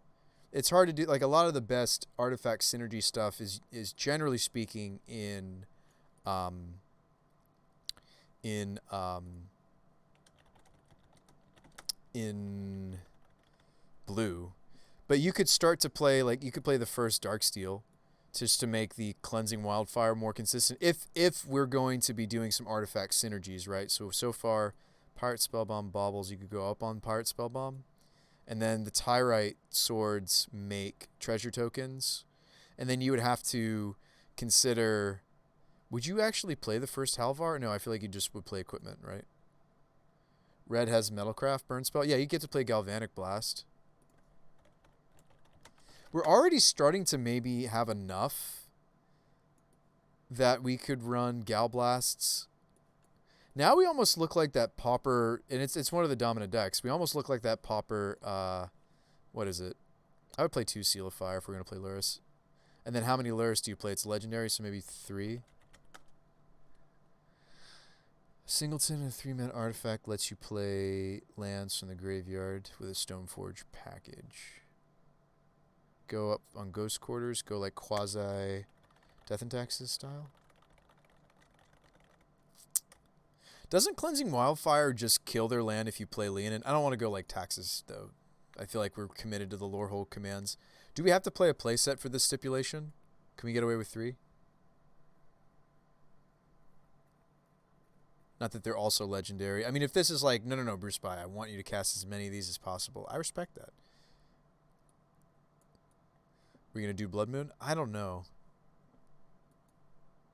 It's hard to do. Like, a lot of the best artifact synergy stuff is generally speaking in blue. But you could start to play, like, you could play the first Darksteel just to make the Cleansing Wildfire more consistent. If we're going to be doing some artifact synergies, right? So far, Pirate Spellbomb baubles, you could go up on Pirate Spellbomb. And then the Tyrite swords make treasure tokens. And then you would have to consider, would you actually play the first Halvar? No, I feel like you just would play equipment, right? Red has Metalcraft, Burn Spell. Yeah, you get to play Galvanic Blast. We're already starting to maybe have enough that we could run Gal Blasts. Now we almost look like that Pauper, and it's one of the dominant decks. We almost look like that Pauper, what is it? I would play 2 Seal of Fire if we're going to play Lurrus. And then how many Lurrus do you play? It's legendary, so maybe 3. Singleton, a 3-mana artifact, lets you play lands from the graveyard with a Stoneforge package. Go up on Ghost Quarters, go like quasi Death and Taxes style. Doesn't Cleansing Wildfire just kill their land if you play Leonin? I don't want to go like Taxes, though. I feel like we're committed to the Lorehold commands. Do we have to play a playset for this stipulation? Can we get away with 3? Not that they're also legendary. I mean, if this is like, no, Bruce By, I want you to cast as many of these as possible. I respect that. We're going to do Blood Moon? I don't know.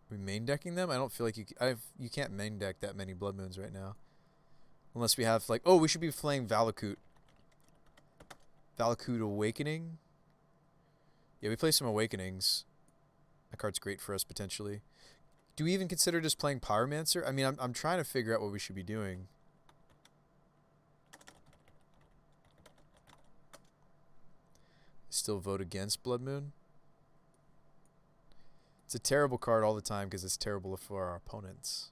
Are we main decking them? I don't feel like you can't main deck that many Blood Moons right now. Unless we have like, oh, we should be playing Valakut. Valakut Awakening? Yeah, we play some Awakenings. That card's great for us potentially. Do we even consider just playing Pyromancer? I mean, I'm trying to figure out what we should be doing. Still vote against Blood Moon? It's a terrible card all the time because it's terrible for our opponents.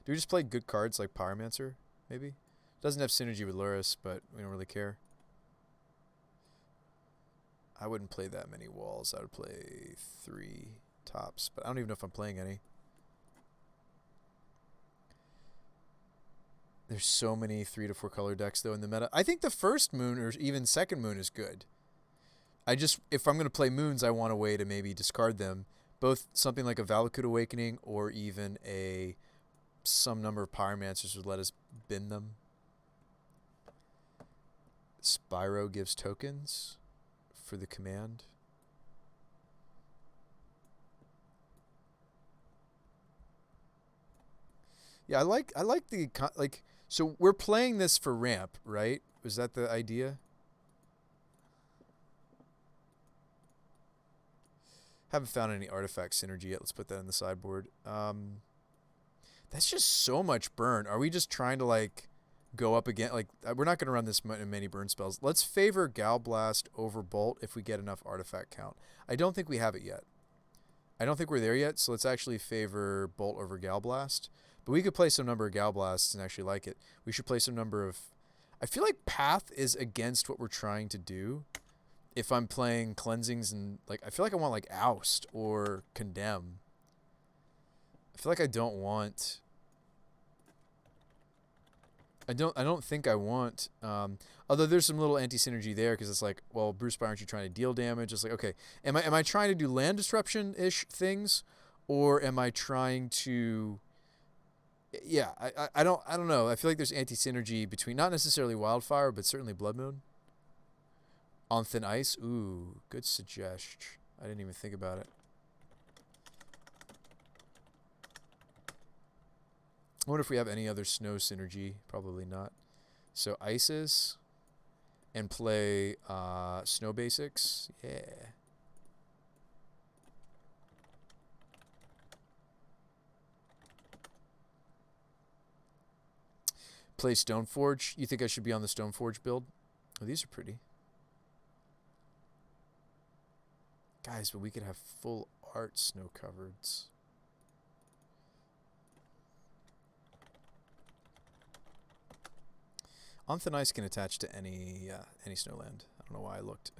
Do we just play good cards like Pyromancer, maybe? Doesn't have synergy with Lurrus, but we don't really care. I wouldn't play that many walls. I would play 3 tops, but I don't even know if I'm playing any. There's so many 3 to 4 color decks, though, in the meta. I think the first moon or even second moon is good. I just, if I'm going to play moons, I want a way to maybe discard them. Both something like a Valakut Awakening or even some number of Pyromancers would let us bin them. Spyro gives tokens for the command. Yeah, I like the like. So we're playing this for ramp, right? Was that the idea? Haven't found any artifact synergy yet. Let's put that in the sideboard. That's just so much burn. Are we just trying to like go up again? Like we're not going to run this many burn spells. Let's favor Gal Blast over Bolt if we get enough artifact count. I don't think we have it yet. I don't think we're there yet, so let's actually favor Bolt over Gal Blast. But we could play some number of Gal Blasts and actually like it. We should play some number of... I feel like Path is against what we're trying to do. If I'm playing Cleansings and... like, I feel like I want like Oust or Condemn. I feel like I don't want... I don't think I want... although there's some little anti-synergy there because it's like, well, Bruce Spire, aren't you trying to deal damage? It's like, okay, am I trying to do land disruption-ish things? Or am I trying to... Yeah, I don't know. I feel like there's anti-synergy between not necessarily Wildfire, but certainly Blood Moon. On Thin Ice? Ooh, good suggestion. I didn't even think about it. I wonder if we have any other snow synergy. Probably not. So Ices and play snow basics. Yeah. Play Stoneforge. You think I should be on the Stoneforge build? Oh, these are pretty. Guys, but we could have full art snow covereds. On Thin Ice can attach to any snowland. I don't know why I looked.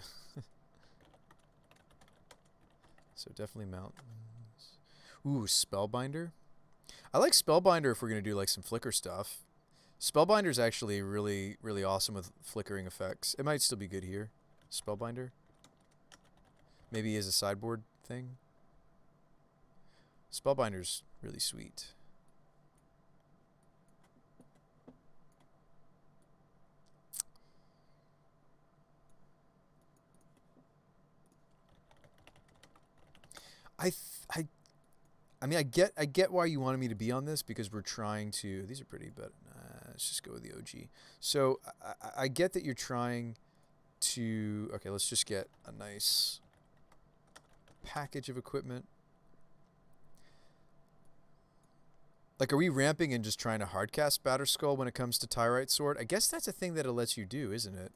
So definitely mountains. Ooh, Spellbinder. I like Spellbinder if we're going to do like some flicker stuff. Spellbinder is actually really, really awesome with flickering effects. It might still be good here. Spellbinder. Maybe as a sideboard thing. Spellbinder's really sweet. I mean, I get why you wanted me to be on this because we're trying to. These are pretty, but let's just go with the OG. So I get that you're trying to. Okay, let's just get a nice package of equipment. Like, are we ramping and just trying to hardcast Batterskull when it comes to Tyrite Sword? I guess that's a thing that it lets you do, isn't it?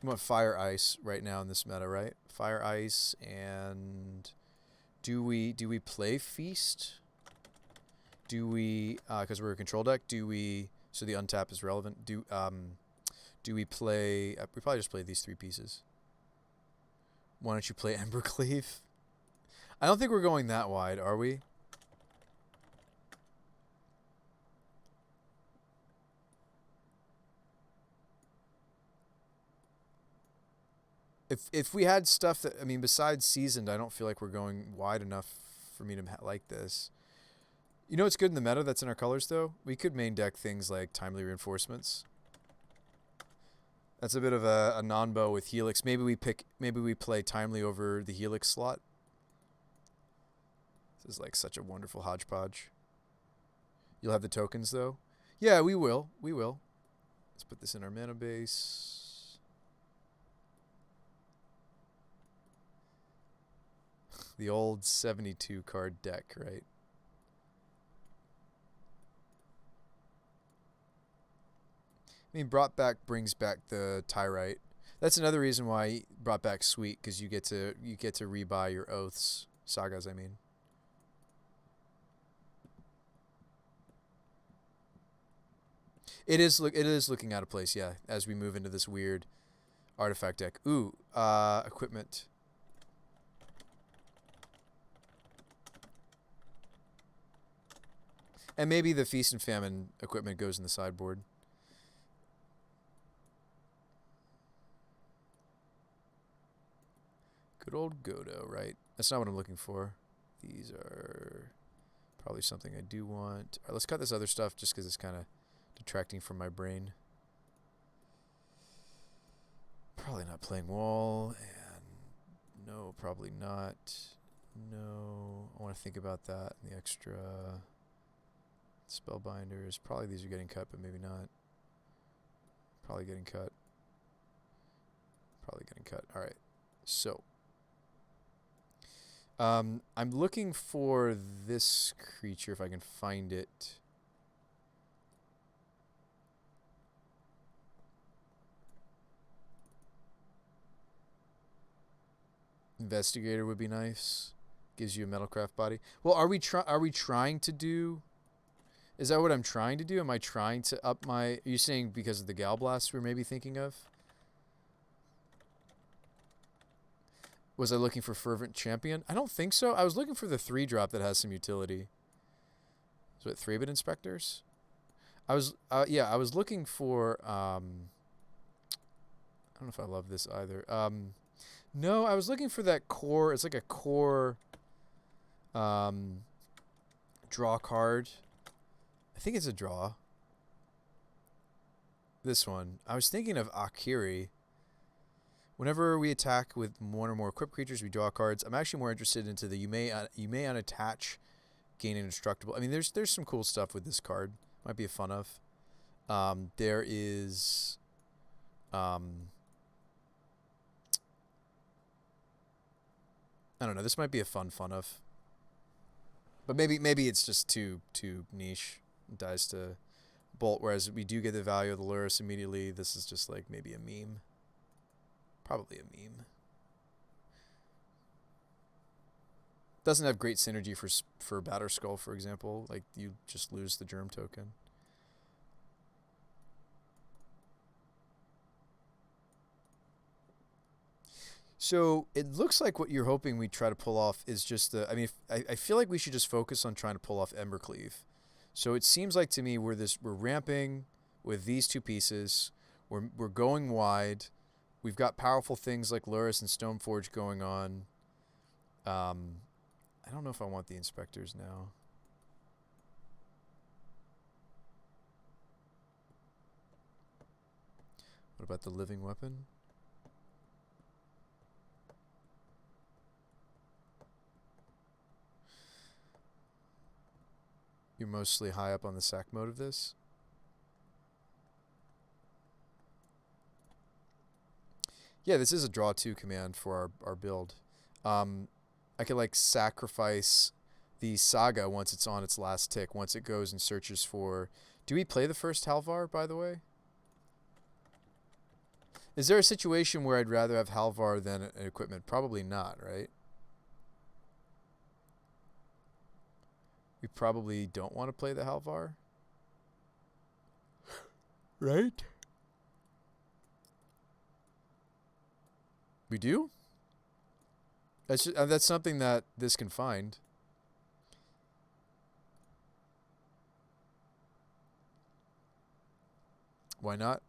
You want Fire Ice right now in this meta, right? Fire Ice and do we play Feast? Do we because we're a control deck? Do we so the untap is relevant? Do we play? We probably just play these three pieces. Why don't you play Embercleave? I don't think we're going that wide, are we? If we had stuff that, I mean, besides Seasoned, I don't feel like we're going wide enough for me to like this. You know what's good in the meta that's in our colors, though? We could main deck things like Timely Reinforcements. That's a bit of a non-bow with Helix. Maybe we play Timely over the Helix slot. This is like such a wonderful hodgepodge. You'll have the tokens, though? Yeah, we will. We will. Let's put this in our mana base. The old 72 card deck, right? I mean, Brought Back brings back the Tyrite. That's another reason why Brought Back sweet, because you get to rebuy your oaths, sagas. I mean, it is looking out of place. Yeah, as we move into this weird artifact deck. Ooh, equipment. And maybe the Feast and Famine equipment goes in the sideboard. Good old Godo, right? That's not what I'm looking for. These are probably something I do want. All right, let's cut this other stuff just because it's kind of detracting from my brain. Probably not playing wall, and no, probably not. No, I want to think about that. And the extra spellbinders. Probably these are getting cut, but maybe not. Probably getting cut. Probably getting cut. All right, so I'm looking for this creature if I can find it. Investigator would be nice. Gives you a metalcraft body. Well, are we trying to do? Is that what I'm trying to do? Am I trying to up my? Are you saying because of the Galblast we're maybe thinking of? Was I looking for Fervent Champion? I don't think so. I was looking for the 3-drop that has some utility. So it 3-bit inspectors? I was I was looking for I don't know if I love this either. No, I was looking for that core. It's like a core draw card. I think it's a draw. This one. I was thinking of Akiri. Whenever we attack with one or more equipped creatures, we draw cards. I'm actually more interested into the you may unattach, gain an indestructible. I mean, there's some cool stuff with this card. Might be a fun of. There is I don't know. This might be a fun of. But maybe it's just too niche. It dies to bolt. Whereas we do get the value of the Lurrus immediately. This is just like maybe a meme. Probably a meme. Doesn't have great synergy for Batterskull, for example. Like you just lose the germ token. So it looks like what you're hoping we try to pull off is just the. I mean, I feel like we should just focus on trying to pull off Embercleave. So it seems like to me we're ramping with these two pieces. We're going wide. We've got powerful things like Lurrus and Stoneforge going on. I don't know if I want the inspectors now. What about the living weapon? You're mostly high up on the sack mode of this. Yeah, this is a draw 2 command for our build. I could like sacrifice the Saga once it's on its last tick, once it goes and searches for... Do we play the first Halvar, by the way? Is there a situation where I'd rather have Halvar than an equipment? Probably not, right? We probably don't want to play the Halvar. Right? We do? That's something that this can find. Why not?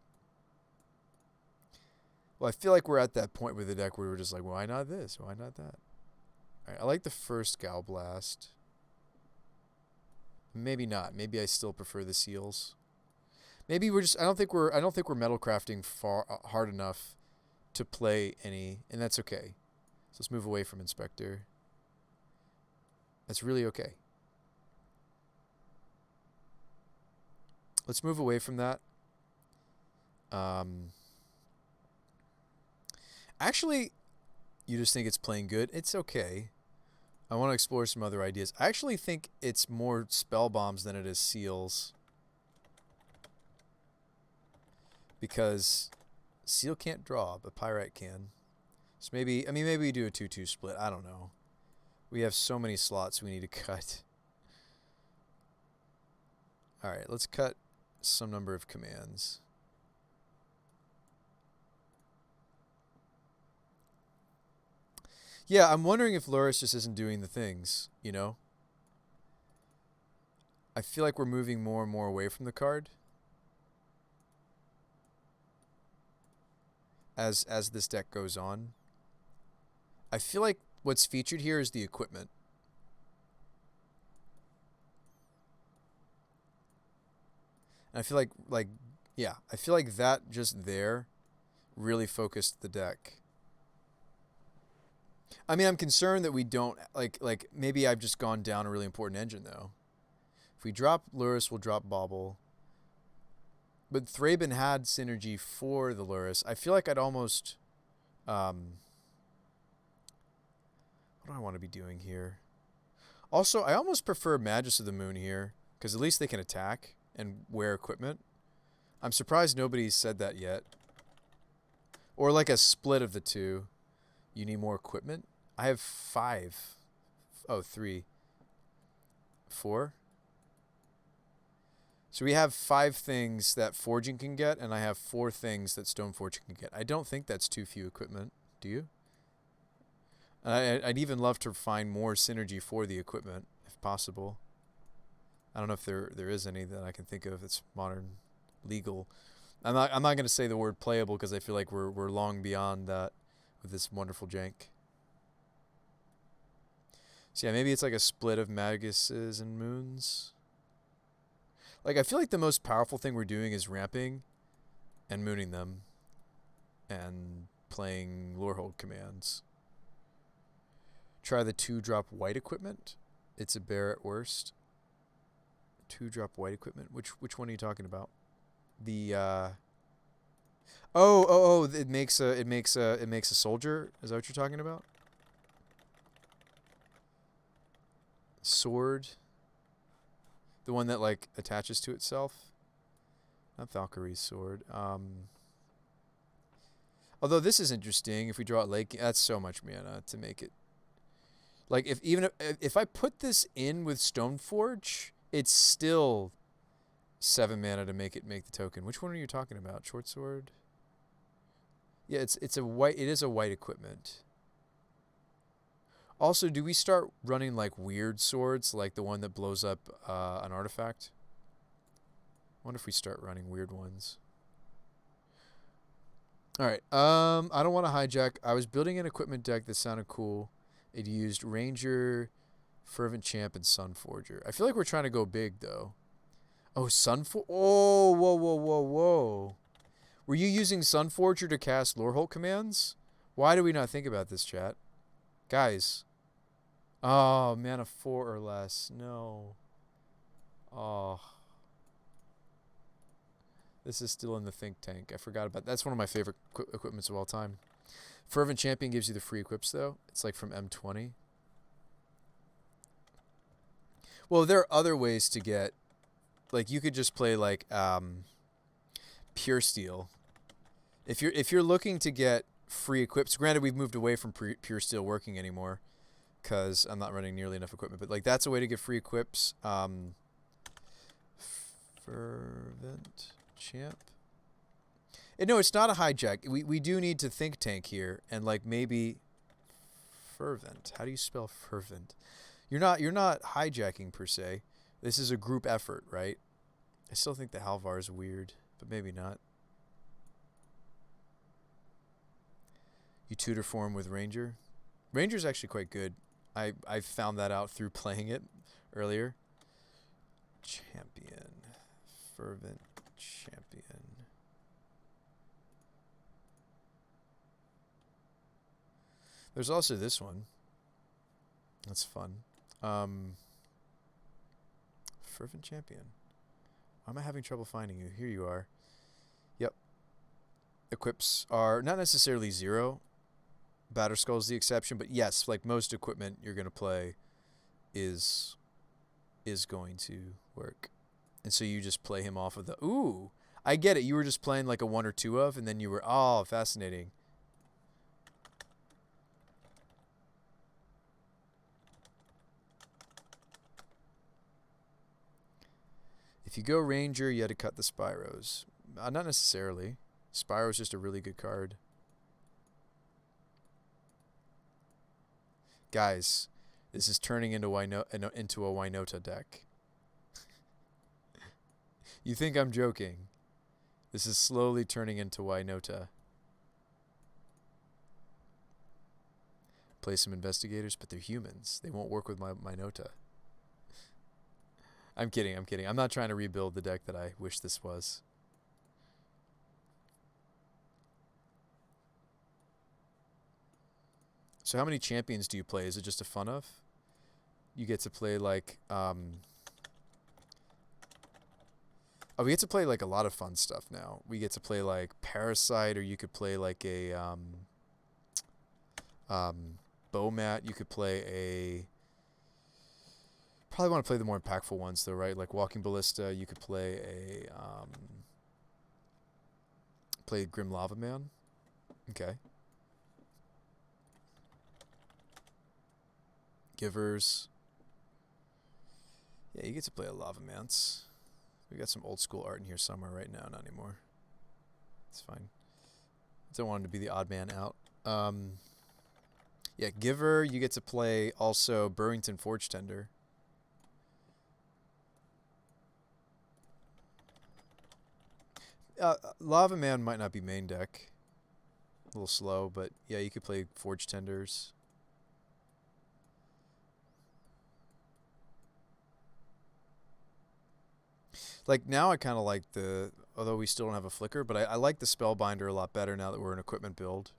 Well, I feel like we're at that point with the deck where we're just like, why not this? Why not that? All right, I like the first Galblast. Maybe not. Maybe I still prefer the seals. Maybe we're just. I don't think we're metal crafting hard enough to play any, and that's okay. So let's move away from Inspector. That's really okay. Let's move away from that. Actually, you just think it's playing good. It's okay. I want to explore some other ideas. I actually think it's more spell bombs than it is seals. Because seal can't draw, but Pyrite can. So maybe, I mean, maybe we do a 2-2 split. I don't know. We have so many slots we need to cut. All right, let's cut some number of commands. Yeah, I'm wondering if Lurrus just isn't doing the things, you know? I feel like we're moving more and more away from the card. As this deck goes on. I feel like what's featured here is the equipment. And I feel like yeah, I feel like that just there really focused the deck. I mean, I'm concerned that we don't like maybe I've just gone down a really important engine though. If we drop Lurrus, we'll drop Bauble. But Thraben had synergy for the Lurrus. I feel like I'd almost what do I want to be doing here? Also, I almost prefer Magus of the Moon here because at least they can attack and wear equipment. I'm surprised nobody's said that yet. Or like a split of the two. You need more equipment? I have 5. Oh, 3. 4. So we have 5 things that forging can get, and I have 4 things that stone forging can get. I don't think that's too few equipment. Do you? I'd even love to find more synergy for the equipment, if possible. I don't know if there is any that I can think of that's modern legal. I'm not going to say the word playable because I feel like we're long beyond that with this wonderful jank. So yeah, maybe it's like a split of Maguses and Moons. Like, I feel like the most powerful thing we're doing is ramping and mooning them and playing Lorehold commands. Try the 2-drop white equipment. It's a bear at worst. 2-drop white equipment. Which one are you talking about? The it makes a soldier. Is that what you're talking about? Sword. The one that like attaches to itself. Not Valkyrie's sword. Although this is interesting. If we draw it lake, that's so much mana to make it. Like if I put this in with Stoneforge, it's still 7 mana to make the token. Which one are you talking about? Short sword? Yeah, it's a white. It is a white equipment. Also, do we start running like weird swords, like the one that blows up an artifact? I wonder if we start running weird ones. All right. I don't want to hijack. I was building an equipment deck that sounded cool. It used Ranger, Fervent Champ, and Sunforger. I feel like we're trying to go big though. Oh, Sunforger. Oh, whoa. Were you using Sunforger to cast Lorehold commands? Why do we not think about this, chat? Guys. Oh, mana 4 or less. No. Oh. This is still in the think tank. I forgot about that. That's one of my favorite equipments of all time. Fervent Champion gives you the free equips, though. It's like from M20. Well, there are other ways to get... Like, you could just play, like, Pure Steel. If you're looking to get free equips... Granted, we've moved away from Pure Steel working anymore, because I'm not running nearly enough equipment. But, like, that's a way to get free equips. Fervent Champ. No, it's not a hijack. We do need to think tank here, and like maybe fervent. How do you spell fervent? You're not hijacking per se. This is a group effort, right? I still think the Halvar is weird, but maybe not. You tutor form with Ranger. Ranger's actually quite good. I found that out through playing it earlier. Champion. Fervent Champion. There's also this one. That's fun. Fervent Champion. Why am I having trouble finding you? Here you are. Yep. Equips are not necessarily 0. Batterskull is the exception, but yes, like most equipment you're going to play is going to work. And so you just play him off of the... Ooh! I get it. You were just playing like a 1 or 2 of, and then you were... Oh, fascinating. If you go Ranger, you had to cut the Spyros. Not necessarily. Spyro's just a really good card. Guys, this is turning into a Winota deck. You think I'm joking. This is slowly turning into Winota. play some investigators, but they're humans. They won't work with my Winota. I'm kidding, I'm kidding. I'm not trying to rebuild the deck that I wish this was. So how many champions do you play? Is it just a fun of? You get to play like oh, we get to play like a lot of fun stuff now. We get to play like Parasite, or you could play like a Bowmat. You could play a... Probably want to play the more impactful ones though, right? Like Walking Ballista. You could play a play Grim Lava Man. Okay. Givers. Yeah, you get to play a Lava Mance. We got some old school art in here somewhere right now. Not anymore. It's fine. Don't want him to be the odd man out. Yeah, Giver. You get to play also Burrington Forge Tender. Lava Man might not be main deck. A little slow, but yeah, you could play Forge Tenders. Like now I kind of like the, although we still don't have a flicker, but I like the Spellbinder a lot better now that we're an equipment build.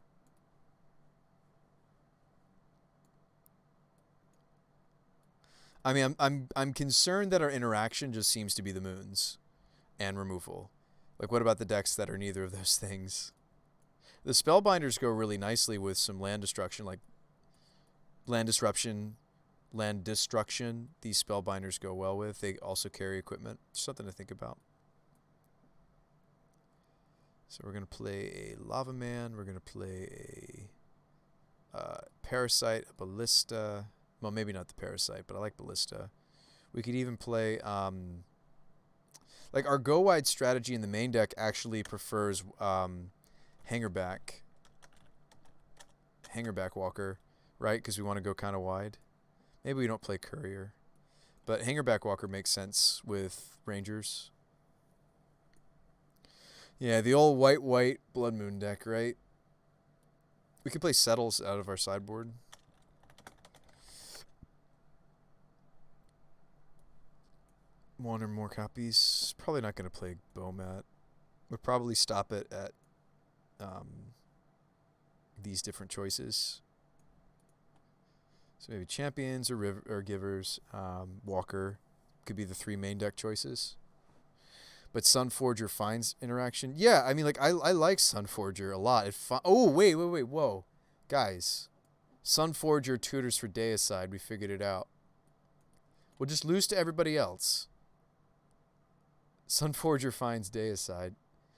I mean, I'm concerned that our interaction just seems to be the moons and removal. Like, what about the decks that are neither of those things? The Spellbinders go really nicely with some land destruction, like land disruption, land destruction. These Spellbinders go well with. They also carry equipment. Something to think about. So we're going to play a Lava Man. We're going to play a Parasite, a Ballista. Well, maybe not the Parasite, but I like Ballista. We could even play... like our go-wide strategy in the main deck actually prefers Hangerback Walker, right? Because we want to go kind of wide. Maybe we don't play Courier. But Hangerback Walker makes sense with Rangers. Yeah, the old white Blood Moon deck, right? We could play Settles out of our sideboard. One or more copies. Probably not going to play Bowmat. We'll probably stop it at these different choices. So maybe Champions or Givers. Walker could be the 3 main deck choices. But Sunforger finds interaction. Yeah, I mean, like I like Sunforger a lot. Oh, wait, whoa. Guys. Sunforger tutors for Deicide. We figured it out. We'll just lose to everybody else. Sunforger finds Deicide.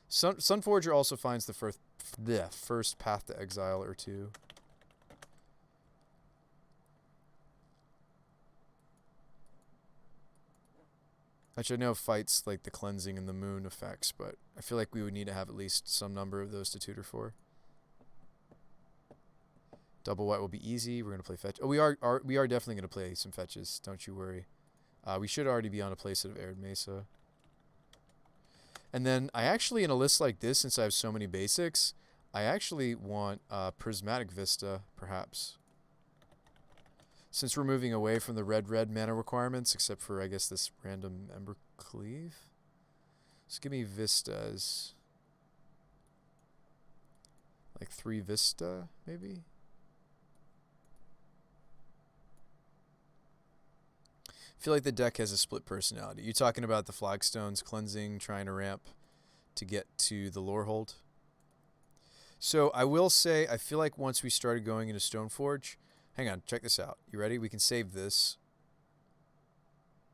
Sunforger also finds the first Path to Exile or 2. Actually, I know fights like the Cleansing and the Moon effects, but I feel like we would need to have at least some number of those to tutor for. Double white will be easy. We're going to play fetch. Oh, we are definitely going to play some fetches. Don't you worry. We should already be on a playset of Arid Mesa. And then I actually, in a list like this, since I have so many basics, I actually want Prismatic Vista, perhaps. Since we're moving away from the red mana requirements, except for, I guess, this random Ember Cleave. Just give me Vistas. Like 3 Vista, maybe? I feel like the deck has a split personality. You're talking about the Flagstones, Cleansing, trying to ramp to get to the Lorehold. So I will say, I feel like once we started going into Stoneforge... Hang on, check this out. You ready? We can save this.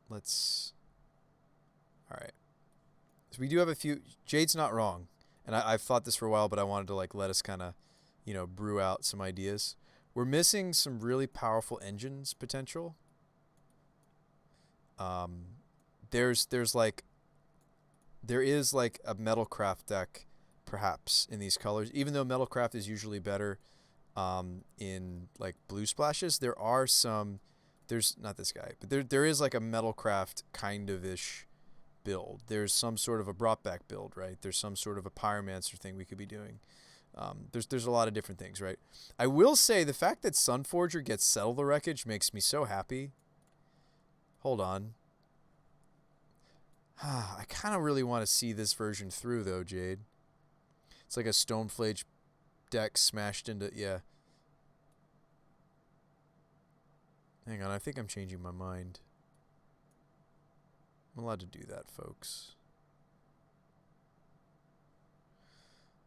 Let's... Alright. So we do have a few... Jade's not wrong. And I've thought this for a while, but I wanted to like let us kind of, you know, brew out some ideas. We're missing some really powerful engines potential. There is like a Metalcraft deck perhaps in these colors, even though Metalcraft is usually better in like blue splashes. There's not this guy, but there is like a Metalcraft kind of ish build. There's some sort of a brought back build, right? There's some sort of a Pyromancer thing we could be doing. There's a lot of different things, right? I will say the fact that Sunforger gets Settle the Wreckage makes me so happy. Hold on. I kind of really want to see this version through, though, Jade. It's like a Stoneflage deck smashed into... Yeah. Hang on, I think I'm changing my mind. I'm allowed to do that, folks.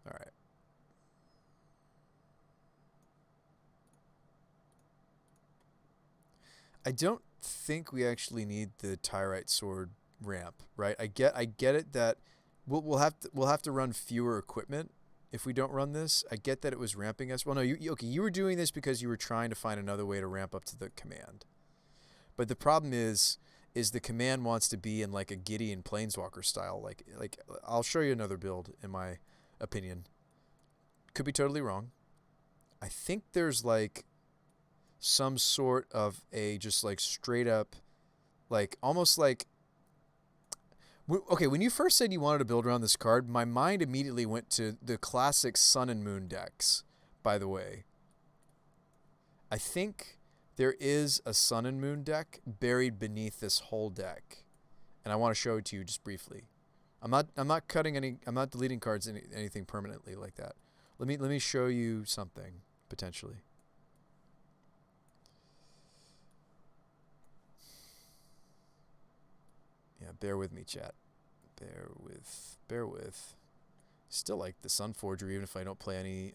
All right. I don't think we actually need the Tyrite Sword ramp, right? I get it that we'll have to run fewer equipment if we don't run this. I get that it was ramping us. Well, no, you were doing this because you were trying to find another way to ramp up to the command. But the problem is the command wants to be in like a Gideon Planeswalker style. Like I'll show you another build in my opinion. Could be totally wrong. I think there's like some sort of a just like straight up, like almost like, okay, when you first said you wanted to build around this card, my mind immediately went to the classic Sun and Moon decks, by the way. I think there is a Sun and Moon deck buried beneath this whole deck, and I want to show it to you just briefly. I'm not cutting any, I'm not deleting cards anything permanently like that. Let me show you something potentially. Yeah, bear with me, chat. Bear with. Still like the Sunforger, even if I don't play any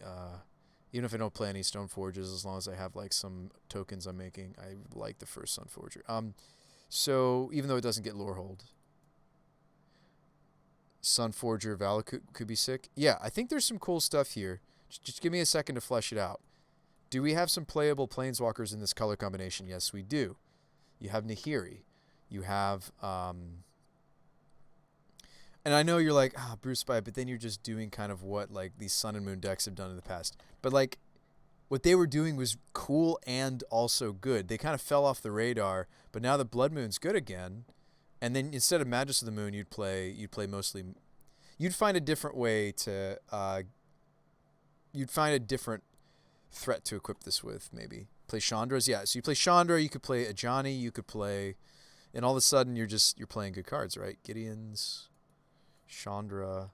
Stoneforges, as long as I have like some tokens I'm making. I like the first Sunforger. So even though it doesn't get Lorehold, Sunforger Valak could be sick. Yeah, I think there's some cool stuff here. Just give me a second to flesh it out. Do we have some playable Planeswalkers in this color combination? Yes, we do. You have Nahiri. You have, and I know you're like, Bruce Spy, but then you're just doing kind of what like these Sun and Moon decks have done in the past. But like, what they were doing was cool and also good. They kind of fell off the radar, but now the Blood Moon's good again. And then instead of Magus of the Moon, you'd play mostly, you'd find a different way to, you'd find a different threat to equip this with, maybe. Play Chandra's, yeah. So you play Chandra, you could play Ajani, you could play, and all of a sudden you're playing good cards, right? Gideon's, Chandra.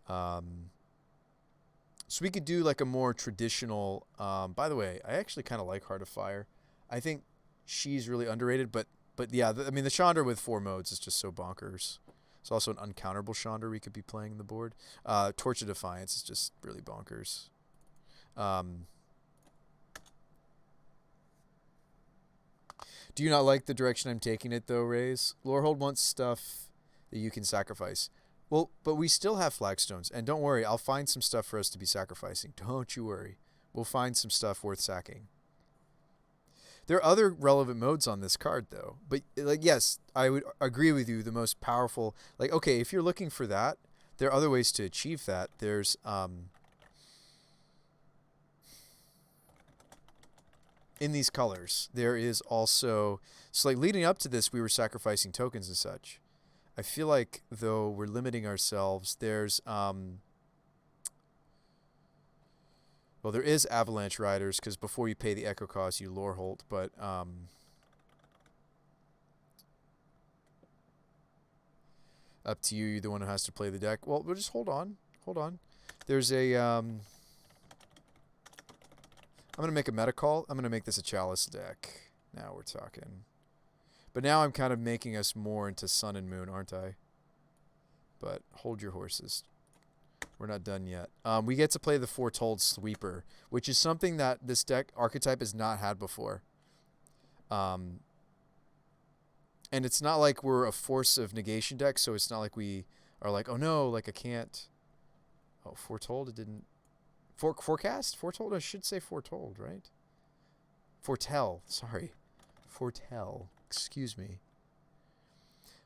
So we could do like a more traditional, by the way, I actually kind of like Heart of Fire. I think she's really underrated, but yeah, I mean the Chandra with 4 modes is just so bonkers. It's also an uncounterable Chandra we could be playing on the board. Torch of Defiance is just really bonkers. Do you not like the direction I'm taking it, though, Rays? Lorehold wants stuff that you can sacrifice. Well, but we still have Flagstones. And don't worry, I'll find some stuff for us to be sacrificing. Don't you worry. We'll find some stuff worth sacking. There are other relevant modes on this card, though. But, like, yes, I would agree with you. The most powerful... Like, okay, if you're looking for that, there are other ways to achieve that. There's... in these colors, there is also... So, like, leading up to this, we were sacrificing tokens and such. I feel like, though, we're limiting ourselves. There's... Well, there is Avalanche Riders, because before you pay the Echo cost, you Lorehold, but... up to you. You're the one who has to play the deck. Well, we'll just hold on. Hold on. There's a... I'm going to make a meta call. I'm going to make this a Chalice deck. Now we're talking. But now I'm kind of making us more into Sun and Moon, aren't I? But hold your horses. We're not done yet. We get to play the Foretold Sweeper, which is something that this deck archetype has not had before. And it's not like we're a Force of Negation deck, so it's not like we are like, oh no, like I can't. Oh, Foretold, it didn't. Forecast? Foretold? I should say Foretold, right? Foretell, sorry. Foretell, excuse me.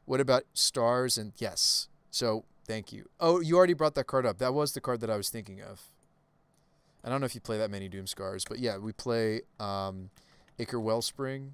What about Stars and... Yes. So, thank you. Oh, you already brought that card up. That was the card that I was thinking of. I don't know if you play that many Doom Scars, but yeah, we play Acre Wellspring.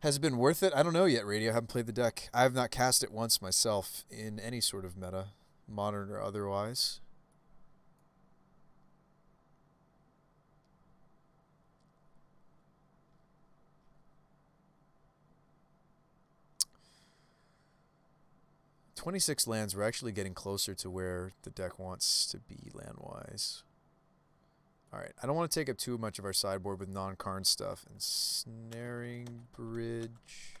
Has it been worth it? I don't know yet, Radio. I haven't played the deck. I have not cast it once myself in any sort of meta, modern or otherwise. "26 lands, we're actually getting closer to where the deck wants to be land-wise. Alright, I don't want to take up too much of our sideboard with non-Karn stuff. Ensnaring Bridge.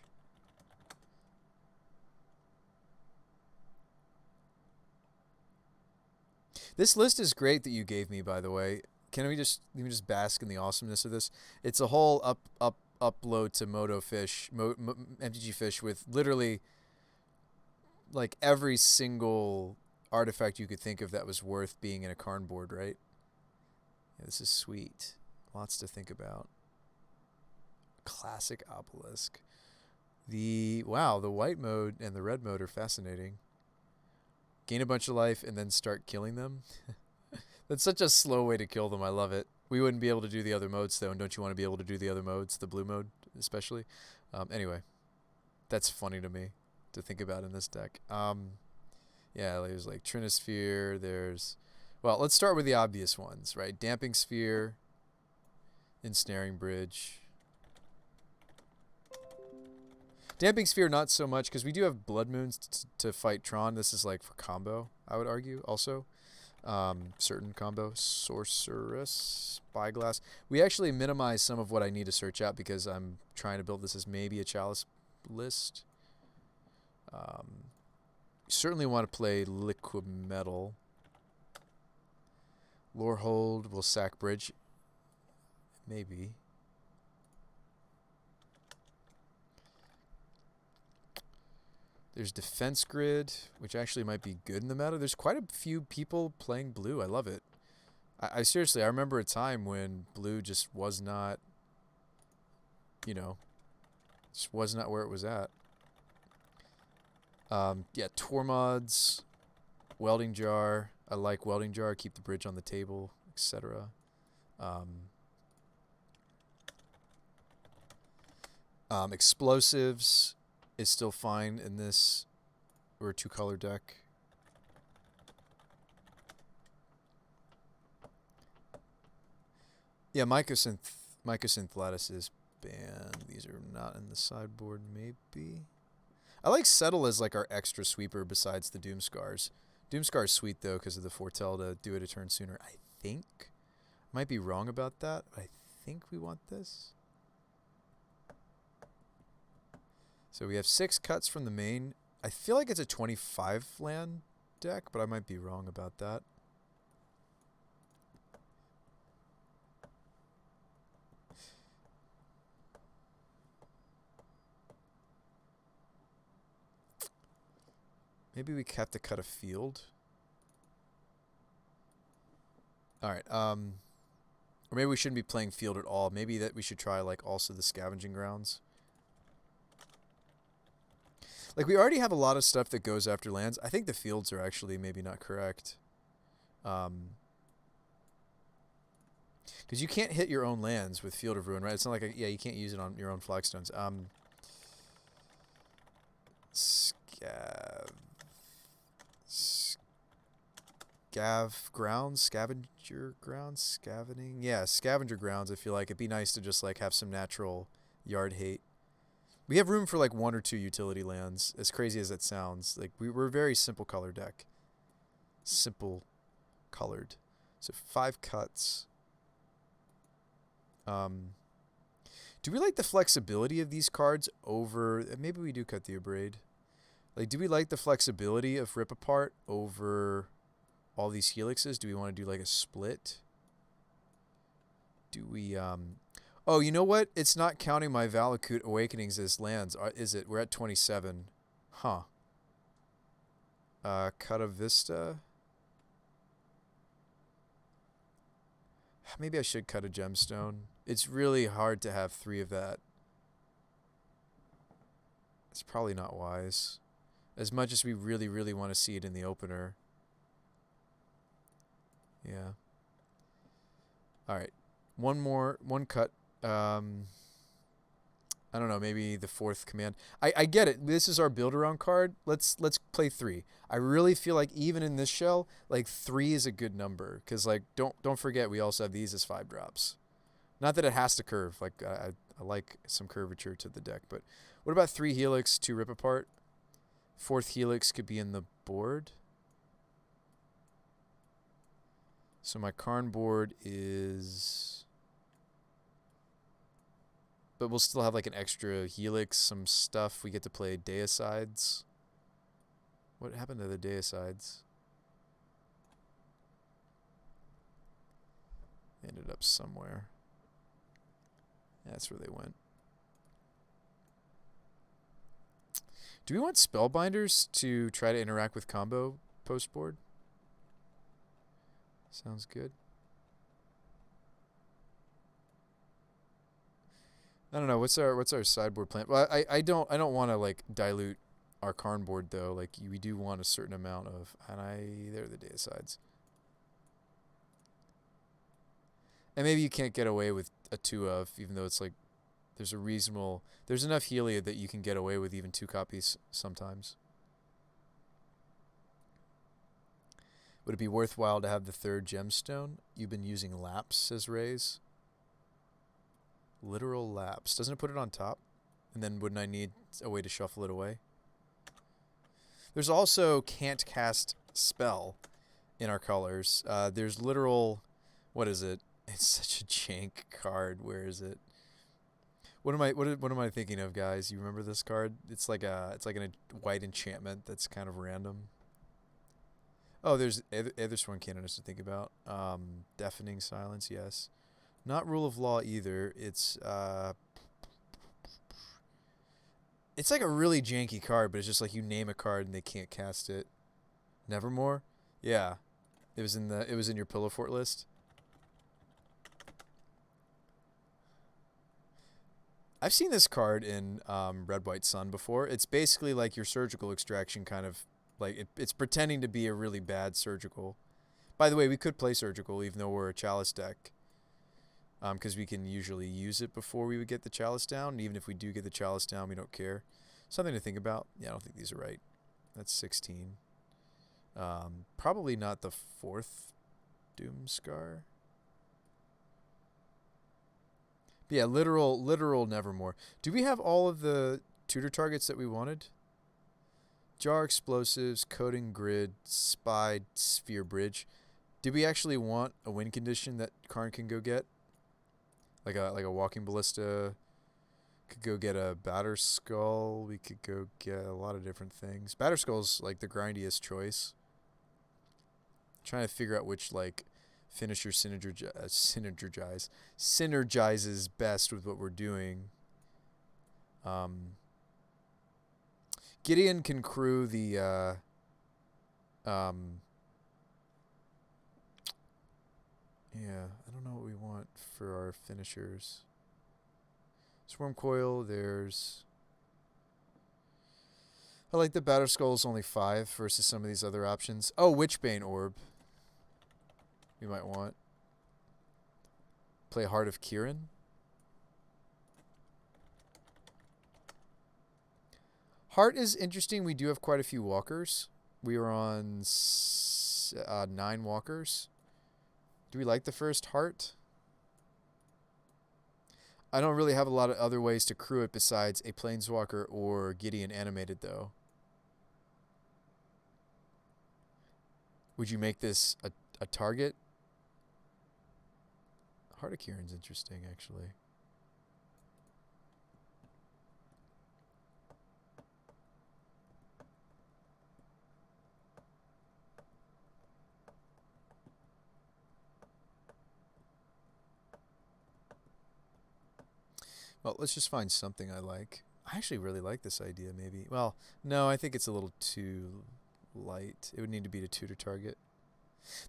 This list is great that you gave me, by the way. Can we just let me just bask in the awesomeness of this? It's a whole upload to Moto Fish, MTG Fish with literally like every single artifact you could think of that was worth being in a Karn board, right? Yeah, this is sweet. Lots to think about. Classic Obelisk. The white mode and the red mode are fascinating. Gain a bunch of life and then start killing them. That's such a slow way to kill them. I love it. We wouldn't be able to do the other modes though, and don't you want to be able to do the other modes, the blue mode especially? Anyway, that's funny to me to think about in this deck. Yeah, there's like Trinisphere. Well, let's start with the obvious ones, right? Damping Sphere, Ensnaring Bridge. Damping Sphere, not so much, because we do have Blood Moons to fight Tron. This is like for combo, I would argue, also. Certain combo. Sorceress, Spyglass. We actually minimize some of what I need to search out because I'm trying to build this as maybe a Chalice list. Certainly want to play Liquid Metal. Lorehold will sack Bridge. Maybe. There's Defense Grid, which actually might be good in the meta. There's quite a few people playing blue. I love it. I seriously, I remember a time when blue just was not, you know, just was not where it was at. Yeah, Tormods, Welding Jar. I like Welding Jar. Keep the bridge on the table, etc. Explosives is still fine in this or two-color deck. Yeah, Mycosynth Lattice is banned. These are not in the sideboard, maybe. I like Settle as like our extra sweeper besides the Doomscars. Doomscar is sweet though because of the Foretell to do it a turn sooner. I think. Might be wrong about that, but I think we want this. So we have 6 cuts from the main. I feel like it's a 25 land deck, but I might be wrong about that. Maybe we have to cut a field. Alright, or maybe we shouldn't be playing field at all. Maybe that we should try like also the Scavenging Grounds. Like, we already have a lot of stuff that goes after lands. I think the fields are actually maybe not correct. Because you can't hit your own lands with Field of Ruin, right? It's not like, yeah, you can't use it on your own flagstones. Scavenger Grounds? Scavening? Yeah, Scavenger Grounds, I feel like. It'd be nice to just, like, have some natural yard hate. We have room for like 1 or 2 utility lands, as crazy as that sounds. Like we're a very simple color deck. Simple colored. So 5 cuts. Do we like the flexibility of these cards over... Maybe we do cut the Abrade. Like, do we like the flexibility of Rip Apart over all these helixes? Do we want to do like a split? Do we... Oh, you know what? It's not counting my Valakut Awakenings as lands, is it? We're at 27. Huh. Cut a Vista. Maybe I should cut a Gemstone. It's really hard to have 3 of that. It's probably not wise. As much as we really, really want to see it in the opener. Yeah. Alright. One cut. I don't know, maybe the fourth command. I get it. This is our build around card. Let's play 3. I really feel like even in this shell, like 3 is a good number cuz like don't forget we also have these as 5 drops. Not that it has to curve. Like I like some curvature to the deck, but what about 3 helix, 2 rip apart? Fourth helix could be in the board. So my Karn board is, but we'll still have like an extra helix, some stuff. We get to play Deicides. What happened to the Deicides? They ended up somewhere. Yeah, that's where they went. Do we want Spellbinders to try to interact with combo post board? Sounds good. I don't know. What's our sideboard plan? Well, I don't want to like dilute our Karn board though. Like we do want a certain amount of, and there are the Deicides. And maybe you can't get away with a 2 of, even though it's like there's enough Helia that you can get away with even 2 copies sometimes. Would it be worthwhile to have the 3rd gemstone? You've been using Lapse, says Rays. Literal Lapse. Doesn't it put it on top? And then wouldn't I need a way to shuffle it away? There's also can't cast spell in our colors. There's literal, what is it? It's such a jank card. Where is it? What am I thinking of, guys? You remember this card? It's like a white enchantment that's kind of random. Oh, there's other Sworn Canonist to think about. Deafening Silence, yes. Not Rule of Law either. It's like a really janky card, but it's just like you name a card and they can't cast it. Nevermore? Yeah. It was in your Pillow Fort list. I've seen this card in Red White Sun before. It's basically like your surgical extraction kind of, like it's pretending to be a really bad surgical. By the way, we could play surgical even though we're a Chalice deck, because we can usually use it before we would get the Chalice down. And even if we do get the Chalice down, we don't care. Something to think about. Yeah, I don't think these are right. That's 16. Probably not the 4th Doomscar. But yeah, literal Nevermore. Do we have all of the tutor targets that we wanted? Jar Explosives, Coating Grid, Spy, Sphere Bridge. Did we actually want a win condition that Karn can go get? Like a Walking Ballista. Could go get a Batter Skull. We could go get a lot of different things. Batter Skull's like the grindiest choice. Trying to figure out which like finisher synergizes best with what we're doing. Gideon can crew the yeah, I don't know what we want for our finishers. Swarm Coil, there's, I like the Batter Skull's only 5 versus some of these other options. Oh, Witchbane Orb. We might want. Play Heart of Kirin. Heart is interesting. We do have quite a few walkers. We are on 9 walkers. Do we like the first Heart? I don't really have a lot of other ways to crew it besides a Planeswalker or Gideon animated, though. Would you make this a target? Heart of Kirin's interesting, actually. Well, let's just find something I like. I actually really like this idea, maybe. Well, no, I think it's a little too light. It would need to be a tutor target.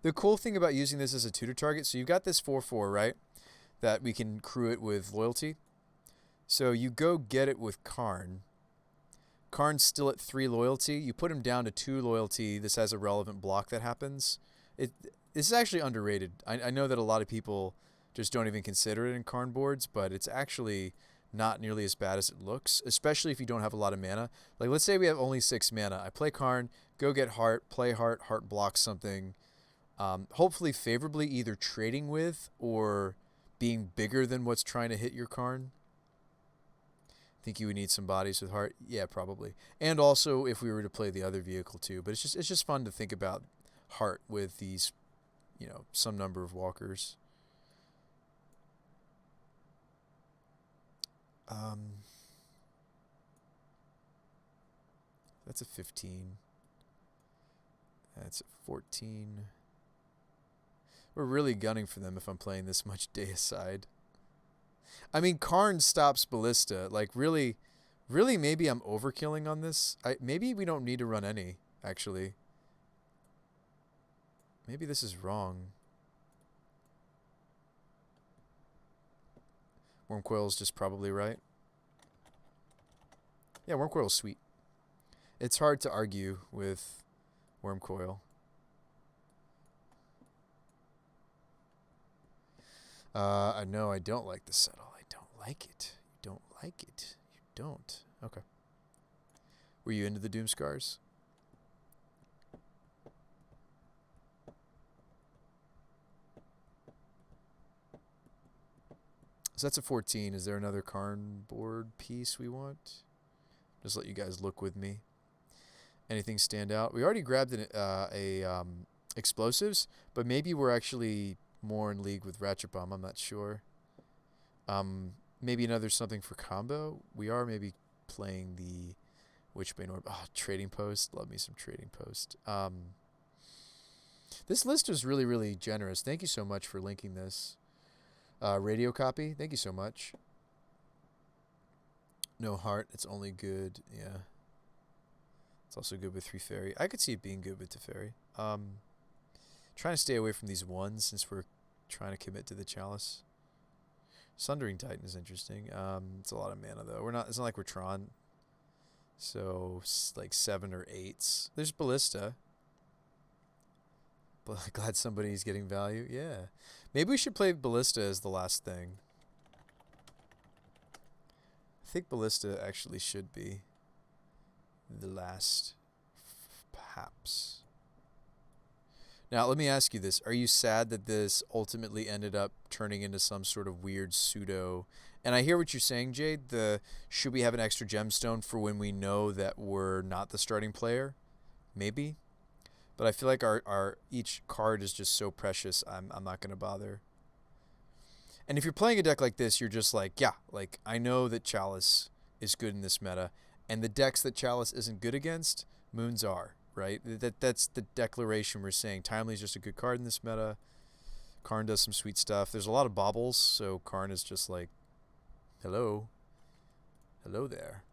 The cool thing about using this as a tutor target, so you've got this 4/4, right? That we can crew it with loyalty. So you go get it with Karn. Karn's still at 3 loyalty. You put him down to 2 loyalty. This has a relevant block that happens. This is actually underrated. I know that a lot of people just don't even consider it in Karn boards, but it's actually not nearly as bad as it looks, especially if you don't have a lot of mana. Like, let's say we have only 6 mana. I play Karn, go get Heart, play Heart, Heart blocks something. Hopefully favorably, either trading with or being bigger than what's trying to hit your Karn. Think you would need some bodies with Heart? Yeah, probably. And also if we were to play the other vehicle too. But it's just fun to think about Heart with these, some number of walkers. That's a 15. That's a 14. We're really gunning for them if I'm playing this much Deicide. I mean, Karn stops Ballista. Like, really, maybe I'm overkilling on this. Maybe we don't need to run any, actually. Maybe this is wrong. Wormcoil's just probably right. Yeah, Wormcoil's sweet. It's hard to argue with Wormcoil. No, I don't like the settle. I don't like it. You don't like it. You don't. Okay. Were you into the Doom Scars? So that's a 14. Is there another Karn board piece we want? Just let you guys look with me. Anything stand out? We already grabbed explosives, but maybe we're actually more in league with Ratchet Bomb. I'm not sure. Maybe another something for combo. We are maybe playing the Witchbane Orb. Oh, Trading Post. Love me some Trading Post. This list is really, really generous. Thank you so much for linking this. Radio copy. Thank you so much. No Heart. It's only good. Yeah. It's also good with 3 Fairy. I could see it being good with Teferi. Trying to stay away from these ones since we're trying to commit to the Chalice. Sundering Titan is interesting. It's a lot of mana though. It's not like we're Tron. So like 7 or 8s. There's Ballista. Glad somebody's getting value. Yeah. Maybe we should play Ballista as the last thing. I think Ballista actually should be the last, perhaps. Now, let me ask you this. Are you sad that this ultimately ended up turning into some sort of weird pseudo... And I hear what you're saying, Jade. Should we have an extra gemstone for when we know that we're not the starting player? Maybe. But I feel like our each card is just so precious, I'm not going to bother. And if you're playing a deck like this, you're just like, yeah, like I know that Chalice is good in this meta. And the decks that Chalice isn't good against, Moons are, right? That's the declaration we're saying. Timely is just a good card in this meta. Karn does some sweet stuff. There's a lot of baubles, so Karn is just like, hello. Hello there.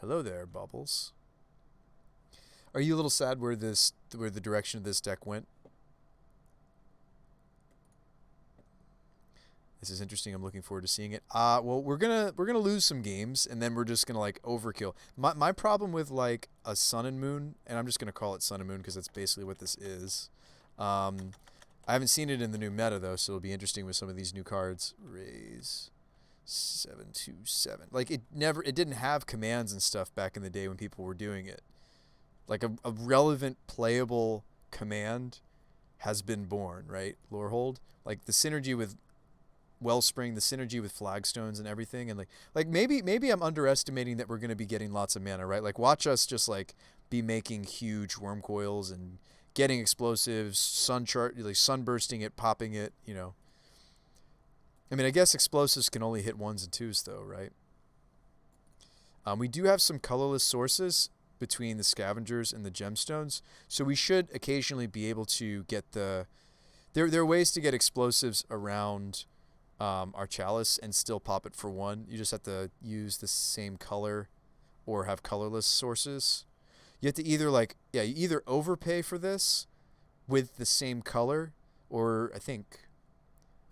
Hello there, Baubles. Are you a little sad where the direction of this deck went? This is interesting. I'm looking forward to seeing it. Well, we're gonna lose some games, and then we're just gonna like overkill. My problem with like a Sun and Moon, and I'm just gonna call it Sun and Moon because that's basically what this is. I haven't seen it in the new meta though, so it'll be interesting with some of these new cards. Raise 7/2/7. Like it didn't have commands and stuff back in the day when people were doing it. Like a relevant playable command has been born, right? Lorehold, like the synergy with Wellspring, the synergy with Flagstones and everything, and like maybe I'm underestimating that we're going to be getting lots of mana, right? Like watch us just like be making huge Wormcoils and getting explosives, sunbursting it, popping it, you know. I mean, I guess explosives can only hit 1s and 2s though, right? We do have some colorless sources between the scavengers and the gemstones, so we should occasionally be able to get there are ways to get explosives around our Chalice and still pop it for 1. You just have to use the same color or have colorless sources. You have to either you either overpay for this with the same color, or I think,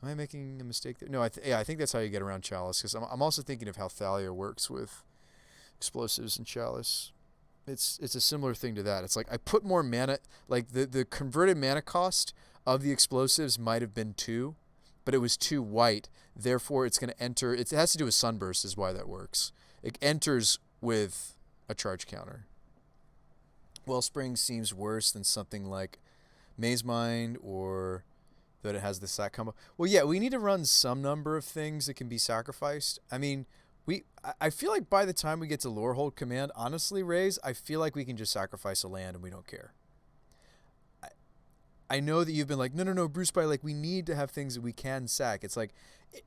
am I making a mistake there? No, I think that's how you get around Chalice, because I'm also thinking of how Thalia works with explosives and Chalice. It's a similar thing to that. It's like I put more mana, like the converted mana cost of the explosives might have been 2, but it was 2 white. Therefore, it's going to enter. It has to do with Sunburst is why that works. It enters with a charge counter. Wellspring seems worse than something like Maze Mind or that it has the sack combo. Well, yeah, we need to run some number of things that can be sacrificed. I mean, I feel like by the time we get to Lorehold Command, honestly, Raze, I feel like we can just sacrifice a land and we don't care. I know that you've been like, no, Bruce By, like, we need to have things that we can sack. It's like,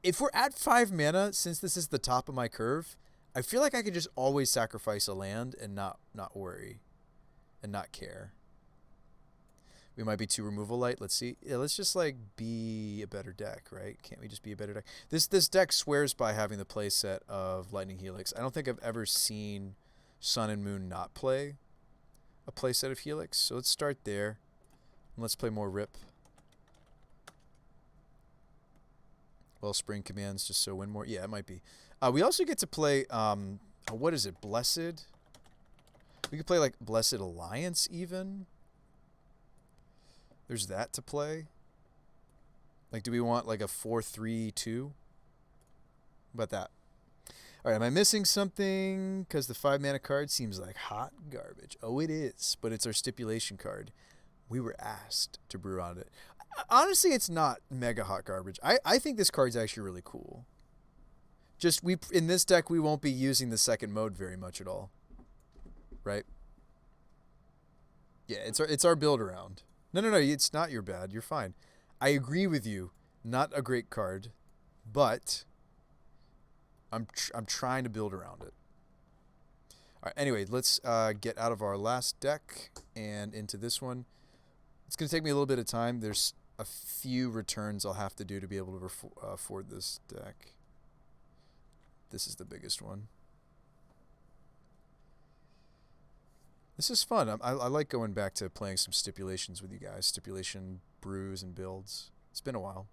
if we're at 5 mana, since this is the top of my curve, I feel like I could just always sacrifice a land and not worry and not care. We might be too removal light. Let's see. Yeah, let's just like be a better deck, right? Can't we just be a better deck? This deck swears by having the play set of Lightning Helix. I don't think I've ever seen Sun and Moon not play a play set of Helix. So let's start there. And let's play more Rip. Wellspring commands just so win more. Yeah, it might be. We also get to play what is it? Blessed. We could play like Blessed Alliance even. There's that to play. Like, do we want like a 4-3-2? How about that? All right, am I missing something? Because the 5 mana card seems like hot garbage. Oh, it is, but it's our stipulation card. We were asked to brew on it. Honestly, it's not mega hot garbage. I think this card's actually really cool. Just in this deck, we won't be using the second mode very much at all. Right? Yeah, it's our build around. No, it's not your bad. You're fine. I agree with you. Not a great card, but I'm trying to build around it. All right, anyway, let's get out of our last deck and into this one. It's going to take me a little bit of time. There's a few returns I'll have to do to be able to afford this deck. This is the biggest one. This is fun. I like going back to playing some stipulations with you guys. Stipulation brews and builds. It's been a while.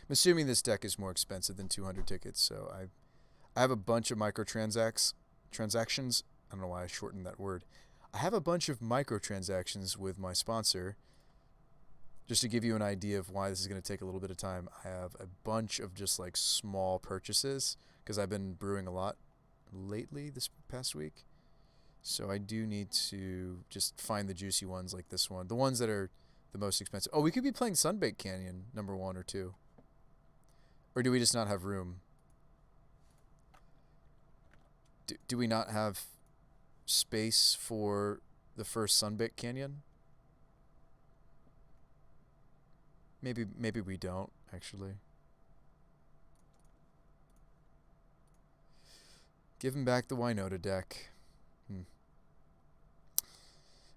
I'm assuming this deck is more expensive than 200 tickets, so I have a bunch of transactions. I don't know why I shortened that word. I have a bunch of microtransactions with my sponsor. Just to give you an idea of why this is going to take a little bit of time, I have a bunch of just like small purchases because I've been brewing a lot lately this past week. So I do need to just find the juicy ones like this one. The ones that are the most expensive. Oh, we could be playing Sunbaked Canyon, number 1 or 2. Or do we just not have room? Do we not have space for the first Sunbaked Canyon? Maybe we don't, actually. Give him back the Winota deck.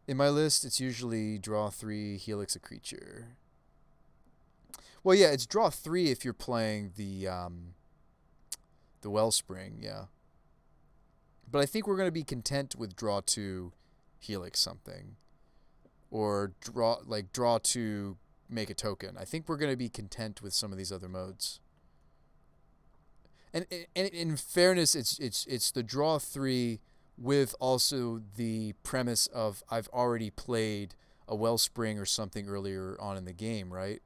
In my list, it's usually draw 3, Helix a creature. Well, yeah, it's draw 3 if you're playing the Wellspring, yeah. But I think we're going to be content with draw 2, Helix something. Or draw 2, make a token. I think we're going to be content with some of these other modes. And in fairness, it's the draw 3 with also the premise of I've already played a Wellspring or something earlier on in the game, right?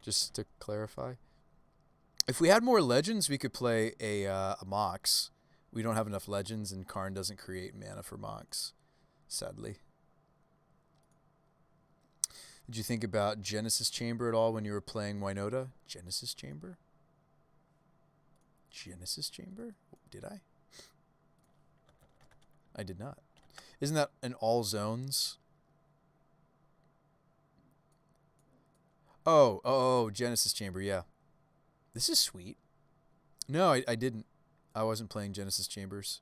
Just to clarify. If we had more legends, we could play a Mox. We don't have enough legends, and Karn doesn't create mana for Mox, sadly. Did you think about Genesis Chamber at all when you were playing Winota? Genesis Chamber? Genesis Chamber? Did I? I did not. Isn't that in all zones? Oh, Genesis Chamber, yeah. This is sweet. No, I didn't. I wasn't playing Genesis Chambers.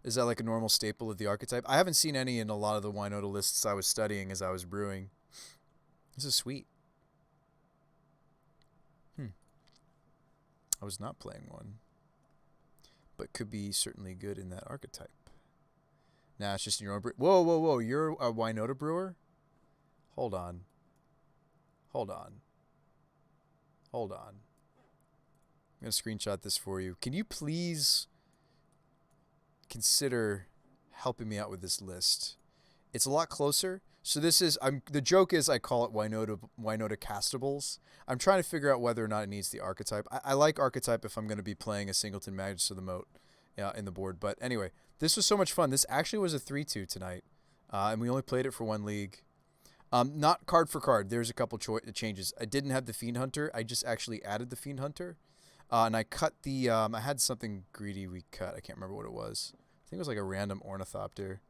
Is that like a normal staple of the archetype? I haven't seen any in a lot of the Winota lists I was studying as I was brewing. This is sweet. I was not playing one. But could be certainly good in that archetype. Nah, it's just your own brew. Whoa. You're a Winota brewer? Hold on. I'm going to screenshot this for you. Can you please consider helping me out with this list? It's a lot closer. So this is the joke is I call it Winota Castables. I'm trying to figure out whether or not it needs the archetype. I like archetype if I'm going to be playing a singleton Magus of the Moat in the board. But anyway, this was so much fun. This actually was a 3-2 tonight, and we only played it for one league. Not card for card. There's a couple changes. I didn't have the Fiend Hunter. I just actually added the Fiend Hunter, and I cut the. I had something greedy we cut. I can't remember what it was. I think it was like a random Ornithopter.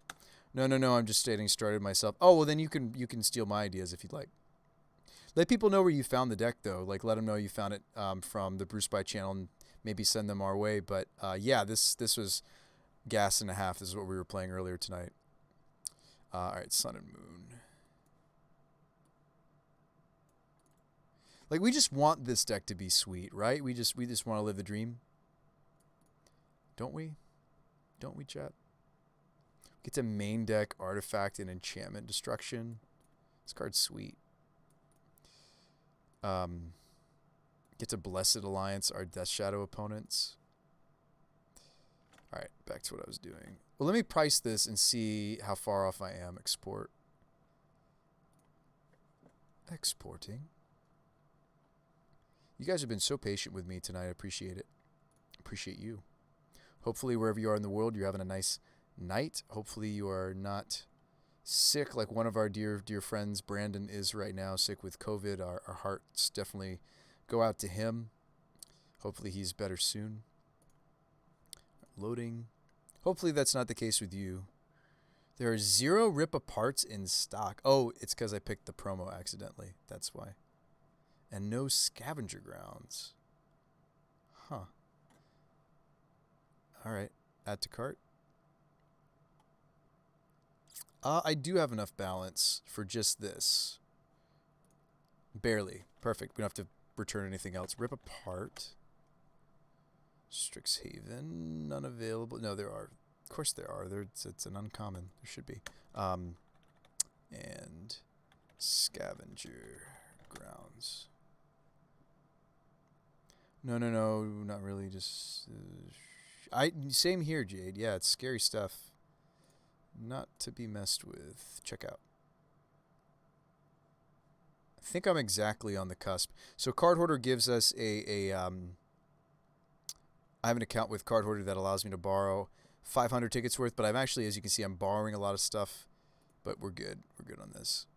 No. I'm just getting started myself. Oh well, then you can steal my ideas if you'd like. Let people know where you found the deck though. Like let them know you found it from the Bruce By channel and maybe send them our way. But yeah, this was gas and a half. This is what we were playing earlier tonight. All right, Sun and Moon. Like we just want this deck to be sweet, right? We just want to live the dream. Don't we? Don't we, chat? Get to main deck artifact and enchantment destruction. This card's sweet. Get to Blessed Alliance our Death Shadow opponents. Alright, back to what I was doing. Well, let me price this and see how far off I am. Export. Exporting. You guys have been so patient with me tonight. I appreciate it. Appreciate you. Hopefully, wherever you are in the world, you're having a nice night. Hopefully, you are not sick like one of our dear friends, Brandon, is right now, sick with COVID. Our hearts definitely go out to him. Hopefully, he's better soon. Loading. Hopefully, that's not the case with you. There are 0 rip-aparts in stock. Oh, it's because I picked the promo accidentally. That's why. And no scavenger grounds. Huh. Alright. Add to cart. I do have enough balance for just this. Barely. Perfect. We don't have to return anything else. Rip apart. Strixhaven. None available. No, there are. Of course there are. It's an uncommon. There should be. And scavenger grounds. No, not really. Just same here, Jade. Yeah, it's scary stuff. Not to be messed with. Check out. I think I'm exactly on the cusp. So Card Hoarder gives us I have an account with Card Hoarder that allows me to borrow 500 tickets worth, but I'm actually, as you can see, I'm borrowing a lot of stuff, but we're good. We're good on this.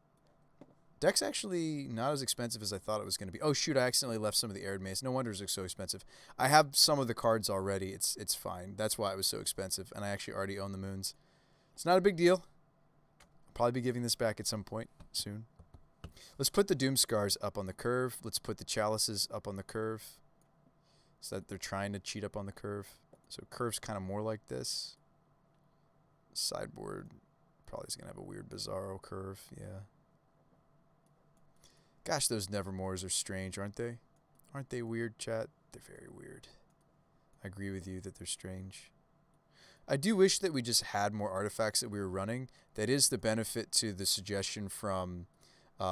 Deck's actually not as expensive as I thought it was going to be. Oh, shoot, I accidentally left some of the Arid Maze. No wonder it's so expensive. I have some of the cards already. It's fine. That's why it was so expensive, and I actually already own the moons. It's not a big deal. I'll probably be giving this back at some point soon. Let's put the Doom Scars up on the curve. Let's put the Chalices up on the curve. So that they're trying to cheat up on the curve. So curve's kind of more like this. Sideboard probably is going to have a weird Bizarro curve. Yeah. Gosh, those Nevermores are strange, aren't they? Aren't they weird, chat? They're very weird. I agree with you that they're strange. I do wish that we just had more artifacts that we were running. That is the benefit to the suggestion from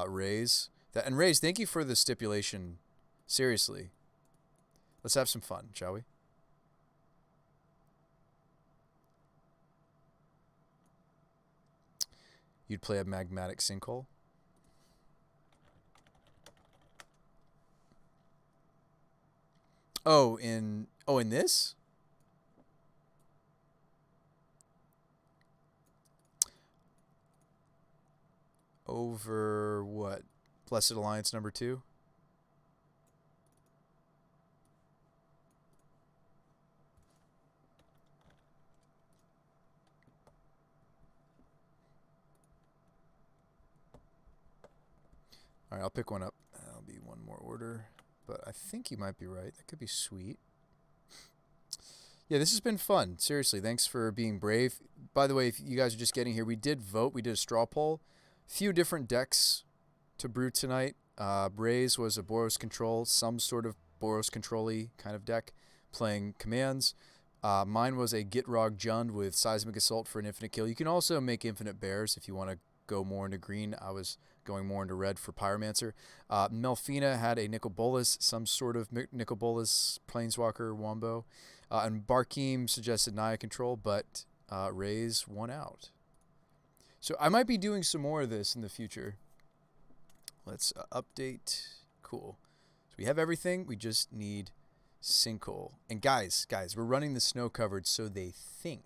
Raze. And Raze, thank you for the stipulation. Seriously. Let's have some fun, shall we? You'd play a Magmatic Sinkhole? Oh, in this? Over what? Blessed Alliance number 2? Alright, I'll pick one up. That'll be one more order. But I think you might be right. That could be sweet. Yeah, this has been fun. Seriously, thanks for being brave. By the way, if you guys are just getting here, we did vote. We did a straw poll. Few different decks to brew tonight. Raze was a Boros Control, some sort of Boros Control-y kind of deck, playing commands. Mine was a Gitrog Jund with Seismic Assault for an infinite kill. You can also make infinite bears if you want to go more into green. I was going more into red for Pyromancer. Melfina had a Nicol Bolas, some sort of Nicol Bolas Planeswalker Wombo. And Barkeem suggested Naya Control, but Raze won out. So I might be doing some more of this in the future. Let's update. Cool. So we have everything. We just need sinkhole. And guys, we're running the snow covered so they think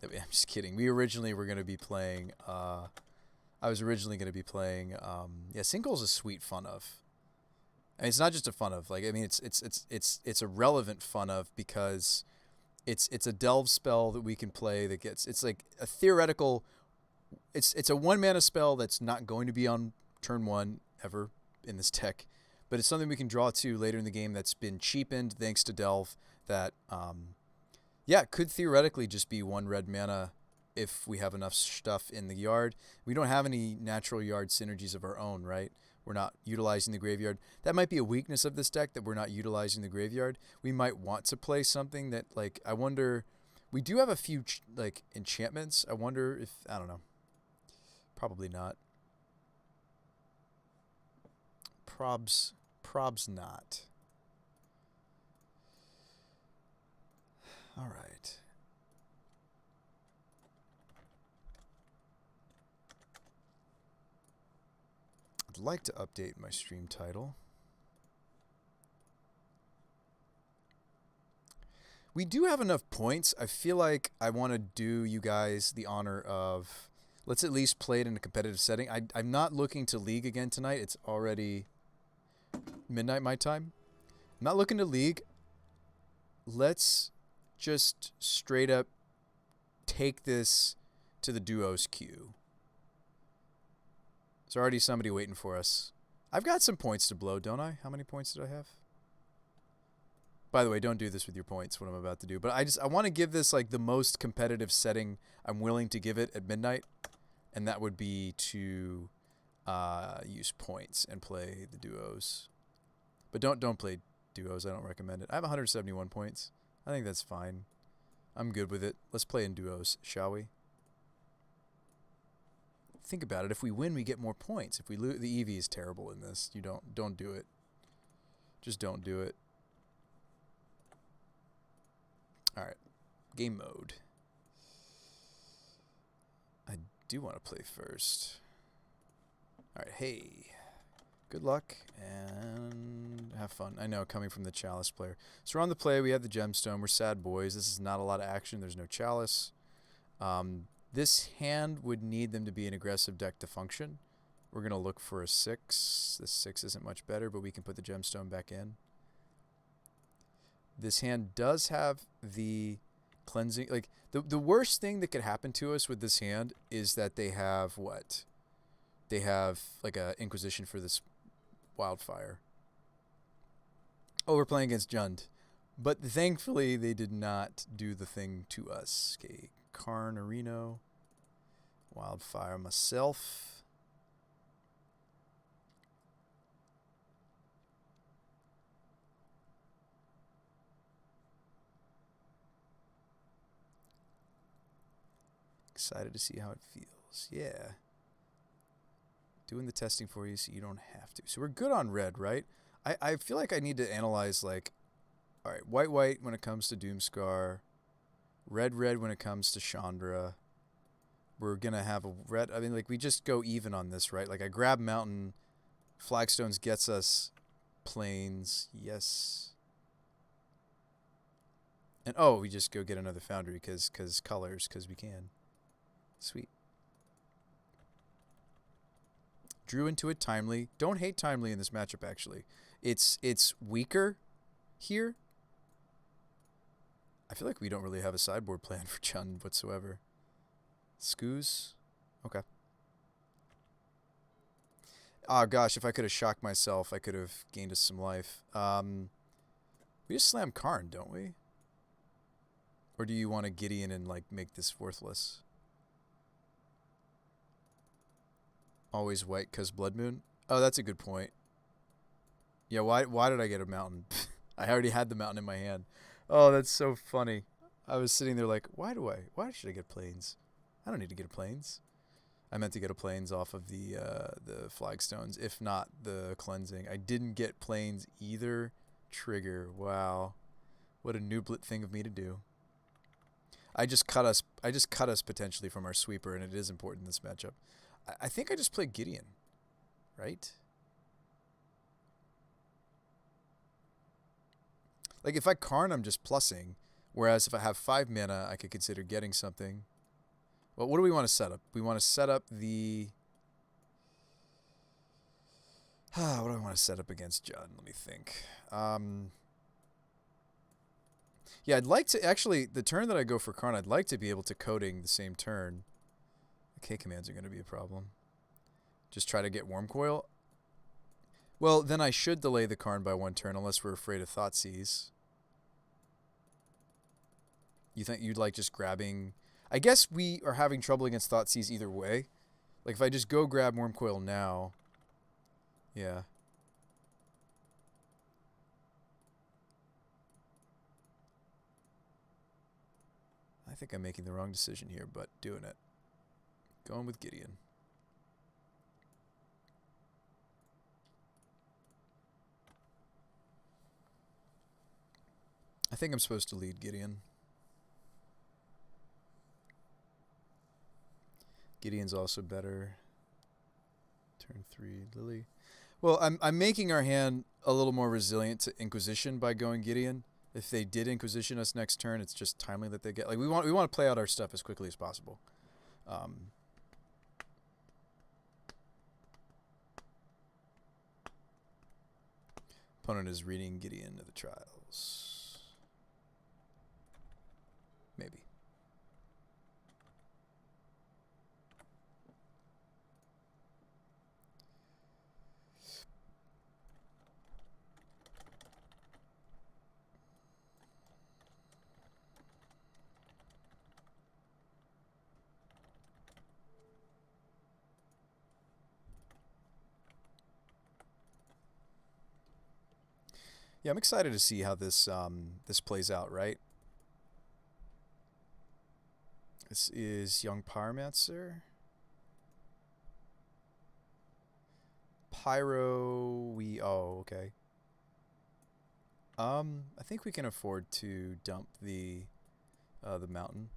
that I'm just kidding. We originally were going to be playing I was originally going to be playing yeah, sinkhole's a sweet fun of. And it's not just a fun of, like, I mean, it's a relevant fun of because it's a delve spell that we can play that gets, it's like a theoretical, it's a 1 mana spell that's not going to be on turn 1 ever in this deck, but it's something we can draw to later in the game that's been cheapened thanks to delve that yeah, could theoretically just be 1 red mana if we have enough stuff in the yard. We don't have any natural yard synergies of our own, right? We're not utilizing the graveyard. That might be a weakness of this deck, that we're not utilizing the graveyard. We might want to play something that, like, I wonder... We do have a few, like, enchantments. I wonder if... I don't know. Probably not. Probs not. All right. I'd like to update my stream title. We do have enough points. I feel like I want to do you guys the honor of, let's at least play it in a competitive setting. I'm not looking to league again tonight. It's already midnight my time. I'm not looking to league. Let's just straight up take this to the duos queue. There's already somebody waiting for us. I've got some points to blow, don't I? How many points did I have? By the way, don't do this with your points, what I'm about to do. But I want to give this like the most competitive setting I'm willing to give it at midnight. And that would be to use points and play the duos. But don't play duos. I don't recommend it. I have 171 points. I think that's fine. I'm good with it. Let's play in duos, shall we? Think about it. If we win, we get more points. If we lose, the EV is terrible in this. You don't do it. Just don't do it. All right, game mode. I do want to play first. All right, hey, good luck and have fun. I know, coming from the Chalice player. So we're on the play. We have the gemstone. We're sad boys. This is not a lot of action. There's no Chalice. This hand would need them to be an aggressive deck to function. We're going to look for a 6. This 6 isn't much better, but we can put the gemstone back in. This hand does have the cleansing. Like, the worst thing that could happen to us with this hand is that they have what? They have, like, a Inquisition for this wildfire. Oh, we're playing against Jund. But thankfully, they did not do the thing to us. Okay. Carnarino, wildfire myself. Excited to see how it feels. Yeah. Doing the testing for you so you don't have to. So we're good on red, right? I feel like I need to analyze, like, all right, white when it comes to Doomscar. Red when it comes to Chandra. We're going to have a red. I mean, like, we just go even on this, right? Like, I grab Mountain. Flagstones gets us Plains. Yes. And, oh, we just go get another Foundry because colors, because we can. Sweet. Drew into it Timely. Don't hate Timely in this matchup, actually. It's weaker here. I feel like we don't really have a sideboard plan for Chun whatsoever. Scoos? Okay. Oh, gosh, if I could have shocked myself, I could have gained us some life. We just slam Karn, don't we? Or do you want to Gideon and, like, make this worthless? Always white because Blood Moon? Oh, that's a good point. Yeah, why did I get a Mountain? I already had the Mountain in my hand. Oh, that's so funny. I was sitting there like, why should I get Plains? I don't need to get a Plains. I meant to get a Plains off of the Flagstones, if not the Cleansing. I didn't get Plains either. Trigger. Wow. What a nooblet thing of me to do. I just cut us potentially from our sweeper, and it is important in this matchup. I think I just play Gideon, right? Like if I Karn, I'm just plussing. Whereas if I have 5 mana, I could consider getting something. Well, what do we want to set up? We want to set up the... what do I want to set up against Judd? Let me think. Yeah, I'd like to... Actually, the turn that I go for Karn, I'd like to be able to coding the same turn. The K commands are going to be a problem. Just try to get Wormcoil. Well, then I should delay the Karn by 1 turn unless we're afraid of Thoughtseize. You think you'd like just grabbing... I guess we are having trouble against Thoughtseize either way. Like, if I just go grab Wormcoil now... Yeah. I think I'm making the wrong decision here, but doing it. Going with Gideon. I think I'm supposed to lead Gideon. Gideon's also better. Turn 3, Lily. Well, I'm making our hand a little more resilient to Inquisition by going Gideon. If they did Inquisition us next turn, it's just timely that they get... Like, we want to play out our stuff as quickly as possible. Opponent is reading Gideon of the Trials. Maybe. Yeah, I'm excited to see how this this plays out, right? This is Young Pyromancer. Pyro, oh, okay. I think we can afford to dump the mountain.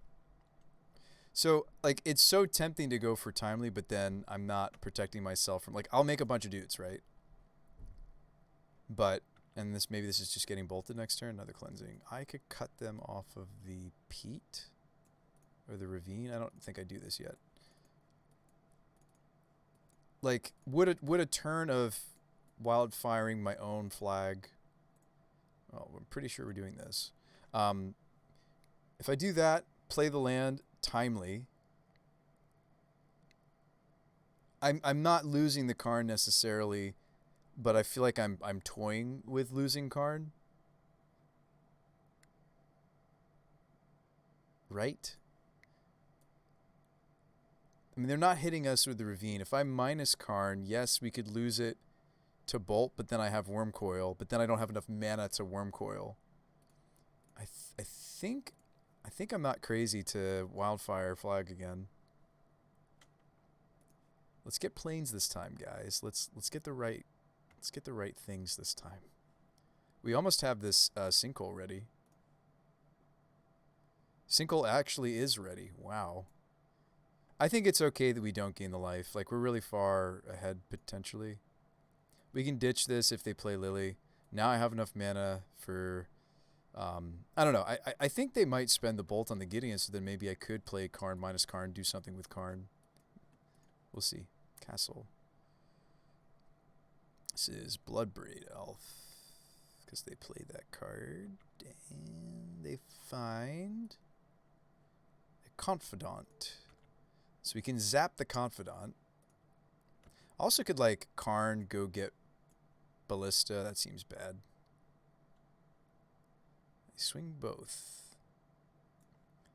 So, like, it's so tempting to go for timely, but then I'm not protecting myself from, like, I'll make a bunch of dudes, right? But, and maybe this is just getting bolted next turn, another cleansing. I could cut them off of the peat or the ravine. I don't think I do this yet. Like, would a turn of wildfiring my own flag... Oh, I'm pretty sure we're doing this. If I do that, play the land timely, I'm not losing the Karn necessarily, but I feel like I'm toying with losing Karn. Right? I mean, they're not hitting us with the ravine. If I minus Karn, yes, we could lose it to bolt, but then I have Wormcoil, but then I don't have enough mana to Wormcoil. I think I'm not crazy to wildfire flag again. Let's get planes this time, guys. Let's get the right things this time. We almost have this sinkhole ready. Sinkhole actually is ready. Wow. I think it's okay that we don't gain the life. Like, we're really far ahead potentially. We can ditch this if they play Lily. Now I have enough mana for... I don't know. I think they might spend the bolt on the Gideon, so then maybe I could play Karn minus Karn, do something with Karn. We'll see. Castle. This is Bloodbraid Elf, because they play that card. And they find a Confidant. So we can zap the Confidant. Also could, like, Karn go get Ballista. That seems bad. They swing both.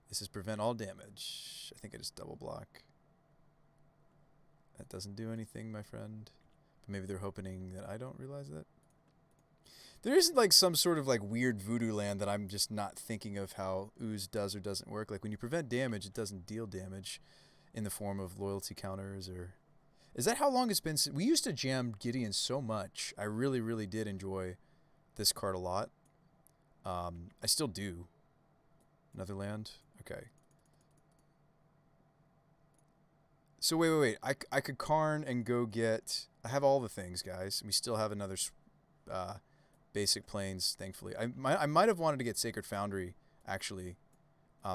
This is prevent all damage. I think I just double block. That doesn't do anything, my friend. But maybe they're hoping that I don't realize that. There isn't, like, some sort of, like, weird voodoo land that I'm just not thinking of how Ooze does or doesn't work. Like, when you prevent damage, it doesn't deal damage in the form of loyalty counters or... Is that how long it's been since... We used to jam Gideon so much. I really, really did enjoy this card a lot. I still do. Another land? Okay. So wait. I could Karn and go get... I have all the things, guys. We still have another uh, basic planes, thankfully. I might have wanted to get Sacred Foundry, actually.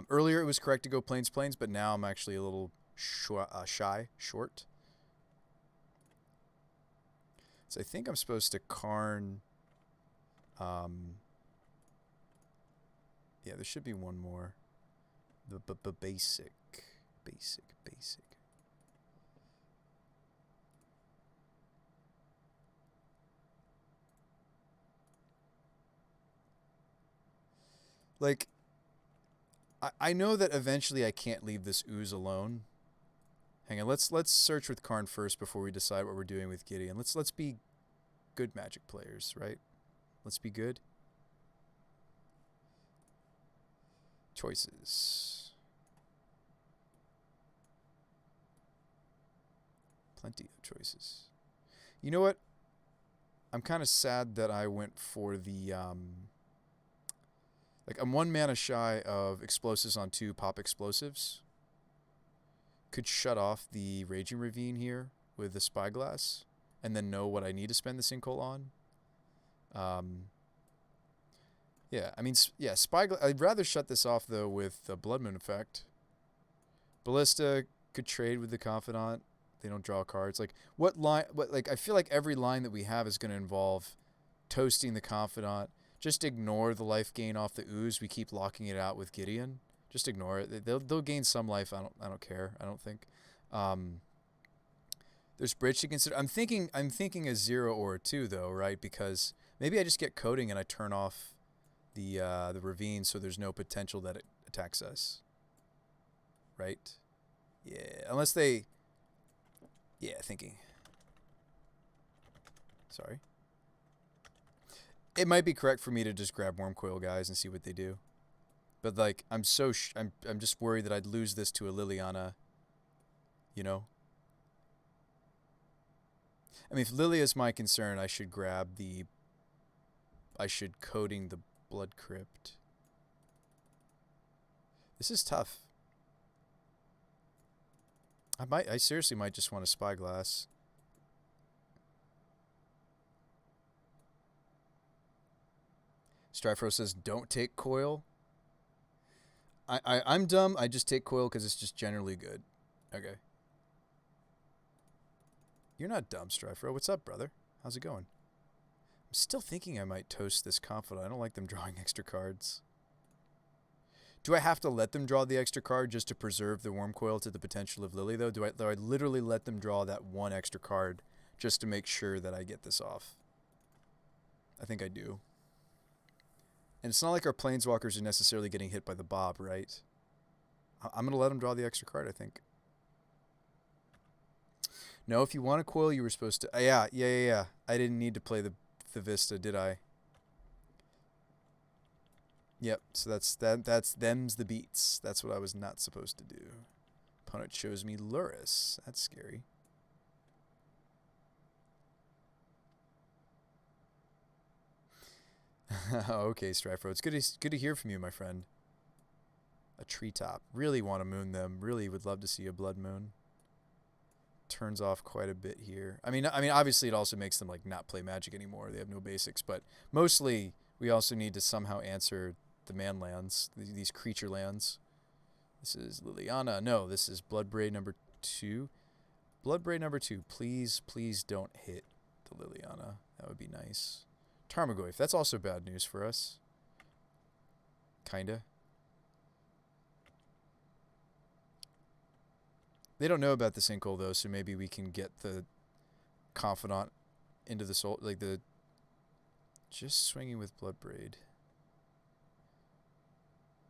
Earlier it was correct to go planes, but now I'm actually a little short. So I think I'm supposed to Karn... yeah, there should be one more. The basic. Like, I know that eventually I can't leave this ooze alone. Hang on, let's search with Karn first before we decide what we're doing with Gideon. Let's be good Magic players, right? Let's be good. Choices. Plenty of choices. You know what? I'm kind of sad that I went for the like, I'm 1 mana shy of explosives on 2 pop explosives. Could shut off the Raging Ravine here with the Spyglass, and then know what I need to spend the Sinkhole on. Yeah, I mean, yeah, Spyglass. I'd rather shut this off though with the Blood Moon effect. Ballista could trade with the Confidant. They don't draw cards. Like, what line? What, like, I feel like every line that we have is going to involve toasting the Confidant. Just ignore the life gain off the ooze. We keep locking it out with Gideon. Just ignore it. They'll gain some life. I don't care. I don't think. There's bridge to consider. I'm thinking a 0 or a 2 though, right? Because maybe I just get coding and I turn off the ravine so there's no potential that it attacks us. Right? Yeah. Unless they. Yeah, thinking. Sorry. It might be correct for me to just grab Wormcoil, guys, and see what they do. But, like, I'm just worried that I'd lose this to a Liliana, you know? I mean, if Lilia's my concern, I should coding the Blood Crypt. This is tough. I seriously might just want a Spyglass. Strifro says, don't take Coil. I'm dumb. I just take Coil because it's just generally good. Okay. You're not dumb, Strifro. What's up, brother? How's it going? I'm still thinking I might toast this Confidant. I don't like them drawing extra cards. Do I have to let them draw the extra card just to preserve the Wormcoil to the potential of Lily, though? Do I literally let them draw that 1 extra card just to make sure that I get this off? I think I do. And it's not like our Planeswalkers are necessarily getting hit by the Bob, right? I'm going to let them draw the extra card, I think. No, if you want a Coil, you were supposed to... yeah. I didn't need to play the Vista, did I? Yep, so that's them's the beats. That's what I was not supposed to do. Opponent shows me Luris. That's scary. Okay, Strifro. It's good to hear from you, my friend. A treetop. Really want to moon them. Really would love to see a blood moon. Turns off quite a bit here. I mean, obviously it also makes them like not play Magic anymore. They have no basics, but mostly we also need to somehow answer the man lands, these creature lands. This is Liliana. No, this is Bloodbraid number 2. Bloodbraid number 2. Please don't hit the Liliana. That would be nice. Tarmogoyf. That's also bad news for us. Kinda. They don't know about the Sinkhole though, so maybe we can get the Confidant into the soul, like the... Just swinging with Bloodbraid.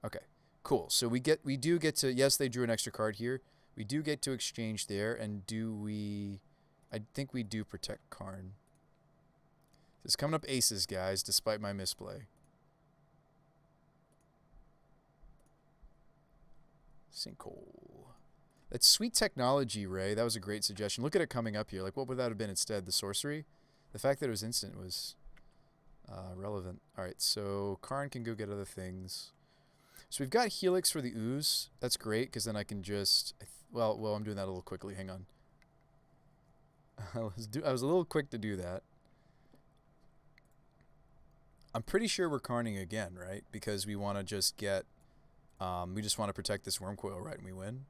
Okay, cool. So we do get to, yes, they drew an extra card here. We do get to exchange there, and I think we do protect Karn. It's coming up aces, guys, despite my misplay. Sinkhole. That's sweet technology, Ray. That was a great suggestion. Look at it coming up here. Like, what would that have been instead? The sorcery? The fact that it was instant was relevant. All right, so Karn can go get other things. So we've got Helix for the ooze. That's great, because then I can just... well, I'm doing that a little quickly. Hang on. I was a little quick to do that. I'm pretty sure we're carning again, right? Because we want to just get... we just want to protect this worm coil, right? And we win,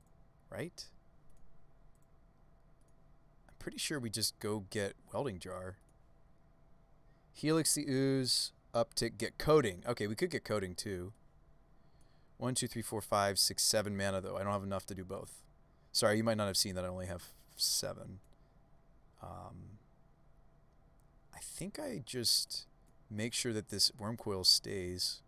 right? I'm pretty sure we just go get welding jar. Helix the ooze, uptick, get coating. Okay, we could get coating too. 1, 2, 3, 4, 5, 6, 7 mana though. I don't have enough to do both. Sorry, you might not have seen that I only have 7. I think I just make sure that this worm coil stays.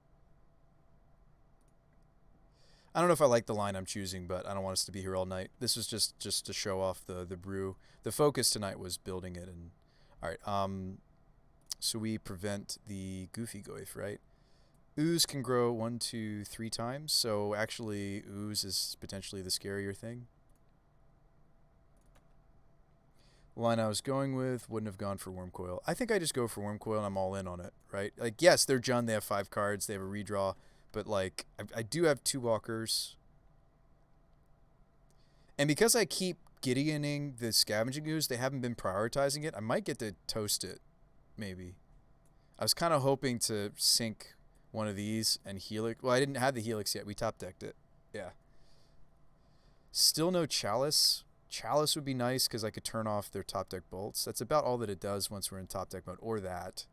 I don't know if I like the line I'm choosing, but I don't want us to be here all night. This was just to show off the brew. The focus tonight was building it. And all right, so we prevent the goofy goif, right? Ooze can grow 1, 2, 3 times. So actually, ooze is potentially the scarier thing. The line I was going with wouldn't have gone for worm coil. I think I just go for worm coil and I'm all in on it, right? Like, yes, they're Jund. They have 5 cards. They have a redraw. But, like, I do have 2 walkers. And because I keep Gideoning the scavenging ooze, they haven't been prioritizing it. I might get to toast it, maybe. I was kind of hoping to sink one of these and Helix. Well, I didn't have the Helix yet. We top-decked it. Yeah. Still no Chalice. Chalice would be nice because I could turn off their top-deck bolts. That's about all that it does once we're in top-deck mode. Or that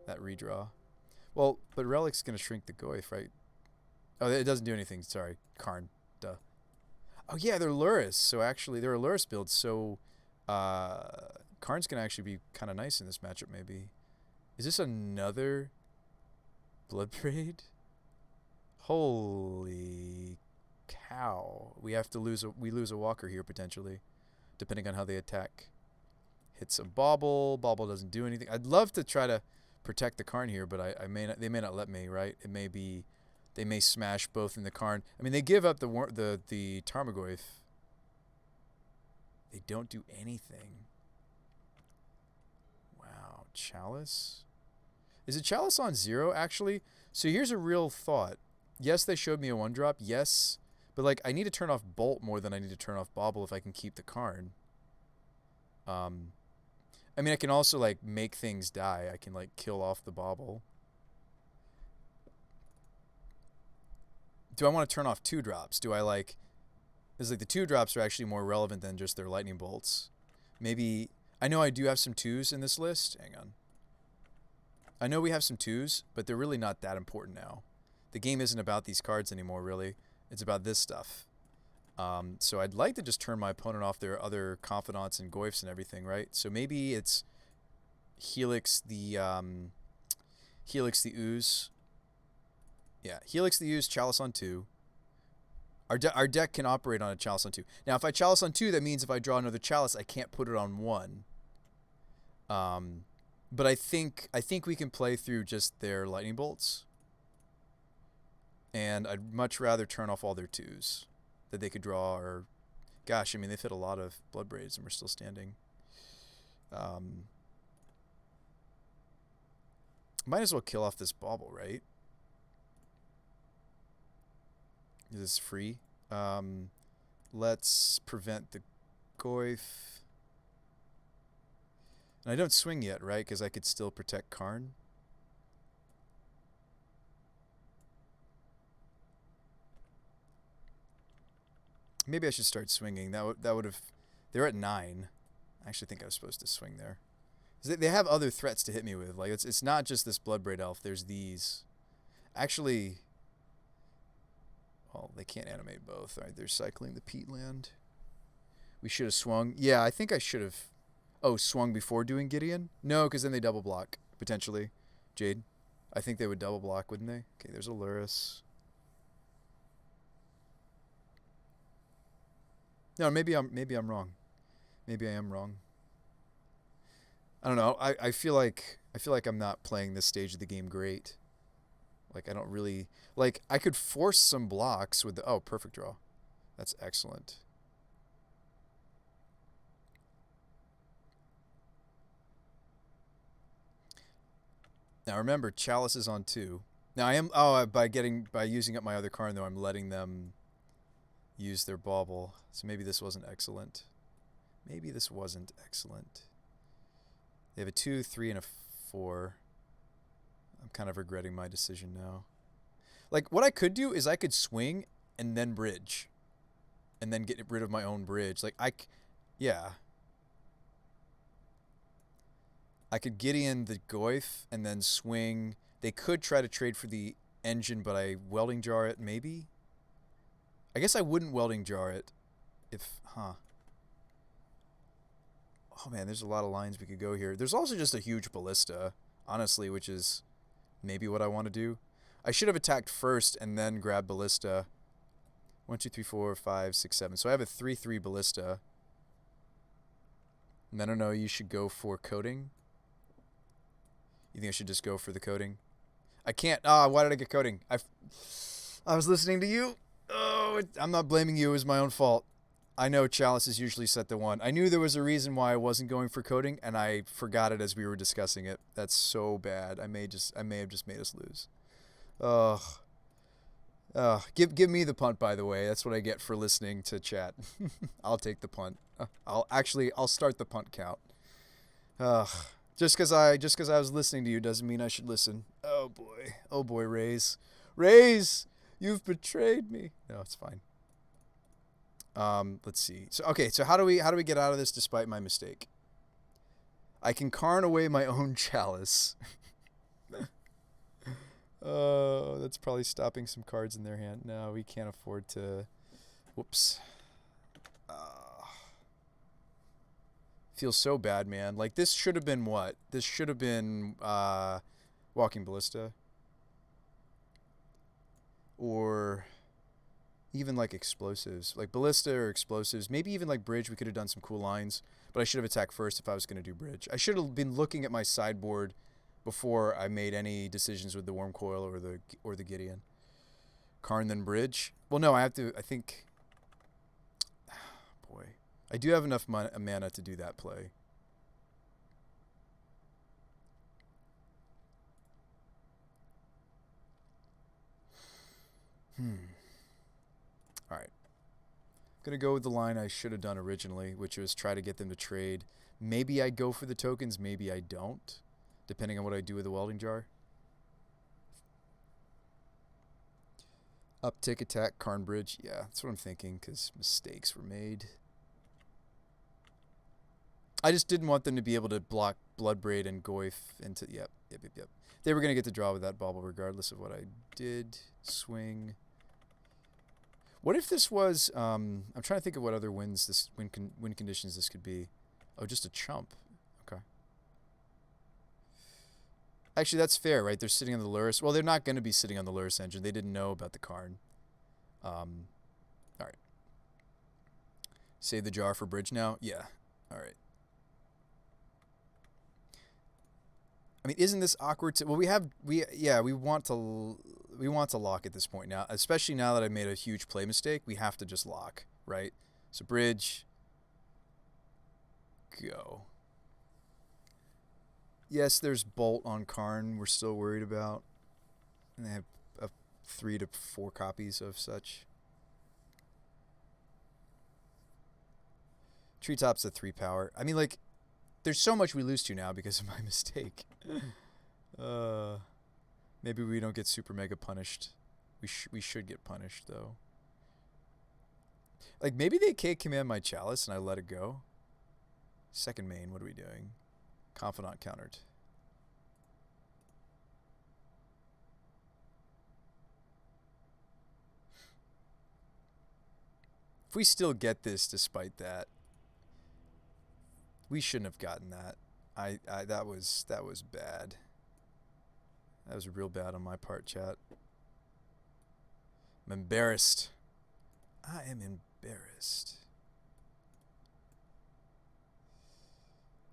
redraw. Well, but Relic's going to shrink the goif, right? Oh, it doesn't do anything. Sorry. Karn. Duh. Oh, yeah, they're Luris. So, actually, they're a Luris build. So, Karn's going to actually be kind of nice in this matchup, maybe. Is this another Bloodbraid? Holy cow. We lose a walker here, potentially. Depending on how they attack. Hits a Bauble. Bauble doesn't do anything. I'd love to try to protect the Karn here, but they may not let me, right? It may be, they may smash both in the Karn. I mean, they give up the Tarmogoyf. They don't do anything. Wow, Chalice? Is it Chalice on 0, actually? So here's a real thought. Yes, they showed me a 1-drop, yes, but, like, I need to turn off Bolt more than I need to turn off Bauble if I can keep the Karn. I mean, I can also, like, make things die. I can, like, kill off the Bauble. Do I want to turn off 2-drops? Do I, like... It's like the 2-drops are actually more relevant than just their lightning bolts. Maybe... I know I do have some 2s in this list. Hang on. I know we have some 2s, but they're really not that important now. The game isn't about these cards anymore, really. It's about this stuff. So I'd like to just turn my opponent off their other confidants and goifs and everything, right? So maybe it's Helix the ooze. Yeah, Helix the ooze, Chalice on 2. Our deck can operate on a Chalice on 2. Now, if I Chalice on 2, that means if I draw another Chalice, I can't put it on 1. But I think we can play through just their lightning bolts. And I'd much rather turn off all their 2s that they could draw. Or, gosh, I mean, they've hit a lot of Bloodbraids and we're still standing. Might as well kill off this Bauble, right? Is this free? Let's prevent the goif. And I don't swing yet, right? Because I could still protect Karn. Maybe I should start swinging. That would have... They're at 9. I actually think I was supposed to swing there. They have other threats to hit me with. Like, it's not just this Bloodbraid Elf. There's these. Actually... Well, they can't animate both. All right, they're cycling the Peatland. We should have swung. Yeah, I think I should have... Oh, swung before doing Gideon? No, because then they double block, potentially. Jade. I think they would double block, wouldn't they? Okay, there's a Luris. No, maybe I'm wrong. Maybe I am wrong. I don't know. I feel like I'm not playing this stage of the game great. Like, I don't really... Like, I could force some blocks with the... Oh, perfect draw. That's excellent. Now, remember, Chalice is on 2. Now I am by using up my other card though, I'm letting them use their bauble. So maybe this wasn't excellent. Maybe this wasn't excellent. They have a 2, 3, and a 4. I'm kind of regretting my decision now. Like, what I could do is I could swing and then bridge. And then get rid of my own bridge. Like, yeah. I could Gideon the Goyf and then swing. They could try to trade for the engine, but I welding jar it, maybe? I guess I wouldn't welding jar it if, huh. Oh man, there's a lot of lines we could go here. There's also just a huge ballista, honestly, which is maybe what I want to do. I should have attacked first and then grabbed ballista. 1, 2, 3, 4, 5, 6, 7. So I have a 3/3 ballista. And I don't know, you should go for coating. You think I should just go for the coating? I can't. Why did I get coating? I was listening to you. Oh, I'm not blaming you. It was my own fault. I know Chalice is usually set to 1. I knew there was a reason why I wasn't going for coating, and I forgot it as we were discussing it. That's so bad. I may have just made us lose. Ugh. Give me the punt, by the way. That's what I get for listening to chat. I'll take the punt. I'll start the punt count. Ugh. Just because I was listening to you doesn't mean I should listen. Oh boy, Rays, you've betrayed me. No, it's fine. Let's see. So how do we get out of this despite my mistake? I can Karn away my own Chalice. Oh, that's probably stopping some cards in their hand. No, we can't afford to. Whoops. Feels so bad, man. Like, this should have been what? This should have been Walking Ballista. Or even, like, explosives. Like, Ballista or explosives. Maybe even, like, Bridge. We could have done some cool lines. But I should have attacked first if I was going to do Bridge. I should have been looking at my sideboard before I made any decisions with the Worm Coil or the Gideon. Karn, then Bridge. Well, no, I think... Boy. I do have enough mana to do that play. Alright. I'm going to go with the line I should have done originally, which was try to get them to trade. Maybe I go for the tokens, maybe I don't, depending on what I do with the welding jar. Uptick, attack, Karn Bridge. Yeah, that's what I'm thinking, because mistakes were made. I just didn't want them to be able to block Bloodbraid and Goyf into... Yep. They were going to get the draw with that bauble regardless of what I did. Swing. What if this was... I'm trying to think of what other win conditions this could be. Oh, just a chump. Okay. Actually, that's fair, right? They're sitting on the Luris. Well, they're not going to be sitting on the Luris engine. They didn't know about the Karn. All right. Save the jar for Bridge now? Yeah. All right. I mean, isn't this awkward? Well, we want to lock at this point now, especially now that I made a huge play mistake. We have to just lock, right? So Bridge, go. Yes, there's Bolt on Karn. We're still worried about, and they have 3 to 4 copies of such. Treetop's a 3 power. I mean, like, there's so much we lose to now because of my mistake. Maybe we don't get super mega punished. We should get punished, though. Like, maybe they command my Chalice and I let it go. Second main, what are we doing? Confidant countered. If we still get this despite that, we shouldn't have gotten that. That was bad. That was real bad on my part, chat. I'm embarrassed. I am embarrassed.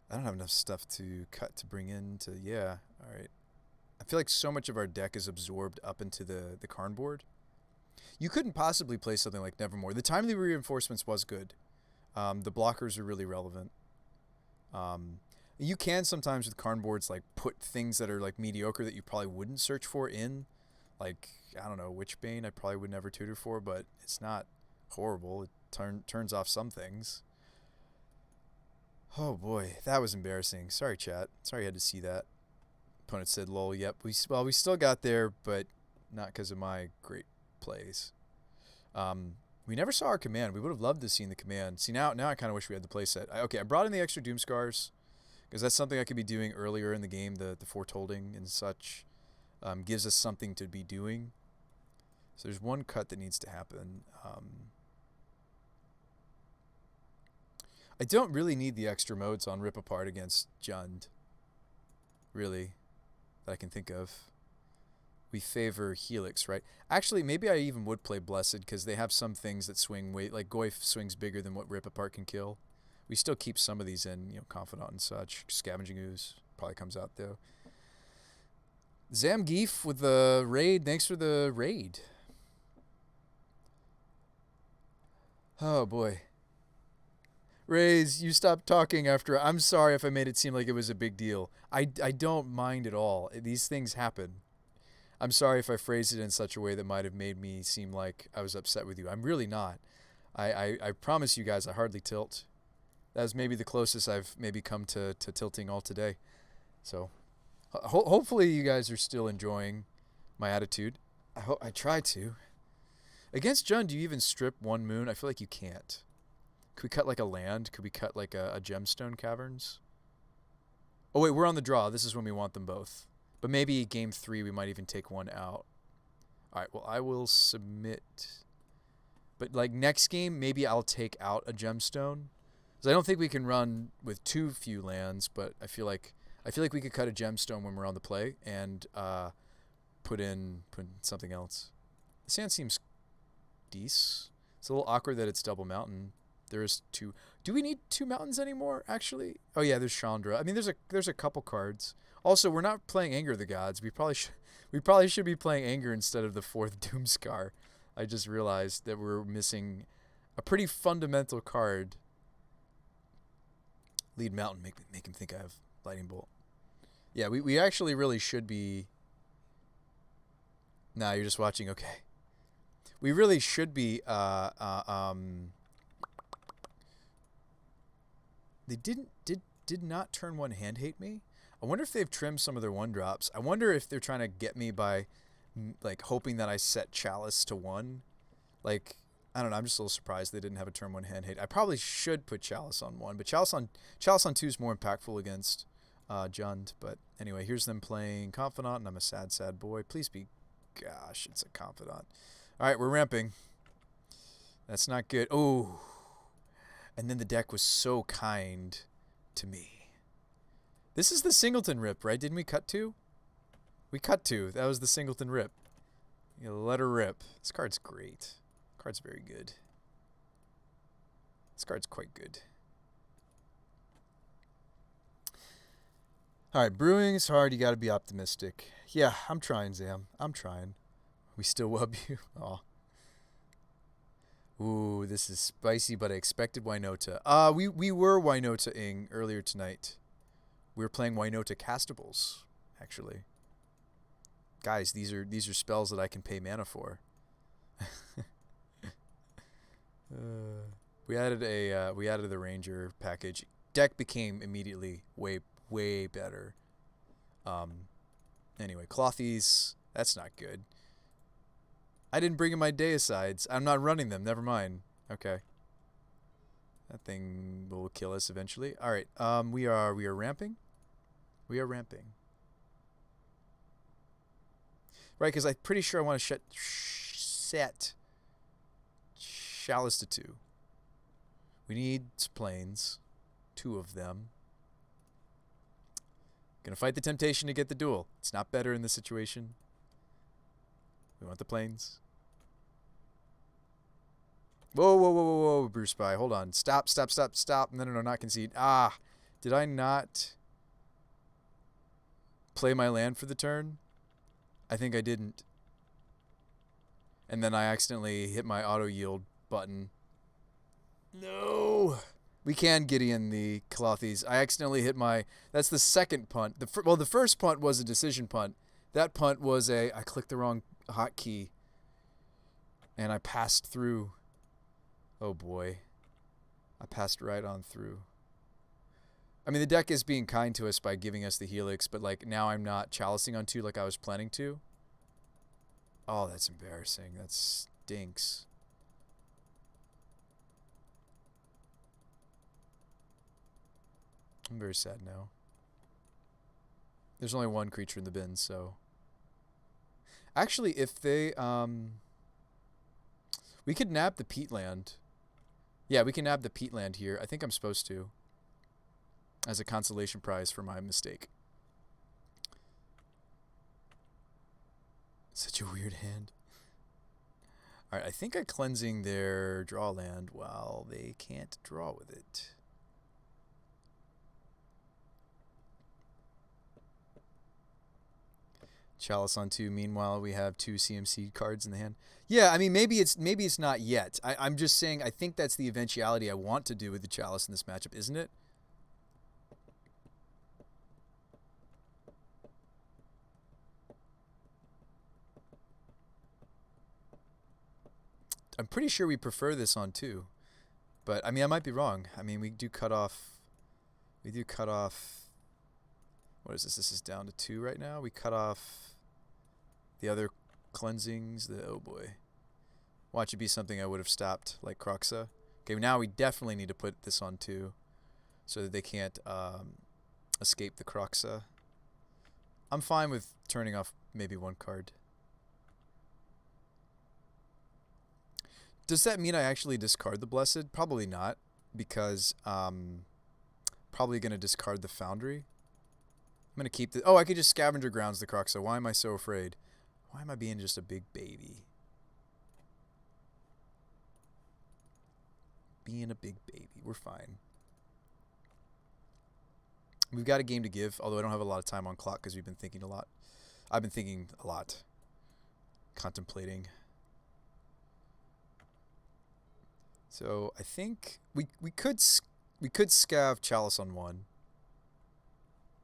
I don't have enough stuff to cut to bring in to... Yeah, all right. I feel like so much of our deck is absorbed up into the Karn board. You couldn't possibly play something like Nevermore. The timely reinforcements was good. The blockers are really relevant. You can sometimes with Karn boards like put things that are like mediocre that you probably wouldn't search for in. like, I don't know, Witchbane I probably would never tutor for, but it's not horrible. It turns off some things. Oh boy, that was embarrassing. Sorry, chat. Sorry you had to see that. Opponent said, lol, yep. We still got there, but not because of my great plays. We never saw our command. We would have loved to have seen the command. See, now I kind of wish we had the playset. Okay, I brought in the extra Doomscars because that's something I could be doing earlier in the game, the foretolding and such. Gives us something to be doing. So there's one cut that needs to happen. I don't really need the extra modes on Rip Apart against Jund. Really, that I can think of. We favor Helix, right? Actually, maybe I even would play Blessed because they have some things that swing way, like Goyf swings bigger than what Rip Apart can kill. We still keep some of these in, Confidant and such. Scavenging Ooze probably comes out though. Zamgeef with the raid. Thanks for the raid. Oh boy. Raze, you stopped talking after. I'm sorry if I made it seem like it was a big deal. I don't mind at all. These things happen. I'm sorry if I phrased it in such a way that might have made me seem like I was upset with you. I'm really not. I promise you guys I hardly tilt. That was maybe the closest I've maybe come to tilting all today. So hopefully you guys are still enjoying my attitude. I try to. Against Jund, do you even strip one moon? I feel like you can't. Could we cut like a land? Could we cut like a gemstone caverns? Oh wait, we're on the draw. This is when we want them both. But maybe game 3 we might even take one out. Alright, well I will submit. But like next game, maybe I'll take out a gemstone. Because I don't think we can run with too few lands, but I feel like we could cut a gemstone when we're on the play and put in something else. The sand seems decent. It's a little awkward that it's double mountain. There's 2. Do we need 2 mountains anymore, actually? Oh yeah, there's Chandra. I mean, there's a couple cards. Also, we're not playing Anger of the Gods. We probably should be playing Anger instead of the 4th Doomscar. I just realized that we're missing a pretty fundamental card. Lead Mountain, make him think I have Lightning Bolt. Yeah, we actually really should be. Nah, you're just watching. Okay. We really should be. They did not turn 1 hand hate me. I wonder if they've trimmed some of their 1-drops. I wonder if they're trying to get me by like hoping that I set Chalice to 1. Like, I don't know, I'm just a little surprised they didn't have a turn 1 hand hate. I probably should put Chalice on 1, but Chalice on 2 is more impactful against Jund. But anyway, here's them playing Confidant, and I'm a sad, sad boy. Please be, gosh, it's a Confidant. All right, we're ramping. That's not good. Oh, and then the deck was so kind to me. This is the Singleton rip, right? Didn't we cut 2? We cut 2. That was the Singleton rip. Let her rip. This card's great. This card's very good. This card's quite good. All right, brewing's hard. You got to be optimistic. Yeah, I'm trying, Zam. I'm trying. We still wub you. Aw. Ooh, this is spicy, but I expected Winota. We were Winota-ing earlier tonight. We were playing Winota Castables, actually. Guys, these are spells that I can pay mana for. We added the Ranger package. Deck became immediately way better. Anyway, Clothies, that's not good. I didn't bring in my Deicides. I'm not running them. Never mind. Okay. That thing will kill us eventually. All right. We are ramping. We are ramping. Right, because I'm pretty sure I want to set Chalice to 2. We need planes. 2 of them. Gonna fight the temptation to get the duel. It's not better in this situation. We want the planes. Whoa, Bruce Spy. Hold on. Stop. No, not concede. Ah, did I not play my land for the turn? I think I didn't. And then I accidentally hit my auto yield button. No. We can Gideon the Clothies. I accidentally hit my... That's the second punt. The first punt was a decision punt. That punt was I clicked the wrong hotkey, and I passed through. Oh boy. I passed right on through. I mean, the deck is being kind to us by giving us the Helix, but like now I'm not chalicing on 2 like I was planning to. Oh, that's embarrassing. That stinks. I'm very sad now. There's only 1 creature in the bin, so... Actually, if they... we could nab the peatland. Yeah, we can nab the peatland here. I think I'm supposed to. As a consolation prize for my mistake. Such a weird hand. Alright, I think I'm cleansing their draw land while they can't draw with it. Chalice on 2. Meanwhile, we have 2 CMC cards in the hand. Yeah, I mean, maybe it's not yet. I'm just saying I think that's the eventuality I want to do with the Chalice in this matchup, isn't it? I'm pretty sure we prefer this on 2. But, I mean, I might be wrong. I mean, we do cut off... What is this? This is down to 2 right now. We cut off the other cleansings. Oh boy. Watch it be something I would have stopped, like Croxa. Okay, now we definitely need to put this on 2 so that they can't escape the Croxa. I'm fine with turning off maybe 1 card. Does that mean I actually discard the Blessed? Probably not, because probably going to discard the Foundry. I'm going to keep the... Oh, I could just Scavenger Grounds the Croxa. Why am I so afraid? Why am I being just a big baby? Being a big baby. We're fine. We've got a game to give, although I don't have a lot of time on clock because we've been thinking a lot. I've been thinking a lot. Contemplating. So I think we could scav Chalice on 1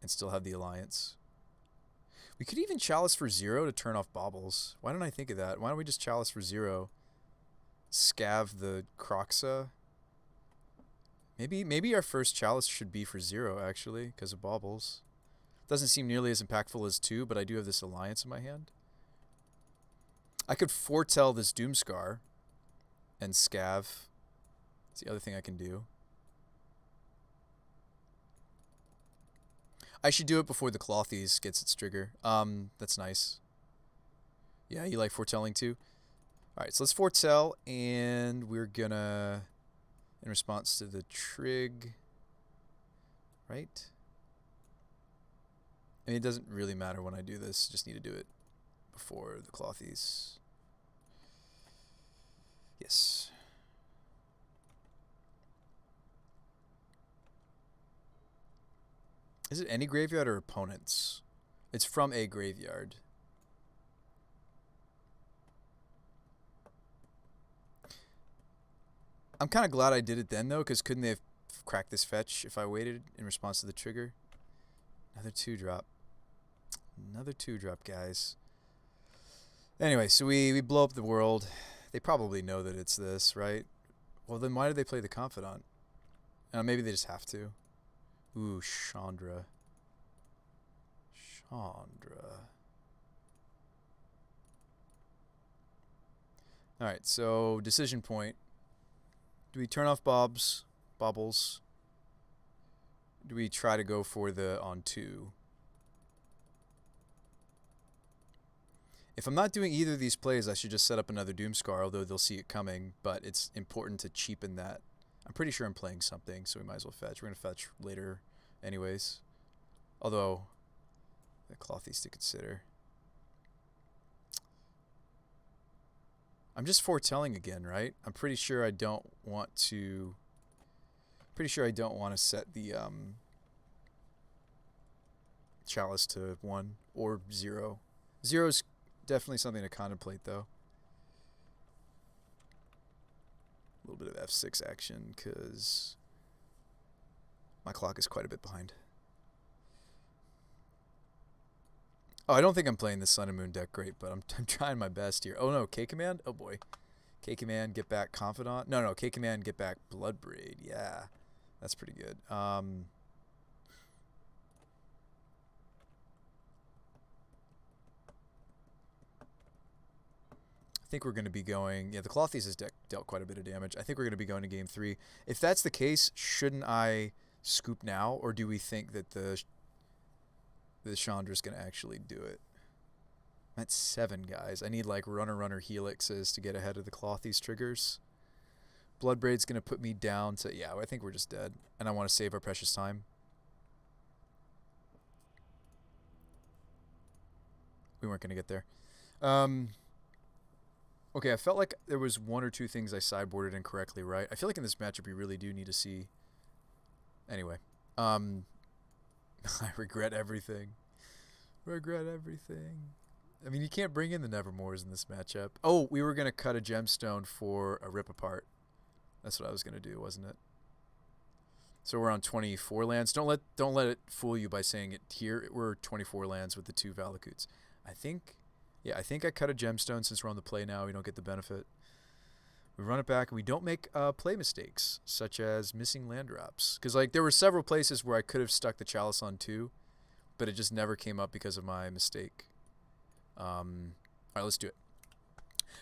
and still have the Alliance. We could even Chalice for 0 to turn off Baubles. Why don't I think of that? Why don't we just Chalice for 0, scav the Croxa? Maybe our first Chalice should be for 0 actually, because of Baubles. Doesn't seem nearly as impactful as 2, but I do have this Alliance in my hand. I could foretell this Doomscar and scav. That's the other thing I can do. I should do it before the Clothies gets its trigger. That's nice. Yeah, you like foretelling too? Alright, so let's foretell, and we're gonna, in response to the trig, right? I mean, it doesn't really matter when I do this, just need to do it before the Clothies. Yes. Is it any graveyard or opponents? It's from a graveyard. I'm kind of glad I did it then, though, because couldn't they have cracked this fetch if I waited in response to the trigger? Another 2-drop. Another 2-drop, guys. Anyway, so we blow up the world. They probably know that it's this, right? Well, then why did they play the Confidant? Maybe they just have to. Ooh, Chandra. Alright, so decision point. Do we turn off Baubles? Do we try to go for the on 2? If I'm not doing either of these plays, I should just set up another Doomscar, although they'll see it coming, but it's important to cheapen that. I'm pretty sure I'm playing something, so we might as well fetch. We're going to fetch later anyways. Although, the Clothies to consider. I'm just foretelling again, right? I'm pretty sure I don't want to... set the Chalice to 1 or 0. 0 is definitely something to contemplate, though. A little bit of F6 action, because my clock is quite a bit behind. Oh, I don't think I'm playing the Sun and Moon deck great, but I'm trying my best here. Oh no, K Command? Oh boy. K Command, get back Confidant. No, K Command, get back Bloodbraid. Yeah, that's pretty good. I think we're going to be going... Yeah, the Clothies' deck dealt quite a bit of damage. I think we're going to be going to game 3. If that's the case, shouldn't I scoop now, or do we think that the Chandra's going to actually do it? I'm at 7, guys. I need like runner helixes to get ahead of the Clothies triggers. Bloodbraid's going to put me down to... Yeah, I think we're just dead. And I want to save our precious time. We weren't going to get there. Okay, I felt like there was 1 or 2 things I sideboarded incorrectly, right? I feel like in this matchup you really do need to see... Anyway. I regret everything. Regret everything. I mean, you can't bring in the Nevermores in this matchup. Oh, we were going to cut a gemstone for a rip apart. That's what I was going to do, wasn't it? So we're on 24 lands. Don't let it fool you by saying it here. We're 24 lands with the 2 Valakutes. I think I cut a gemstone since we're on the play now. We don't get the benefit. We run it back and we don't make play mistakes, such as missing land drops. Because like there were several places where I could have stuck the Chalice on 2, but it just never came up because of my mistake. All right, let's do it.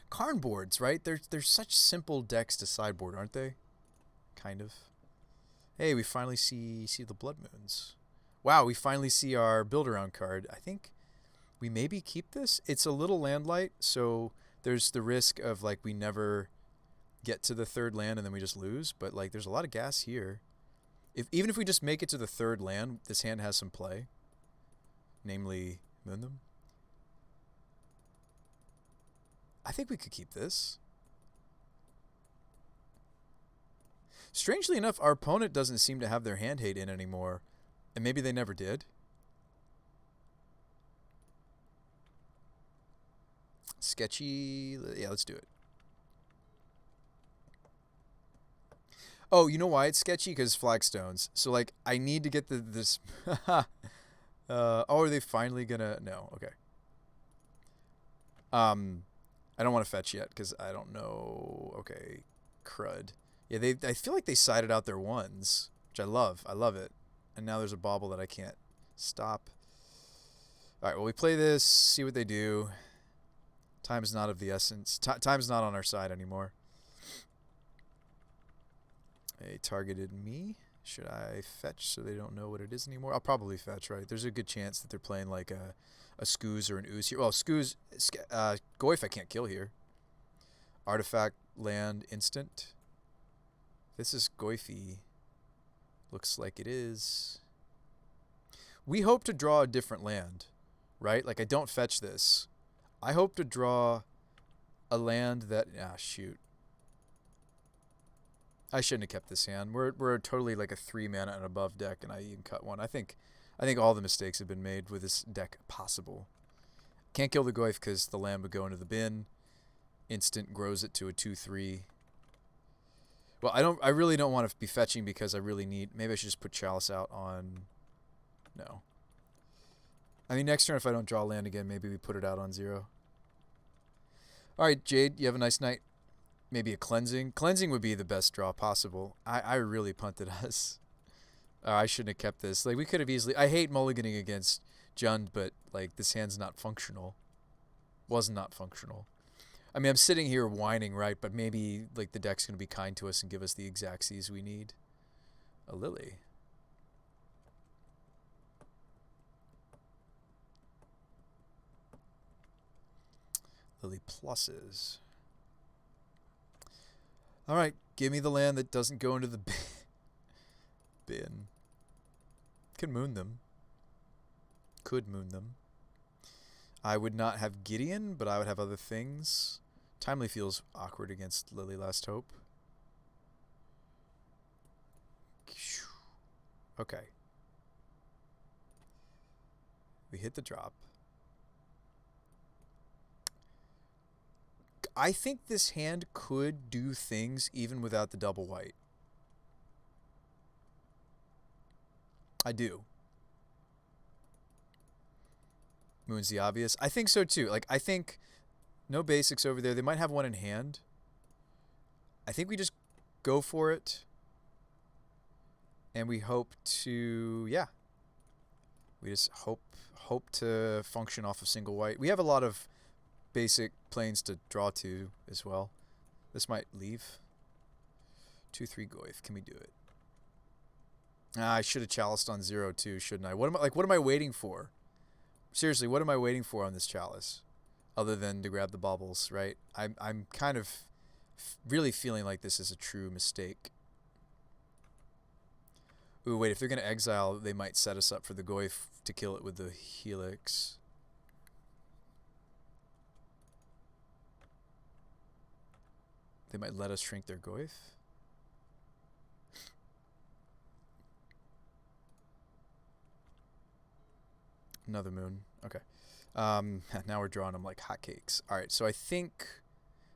Karn boards, right? They're such simple decks to sideboard, aren't they? Kind of. Hey, we finally see the Blood Moons. Wow, we finally see our build-around card. I think we maybe keep this. It's a little land light, so there's the risk of like we never get to the 3rd land and then we just lose. But like there's a lot of gas here. Even if we just make it to the 3rd land, this hand has some play. Namely, moon them. I think we could keep this. Strangely enough, our opponent doesn't seem to have their hand hate in anymore. And maybe they never did. Sketchy. Yeah, let's do it. Oh, you know why it's sketchy? Because flagstones. So, like, I need to get this... oh, are they finally gonna... No, okay. I don't want to fetch yet because I don't know. Okay, crud. Yeah, I feel like they sided out their 1s, which I love. I love it. And now there's a bauble that I can't stop. All right, well, we play this, see what they do. Time is not of the essence. Time's not on our side anymore. They targeted me. Should I fetch so they don't know what it is anymore? I'll probably fetch, right? There's a good chance that they're playing like a Skooz or an Ooze here. Well, Skooz, Goyf I can't kill here. Artifact, land, instant. This is Goyfy. Looks like it is. We hope to draw a different land, right? Like I don't fetch this. I hope to draw a land that... Ah, shoot. I shouldn't have kept this hand. We're totally like a 3 mana and above deck, and I even cut 1. I think all the mistakes have been made with this deck possible. Can't kill the Goyf because the land would go into the bin. Instant grows it to a 2/3. Well, I really don't want to be fetching because I really need... Maybe I should just put Chalice out on... No. I mean, next turn if I don't draw land again, maybe we put it out on 0. All right, Jade, you have a nice night. Maybe a cleansing. Cleansing would be the best draw possible. I really punted us. I shouldn't have kept this. Like, we could have easily... I hate mulliganing against Jund, but, like, this hand's not functional. Was not functional. I mean, I'm sitting here whining, right? But maybe, like, the deck's going to be kind to us and give us the exact Xyz we need. A Lily. Lily pluses. All right, give me the land that doesn't go into the bin. Could moon them. Could moon them. I would not have Gideon, but I would have other things. Timely feels awkward against Lily Last Hope. Okay. We hit the drop. I think this hand could do things even without the double white. I do. Moon's the obvious. I think so too. Like, I think no basics over there. They might have one in hand. I think we just go for it. And we hope to, yeah. We just hope to function off of single white. We have a lot of basic planes to draw to as well. This might leave. 2-3 Goyf. Can we do it? I should have chaliced on 0 too, shouldn't I? What am I waiting for? Seriously, what am I waiting for on this chalice? Other than to grab the baubles, right? I'm kind of really feeling like this is a true mistake. Ooh, wait, if they're going to exile, they might set us up for the Goyf to kill it with the Helix. They might let us shrink their Goyf. Another moon. Okay. Now we're drawing them like hotcakes. All right, so I think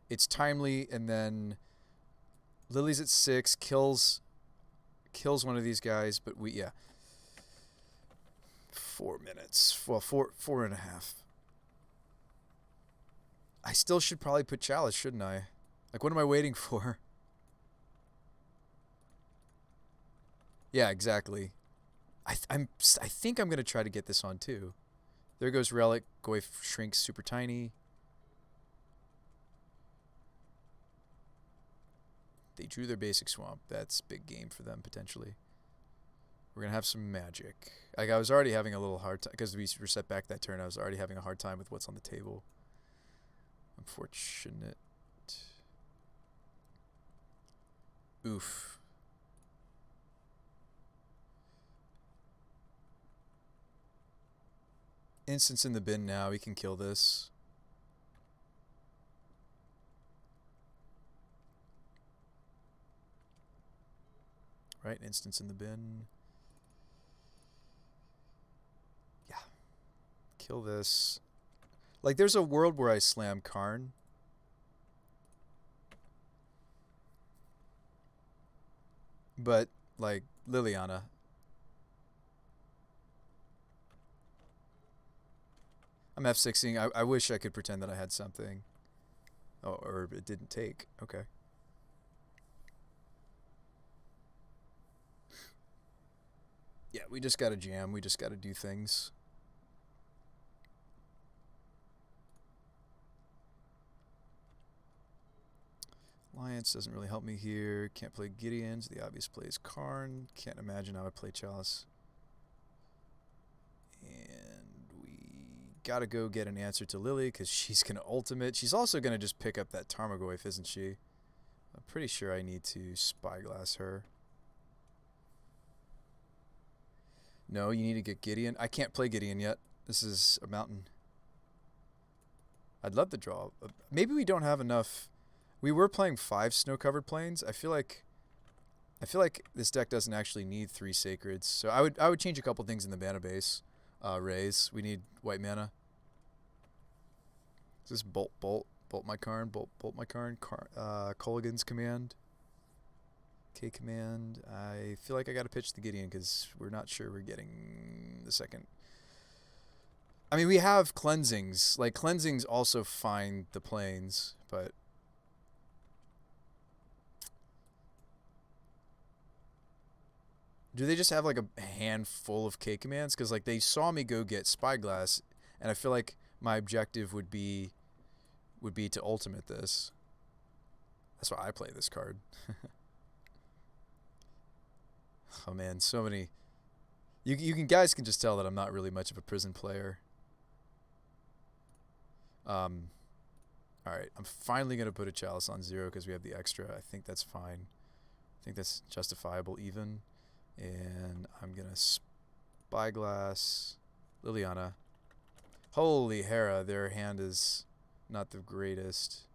it's timely, and then Lily's at 6, kills one of these guys, but yeah. 4 minutes. Well, four and a half. I still should probably put chalice, shouldn't I? Like, what am I waiting for? Yeah, exactly. I think I'm gonna try to get this on too. There goes Relic. Goyf shrinks super tiny. They drew their basic swamp. That's big game for them potentially. We're gonna have some magic. Like, I was already having a little hard time because we reset back that turn. I was already having a hard time with what's on the table. Unfortunate. Oof. Instance in the bin now. We can kill this. Right, instance in the bin. Yeah. Kill this. Like, there's a world where I slam Karn. But, like, Liliana. I'm F6ing. I wish I could pretend that I had something. Oh, or it didn't take. Okay. Yeah, we just gotta jam. We just gotta do things. Alliance doesn't really help me here. Can't play Gideons. The obvious play is Karn. Can't imagine how I play Chalice. And we gotta go get an answer to Lily because she's gonna ultimate. She's also gonna just pick up that Tarmogoyf, isn't she? I'm pretty sure I need to Spyglass her. No, you need to get Gideon. I can't play Gideon yet. This is a mountain. I'd love to draw. Maybe we don't have enough. We were playing 5 snow-covered plains. I feel like this deck doesn't actually need 3 sacreds. So I would change a couple things in the mana base. Raise. We need white mana. Is this bolt my Karn, bolt my Karn, Colligan's command. K command. I feel like I got to pitch the Gideon because we're not sure we're getting the second. I mean, we have cleansings. Like, cleansings also find the plains, but do they just have like a handful of K commands? Because, like, they saw me go get Spyglass, and I feel like my objective would be to ultimate this. That's why I play this card. Oh man, so many. You guys can just tell that I'm not really much of a prison player. All right, I'm finally gonna put a Chalice on 0 because we have the extra. I think that's fine. I think that's justifiable even. And I'm gonna Spyglass Liliana. Holy Hera, their hand is not the greatest.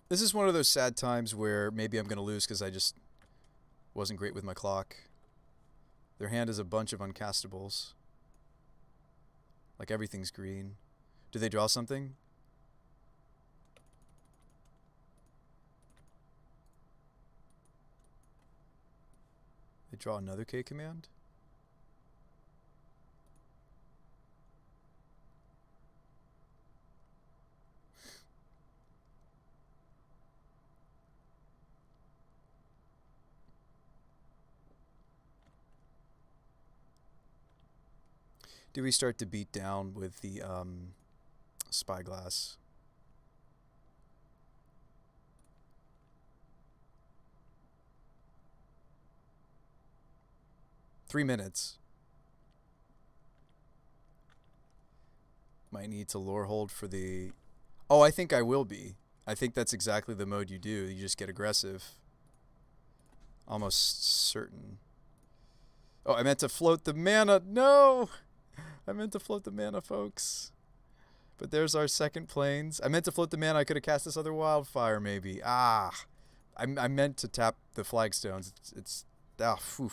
This is one of those sad times where maybe I'm going to lose because I just wasn't great with my clock. Their hand is a bunch of uncastables. Like, everything's green. Do they draw something? draw another K command? Do we start to beat down with the spyglass? $3 minutes. Might need to lore hold for the... Oh, I think I will be. I think that's exactly the mode you do. You just get aggressive. Almost certain. Oh, I meant to float the mana. No! I meant to float the mana, folks. But there's our second plains. I meant to float the mana. I could have cast this other wildfire, maybe. Ah. I meant to tap the flagstones. It's phew.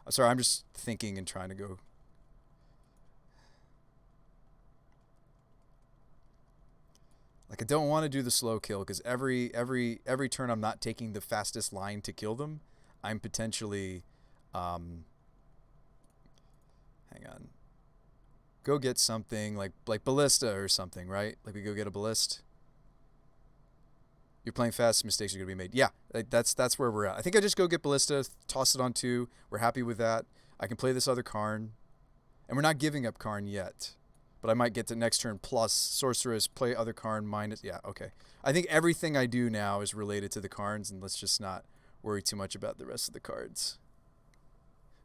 I'm sorry, I'm just thinking and trying to go. Like, I don't want to do the slow kill because every turn I'm not taking the fastest line to kill them, I'm potentially hang on. Go get something like ballista or something, right? Like we go get a ballista. You're playing fast, mistakes are going to be made. Yeah, that's where we're at. I think I just go get ballista, toss it on 2. We're happy with that. I can play this other Karn. And we're not giving up Karn yet. But I might get to next turn plus sorceress, play other Karn, minus... Yeah, okay. I think everything I do now is related to the Karns, and let's just not worry too much about the rest of the cards.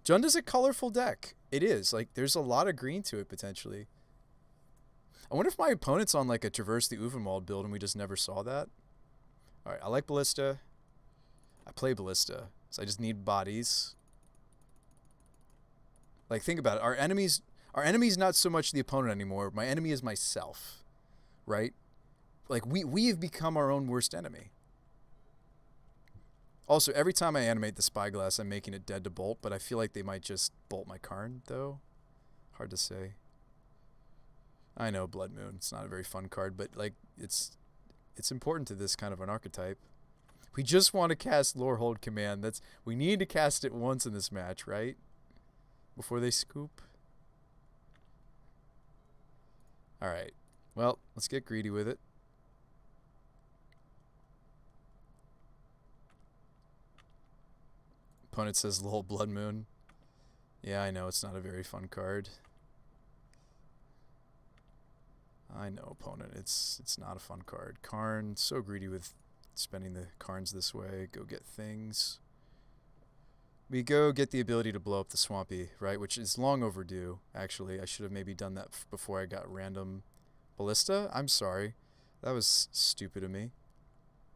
Junda's a colorful deck. It is. Like, there's a lot of green to it, potentially. I wonder if my opponent's on, like, a Traverse the Uvenwald build, and we just never saw that. Alright, I like Ballista. I play Ballista, so I just need bodies. Like, think about it. Our enemy's not so much the opponent anymore. My enemy is myself, right? Like, we have become our own worst enemy. Also, every time I animate the Spyglass, I'm making it dead to bolt, but I feel like they might just bolt my Karn, though. Hard to say. I know, Blood Moon. It's not a very fun card, but, like, it's important to this kind of an archetype. We just want to cast Lorehold Command. We need to cast it once in this match, right? Before they scoop. Alright. Well, let's get greedy with it. Opponent says Lol Blood Moon. Yeah, I know, it's not a very fun card. I know, opponent. It's not a fun card. Karn, so greedy with spending the Karns this way. Go get things. We go get the ability to blow up the Swampy, right? Which is long overdue, actually. I should have maybe done that before I got random Ballista. I'm sorry. That was stupid of me.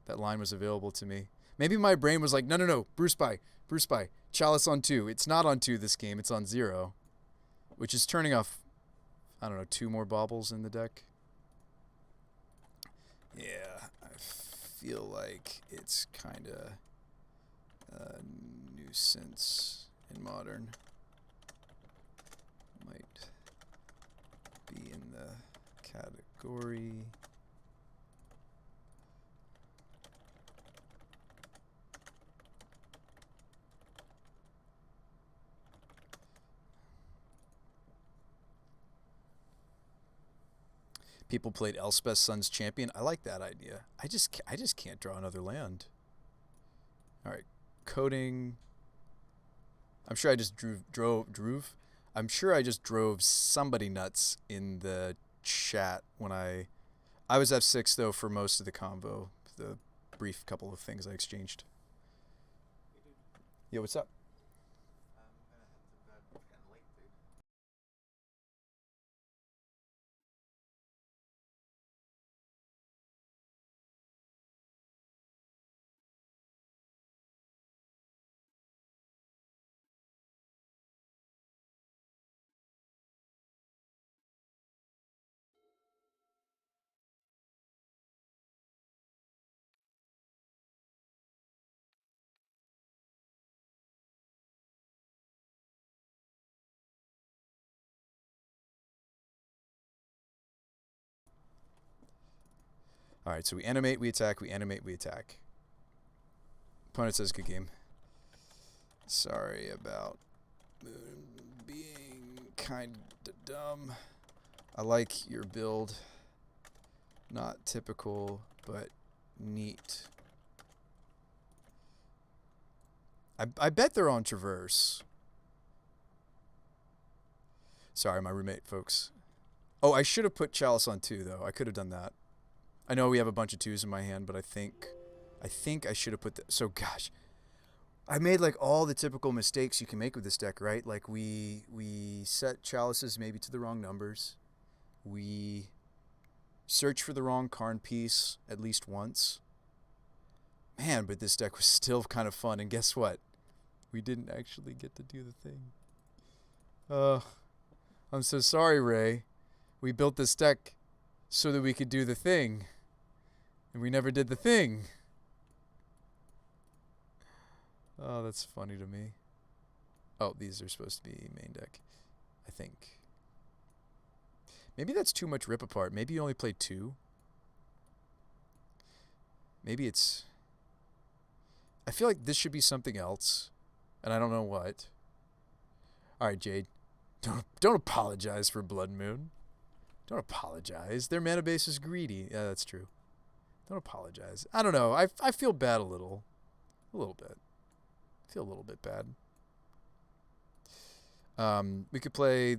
That line was available to me. Maybe my brain was like, no, Bruce By. Chalice on 2. It's not on 2 this game. It's on 0. Which is turning off, I don't know, 2 more baubles in the deck. Yeah, I feel like it's kind of a nuisance in Modern. Might be in the category. People played Elspeth's Son's Champion. I like that idea. I just can't draw another land. All right, coding. I'm sure I just drove. I'm sure I just drove somebody nuts in the chat when I was F6 though for most of the convo. The brief couple of things I exchanged. Yeah, what's up? All right, so we animate, we attack, we animate, we attack. Opponent says good game. Sorry about being kind of dumb. I like your build. Not typical, but neat. I bet they're on Traverse. Sorry, my roommate, folks. Oh, I should have put Chalice on 2, though. I could have done that. I know we have a bunch of 2s in my hand, but I think I should have put the... So, gosh. I made, like, all the typical mistakes you can make with this deck, right? Like, we set Chalices maybe to the wrong numbers. We search for the wrong Karn piece at least once. Man, but this deck was still kind of fun. And guess what? We didn't actually get to do the thing. I'm so sorry, Ray. We built this deck so that we could do the thing. And we never did the thing. Oh, that's funny to me. Oh, these are supposed to be main deck, I think. Maybe that's too much rip apart. Maybe you only played 2. Maybe it's... I feel like this should be something else. And I don't know what. Alright, Jade. Don't apologize for Blood Moon. Don't apologize. Their mana base is greedy. Yeah, that's true. Don't apologize. I don't know. I feel bad a little. A little bit. I feel a little bit bad. We could play...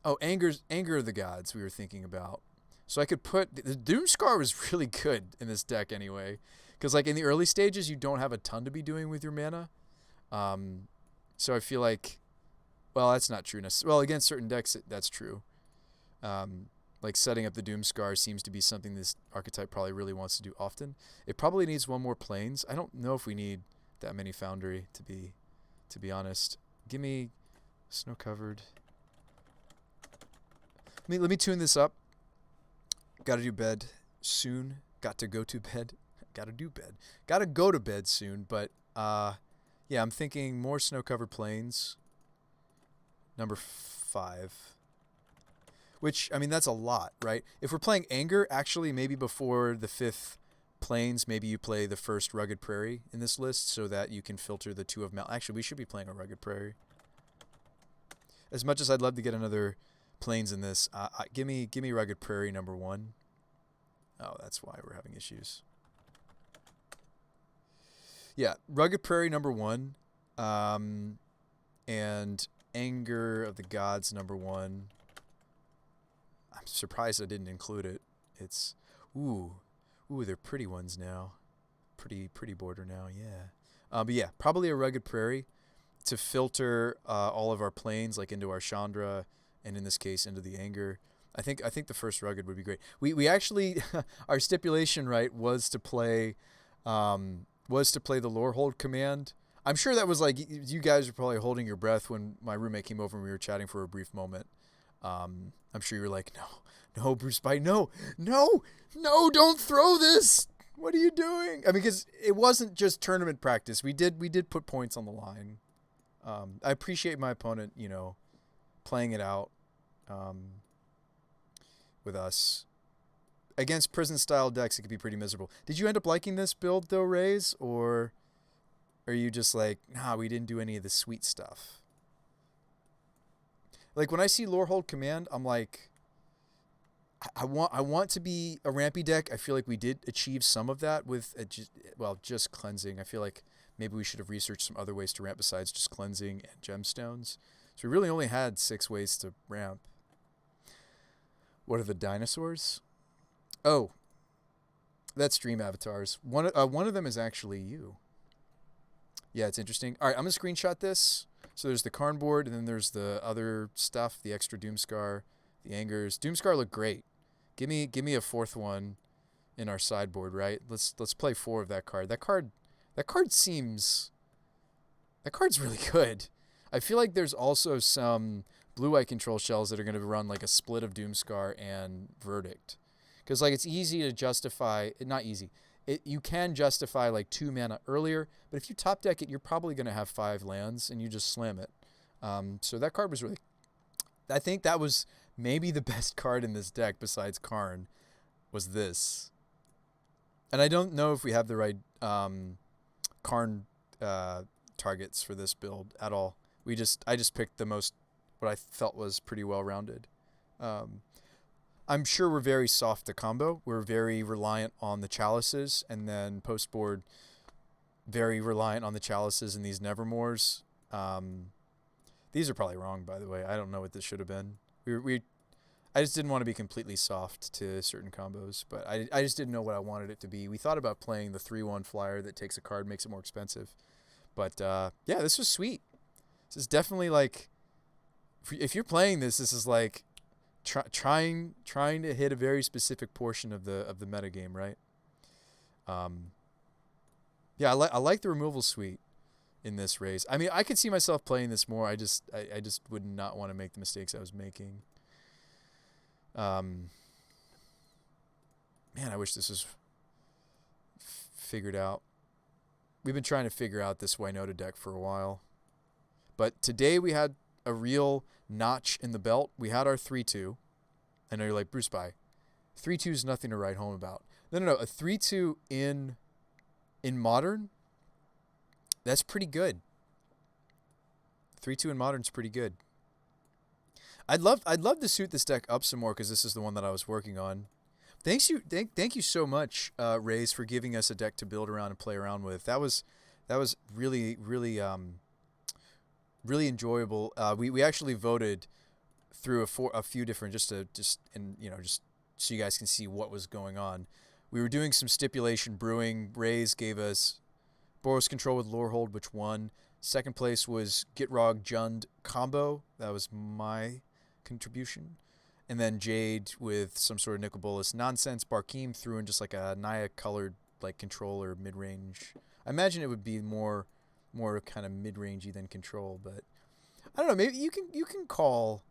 Oh, Anger of the Gods we were thinking about. So I could put... The Doomscar was really good in this deck anyway. Because like in the early stages, you don't have a ton to be doing with your mana. So I feel like... Well, that's not true. Well, against certain decks, that's true. Like setting up the Doomscar seems to be something this archetype probably really wants to do often. It probably needs one more Plains. I don't know if we need that many Foundry, to be honest. Give me Snow-Covered... Let me tune this up. Gotta do bed soon. Got to go to bed. Gotta do bed. Gotta go to bed soon, but yeah, I'm thinking more Snow-Covered Plains. Number 5. Which, I mean, that's a lot, right? If we're playing Anger, actually maybe before the 5th Plains, maybe you play the first Rugged Prairie in this list so that you can filter the 2 of Mount. Actually, we should be playing a Rugged Prairie. As much as I'd love to get another Plains in this, give me Rugged Prairie number 1. Oh, that's why we're having issues. Yeah, Rugged Prairie number 1, and Anger of the Gods number 1. I'm surprised I didn't include it. It's ooh, they're pretty ones now. Pretty border now, yeah. But yeah, probably a Rugged Prairie to filter all of our Plains like into our Chandra. And in this case, into the Anger. I think the first Rugged would be great. We actually our stipulation, right, was to play the Lorehold command. I'm sure that was like you guys were probably holding your breath when my roommate came over and we were chatting for a brief moment. I'm sure you were like, no, Bruce Bite, no, don't throw this. What are you doing? I mean, because it wasn't just tournament practice. We did put points on the line. I appreciate my opponent, playing it out with us. Against prison-style decks, it could be pretty miserable. Did you end up liking this build, though, Raze? Or are you just like, nah, we didn't do any of the sweet stuff? Like, when I see Lorehold Command, I'm like, I want to be a rampy deck. I feel like we did achieve some of that with, just cleansing. I feel like maybe we should have researched some other ways to ramp besides just cleansing and gemstones. So we really only had 6 ways to ramp. What are the dinosaurs? Oh, that's Dream Avatars. One of them is actually you. Yeah, it's interesting. All right, I'm going to screenshot this. So there's the Karn board, and then there's the other stuff, the extra Doomscar, the Angers. Doomscar look great. Give me a 4th one in our sideboard, right? Let's play 4 of that card. That card's really good. I feel like there's also some blue-eye control shells that are going to run like a split of Doomscar and Verdict. Because like it's easy to justify, not easy, you can justify like 2 mana earlier, but if you top deck it, you're probably going to have 5 lands and you just slam it. So that card was really, I think that was maybe the best card in this deck besides Karn, was this. And I don't know if we have the right Karn targets for this build at all. I just picked the most, what I felt was pretty well rounded. Um, I'm sure we're very soft to combo. We're very reliant on the chalices, and then post board, very reliant on the chalices and these Nevermores. These are probably wrong, by the way. I don't know what this should have been. I just didn't want to be completely soft to certain combos, but I just didn't know what I wanted it to be. We thought about playing the 3/1 flyer that takes a card, makes it more expensive. But yeah, this was sweet. This is definitely like, if you're playing this, this is like trying to hit a very specific portion of the metagame, right? Yeah, I like the removal suite in this race. I mean, I could see myself playing this more. I just would not want to make the mistakes I was making. Man, I wish this was figured out. We've been trying to figure out this Winota deck for a while. But today we had a real notch in the belt. We had our 3/2. I know you're like, Bruce By, 3/2 is nothing to write home about. No. A 3/2 in Modern, that's pretty good. 3/2 in Modern's pretty good. I'd love to suit this deck up some more, because this is the one that I was working on. Thank you so much, Rays, for giving us a deck to build around and play around with. That was really enjoyable. We actually voted through a few different, just so you guys can see what was going on. We were doing some stipulation brewing. Rays gave us Boros Control with Lorehold, which won. Second place was Gitrog Jund combo. That was my contribution. And then Jade with some sort of Nicol Bolas nonsense. Barkeem threw in just like a Naya colored like control or mid range. I imagine it would be more kind of mid rangey than control, but I don't know. Maybe you can call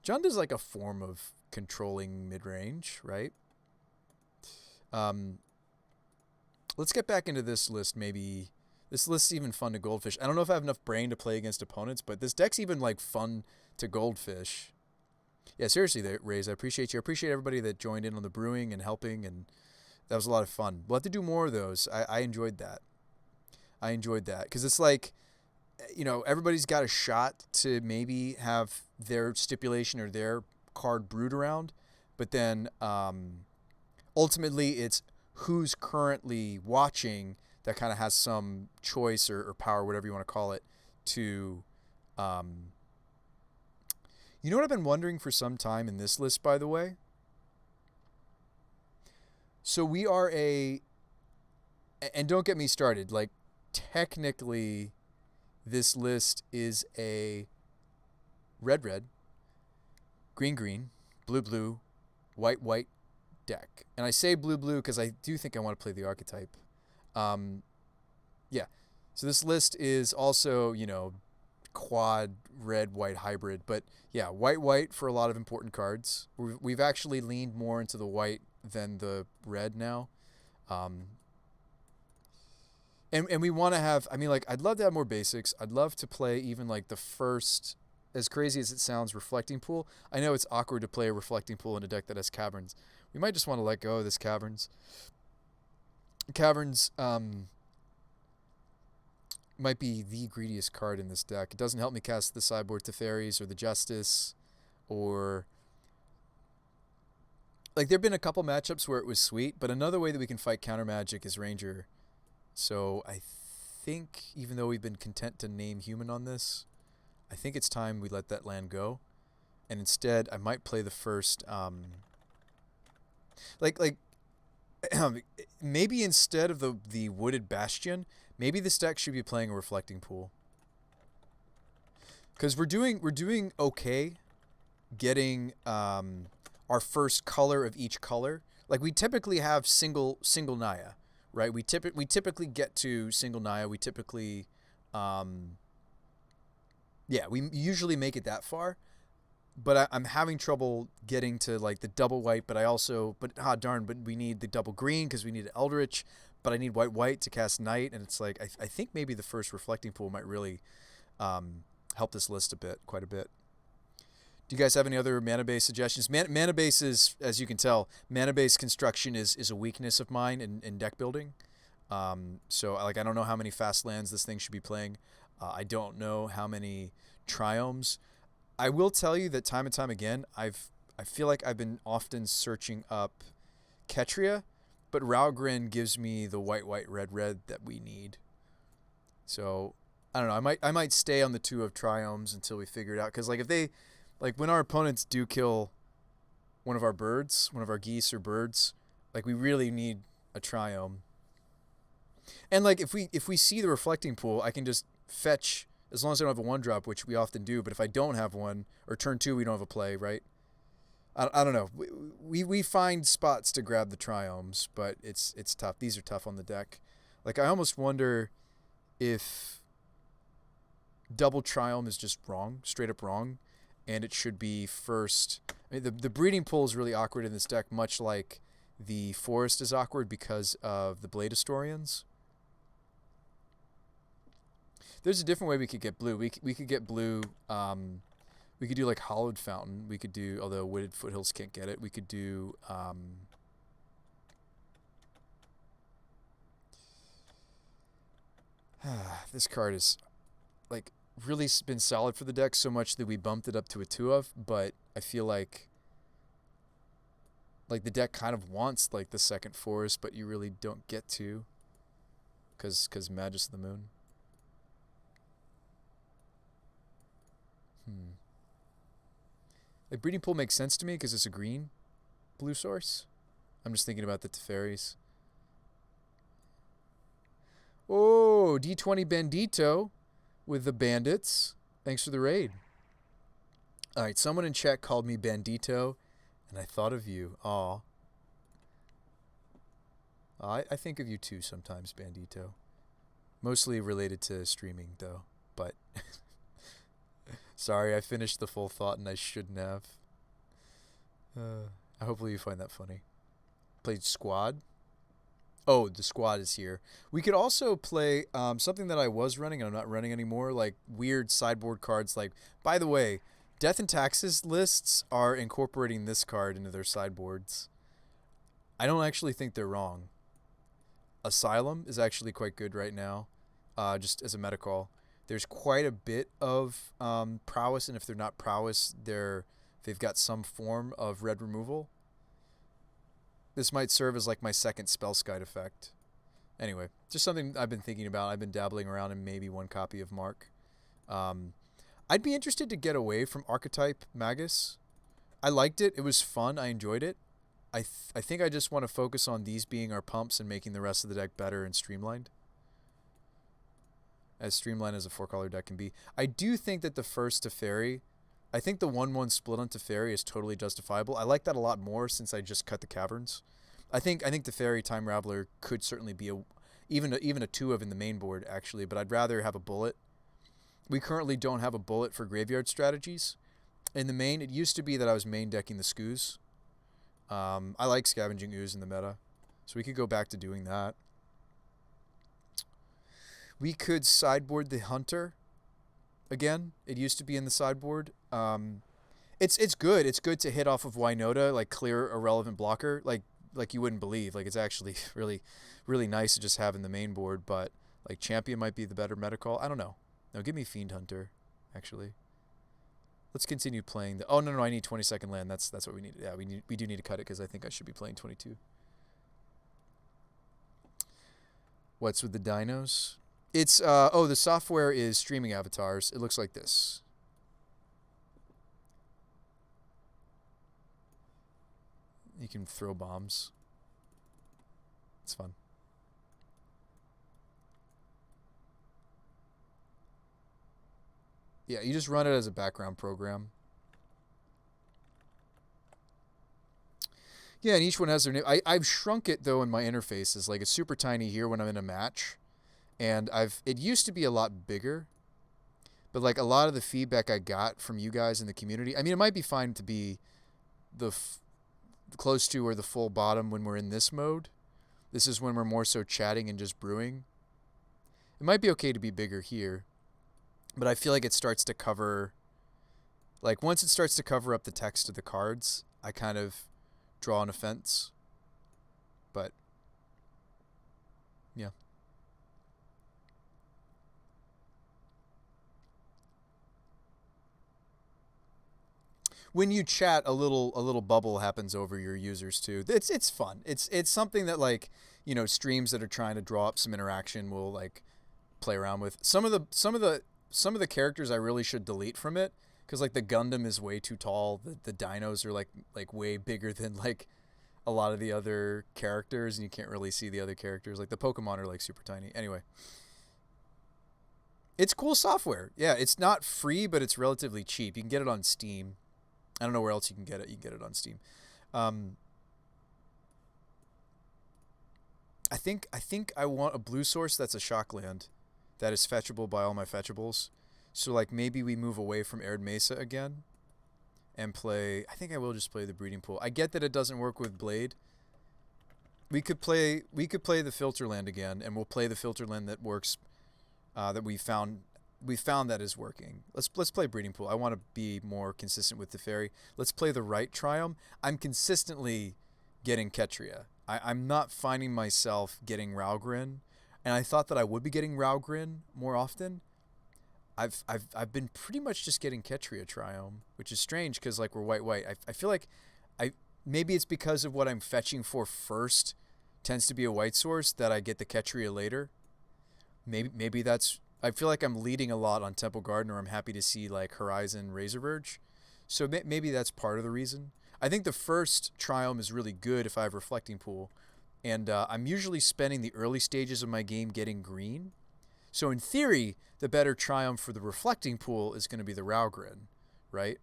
Jund is like a form of controlling mid range, right? Let's get back into this list. Maybe this list's even fun to Goldfish. I don't know if I have enough brain to play against opponents, but this deck's even like fun to Goldfish. Yeah, seriously, Rays, I appreciate you. I appreciate everybody that joined in on the brewing and helping, and that was a lot of fun. We'll have to do more of those. I enjoyed that. Because it's like, everybody's got a shot to maybe have their stipulation or their card brewed around, but then ultimately it's who's currently watching that kind of has some choice or power, whatever you want to call it, to... You know what I've been wondering for some time in this list, by the way? So we are and don't get me started, like, technically this list is a red, green, blue, white deck. And I say blue because I do think I want to play the archetype. Yeah. So this list is also, quad red-white hybrid, but yeah, white for a lot of important cards. We've actually leaned more into the white than the red now. And we want to have, I'd love to have more basics. I'd love to play even like the first, as crazy as it sounds, Reflecting Pool. I know it's awkward to play a Reflecting Pool in a deck that has Caverns. We might just want to let go of this Caverns. Caverns might be the greediest card in this deck. It doesn't help me cast the sideboard Teferis or the Justice, or... Like, there have been a couple matchups where it was sweet, but another way that we can fight counter magic is Ranger. So I think, even though we've been content to name human on this, I think it's time we let that land go. And instead, I might play the first... maybe instead of the Wooded Bastion, maybe this deck should be playing a Reflecting Pool. Because we're doing okay getting our first color of each color. Like, we typically have single Naya, right? We typically get to single Naya. We typically we usually make it that far. But I'm having trouble getting to like the double white, but we need the double green because we need Eldritch, but I need white to cast Night, and it's like I think maybe the first Reflecting Pool might really help this list quite a bit. Do you guys have any other mana-based suggestions? Mana-based is, as you can tell, mana-based construction is a weakness of mine in deck building. So I don't know how many fast lands this thing should be playing. I don't know how many triomes. I will tell you that time and time again, I feel like I've been often searching up Ketria, but Ralgren gives me the white, white, red, red that we need. So I don't know. I might stay on the two of triomes until we figure it out. Because like if they, like when our opponents do kill one of our birds, one of our geese or birds, like we really need a triome. And like if we see the reflecting pool, I can just fetch as long as I don't have a one drop, which we often do. But if I don't have one, or turn two, we don't have a play, right? I don't know. We find spots to grab the triomes, but it's tough. These are tough on the deck. Like I almost wonder if double triome is just wrong, straight up wrong, and it should be first. I mean, the breeding pool is really awkward in this deck, much like the forest is awkward because of the Blade Historians. There's a different way we could get blue. We could get blue. We could do like Hollowed Fountain. We could do, although Wooded Foothills can't get it. We could do. This card is like really been solid for the deck so much that we bumped it up to a 2 of, but I feel like the deck kind of wants like the second forest, but you really don't get to because Magus of the Moon. Like Breeding Pool makes sense to me because it's a green blue source. I'm just thinking about the Teferis. Oh, D20 Bandito with the Bandits. Thanks for the raid. All right, someone in chat called me Bandito, and I thought of you. Aw. I think of you too sometimes, Bandito. Mostly related to streaming, though. But sorry, I finished the full thought and I shouldn't have. Hopefully you find that funny. Played Squad. Oh, the Squad is here. We could also play something that I was running and I'm not running anymore, like weird sideboard cards. Like, by the way, Death and Taxes lists are incorporating this card into their sideboards. I don't actually think they're wrong. Asylum is actually quite good right now, just as a meta call. There's quite a bit of prowess, and if they're not prowess, they've got some form of red removal. This might serve as like my second Spellskite effect. Anyway, just something I've been thinking about. I've been dabbling around in maybe one copy of Mark. I'd be interested to get away from Archetype Magus. I liked it. It was fun. I enjoyed it. I think I just want to focus on these being our pumps and making the rest of the deck better and streamlined. As streamlined as a 4-color deck can be. I do think that the first Teferi, I think the 1/1 split on Teferi is totally justifiable. I like that a lot more since I just cut the caverns. I think Teferi Time Raveler could certainly be even a 2 of in the main board actually, but I'd rather have a bullet. We currently don't have a bullet for graveyard strategies. In the main, it used to be that I was main decking the Skoos. I like Scavenging Ooze in the meta, so we could go back to doing that. We could sideboard the Hunter again. It used to be in the sideboard. It's good. It's good to hit off of Winota, like clear a relevant blocker, like you wouldn't believe. Like it's actually really, really nice to just have in the main board. But like Champion might be the better meta call. I don't know. No, give me Fiend Hunter, actually. Let's continue playing the. Oh no, I need 22nd land. That's what we need. Yeah, we do need to cut it because I think I should be playing 22. What's with the dinos? It's the software is streaming avatars. It looks like this. You can throw bombs. It's fun. Yeah, you just run it as a background program. Yeah, and each one has their name. I've shrunk it though in my interfaces. Like it's super tiny here when I'm in a match. And it used to be a lot bigger, but like a lot of the feedback I got from you guys in the community, I mean, it might be fine to be the close to or the full bottom when we're in this mode. This is when we're more so chatting and just brewing. It might be okay to be bigger here, but I feel like it starts to cover, like once it starts to cover up the text of the cards, I kind of draw an offense. But yeah. when you chat, a little bubble happens over your users too. It's fun. It's something that, like, streams that are trying to draw up some interaction will, like, play around with. Some of the characters I really should delete from it, because, like, the Gundam is way too tall. The dinos are like way bigger than, like, a lot of the other characters, and you can't really see the other characters. Like, the Pokemon are, like, super tiny. Anyway, it's cool software. Yeah, it's not free, but it's relatively cheap. You can get it on Steam. I don't know where else you can get it. You can get it on Steam. Um, I think I want a blue source that's a shockland that is fetchable by all my fetchables. So, like, maybe we move away from Arid Mesa again and play. I think I will just play the breeding pool. I get that it doesn't work with Blade. We could play the Filterland again, and we'll play the Filterland that works. That we found that is working. Let's play breeding pool. I want to be more consistent with the fairy. Let's play the right Triumph. I'm consistently getting Ketria. I'm not finding myself getting Raugrin, and I thought that I would be getting Raugrin more often. I've been pretty much just getting Ketria Triumph, which is strange because, like, we're white. I feel like maybe it's because of what I'm fetching for first tends to be a white source that I get the Ketria later. Maybe that's. I feel like I'm leading a lot on Temple Garden, or I'm happy to see, like, Horizon Razor Verge. So maybe that's part of the reason. I think the first Triumph is really good if I have Reflecting Pool. And I'm usually spending the early stages of my game getting green. So in theory, the better Triumph for the Reflecting Pool is going to be the Raugrin, right?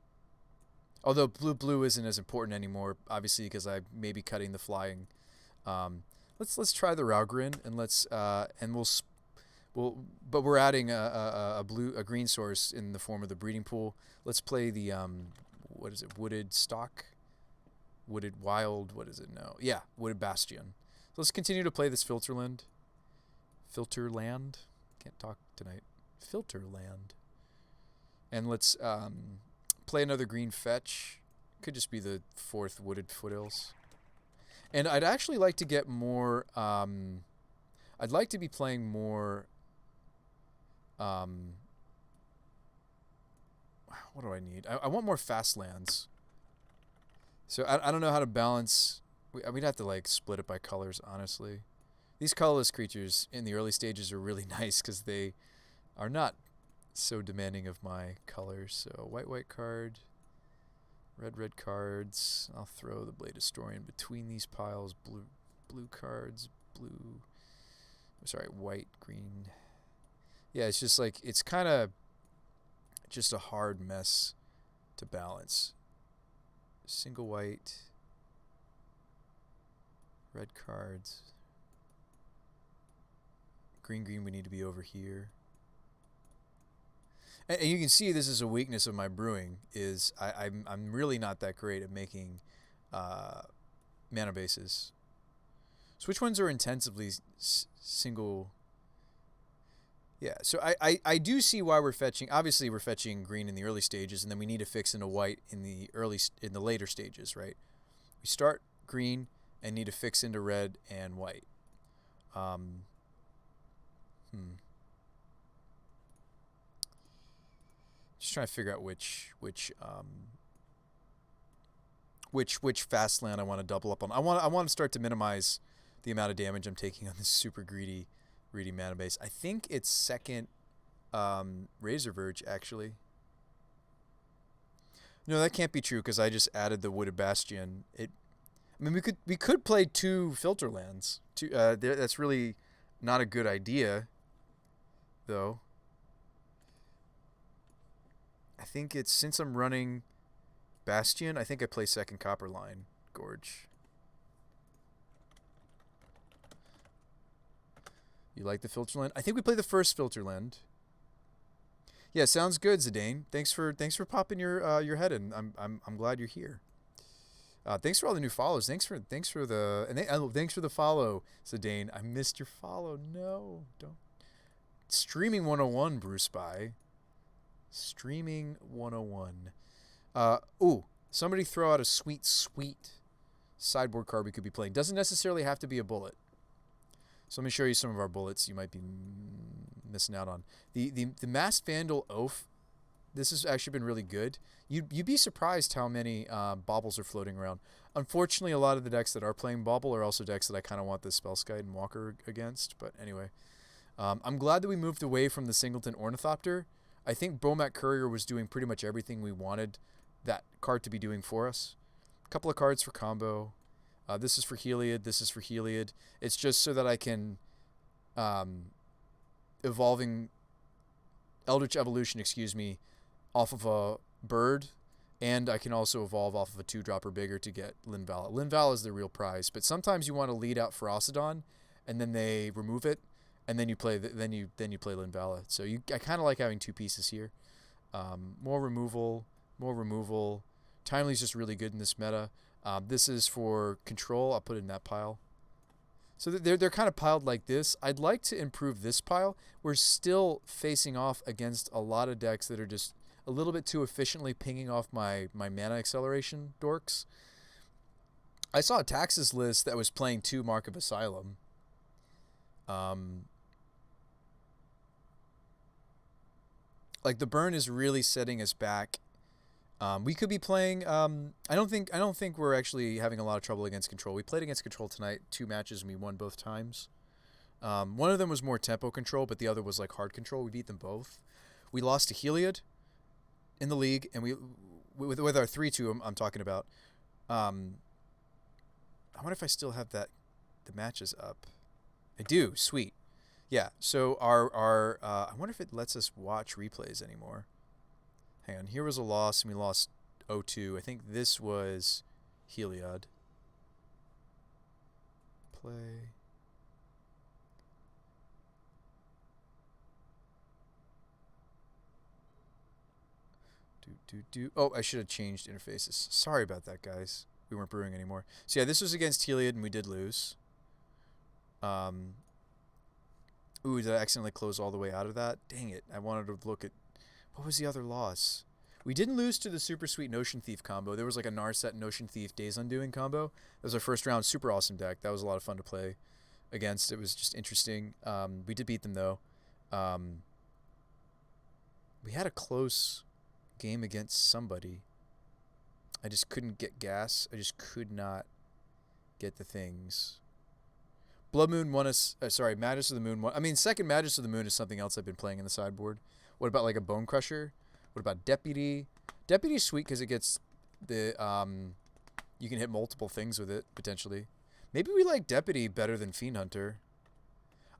Although blue isn't as important anymore, obviously, because I may be cutting the flying. Let's try the Raugrin, and but we're adding a green source in the form of the breeding pool. Let's play the what is it? Wooded Stock, Wooded Wild. What is it? No, yeah, Wooded Bastion. So let's continue to play this Filterland. Can't talk tonight. Filterland. And let's play another green fetch. Could just be the 4th Wooded Foothills. And I'd actually like to get more. I'd like to be playing more. What do I need? I want more fast lands. So I don't know how to balance. We'd have to, like, split it by colors, honestly. These colorless creatures in the early stages are really nice because they are not so demanding of my colors. So white card, red cards. I'll throw the Blade Historian between these piles. Blue cards, white, green. Yeah, it's just like, it's kind of just a hard mess to balance. Single white, red cards. Green, we need to be over here. And you can see this is a weakness of my brewing, is I'm really not that great at making mana bases. So which ones are intensively single? Yeah, so I do see why we're fetching. Obviously, we're fetching green in the early stages, and then we need to fix into white in the later stages, right? We start green and need to fix into red and white. Just trying to figure out which fast land I want to double up on. I want to start to minimize the amount of damage I'm taking on this super greedy mana base. I think it's second Razor Verge, actually. No, that can't be true because I just added the Wooded Bastion. We could play 2 filter lands. That's really not a good idea, though. I think it's, since I'm running Bastion, I think I play second Copperline Gorge. You like the Filterland? I think we play the first Filterland. Yeah, sounds good, Zidane. Thanks for popping your head in. I'm glad you're here. Thanks for all the new follows. Thanks for the follow, Zidane. I missed your follow. No, don't. Streaming 101, Bruce By. Streaming 101. Somebody throw out a sweet sideboard card we could be playing. Doesn't necessarily have to be a bullet. So let me show you some of our bullets you might be missing out on. The Masked Vandal Oath This has actually been really good. You'd be surprised how many baubles are floating around. Unfortunately, a lot of the decks that are playing bauble are also decks that I kind of want this Spellskite and Walker against. But anyway, I'm glad that we moved away from the Singleton Ornithopter. I think Bomat Courier was doing pretty much everything we wanted that card to be doing for us. A couple of cards for combo. This is for Heliod. This is for Heliod. It's just so that I can evolving Eldritch Evolution, excuse me, off of a bird, and I can also evolve off of a 2-drop or bigger to get Linvala. Linvala is the real prize, but sometimes you want to lead out Ferocidon, and then they remove it, and then you play then you play Linvala. So I kind of like having 2 pieces here. More removal, more removal. Timely's just really good in this meta. This is for control. I'll put it in that pile. So they're kind of piled like this. I'd like to improve this pile. We're still facing off against a lot of decks that are just a little bit too efficiently pinging off my mana acceleration dorks. I saw a Taxes list that was playing 2 Mark of Asylum. Like the burn is really setting us back. We could be playing. I don't think we're actually having a lot of trouble against control. We played against control tonight, 2 matches, and we won both times. One of them was more tempo control, but the other was like hard control. We beat them both. We lost to Heliod in the league, and with our 3-2 I'm talking about. I wonder if I still have the matches up. I do. Sweet. Yeah. So our I wonder if it lets us watch replays anymore. Hang on. Here was a loss, and we lost 0-2. I think this was Heliod. Play. Oh, I should have changed interfaces. Sorry about that, guys. We weren't brewing anymore. So yeah, this was against Heliod, and we did lose. Ooh, did I accidentally close all the way out of that? Dang it. I wanted to look at... What was the other loss? We didn't lose to the Super Sweet Notion Thief combo. There was like a Narset Notion Thief Days Undoing combo. That was our first round. Super awesome deck. That was a lot of fun to play against. It was just interesting. We did beat them, though. We had a close game against somebody. I just couldn't get gas. I just could not get the things. Blood Moon won us. Sorry, Magus of the Moon won. I mean, second Magus of the Moon is something else I've been playing in the sideboard. What about like a Bone Crusher? What about Deputy? Deputy's sweet because it gets the you can hit multiple things with it potentially. Maybe we like Deputy better than Fiend Hunter.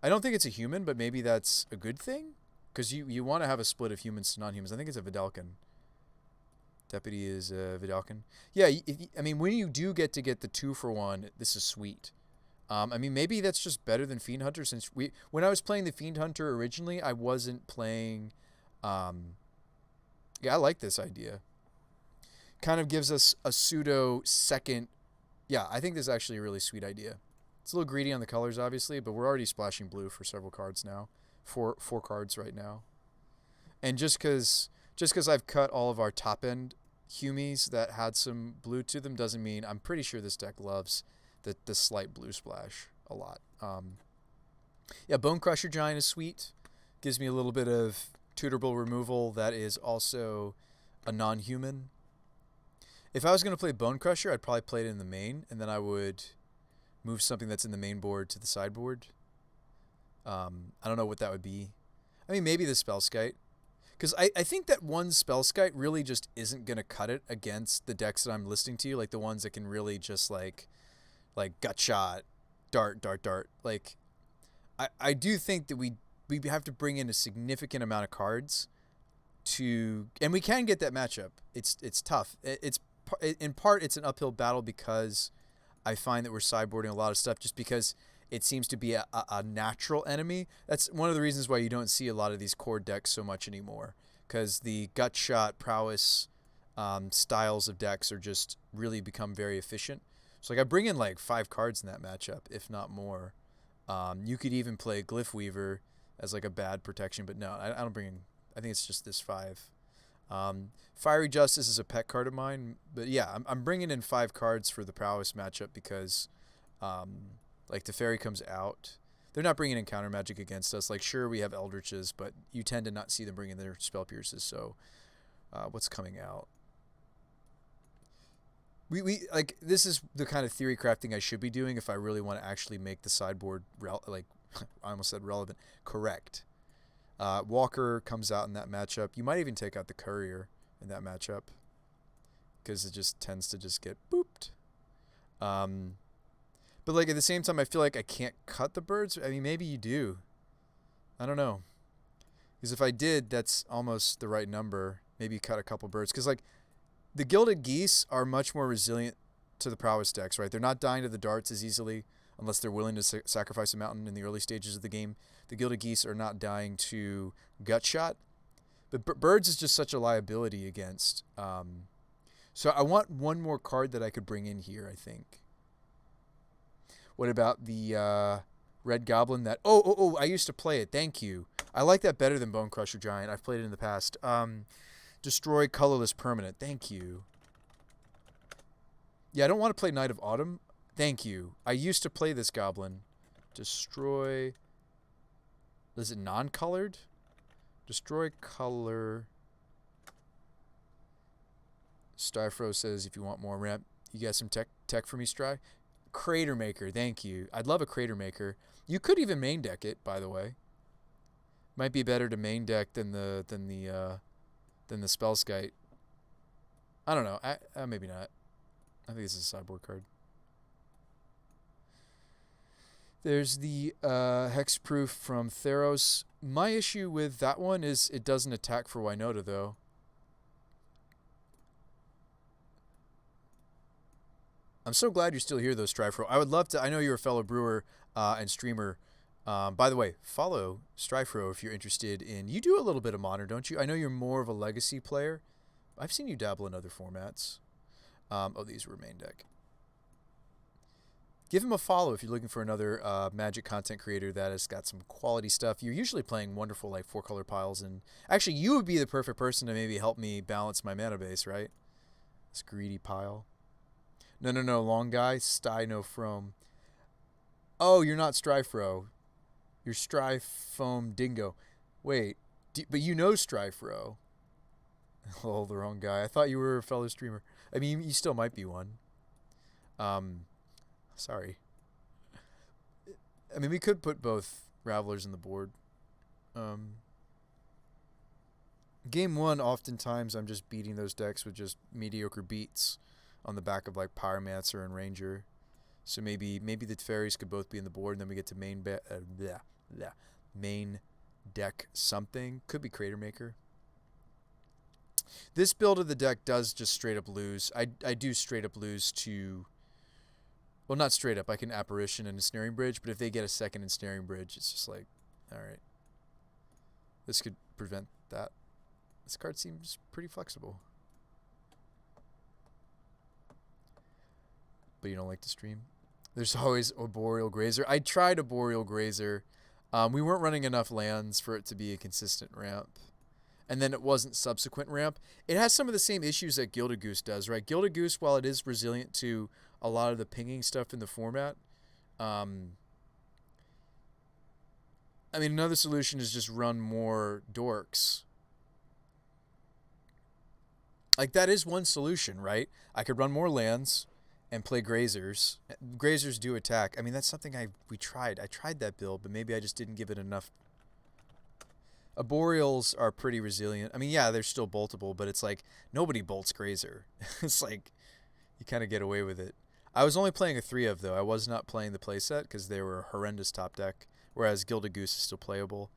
I don't think it's a human, but maybe that's a good thing because you want to have a split of humans to non-humans. I think it's a Vidalcan. Deputy is Vidalcan. Yeah, I mean when you do get the 2-for-1, this is sweet. I mean, maybe that's just better than Fiend Hunter since when I was playing the Fiend Hunter originally, I wasn't playing. Yeah, I like this idea. Kind of gives us a pseudo second. Yeah, I think this is actually a really sweet idea. It's a little greedy on the colors, obviously, but we're already splashing blue for several cards now. Four cards right now. And just because I've cut all of our top end Humies that had some blue to them doesn't mean I'm pretty sure this deck loves the slight blue splash a lot. Yeah, Bone Crusher Giant is sweet. Gives me a little bit of tutorable removal that is also a non-human. If I was going to play Bone Crusher, I'd probably play it in the main, and then I would move something that's in the main board to the sideboard. I don't know what that would be. I mean, maybe the Spellskite. Because I think that one Spellskite really just isn't going to cut it against the decks that I'm listing to you, like the ones that can really just like gut shot, dart. Like, I do think that we have to bring in a significant amount of cards to, and we can get that matchup. It's tough. It's in part it's an uphill battle because I find that we're sideboarding a lot of stuff just because it seems to be a natural enemy. That's one of the reasons why you don't see a lot of these core decks so much anymore, because the gut shot prowess styles of decks are just really become very efficient. So like I bring in like 5 cards in that matchup, if not more. You could even play Glyph Weaver as like a bad protection, but no, I don't bring in. I think it's just this 5. Fiery Justice is a pet card of mine, but yeah, I'm bringing in 5 cards for the prowess matchup because, like the fairy comes out. They're not bringing in counter magic against us. Like sure we have Eldritches, but you tend to not see them bringing their spell pierces. So What's coming out? We like this is the kind of theory crafting I should be doing if I really want to actually make the sideboard like I almost said relevant, correct. Walker comes out in that matchup. You might even take out the Courier in that matchup because it just tends to just get booped. But like at the same time, I feel like I can't cut the birds. I mean, maybe you do. I don't know. Because if I did, that's almost the right number. Maybe cut a couple birds. Because like the Gilded Geese are much more resilient to the prowess decks, right? They're not dying to the darts as easily unless they're willing to sacrifice a mountain in the early stages of the game. The Gilded Geese are not dying to gut shot. But birds is just such a liability against. So I want one more card that I could bring in here, I think. What about the Red Goblin that... Oh, I used to play it. Thank you. I like that better than Bone Crusher Giant. I've played it in the past. Destroy Colorless Permanent. Thank you. Yeah, I don't want to play Knight of Autumn. Thank you. I used to play this Goblin. Destroy... Is it non-colored? Destroy color... Styfro says if you want more ramp, you got some tech for me, Stry? Crater Maker, thank you. I'd love a Crater Maker. You could even main deck it, by the way. Might be better to main deck than the Spellskite. I don't know. Maybe not. I think this is a sideboard card. There's the Hexproof from Theros. My issue with that one is it doesn't attack for Winota, though. I'm so glad you're still here, though, Strifro. I would love to. I know you're a fellow brewer and streamer. By the way, follow Strifro if you're interested in... You do a little bit of Modern, don't you? I know you're more of a Legacy player. I've seen you dabble in other formats. These were main deck. Give him a follow if you're looking for another Magic content creator that has got some quality stuff. You're usually playing wonderful, like, 4-color piles. And actually, you would be the perfect person to maybe help me balance my mana base, right? This greedy pile. No, long guy. No From. Oh, you're not Strifro. You're Stryfoam Dingo. Wait, but you know Strifro. Oh, the wrong guy. I thought you were a fellow streamer. I mean, you still might be one. Sorry. I mean, we could put both Ravelers in the board. Game 1, oftentimes I'm just beating those decks with just mediocre beats on the back of like Pyromancer and Ranger. So maybe the fairies could both be in the board, and then we get to main deck something. Could be Crater Maker. This build of the deck does just straight up lose. I do straight up lose to... Well, not straight up. I can Apparition and Ensnaring Bridge, but if they get a second Ensnaring Bridge, it's just like, alright. This could prevent that. This card seems pretty flexible. But you don't like to stream? There's always a Boreal Grazer. I tried a Boreal Grazer. We weren't running enough lands for it to be a consistent ramp. And then it wasn't subsequent ramp. It has some of the same issues that Gilded Goose does, right? Gilded Goose, while it is resilient to a lot of the pinging stuff in the format, I mean, another solution is just run more dorks. Like, that is one solution, right? I could run more lands and play Grazers. Grazers do attack. I mean, that's something we tried. I tried that build, but maybe I just didn't give it enough. Boreals are pretty resilient. I mean, yeah, they're still boltable, but it's like nobody bolts Grazer. It's like you kind of get away with it. I was only playing a 3-of, though. I was not playing the playset because they were a horrendous top deck, whereas Gilded Goose is still playable.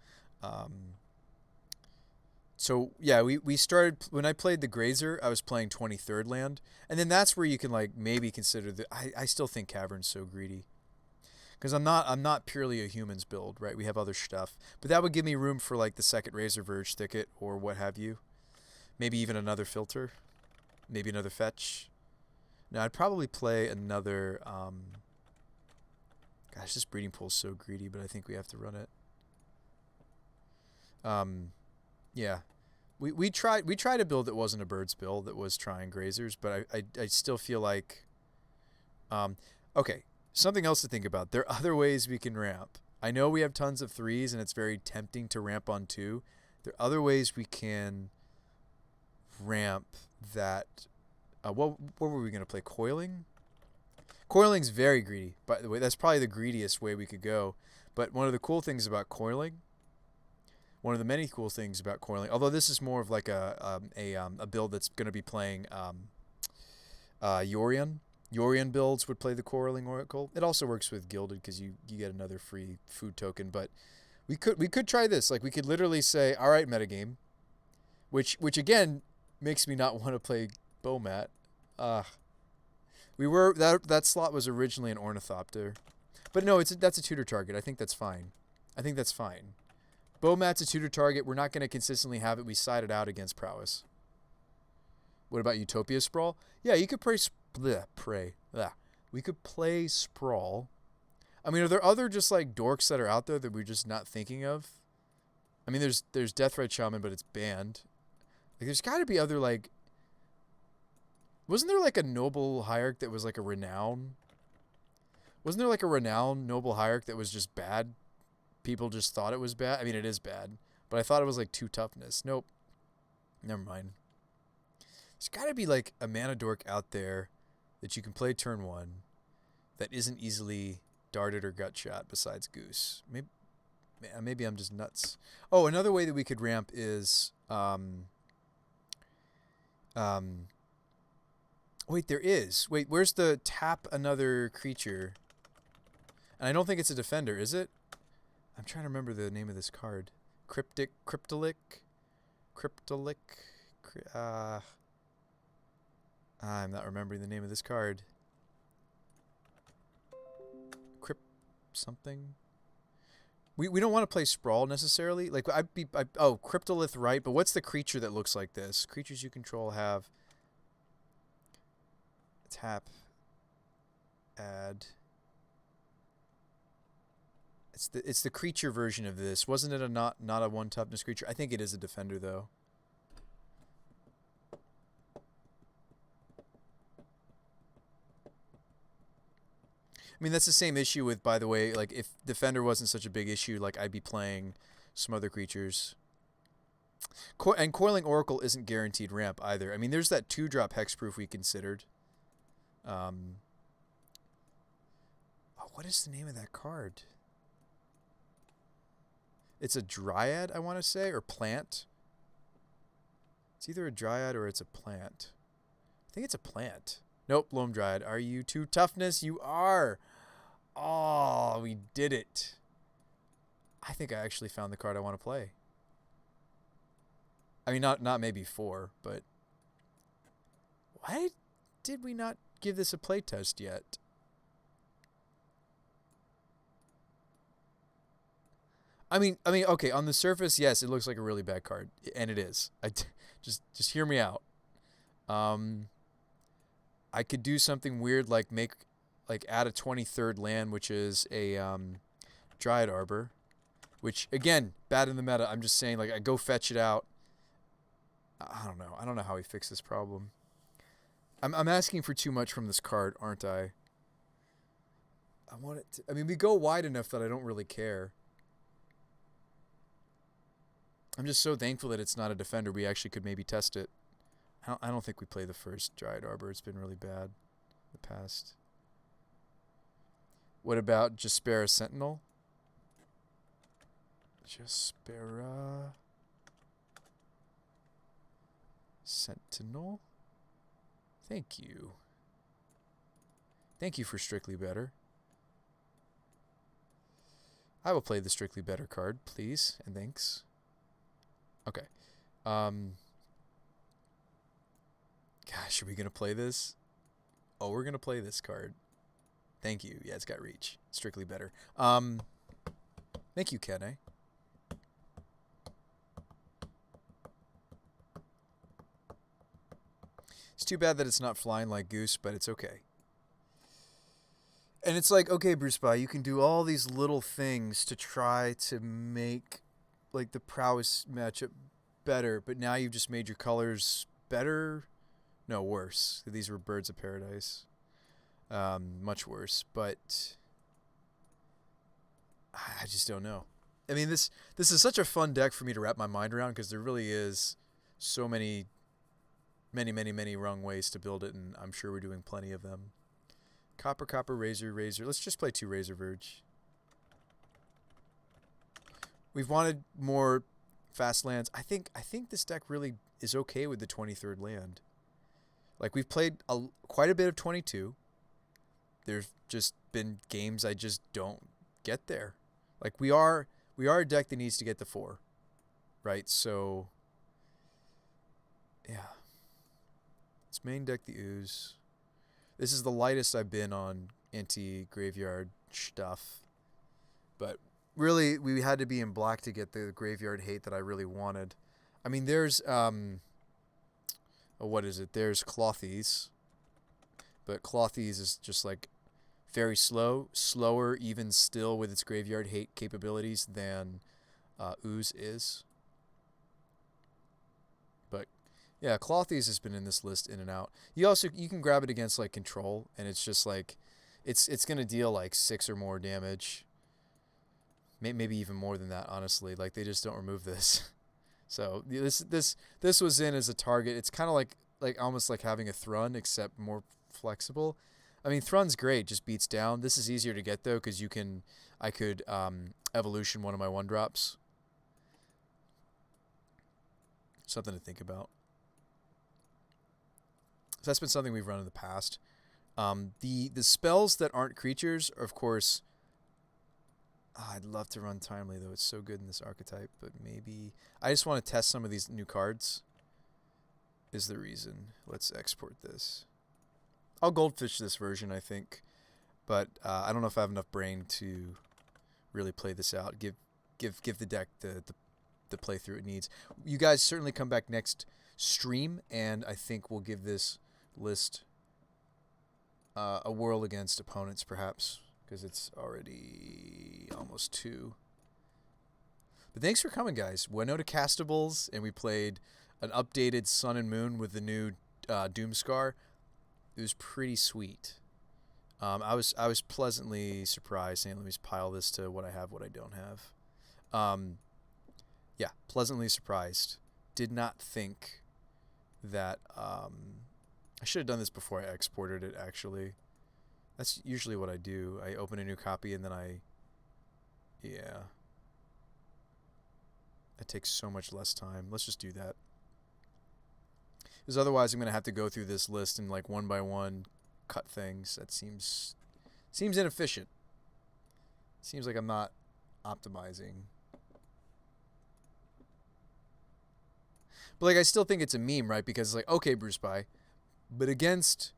So, yeah, we started... When I played the Grazer, I was playing 23rd land, and then that's where you can, like, maybe consider... I still think Cavern's so greedy. Because I'm not purely a humans build, right? We have other stuff. But that would give me room for, like, the second Razor Verge Thicket or what have you. Maybe even another Filter. Maybe another Fetch. Now, I'd probably play another... Gosh, this Breeding Pool's so greedy, but I think we have to run it. Yeah. We tried a build that wasn't a Birds build, that was trying Grazers, but I still feel like... Okay. Something else to think about. There are other ways we can ramp. I know we have tons of 3s, and it's very tempting to ramp on 2. There are other ways we can ramp that... what were we going to play? Coiling? Coiling's very greedy, by the way. That's probably the greediest way we could go. But one of the cool things about coiling... One of the many cool things about coiling... Although this is more of like a build that's going to be playing Yorion. Yorion builds would play the Coiling Oracle. It also works with Gilded because you get another free food token. But we could try this. Like, we could literally say, all right, metagame. Which again makes me not want to play Bomat. That slot was originally an Ornithopter. But no, that's a tutor target. I think that's fine. Bomat's a tutor target. We're not going to consistently have it. We side it out against Prowess. What about Utopia Sprawl? Yeah, you could We could play Sprawl. I mean, are there other just like dorks that are out there that we're just not thinking of? I mean, there's Deathrite Shaman, but it's banned. Like, there's got to be other like... Wasn't there like a Noble Hierarch that was like a Renown? Wasn't there like a Renown Noble Hierarch that was just bad? People just thought it was bad. I mean, it is bad, but I thought it was like 2 toughness. Nope. Never mind. There's got to be like a mana dork out there that you can play turn 1 that isn't easily darted or gut shot besides Goose. Maybe I'm just nuts. Oh, another way that we could ramp is wait, there is. Wait, where's the tap another creature? And I don't think it's a defender, is it? I'm trying to remember the name of this card. Cryptolic. I'm not remembering the name of this card. Something. We don't want to play Sprawl necessarily. Like, Cryptolith, right? But what's the creature that looks like this? Creatures you control have tap, add. It's the creature version of this. Wasn't it a not a 1 toughness creature? I think it is a defender though. I mean, that's the same issue with, by the way, like, if Defender wasn't such a big issue, like, I'd be playing some other creatures. And Coiling Oracle isn't guaranteed ramp either. I mean, there's that 2-drop Hexproof we considered. What is the name of that card? It's a Dryad, I want to say, or plant. It's either a Dryad or it's a plant. I think it's a plant. Nope, Loam Dryad. Are you 2 toughness? You are. Oh, we did it. I think I actually found the card I want to play. I mean, not maybe 4, but why did we not give this a playtest yet? I mean, okay, on the surface, yes, it looks like a really bad card, and it is. Just hear me out. I could do something weird like add a 23rd land, which is a Dryad Arbor, which again, bad in the meta. I'm just saying, like, I go fetch it out. I don't know. I don't know how we fix this problem. I'm asking for too much from this card, aren't I? I want it to, I mean, we go wide enough that I don't really care. I'm just so thankful that it's not a defender. We actually could maybe test it. I don't think we play the first Dryad Arbor. It's been really bad in the past. What about Jaspera Sentinel? Jaspera Sentinel? Thank you. Thank you for Strictly Better. I will play the Strictly Better card, please, and thanks. Okay. Gosh, are we going to play this? Oh, we're going to play this card. Thank you. Yeah, it's got reach. Strictly Better. Thank you, Kene. It's too bad that it's not flying like Goose, but it's okay. And it's like, okay, Bruce By, you can do all these little things to try to make, like, the prowess matchup better, but now you've just made your colors better? No, worse. These were Birds of Paradise. Much worse, but I just don't know. I mean, this is such a fun deck for me to wrap my mind around because there really is so many many, many, many wrong ways to build it, and I'm sure we're doing plenty of them. Copper, copper, razor, razor. Let's just play 2 razor verge. We've wanted more fast lands. I think this deck really is okay with the 23rd land. Like, we've played quite a bit of 22. There's just been games I just don't get there. Like, we are a deck that needs to get the 4. Right? So yeah. Let's main deck the Ooze. This is the lightest I've been on anti-graveyard stuff. But really, we had to be in black to get the graveyard hate that I really wanted. I mean, there's what is it? There's Clothies. But Clothies is just like very slower even still with its graveyard hate capabilities than Ooze is. But yeah, Clothies has been in this list in and out. You can grab it against like control, and it's just like it's gonna deal like 6 or more damage. Maybe even more than that, honestly. Like, they just don't remove this. So this was in as a target. It's kind of like almost like having a Thrun, except more flexible. I mean, Thrun's great, just beats down. This is easier to get though, because I could evolution one of my 1-drops. Something to think about. So that's been something we've run in the past. The spells that aren't creatures are, of course. I'd love to run Timely, though. It's so good in this archetype, but maybe I just want to test some of these new cards is the reason. Let's export this. I'll goldfish this version, I think, but I don't know if I have enough brain to really play this out. Give the deck the playthrough it needs. You guys certainly come back next stream, and I think we'll give this list a whirl against opponents, perhaps, because it's already almost 2. But thanks for coming, guys. Winota Castables, and we played an updated Sun and Moon with the new Doomscar. It was pretty sweet. I was pleasantly surprised. And let me just pile this to what I have, what I don't have. Yeah, pleasantly surprised. Did not think that I should have done this before I exported it, actually. That's usually what I do. I open a new copy and then yeah. It takes so much less time. Let's just do that. Because otherwise I'm going to have to go through this list and like one by one cut things. That seems inefficient. Seems like I'm not optimizing. But like, I still think it's a meme, right? Because it's like, okay, Bruce By, but against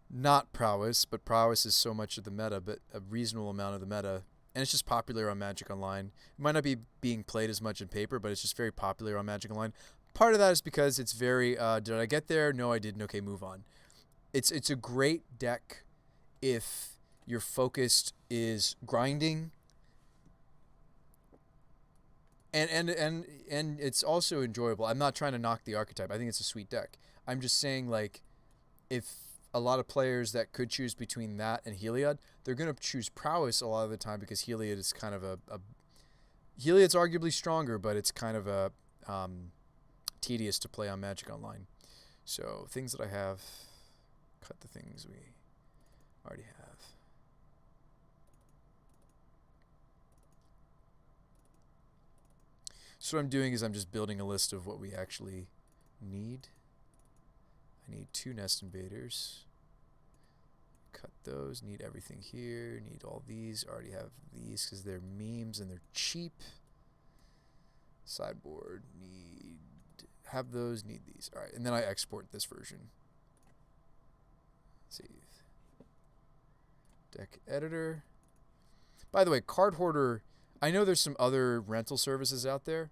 not prowess, but prowess is so much of the meta, but a reasonable amount of the meta, and it's just popular on Magic Online. It might not be being played as much in paper, but it's just very popular on Magic Online. Part of that is because it's very, did I get there? No, I didn't. Okay, move on. It's a great deck if your focus is grinding. And it's also enjoyable. I'm not trying to knock the archetype. I think it's a sweet deck. I'm just saying, like, if a lot of players that could choose between that and Heliod, they're going to choose prowess a lot of the time because Heliod is kind of Heliod's arguably stronger, but it's kind of a tedious to play on Magic Online. So things that I have, cut the things we already have. So what I'm doing is I'm just building a list of what we actually need. I need 2 Nest Invaders. Cut those. Need everything here. Need all these. Already have these because they're memes and they're cheap. Sideboard. Have those. Need these. Alright, and then I export this version. Save. Deck editor. By the way, Card Hoarder, I know there's some other rental services out there.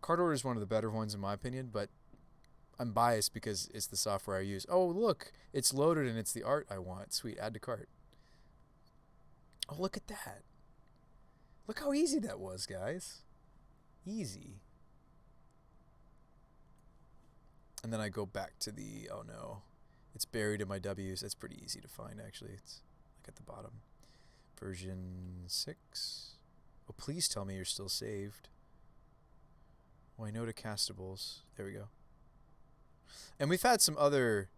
Card Hoarder is one of the better ones in my opinion, but I'm biased because it's the software I use. Oh, look, it's loaded and it's the art I want. Sweet, add to cart. Oh, look at that. Look how easy that was, guys. Easy. And then I go back to the, oh no, it's buried in my W's. That's pretty easy to find, actually. It's like at the bottom. Version 6. Oh, please tell me you're still saved. Winota Castables. There we go. And we've had some other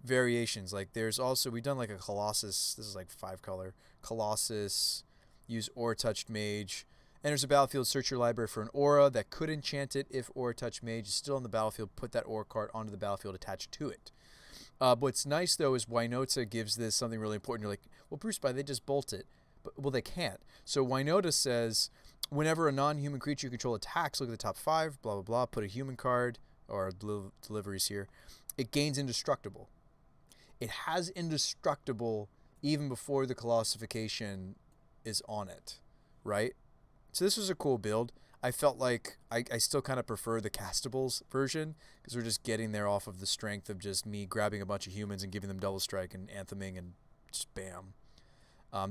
variations. Like there's also, we've done like a Colossus. This is like 5-color. Colossus, use Aura Touched Mage. Enters the battlefield, search your library for an aura that could enchant it. If Aura Touched Mage is still on the battlefield, put that aura card onto the battlefield attached to it. What's nice though is Winota gives this something really important. You're like, well, Bruce, they just bolt it. But, well, they can't. So Winota says, whenever a non-human creature you control attacks, look at the top 5, blah, blah, blah, put a human card, or deliveries here. It gains indestructible. It has indestructible even before the Colossification is on it, right? So this was a cool build. I felt like I still kind of prefer the Castables version because we're just getting there off of the strength of just me grabbing a bunch of humans and giving them double strike and antheming and just bam.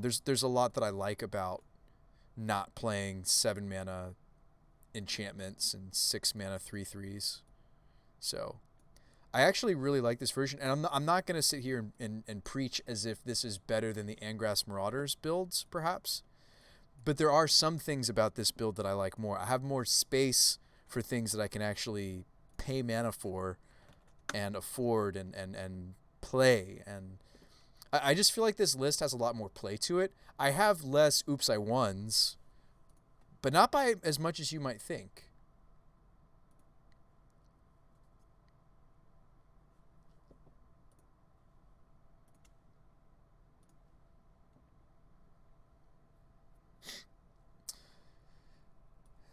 There's a lot that I like about not playing 7-mana enchantments and 6-mana 3/3s. So I actually really like this version, and I'm not going to sit here and preach as if this is better than the Angrass Marauders builds, perhaps. But there are some things about this build that I like more. I have more space for things that I can actually pay mana for and afford and play. And I just feel like this list has a lot more play to it. I have less Oops I Wons, but not by as much as you might think.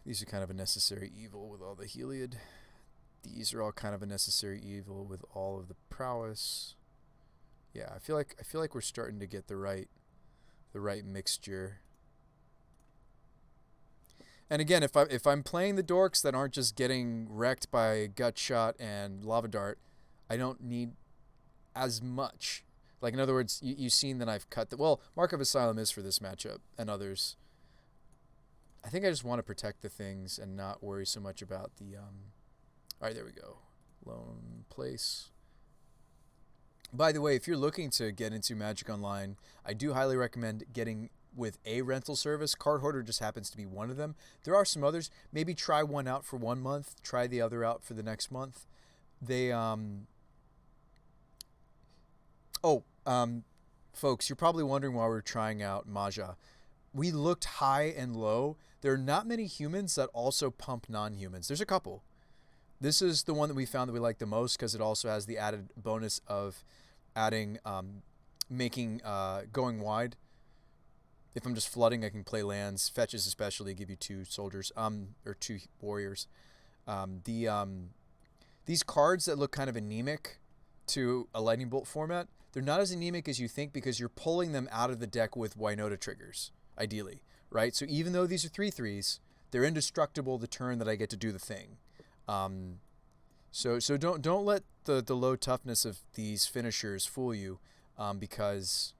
These are kind of a necessary evil with all the Heliod. These are all kind of a necessary evil with all of the prowess. Yeah, I feel like we're starting to get the right mixture. And again, if I'm playing the dorks that aren't just getting wrecked by Gut Shot and Lava Dart, I don't need as much. Like in other words, you've seen that I've cut the Mark of Asylum is for this matchup and others. I think I just want to protect the things and not worry so much about the all right, there we go. Lone Place. By the way, if you're looking to get into Magic Online, I do highly recommend getting with a rental service. Card Hoarder just happens to be one of them. There are some others. Maybe try one out for 1 month, try the other out for the next month. They folks, you're probably wondering why we're trying out Maja. We looked high and low. There are not many humans that also pump non-humans. There's a couple. This is the one that we found that we like the most because it also has the added bonus of adding, making, going wide. If I'm just flooding, I can play lands. Fetches especially give you 2 soldiers, or 2 warriors. These cards that look kind of anemic to a Lightning Bolt format, they're not as anemic as you think because you're pulling them out of the deck with Winota triggers, ideally, right? So even though these are 3/3s, they're indestructible the turn that I get to do the thing. So don't let the low toughness of these finishers fool you, because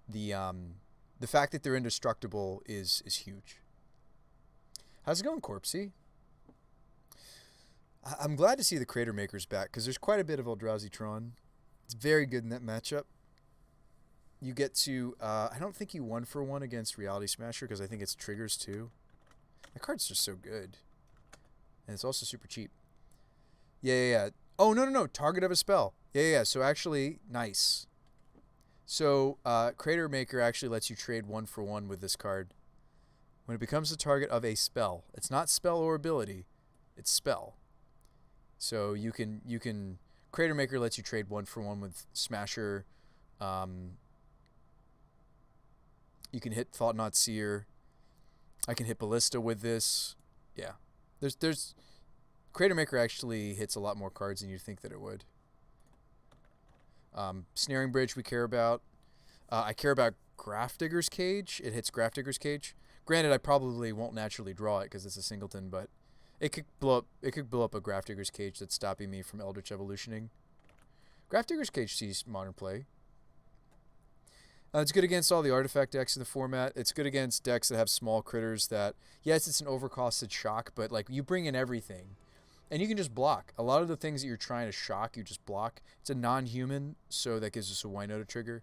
the fact that they're indestructible is huge. How's it going, Corpsey? I'm glad to see the Crater Makers back because there's quite a bit of Eldrazi Tron. It's very good in that matchup. You get to I don't think you 1-for-1 against Reality Smasher because I think it's triggers too. That card's just so good. And it's also super cheap. Yeah. Oh, no. Target of a spell. Yeah. So actually, nice. So Crater Maker actually lets you trade 1-for-1 with this card. When it becomes the target of a spell. It's not spell or ability. It's spell. So you can Crater Maker lets you trade 1-for-1 with Smasher. You can hit Thought Not Seer. I can hit Ballista with this. Yeah. There's Crater Maker actually hits a lot more cards than you'd think that it would. Snaring Bridge we care about. I care about Grafdigger's Cage. It hits Grafdigger's Cage. Granted, I probably won't naturally draw it because it's a singleton, but it could blow up a Grafdigger's Cage that's stopping me from Eldritch Evolutioning. Grafdigger's Cage sees modern play. It's good against all the artifact decks in the format. It's good against decks that have small critters that, yes, it's an overcosted shock, but like you bring in everything. And you can just block. A lot of the things that you're trying to shock, you just block. It's a non-human, so that gives us a Winota trigger.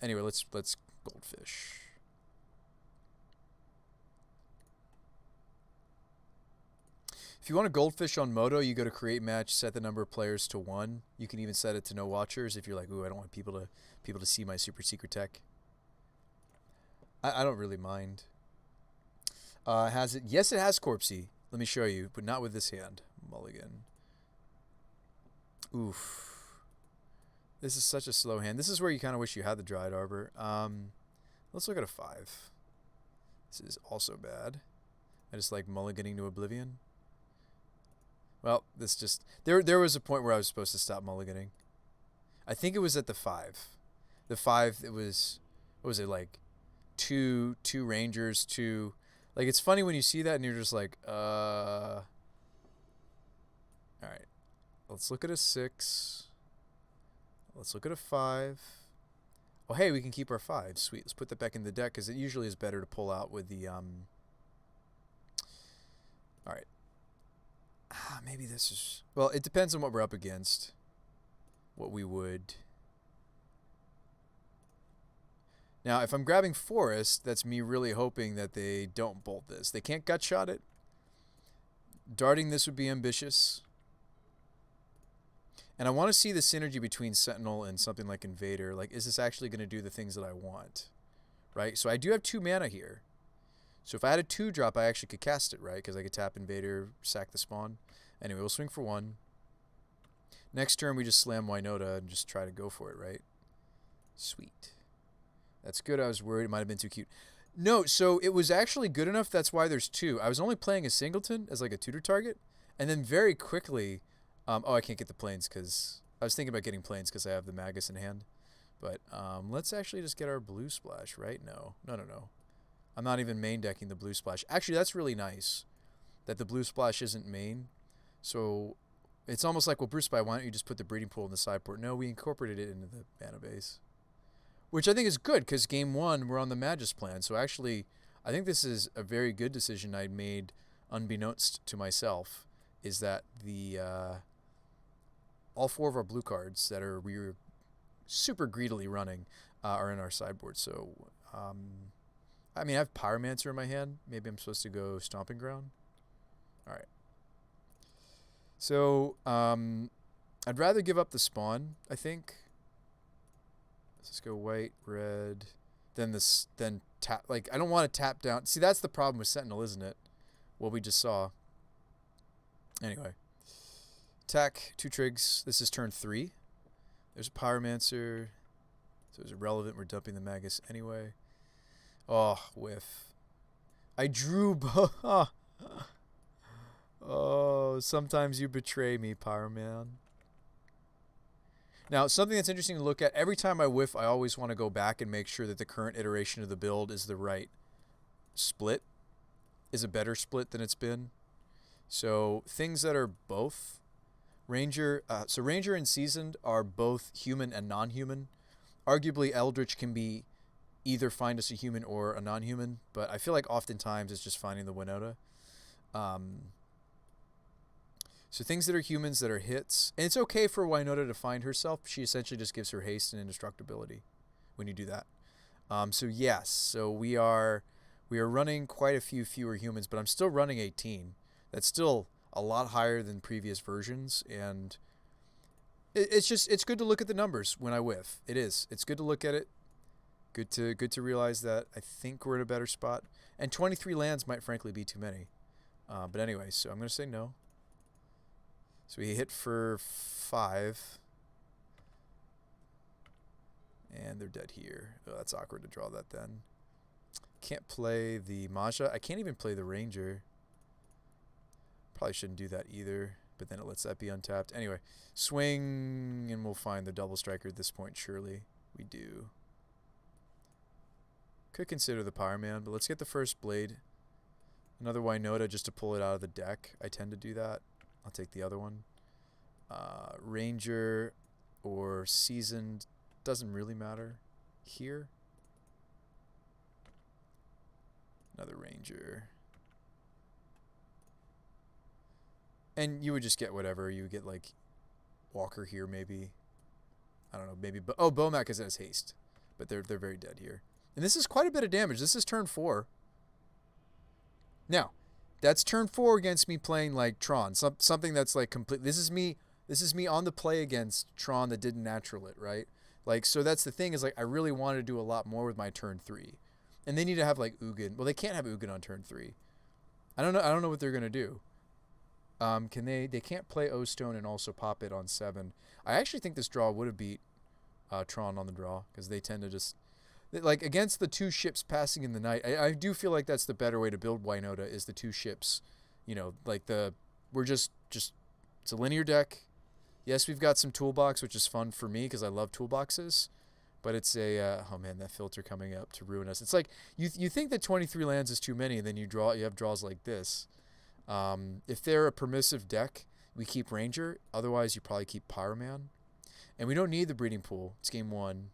Anyway, let's Goldfish. If If you want a goldfish on Moto, you go to create match, set the number of players to 1. You can even set it to no watchers if you're like, ooh, I don't want people to see my super secret tech. I don't really mind. Has it? Yes, it has Corpsey. Let me show you, but not with this hand. Mulligan. Oof. This is such a slow hand. This is where you kind of wish you had the Dryad Arbor. Let's look at a 5. This is also bad. I just like mulliganing to oblivion. Well, this just... There was a point where I was supposed to stop mulliganing. I think it was at the 5. The 5, it was... What was it, like... Two Rangers, 2... Like, it's funny when you see that and you're just like, Alright. Let's look at a 6. Let's look at a 5. Oh, hey, we can keep our 5. Sweet. Let's put that back in the deck because it usually is better to pull out with the... Alright. Maybe this is... Well, it depends on what we're up against. What we would... Now, if I'm grabbing Forest, that's me really hoping that they don't bolt this. They can't gut shot it. Darting this would be ambitious. And I want to see the synergy between Sentinel and something like Invader. Like, is this actually going to do the things that I want? Right? So I do have 2 mana here. So if I had a 2-drop, I actually could cast it, right? Because I could tap Invader, sack the spawn. Anyway, we'll swing for 1. Next turn, we just slam Winota and just try to go for it, right? Sweet. That's good. I was worried it might have been too cute. No, so it was actually good enough. That's why there's 2. I was only playing a Singleton as like a tutor target. And then very quickly... oh, I can't get the planes because... I was thinking about getting planes because I have the Magus in hand. But let's actually just get our blue splash, right? No. I'm not even main decking the blue splash. Actually, that's really nice that the blue splash isn't main. So it's almost like, well, Bruce Spy, why don't you just put the breeding pool in the side port? No, we incorporated it into the mana base. Which I think is good because game 1, we're on the Magus plan. So actually, I think this is a very good decision I made unbeknownst to myself. Is that the all 4 of our blue cards that we were super greedily running are in our sideboard. So, I mean, I have Pyromancer in my hand. Maybe I'm supposed to go Stomping Ground. All right. So, I'd rather give up the spawn, I think. Let's just go white, red, then tap. Like, I don't want to tap down. See, that's the problem with Sentinel, isn't it? What we just saw. Anyway. Attack, 2 trigs. This is turn 3. There's a Pyromancer. So it's irrelevant. We're dumping the Magus anyway. Oh, whiff. I drew... Oh, sometimes you betray me, Pyroman. Now, something that's interesting to look at, every time I whiff, I always want to go back and make sure that the current iteration of the build is the right split, is a better split than it's been. So, things that are both Ranger, so Ranger and Seasoned are both human and non-human. Arguably, Eldritch can be either find us a human or a non-human, but I feel like oftentimes it's just finding the Winota. So things that are humans that are hits, and it's okay for Winota to find herself. She essentially just gives her haste and indestructibility when you do that. So yes, so we are running quite a few fewer humans, but I'm still running 18. That's still a lot higher than previous versions, and it's good to look at the numbers when I whiff. It is. It's good to look at it. Good to realize that I think we're in a better spot. And 23 lands might frankly be too many. But anyway, so I'm going to say no. So we hit for 5. And they're dead here. Oh, that's awkward to draw that then. Can't play the Masha. I can't even play the Ranger. Probably shouldn't do that either. But then it lets that be untapped. Anyway, swing and we'll find the double striker at this point, surely. We do. Could consider the Pyroman, but let's get the first blade. Another Winota just to pull it out of the deck. I tend to do that. I'll take the other one. Ranger or Seasoned doesn't really matter here. Another Ranger. And you would just get whatever. You would get like Walker here maybe. I don't know, maybe. Oh, Bomac has haste. But they're very dead here. And this is quite a bit of damage. This is turn 4. Now, That's turn 4 against me playing like Tron. Something that's like complete. This is me. This is me on the play against Tron that didn't natural it, right? Like, so that's the thing is like I really wanted to do a lot more with my turn 3, and they need to have like Ugin. Well, they can't have Ugin on turn 3. I don't know. I don't know what they're gonna do. Can they? They can't play O Stone and also pop it on 7. I actually think this draw would have beat Tron on the draw because they tend to just like against the 2 ships passing in the night. I do feel like that's the better way to build Winota is the 2 ships. You know, like we're just it's a linear deck. Yes, we've got some toolbox, which is fun for me because I love toolboxes. But it's a oh man, that filter coming up to ruin us. It's like you think that 23 lands is too many, and then you have draws like this. If they're a permissive deck, we keep Ranger. Otherwise, you probably keep Pyroman. And we don't need the breeding pool. It's game 1.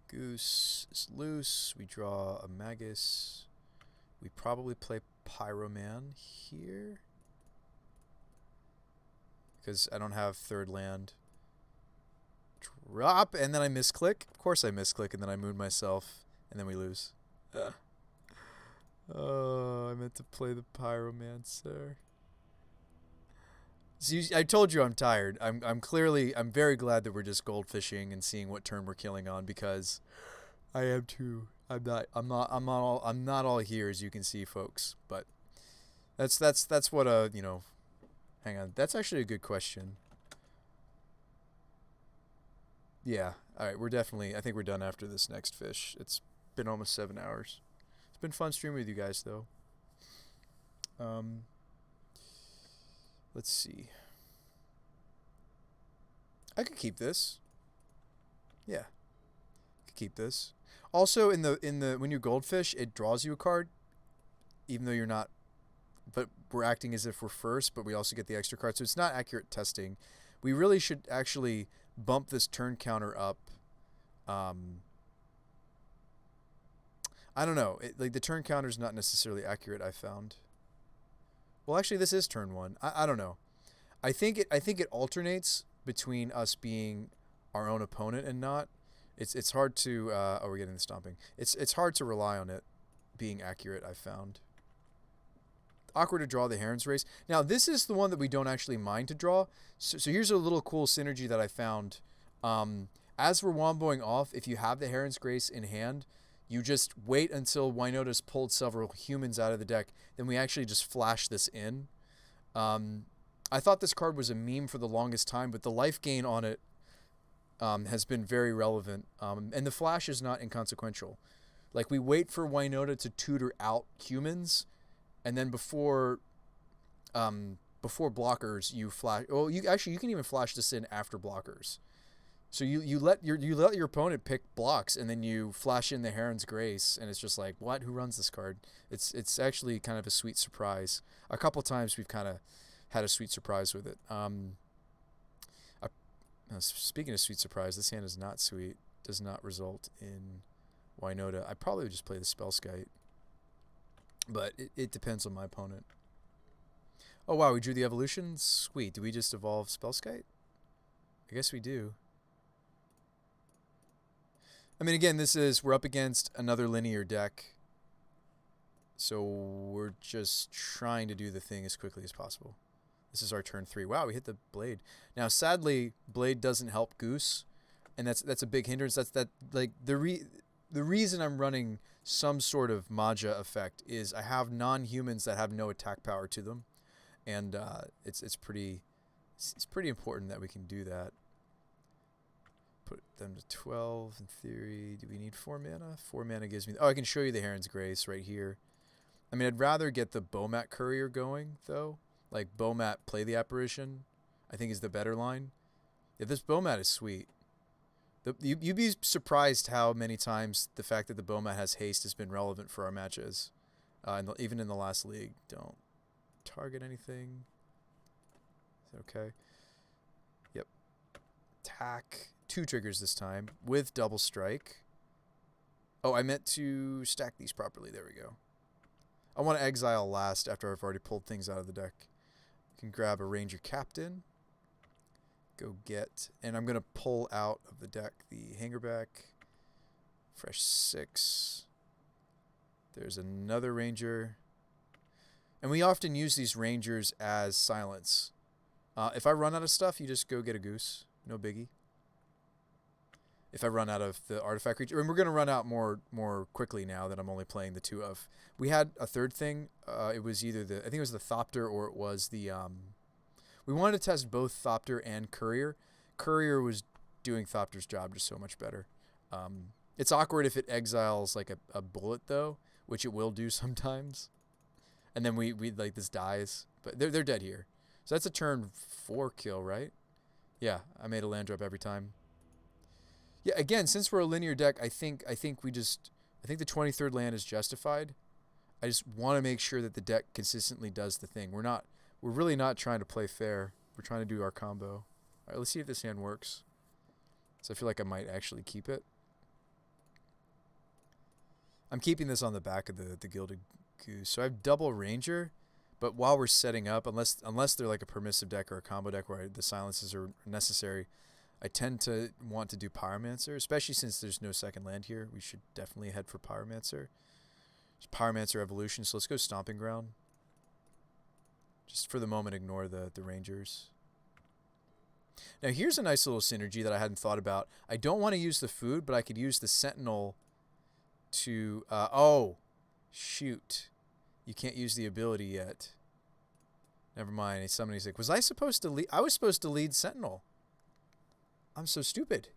Goose is loose. We draw a Magus. We probably play Pyroman here. Because I don't have 3rd land. Drop, and then I misclick. Of course I misclick, and then I moon myself, and then we lose. Oh, I meant to play the Pyromancer. See, I told you I'm tired. I'm very glad that we're just goldfishing and seeing what turn we're killing on because I am too. I'm not all here as you can see, folks. But that's what hang on. That's actually a good question. Yeah. All right, I think we're done after this next fish. It's been almost 7 hours. It's been fun streaming with you guys though. Let's see. I could keep this. Yeah. Could keep this. Also in the when you goldfish, it draws you a card even though you're not, but we're acting as if we're first, but we also get the extra card. So it's not accurate testing. We really should actually bump this turn counter up. I don't know. Like the turn counter is not necessarily accurate, I found. Well, actually, this is turn 1. I don't know. I think it alternates between us being our own opponent and not. It's hard to. Oh, we're getting the stomping. It's hard to rely on it being accurate, I found. Awkward to draw the Heron's Race. Now, this is the one that we don't actually mind to draw. So here's a little cool synergy that I found. As we're womboing off, if you have the Heron's Grace in hand, you just wait until Winota's pulled several humans out of the deck. Then we actually just flash this in. I thought this card was a meme for the longest time, but the life gain on it has been very relevant. And the flash is not inconsequential. Like, we wait for Winota to tutor out humans, and then before blockers, you flash. Oh, you can even flash this in after blockers. So you let your opponent pick blocks, and then you flash in the Heron's Grace, and it's just like, what? Who runs this card? It's actually kind of a sweet surprise. A couple times we've kind of had a sweet surprise with it. Speaking of sweet surprise, this hand is not sweet. Does not result in Winota. I probably would just play the Spellskite, but it depends on my opponent. Oh wow, we drew the evolution. Sweet. Do we just evolve Spellskite? I guess we do. I mean, again, we're up against another linear deck, so we're just trying to do the thing as quickly as possible. This is our turn 3. Wow, we hit the Blade. Now, sadly, Blade doesn't help Goose, and that's a big hindrance. Like the reason I'm running some sort of Maja effect is I have non-humans that have no attack power to them, and it's pretty important that we can do that. Put them to 12 in theory. Do we need 4 mana? 4 mana gives me... Oh, I can show you the Heron's Grace right here. I mean, I'd rather get the Bomat Courier going, though. Like, Bomat play the Apparition, I think is the better line. Yeah, this Bomat is sweet. You'd be surprised how many times the fact that the Bomat has haste has been relevant for our matches. Even in the last league. Don't target anything. Is that okay? Yep. Attack. 2 triggers this time with double strike. Oh, I meant to stack these properly. There we go. I want to exile last after I've already pulled things out of the deck. Can grab a Ranger Captain. Go get, and I'm going to pull out of the deck the Hangerback. Fresh 6. There's another ranger. And we often use these rangers as silence. If I run out of stuff, you just go get a goose. No biggie. If I run out of the artifact creature, and we're going to run out more quickly now that I'm only playing the 2 of. We had a third thing. It was either I think it was the Thopter or it was the, we wanted to test both Thopter and Courier. Courier was doing Thopter's job just so much better. It's awkward if it exiles like a bullet though, which it will do sometimes. And then we like this dies, but they're dead here. So that's a turn 4 kill, right? Yeah, I made a land drop every time. Yeah, again, since we're a linear deck, I think the 23rd land is justified. I just want to make sure that the deck consistently does the thing. We're really not trying to play fair. We're trying to do our combo. All right, let's see if this hand works. So I feel like I might actually keep it. I'm keeping this on the back of the Gilded Goose. So I have double Ranger, but while we're setting up, unless they're like a permissive deck or a combo deck where the silences are necessary, I tend to want to do Pyromancer, especially since there's no second land here. We should definitely head for Pyromancer. It's Pyromancer Evolution, so let's go Stomping Ground. Just for the moment, ignore the Rangers. Now here's a nice little synergy that I hadn't thought about. I don't want to use the food, but I could use the Sentinel to... oh, shoot. You can't use the ability yet. Never mind. Somebody's like, was I supposed to lead? I was supposed to lead Sentinel. I'm so stupid.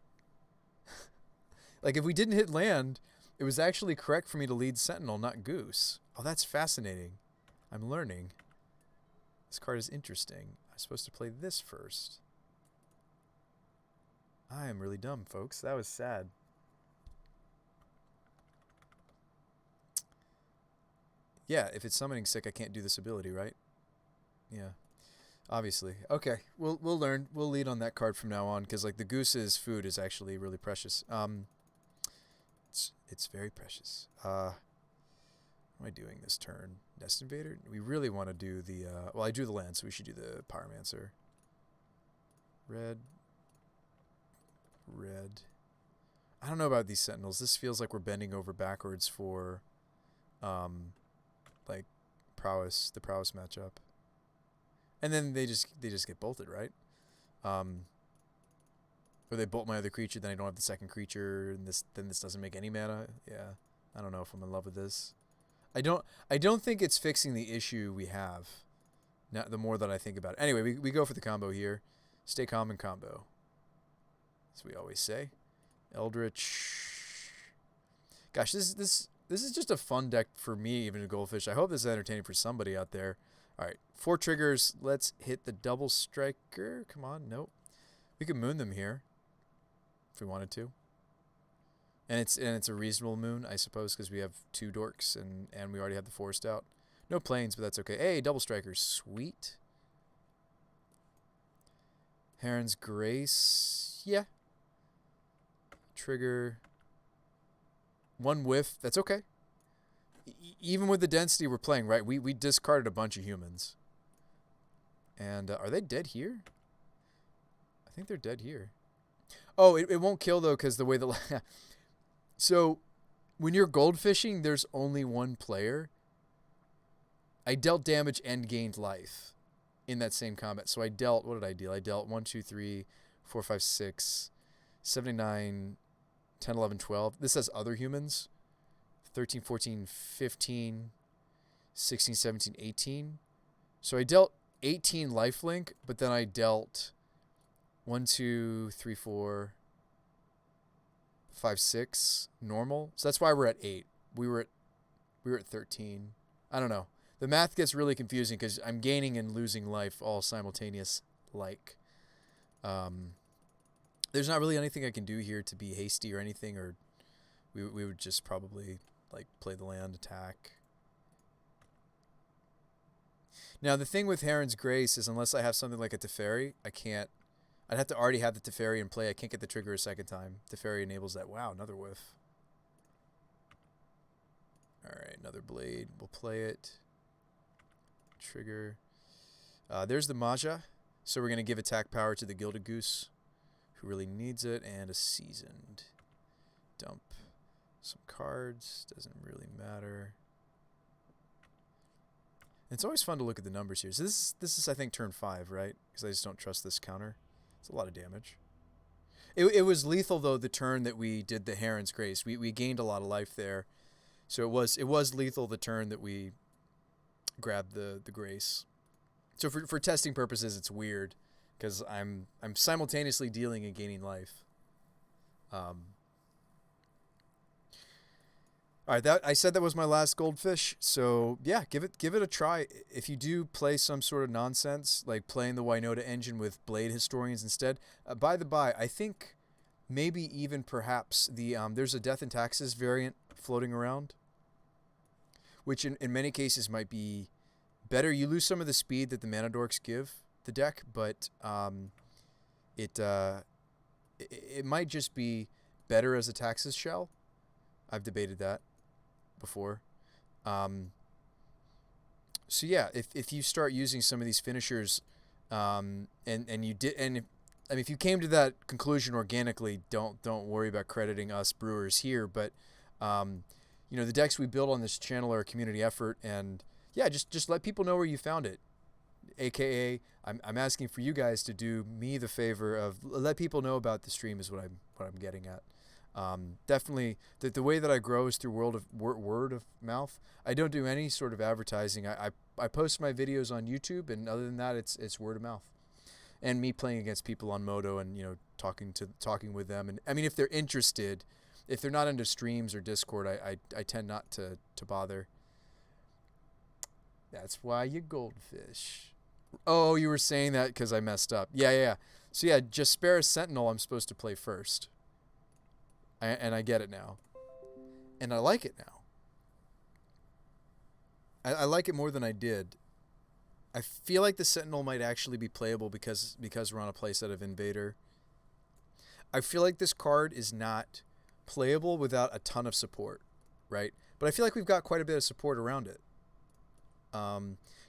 Like, if we didn't hit land, it was actually correct for me to lead Sentinel, not Goose. Oh, that's fascinating. I'm learning. This card is interesting. I'm supposed to play this first. I am really dumb, folks. That was sad. Yeah, if it's summoning sick, I can't do this ability, right? Yeah. Obviously. Okay, we'll learn. We'll lead on that card from now on, because like the goose's food is actually really precious. It's very precious. What am I doing this turn? Nest Invader? We really want to do the... well, I drew the land, so we should do the Pyromancer. Red. Red. I don't know about these Sentinels. This feels like we're bending over backwards for, like, prowess, the prowess matchup. And then they just get bolted, right? Or they bolt my other creature, then I don't have the second creature, and then this doesn't make any mana. Yeah, I don't know if I'm in love with this. I don't think it's fixing the issue we have. Now, the more that I think about it. Anyway, we go for the combo here. Stay calm and combo, as we always say. Eldritch. Gosh, this is just a fun deck for me, even a Goldfish. I hope this is entertaining for somebody out there. All right, 4 triggers. Let's hit the double striker. Come on, nope. We could moon them here if we wanted to. And it's a reasonable moon, I suppose, because we have 2 dorks and we already have the forest out. No planes, but that's okay. Hey, double strikers, sweet. Heron's Grace, yeah. Trigger. 1 whiff, that's okay. Even with the density we're playing, right? We discarded a bunch of humans. And are they dead here? I think they're dead here. Oh, it won't kill though, because the way the... So, when you're goldfishing, there's only 1 player. I dealt damage and gained life in that same combat. So I dealt, what did I deal? I dealt 1, 2, 3, 4, 5, 6, 7, 9, 10, 11, 12. This has other humans. 13, 14, 15, 16, 17, 18. So I dealt 18 lifelink, but then I dealt 1, 2, 3, 4, 5, 6 normal. So that's why we're at 8. We were at 13. I don't know. The math gets really confusing because I'm gaining and losing life all simultaneous like. There's not really anything I can do here to be hasty or anything, or we would just probably like play the land, attack. Now the thing with Heron's Grace is unless I have something like a Teferi, I can't. I'd have to already have the Teferi in play. I can't get the trigger a second time. Teferi enables that. Wow, another whiff. Alright, another blade. We'll play it. Trigger. There's the Maja. So we're going to give attack power to the Gilded Goose, who really needs it, and a Seasoned. Dump some cards. Doesn't really matter. It's always fun to look at the numbers here. So this is I think turn 5, right? Because I just don't trust this counter. It's a lot of damage. It was lethal though the turn that we did the Heron's Grace. We gained a lot of life there. So it was lethal the turn that we grabbed the Grace. So for testing purposes it's weird because I'm simultaneously dealing and gaining life. All right, that I said that was my last goldfish. So yeah, give it a try. If you do play some sort of nonsense like playing the Winota engine with Blade Historians instead, by the by, I think maybe even perhaps there's a Death and Taxes variant floating around, which in many cases might be better. You lose some of the speed that the Mana Dorks give the deck, but it it might just be better as a Taxes shell. I've debated that before. So yeah, if you start using some of these finishers, and you did, and if you came to that conclusion organically, don't worry about crediting us brewers here. But the decks we build on this channel are a community effort, and yeah, just let people know where you found it. AKA, I'm asking for you guys to do me the favor of let people know about the stream is what I'm getting at. Definitely, the way that I grow is through word of mouth. I don't do any sort of advertising. I post my videos on YouTube, and other than that, it's word of mouth, and me playing against people on Moto, and talking with them. And I mean, if they're interested, if they're not into streams or Discord, I tend not to bother. That's why you goldfish. Oh, you were saying that because I messed up. Yeah. So yeah, Jaspera Sentinel I'm supposed to play first. And I get it now. And I like it now. I like it more than I did. I feel like the Sentinel might actually be playable because we're on a playset of Invader. I feel like this card is not playable without a ton of support, right? But I feel like we've got quite a bit of support around it.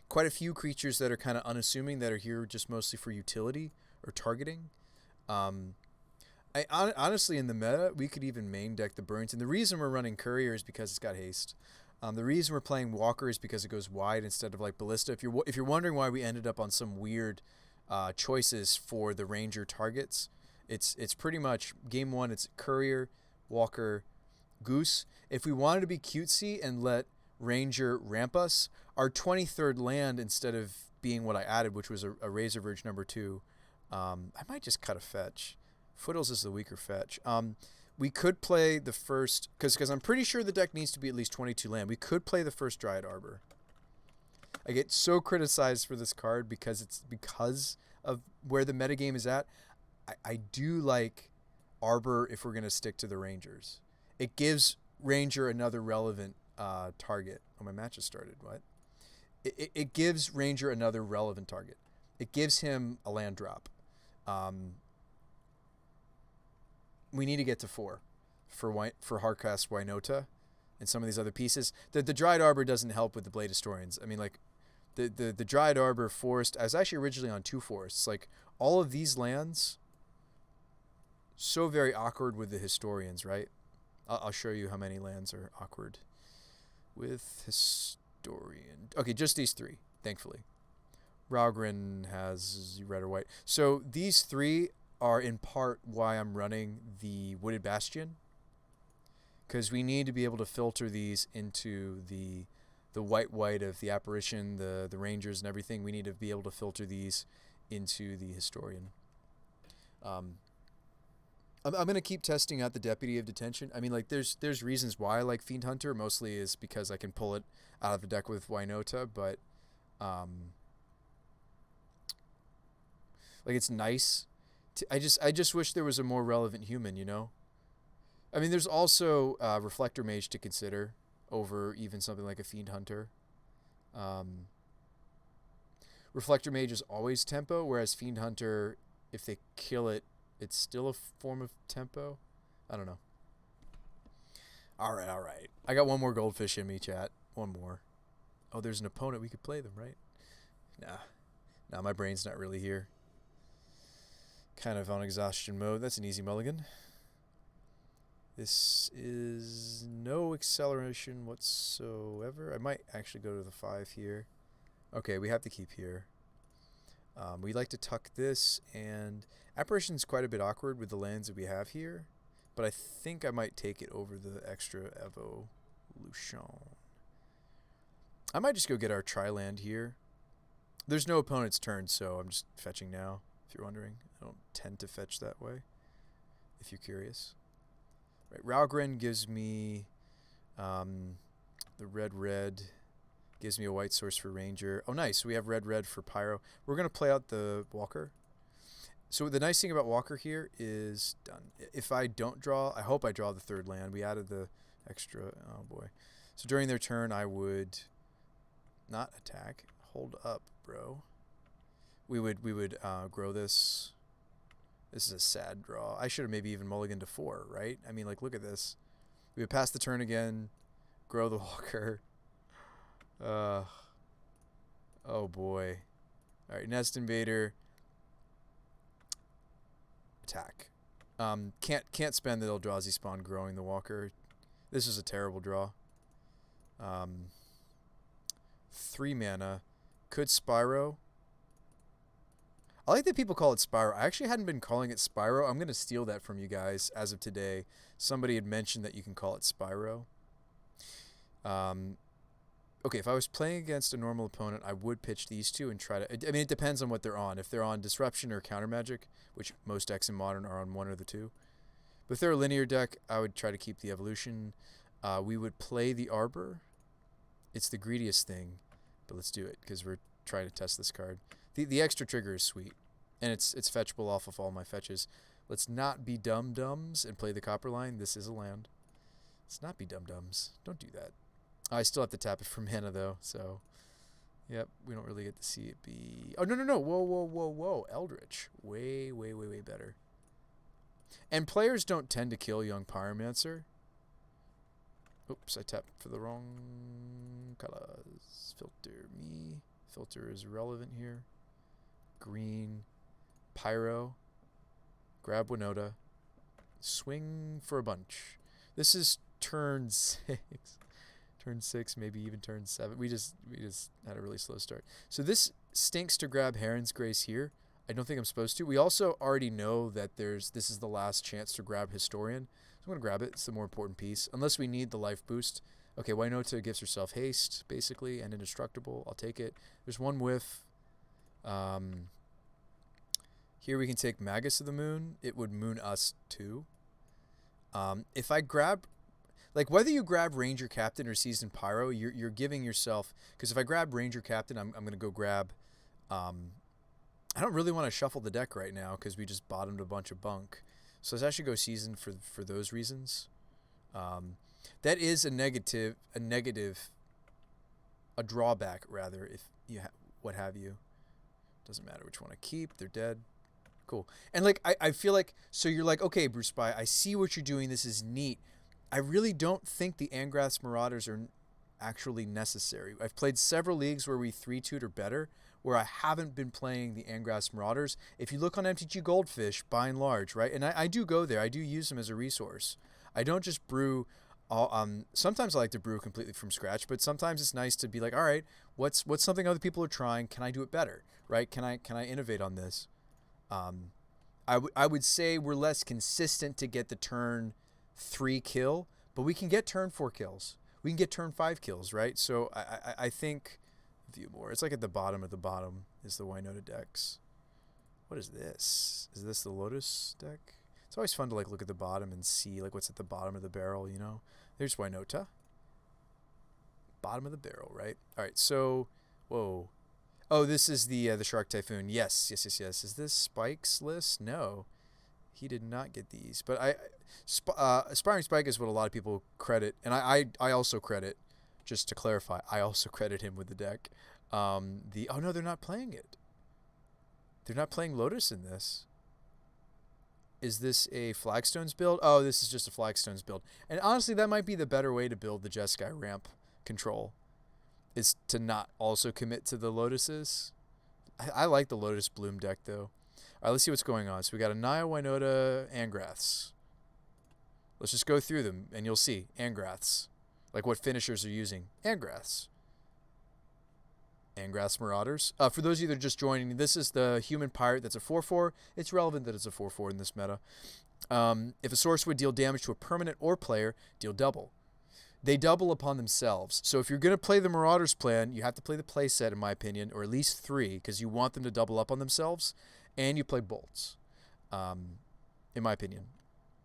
Quite a few creatures that are kind of unassuming that are here just mostly for utility or targeting. Honestly, in the meta, we could even main deck the Burns. And the reason we're running Courier is because it's got haste. The reason we're playing Walker is because it goes wide instead of like Ballista. If you're wondering why we ended up on some weird choices for the Ranger targets, it's pretty much game one. It's Courier, Walker, Goose. If we wanted to be cutesy and let Ranger ramp us, our 23rd land, instead of being what I added, which was a Razor Verge number 2, I might just cut a fetch. Foothills is the weaker fetch. We could play the first, because I'm pretty sure the deck needs to be at least 22 land. We could play the first Dryad Arbor. I get so criticized for this card because of where the metagame is at. I do like Arbor if we're going to stick to the Rangers. It gives Ranger another relevant target. Oh, my match has started. What? It gives Ranger another relevant target. It gives him a land drop. We need to get to 4 for Hardcast Winota and some of these other pieces. The Dryad Arbor doesn't help with the Blade Historians. I mean, like, the Dryad Arbor forest, I was actually originally on 2 forests. Like, all of these lands, so very awkward with the Historians, right? I'll show you how many lands are awkward with Historian. Okay, just these 3, thankfully. Raugrin has red or white. So these 3 are in part why I'm running the Wooded Bastion, because we need to be able to filter these into the white of the Apparition, the Rangers and everything. We need to be able to filter these into the Historian. I'm going to keep testing out the Deputy of Detention. I mean, like, there's reasons why I like Fiend Hunter. Mostly is because I can pull it out of the deck with Winota, but like, it's nice. I just wish there was a more relevant human, you know? I mean, there's also Reflector Mage to consider over even something like a Fiend Hunter. Reflector Mage is always tempo, whereas Fiend Hunter, if they kill it, it's still a form of tempo. I don't know. All right. I got one more goldfish in me, chat. One more. Oh, there's an opponent. We could play them, right? Nah, my brain's not really here. Kind of on exhaustion mode. That's an easy mulligan. This is no acceleration whatsoever. I might actually go to the 5 here. Okay, we have to keep here. We like to tuck this, and Apparition's quite a bit awkward with the lands that we have here, but I think I might take it over the extra evolution. I might just go get our tri-land here. There's no opponent's turn, so I'm just fetching now, if you're wondering. I don't tend to fetch that way, if you're curious. Right, Ralgren gives me the red. Gives me a white source for Ranger. Oh, nice. We have red for Pyro. We're going to play out the Walker. So the nice thing about Walker here is done. If I don't draw, I hope I draw the third land. We added the extra. Oh, boy. So during their turn, I would not attack. Hold up, bro. We would grow this. This is a sad draw. I should have maybe even mulliganed to 4, right? I mean, like, look at this. We would pass the turn again, grow the Walker. Oh boy. Alright, Nest Invader. Attack. Can't spend the Eldrazi spawn growing the Walker. This is a terrible draw. 3 mana. Could Spyro. I like that people call it Spyro. I actually hadn't been calling it Spyro. I'm going to steal that from you guys as of today. Somebody had mentioned that you can call it Spyro. Okay, if I was playing against a normal opponent, I would pitch these two and try to... I mean, it depends on what they're on. If they're on Disruption or Counter Magic, which most decks in Modern are on one or the two. But if they're a linear deck, I would try to keep the Evolution. We would play the Arbor. It's the greediest thing, but let's do it because we're trying to test this card. The extra trigger is sweet, and it's fetchable off of all my fetches. Let's not be dum-dums and play the Copper Line. This is a land. Let's not be dum-dums. Don't do that. I still have to tap it for mana, though, so... Yep, we don't really get to see it be... Oh, no. Whoa. Eldritch. Way better. And players don't tend to kill young Pyromancer. Oops, I tapped for the wrong colors. Filter me. Filter is relevant here. Green. Pyro. Grab Winota. Swing for a bunch. This is turn 6. Turn 6, maybe even turn 7. We just had a really slow start. So this stinks to grab Heron's Grace here. I don't think I'm supposed to. We also already know that this is the last chance to grab Historian. So I'm going to grab it. It's the more important piece. Unless we need the life boost. Okay, Winota gives herself haste, basically, and indestructible. I'll take it. There's one whiff. Here we can take Magus of the Moon. It would moon us too. If I grab... Like, whether you grab Ranger Captain or Seasoned Pyro, you're giving yourself... Because if I grab Ranger Captain, I'm going to go grab... I don't really want to shuffle the deck right now because we just bottomed a bunch of bunk. So let's actually go Seasoned for those reasons. That is a drawback, rather, if you what have you. Doesn't matter which one I keep. They're dead. Cool. And, like, I feel like... So you're like, okay, Bruce Spy, I see what you're doing. This is neat. I really don't think the Angrath's Marauders are actually necessary. I've played several leagues where we 3-2'd or better, where I haven't been playing the Angrath's Marauders. If you look on MTG Goldfish, by and large, right? And I do go there. I do use them as a resource. I don't just brew... sometimes I like to brew completely from scratch, but sometimes it's nice to be like, all right, what's something other people are trying? Can I do it better, right? Can I innovate on this? I would say we're less consistent to get the turn 3 kill, but we can get turn 4 kills. We can get turn 5 kills, right? So I think view more. It's like at the bottom of the bottom is the Winota decks. What is this? Is this the Lotus deck? It's always fun to like look at the bottom and see like what's at the bottom of the barrel, you know? There's Winota. Bottom of the barrel, right? All right, so whoa. Oh, this is the Shark Typhoon. Yes. Is this Spike's list? No. He did not get these, but Aspiring Spike is what a lot of people credit, and I also credit, just to clarify, I also credit him with the deck. Oh no, they're not playing it. They're not playing Lotus in this. Is this a Flagstones build? Oh, this is just a Flagstones build. And honestly, that might be the better way to build the Jeskai ramp control, is to not also commit to the Lotuses. I like the Lotus Bloom deck, though. All right, let's see what's going on. So we got a Naya, Winota, Angraths. Let's just go through them, and you'll see. Angraths. Like what finishers are using. Angraths. and Grass Marauders. For those of you that are just joining, this is the human pirate that's a 4/4. It's relevant that it's a 4/4 in this meta. If a source would deal damage to a permanent or player, deal double. They double upon themselves. So if you're going to play the Marauders plan, you have to play the play set, in my opinion, or at least 3, because you want them to double up on themselves, and you play bolts, in my opinion.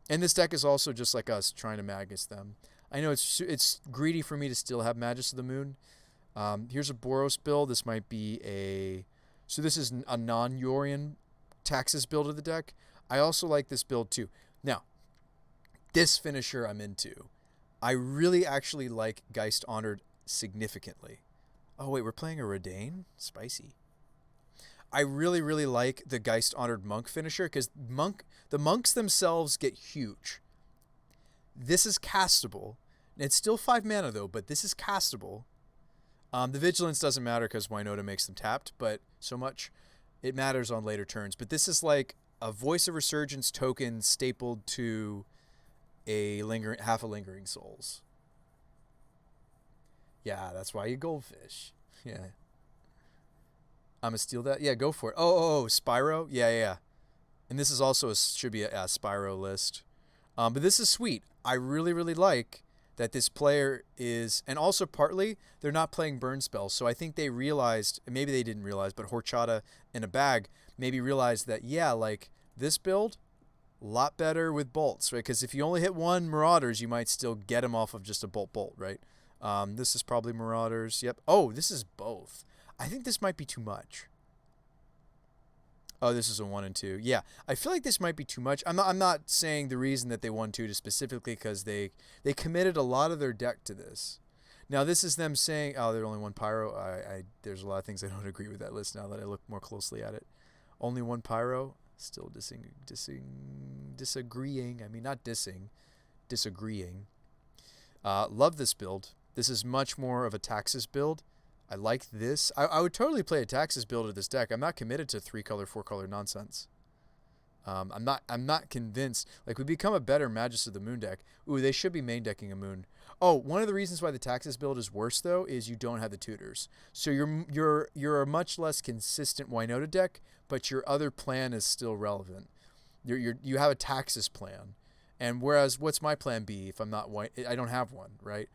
And this deck is also just like us, trying to Magus them. I know it's greedy for me to still have Magus of the Moon. Here's a Boros build. This might be a... So this is a non-Yorian Taxes build of the deck. I also like this build too. Now, this finisher I'm into. I really actually like Geist Honored significantly. Oh, wait, we're playing a Redain? Spicy. I really, really like the Geist Honored Monk finisher because the monks themselves get huge. This is castable. It's still 5 mana, though, but this is castable. The Vigilance doesn't matter because Winota makes them tapped, but so much. It matters on later turns. But this is like a Voice of Resurgence token stapled to half a Lingering Souls. Yeah, that's why you goldfish. Yeah. I'm going to steal that. Yeah, go for it. Oh, Spyro? Yeah. And this is also should be a Spyro list. But this is sweet. I really, really like that this player is... And also partly, they're not playing burn spells. So I think they realized... Maybe they didn't realize, but Horchata in a bag maybe realized that, yeah, like, this build... A lot better with bolts, right? Because if you only hit 1 Marauders, you might still get them off of just a bolt, right? This is probably Marauders. Yep. Oh, this is both. I think this might be too much. Oh, this is a 1 and 2. Yeah, I feel like this might be too much. I'm not saying the reason that they won 2 is specifically because they committed a lot of their deck to this. Now, this is them saying, oh, there's only 1 Pyro. There's a lot of things I don't agree with that list now that I look more closely at it. Only 1 Pyro. Still disagreeing. I mean, not dissing, disagreeing. Love this build. This is much more of a Taxes build. I like this. I would totally play a Taxes build of this deck. I'm not committed to 3-color, 4-color nonsense. I'm not convinced. Like, we become a better Magus of the Moon deck. Ooh, they should be main decking a Moon. Oh, one of the reasons why the Taxes build is worse though is you don't have the tutors. So you're a much less consistent Winota deck, but your other plan is still relevant. You have a Taxes plan, and whereas what's my plan B if I'm not white? I don't have one, right?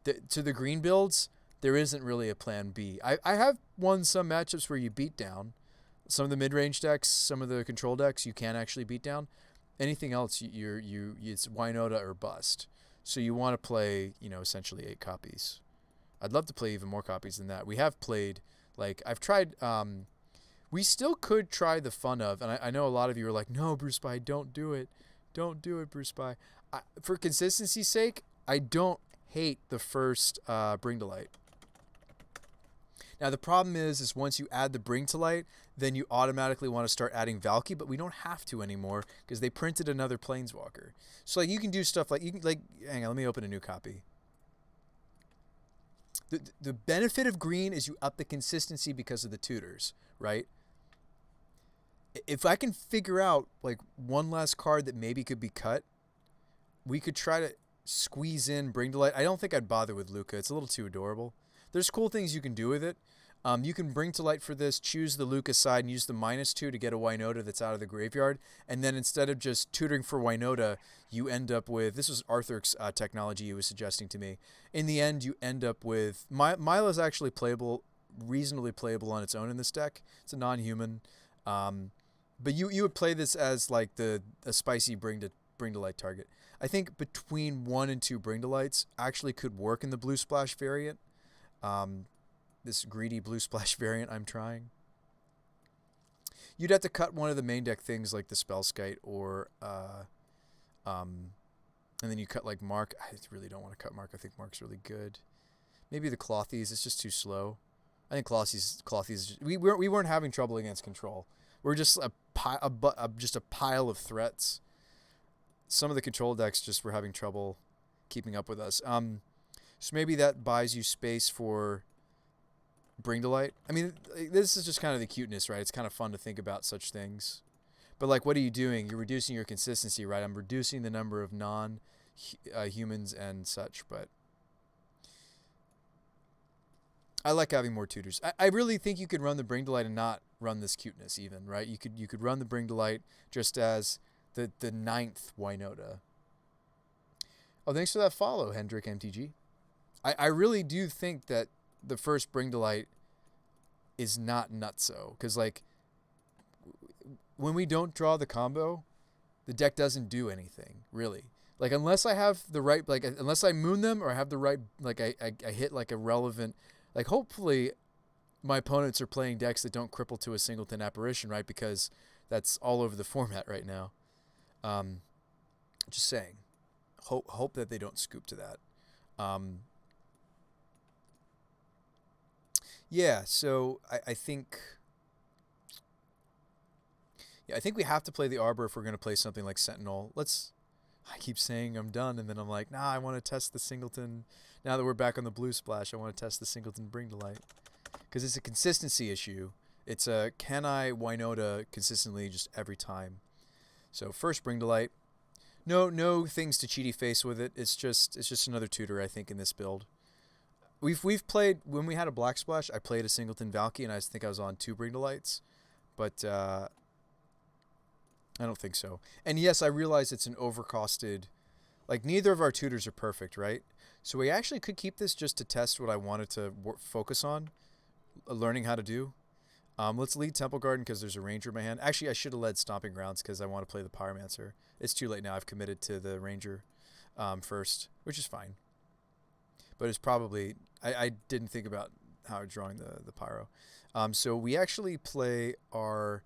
To the green builds, there isn't really a plan B. I have won some matchups where you beat down. Some of the mid-range decks, some of the control decks, you can actually beat down. Anything else, it's Winota or bust. So you want to play, essentially 8 copies. I'd love to play even more copies than that. We have played, like, I've tried, we still could try the fun of, and I know a lot of you are like, no, Bruce Spy, don't do it. Don't do it, Bruce Spy. For consistency's sake, I don't hate the first Bring to Light. Now, the problem is once you add the Bring to Light, then you automatically want to start adding Valky, but we don't have to anymore because they printed another Planeswalker. So, like, you can do stuff like, hang on, let me open a new copy. The benefit of green is you up the consistency because of the tutors, right? If I can figure out, like, one last card that maybe could be cut, we could try to squeeze in Bring to Light. I don't think I'd bother with Luca. It's a little too adorable. There's cool things you can do with it. You can Bring to Light for this, choose the Luca side, and use the -2 to get a Winota that's out of the graveyard. And then instead of just tutoring for Winota, you end up with... This was Arthur's technology he was suggesting to me. In the end, you end up with... Mila's actually playable, reasonably playable on its own in this deck. It's a non-human. But you would play this as like a spicy Bring to Light target. I think between 1 and 2 Bring to Lights actually could work in the Blue Splash variant. This greedy Blue Splash variant I'm trying. You'd have to cut one of the main deck things like the Spellskite or and then you cut like Mark. I really don't want to cut Mark. I think Mark's really good. Maybe the Clothies. It's just too slow. I think Clothies. We weren't having trouble against control. We're just a pile of threats. Some of the control decks just were having trouble keeping up with us. So maybe that buys you space for Bring to Light. I mean, this is just kind of the cuteness, right? It's kind of fun to think about such things. But, like, what are you doing? You're reducing your consistency, right? I'm reducing the number of non-humans and such, but... I like having more tutors. I really think you could run the Bring to Light and not run this cuteness even, right? You could run the Bring to Light just as the ninth Winota. Oh, thanks for that follow, Hendrik MTG. I really do think that the first Bring to Light is not nutso, because like when we don't draw the combo, the deck doesn't do anything really. Like unless I have the right, like unless I moon them or I have the right, like I hit like a relevant, like hopefully my opponents are playing decks that don't cripple to a singleton apparition, right? Because that's all over the format right now. Just saying. Hope that they don't scoop to that. Yeah, so I think... Yeah, I think we have to play the Arbor if we're going to play something like Sentinel. I keep saying I'm done, and then I'm like, nah, I want to test the Singleton. Now that we're back on the Blue Splash, I want to test the Singleton Bring to Light. Because it's a consistency issue. It's a, can I Winota consistently just every time? So first Bring to Light. No things to cheaty face with it. It's just another tutor, I think, in this build. We've played, when we had a Black Splash, I played a Singleton Valky, and I think I was on 2 Bring to Lights. But I don't think so. And yes, I realize it's an overcosted... Like, neither of our tutors are perfect, right? So we actually could keep this just to test what I wanted to focus on, learning how to do. Let's lead Temple Garden because there's a Ranger in my hand. Actually, I should have led Stomping Grounds because I want to play the Pyromancer. It's too late now. I've committed to the Ranger first, which is fine. But it's probably... I didn't think about how I'm drawing the Pyro. So we actually play our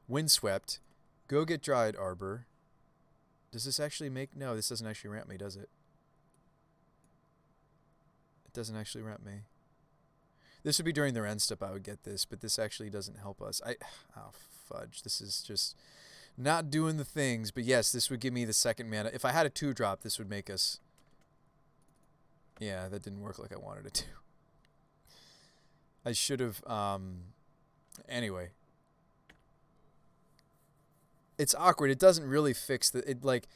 Windswept... Go get Dryad Arbor. Does this actually make... No, this doesn't actually ramp me, does it? It doesn't actually ramp me. This would be during their end step I would get this, but this actually doesn't help us. Oh, fudge. This is just not doing the things. But yes, this would give me the second mana. If I had a 2-drop, this would make us... Yeah, that didn't work like I wanted it to. I should have... Anyway. It's awkward. It doesn't really fix the... It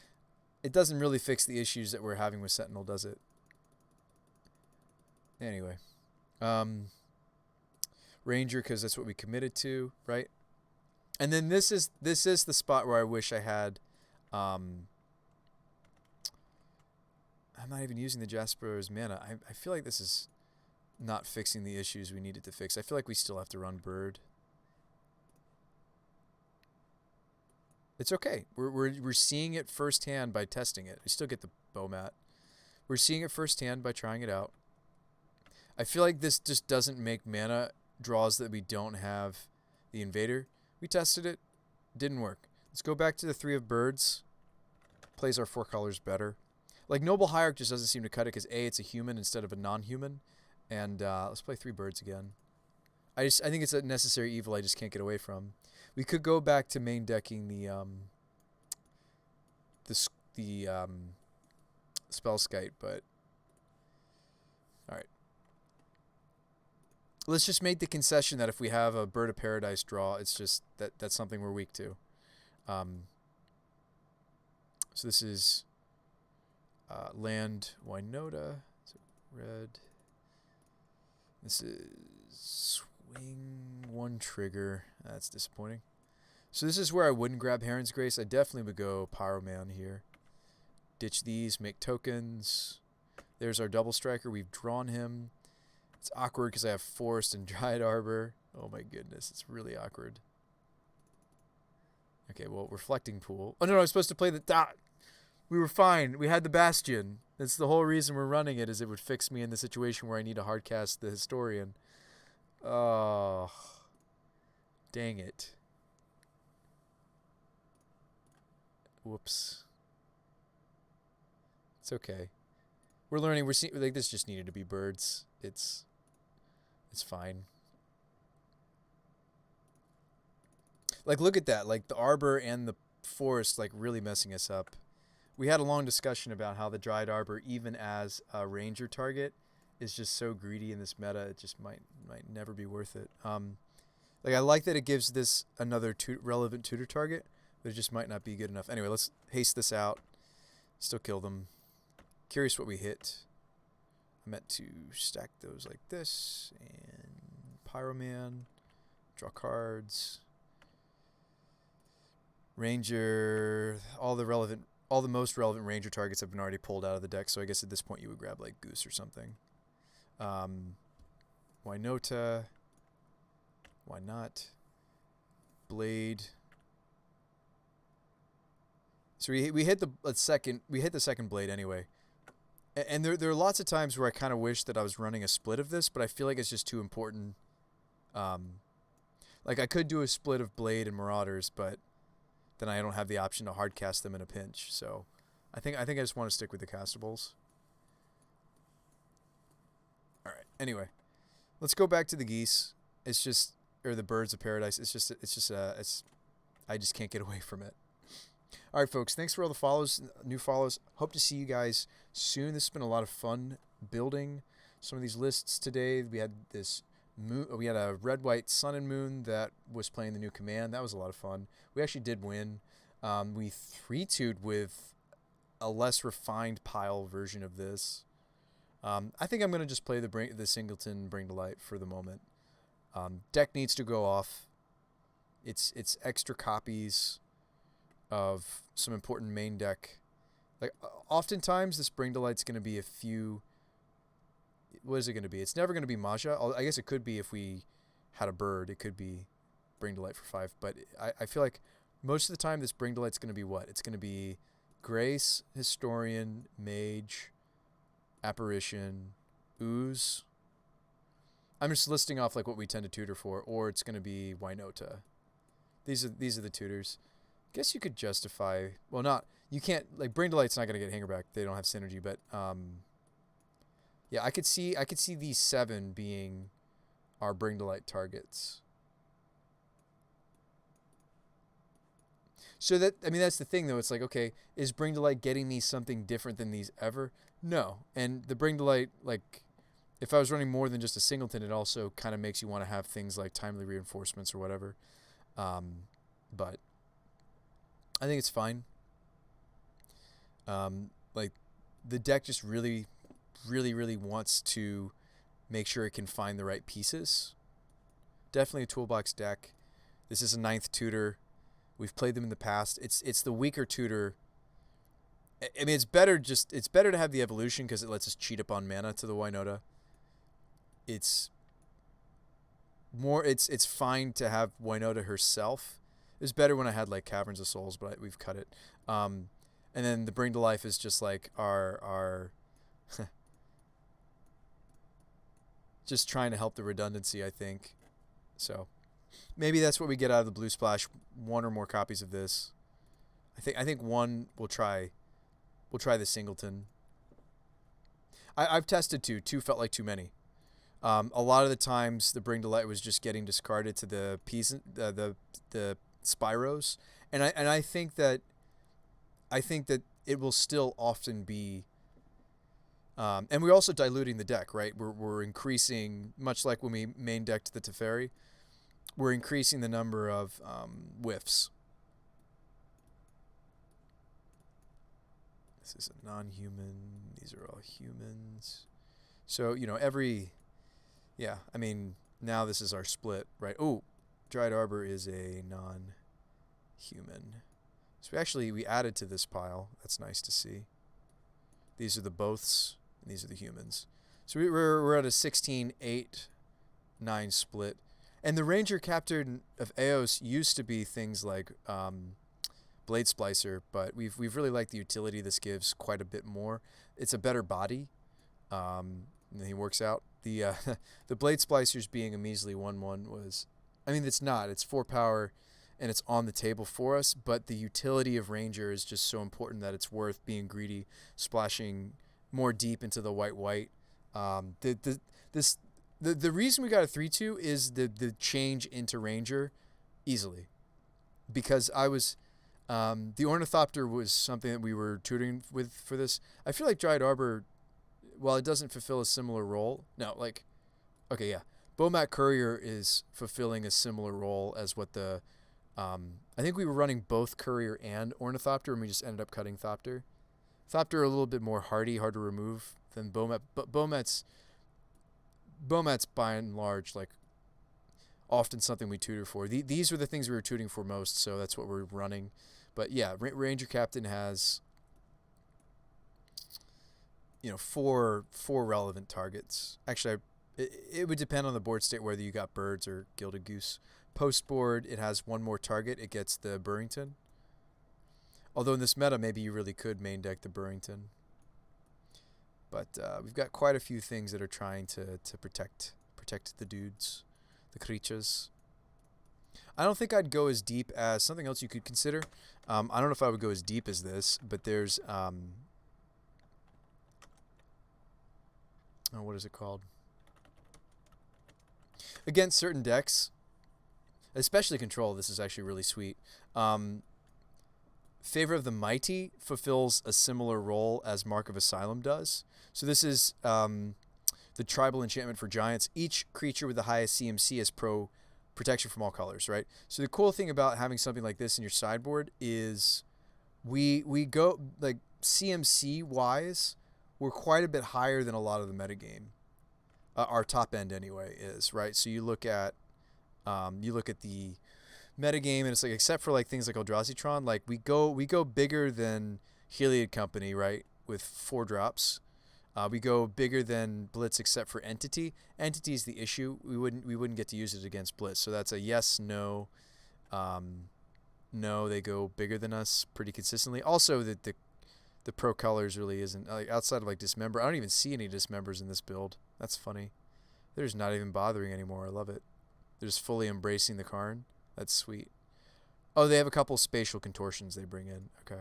doesn't really fix the issues that we're having with Sentinel, does it? Anyway. Ranger, because that's what we committed to, right? And then this is the spot where I wish I had... I'm not even using the Jasper's mana. I feel like this is not fixing the issues we needed to fix. I feel like we still have to run Bird. It's okay. We're seeing it firsthand by testing it. We still get the bow mat. We're seeing it firsthand by trying it out. I feel like this just doesn't make mana draws that we don't have the Invader. We tested it. Didn't work. Let's go back to the 3 of Birds. Plays our 4 colors better. Like Noble Hierarch just doesn't seem to cut it because A, it's a human instead of a non-human. And let's play 3 Birds again. I think it's a necessary evil I just can't get away from. We could go back to main decking the Spellskite, but all right. Let's just make the concession that if we have a Bird of Paradise draw, it's just that's something we're weak to. So this is land Winota, so red. This is swing 1 trigger. That's disappointing. So this is where I wouldn't grab Heron's Grace. I definitely would go Pyroman here. Ditch these, make tokens. There's our double striker. We've drawn him. It's awkward because I have Forest and Dryad Arbor. Oh my goodness, it's really awkward. Okay, well, Reflecting Pool. Oh no, I was supposed to play the... We were fine. We had the Bastion. That's the whole reason we're running it, is it would fix me in the situation where I need to hardcast the Historian. Oh, dang it. Whoops. It's okay. We're learning. We're seeing, like, this just needed to be Birds. It's fine. Like, look at that. Like, the Arbor and the Forest, like, really messing us up. We had a long discussion about how the Dryad Arbor, even as a Ranger target, is just so greedy in this meta. It just might never be worth it. Like, I like that it gives this another relevant tutor target, but it just might not be good enough. Anyway, let's haste this out. Still kill them. Curious what we hit. I meant to stack those like this, and Pyroman, draw cards, Ranger, all the most relevant Ranger targets have been already pulled out of the deck, so I guess at this point you would grab like Goose or something. Winota, why not? Blade. So we hit the second blade anyway. And there are lots of times where I kind of wish that I was running a split of this, but I feel like it's just too important. Like I could do a split of Blade and Marauders, but then I don't have the option to hardcast them in a pinch. So I think I just want to stick with the Castables. All right. Anyway, let's go back to the geese. It's just, or the birds of paradise. I just can't get away from it. All right, folks. Thanks for all the follows, new follows. Hope to see you guys soon. This has been a lot of fun building some of these lists today. We had this moon. We had a red, white sun and moon that was playing the new command. That was a lot of fun. We actually did win. We 3-2'd with a less refined pile version of this. I think I'm gonna just play the Singleton Bring to Light for the moment. Deck needs to go off. It's extra copies of some important main deck. Like oftentimes this Bring to Light's going to be a few. What is it going to be? It's never going to be Maja. I guess it could be if we had a bird. It could be Bring to Light for 5. But I feel like most of the time this Bring to Light's going to be what? It's going to be Grace, Historian, Mage, Apparition, Ooze. I'm just listing off like what we tend to tutor for, or it's going to be Winota. These are the tutors. Guess you could justify. Well, not you can't like Bring to Light's not going to get Hangerback. They don't have synergy, but yeah, I could see these 7 being our Bring to Light targets. So that that's the thing though. It's like, okay, is Bring to Light getting me something different than these ever? No. And the Bring to Light, like if I was running more than just a Singleton, it also kind of makes you want to have things like timely reinforcements or whatever. But I think it's fine. Like the deck just really wants to make sure it can find the right pieces. Definitely a toolbox deck. This is a 9th tutor. We've played them in the past. It's the weaker tutor. I mean, it's better to have the evolution because it lets us cheat up on mana to the Winota. It's fine to have Winota herself. It was better when I had like Caverns of Souls, but we've cut it. And then the Bring to Life is just like our just trying to help the redundancy, I think. So maybe that's what we get out of the Blue Splash. 1 or more copies of this. I think 1 we'll try the Singleton. I've tested 2. 2 felt like too many. A lot of the times the Bring to Light was just getting discarded to the the Spyros, and I think that it will still often be. And we're also diluting the deck, right? We're increasing, much like when we main decked the Teferi, we're increasing the number of whiffs. This is a non-human. These are all humans. So yeah, I mean, now this is our split, right? Oh, Dried Arbor is a non-human. So we added to this pile. That's nice to see. These are the boths, and these are the humans. So we're at a 16-8-9 split. And the Ranger Captain of Eos used to be things like Blade Splicer, but we've really liked the utility this gives quite a bit more. It's a better body. And he works out. The Blade Splicers being a measly 1/1 was, I mean, it's not. It's 4 power, and it's on the table for us. But the utility of Ranger is just so important that it's worth being greedy, splashing more deep into the white. The reason we got a 3/2 is the change into Ranger easily, because I was the Ornithopter was something that we were tutoring with for this. I feel like Dried Arbor, while it doesn't fulfill a similar role, Bomat Courier is fulfilling a similar role as what the, I think we were running both Courier and Ornithopter, and we just ended up cutting Thopter. Thopter a little bit more hardy, hard to remove than Bomat. But Bomat's by and large like often something we tutor for. These are the things we were tutoring for most, so that's what we're running. But yeah, Ranger Captain has four relevant targets. Actually, it would depend on the board state whether you got birds or Gilded Goose. Post board, it has one more target. It gets the Burrington. Although in this meta, maybe you really could main deck the Burrington. But we've got quite a few things that are trying to protect the dudes, the creatures. I don't think I'd go as deep as something else you could consider. I don't know if I would go as deep as this, but there's what is it called? Against certain decks, especially Control, this is actually really sweet. Favor of the Mighty fulfills a similar role as Mark of Asylum does. So this is the tribal enchantment for giants. Each creature with the highest CMC has protection from all colors, right? So the cool thing about having something like this in your sideboard is we go, like, CMC wise, we're quite a bit higher than a lot of the metagame. Our top end anyway is, right? So you look at the metagame and it's like, except for like things like Eldrazi-tron, like we go bigger than Heliod Company, right? With 4 drops. We go bigger than Blitz except for Entity. Entity is the issue. We wouldn't get to use it against Blitz. So that's a yes, no. No, they go bigger than us pretty consistently. Also, the pro colors really isn't, like, outside of like Dismember. I don't even see any Dismembers in this build. That's funny. They're just not even bothering anymore. I love it. They're just fully embracing the Karn. That's sweet. Oh, they have a couple spatial contortions they bring in. Okay.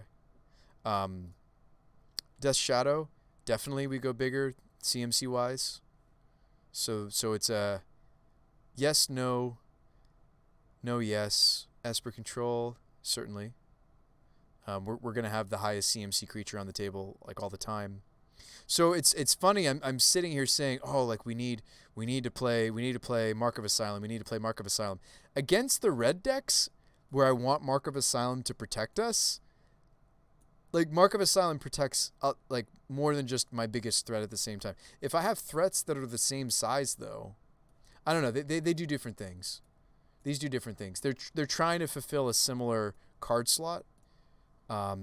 Death Shadow. Definitely we go bigger CMC wise. So it's a yes, no, no, yes. Esper Control, certainly. We're gonna have the highest CMC creature on the table like all the time. So it's funny. I'm sitting here saying, oh, like we need to play Mark of Asylum. We need to play Mark of Asylum against the red decks where I want Mark of Asylum to protect us. Like, Mark of Asylum protects like more than just my biggest threat at the same time. If I have threats that are the same size, though, I don't know. They do different things. These do different things. They're trying to fulfill a similar card slot. But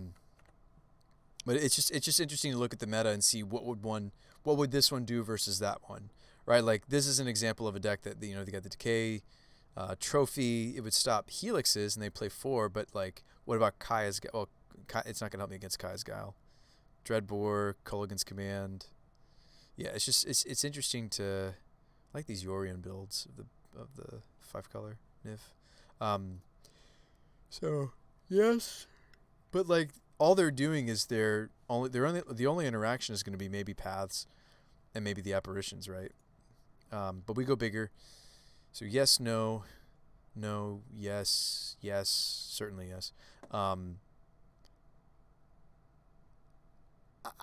it's just interesting to look at the meta and see what would this one do versus that one, right? Like, this is an example of a deck that they got the Decay Trophy. It would stop Helixes and they play 4, but like, what about Kaya's? Well, it's not gonna help me against Kaya's Guile. Dreadbore, Culligan's Command. Yeah, it's interesting to like these Yorion builds of the 5-color Nif. So yes, but like all they're doing is the only interaction is going to be maybe paths and maybe the apparitions, right? But we go bigger. So yes, no, no, yes, yes, certainly yes.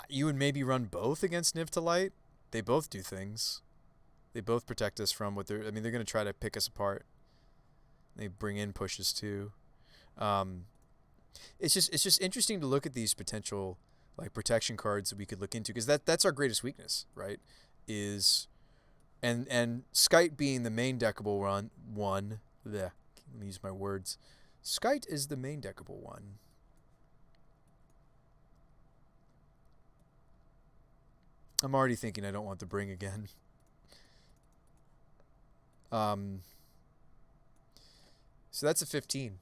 You would maybe run both against Niv to Light. They both do things. They both protect us from what they're going to try to pick us apart. They bring in pushes too. It's just interesting to look at these potential like protection cards that we could look into, because that's our greatest weakness, right? And Skite being the main deckable one. Let me use my words. Skite is the main deckable one. I'm already thinking I don't want the bring again. So that's a 15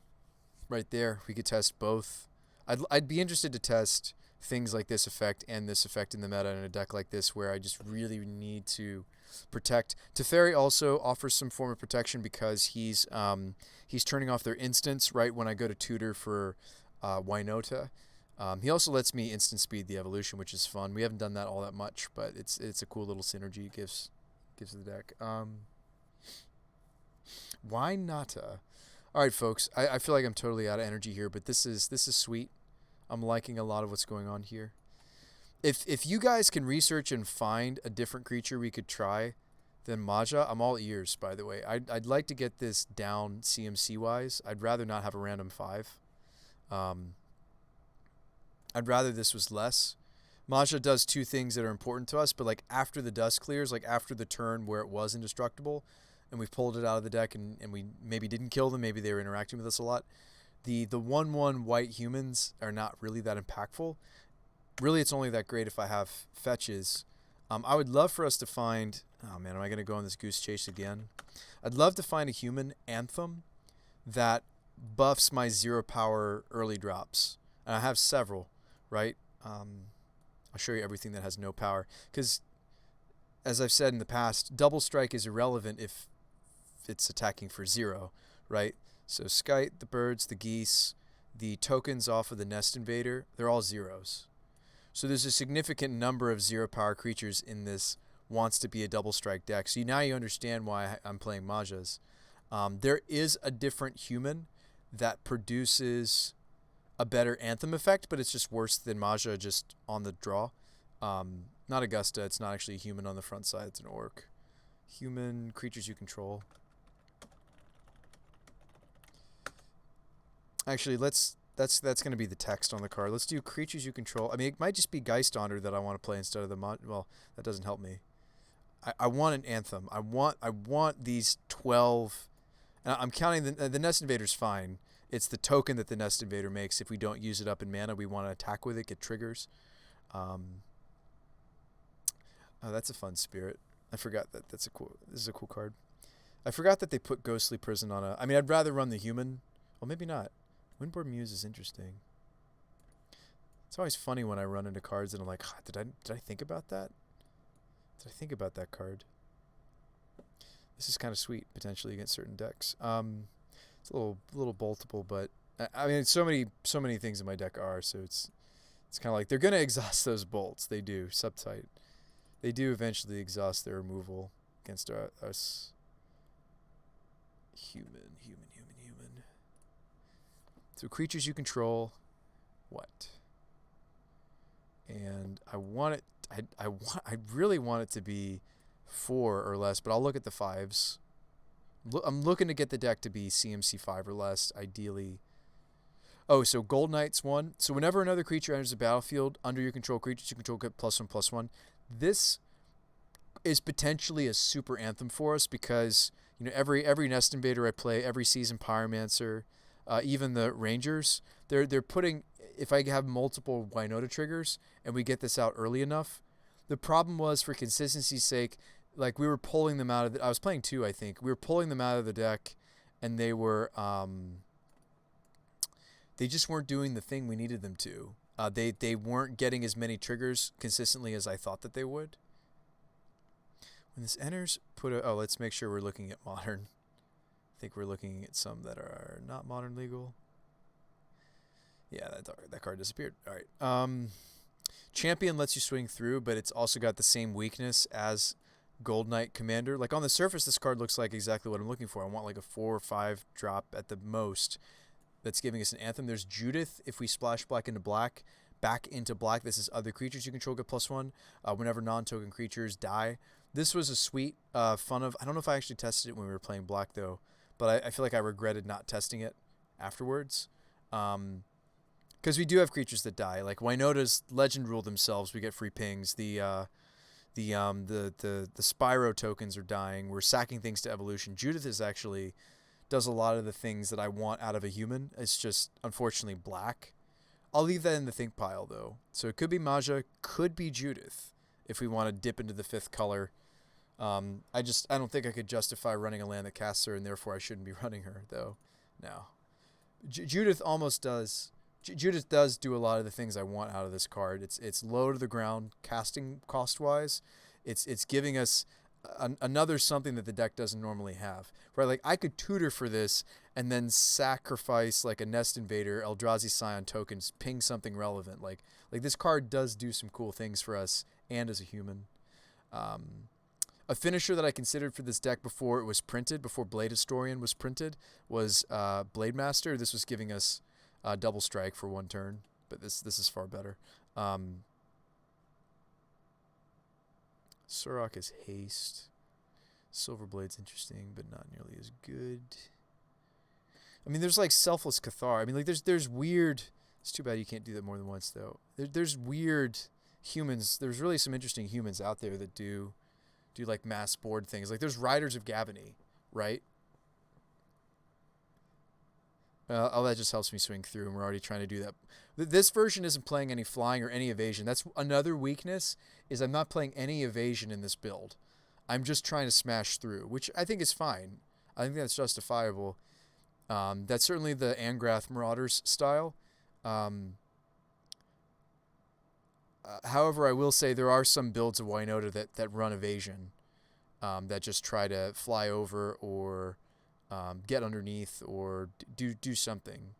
right there. We could test both. I'd be interested to test things like this effect and this effect in the meta in a deck like this where I just really need to protect. Teferi also offers some form of protection because he's turning off their instants right when I go to tutor for Winota. He also lets me instant speed the evolution, which is fun. We haven't done that all that much, but it's a cool little synergy it gives the deck. Winota. All right, folks. I feel like I'm totally out of energy here, but this is sweet. I'm liking a lot of what's going on here. If you guys can research and find a different creature we could try than Maja, I'm all ears. By the way, I'd like to get this down CMC wise. I'd rather not have a random 5. I'd rather this was less, Maja does two things that are important to us, but like after the dust clears, like after the turn where it was indestructible, and we pulled it out of the deck, and we maybe didn't kill them, maybe they were interacting with us a lot. The 1/1 white humans are not really that impactful. Really, it's only that great if I have fetches. I would love for us to find. Oh man, am I gonna go on this goose chase again? I'd love to find a human anthem that buffs my 0 power early drops, and I have several, right? I'll show you everything that has no power, because as I've said in the past, double strike is irrelevant if it's attacking for 0, right? So Skite, the birds, the geese, the tokens off of the Nest Invader, they're all zeros. So there's a significant number of 0 power creatures in this wants to be a double strike deck. So now you understand why I'm playing Majas. There is a different human that produces a better Anthem effect, but it's just worse than Maja just on the draw. Not Augusta, it's not actually a human on the front side, it's an orc. Human creatures you control. Actually, that's going to be the text on the card. Let's do creatures you control. I mean, it might just be Geistonder that I want to play instead of the well, that doesn't help me. I want an anthem. I want these 12. And I'm counting the Nest Invader's fine. It's the token that the Nest Invader makes. If we don't use it up in mana, we want to attack with it, get triggers. Oh, that's a fun spirit. I forgot that. This is a cool card. I forgot that they put Ghostly Prison on a. I mean, I'd rather run the human. Well, maybe not. Windborn Muse is interesting. It's always funny when I run into cards and I'm like, did I think about that? Did I think about that card? This is kind of sweet potentially against certain decks. It's a little boltable, but I mean, so many things in my deck are, so it's kind of like they're gonna exhaust those bolts. They do. Subtype. They do eventually exhaust their removal against us. Human. So creatures you control, what? And I want it. I really want it to be 4 or less, but I'll look at the 5s. I'm looking to get the deck to be CMC 5 or less, ideally. Oh, so Gold Knight's 1. So whenever another creature enters the battlefield under your control, creatures you control get +1/+1. This is potentially a super anthem for us because every Nest Invader I play, every season Pyromancer. Even the Rangers, they're putting, if I have multiple Winota triggers and we get this out early enough, the problem was for consistency's sake, like we were pulling them out of I was playing 2, I think. We were pulling them out of the deck and they were, they just weren't doing the thing we needed them to. They weren't getting as many triggers consistently as I thought that they would. When this enters, let's make sure we're looking at modern. I think we're looking at some that are not modern legal. Yeah, that card disappeared. All right. Champion lets you swing through, but it's also got the same weakness as Gold Knight Commander. Like on the surface, this card looks like exactly what I'm looking for. I want like a 4 or 5 drop at the most that's giving us an anthem. There's Judith. If we splash back into black, this is other creatures you control get +1. Whenever non-token creatures die. This was a sweet fun of. I don't know if I actually tested it when we were playing black though. But I feel like I regretted not testing it afterwards. Because we do have creatures that die. Like Winota's Legend Rule themselves, we get free pings. The Spyro tokens are dying. We're sacking things to evolution. Judith does a lot of the things that I want out of a human. It's just, unfortunately, black. I'll leave that in the think pile, though. So it could be Maja, could be Judith, if we want to dip into the 5th color. I don't think I could justify running a land that casts her, and therefore I shouldn't be running her, though. No. Judith almost does. Judith does do a lot of the things I want out of this card. It's low to the ground casting cost-wise. It's giving us another something that the deck doesn't normally have. Right? Like, I could tutor for this and then sacrifice, like, a Nest Invader, Eldrazi Scion tokens, ping something relevant. Like this card does do some cool things for us, and as a human. A finisher that I considered for this deck before it was printed, before Blade Historian was printed, was Blade Master. This was giving us double strike for 1 turn, but this is far better. Surrak is haste. Silverblade's interesting, but not nearly as good. I mean, there's like Selfless Cathar. I mean, like there's weird. It's too bad you can't do that more than once, though. There's weird humans. There's really some interesting humans out there that do like mass board things. Like there's Riders of Gavany, right? Oh, that just helps me swing through, and we're already trying to do that. This version isn't playing any flying or any evasion. That's another weakness, is I'm not playing any evasion in this build. I'm just trying to smash through, which I think is fine. I think that's justifiable. That's certainly the Angrath Marauders style. However, I will say there are some builds of Winota that run evasion, that just try to fly over or get underneath or do something.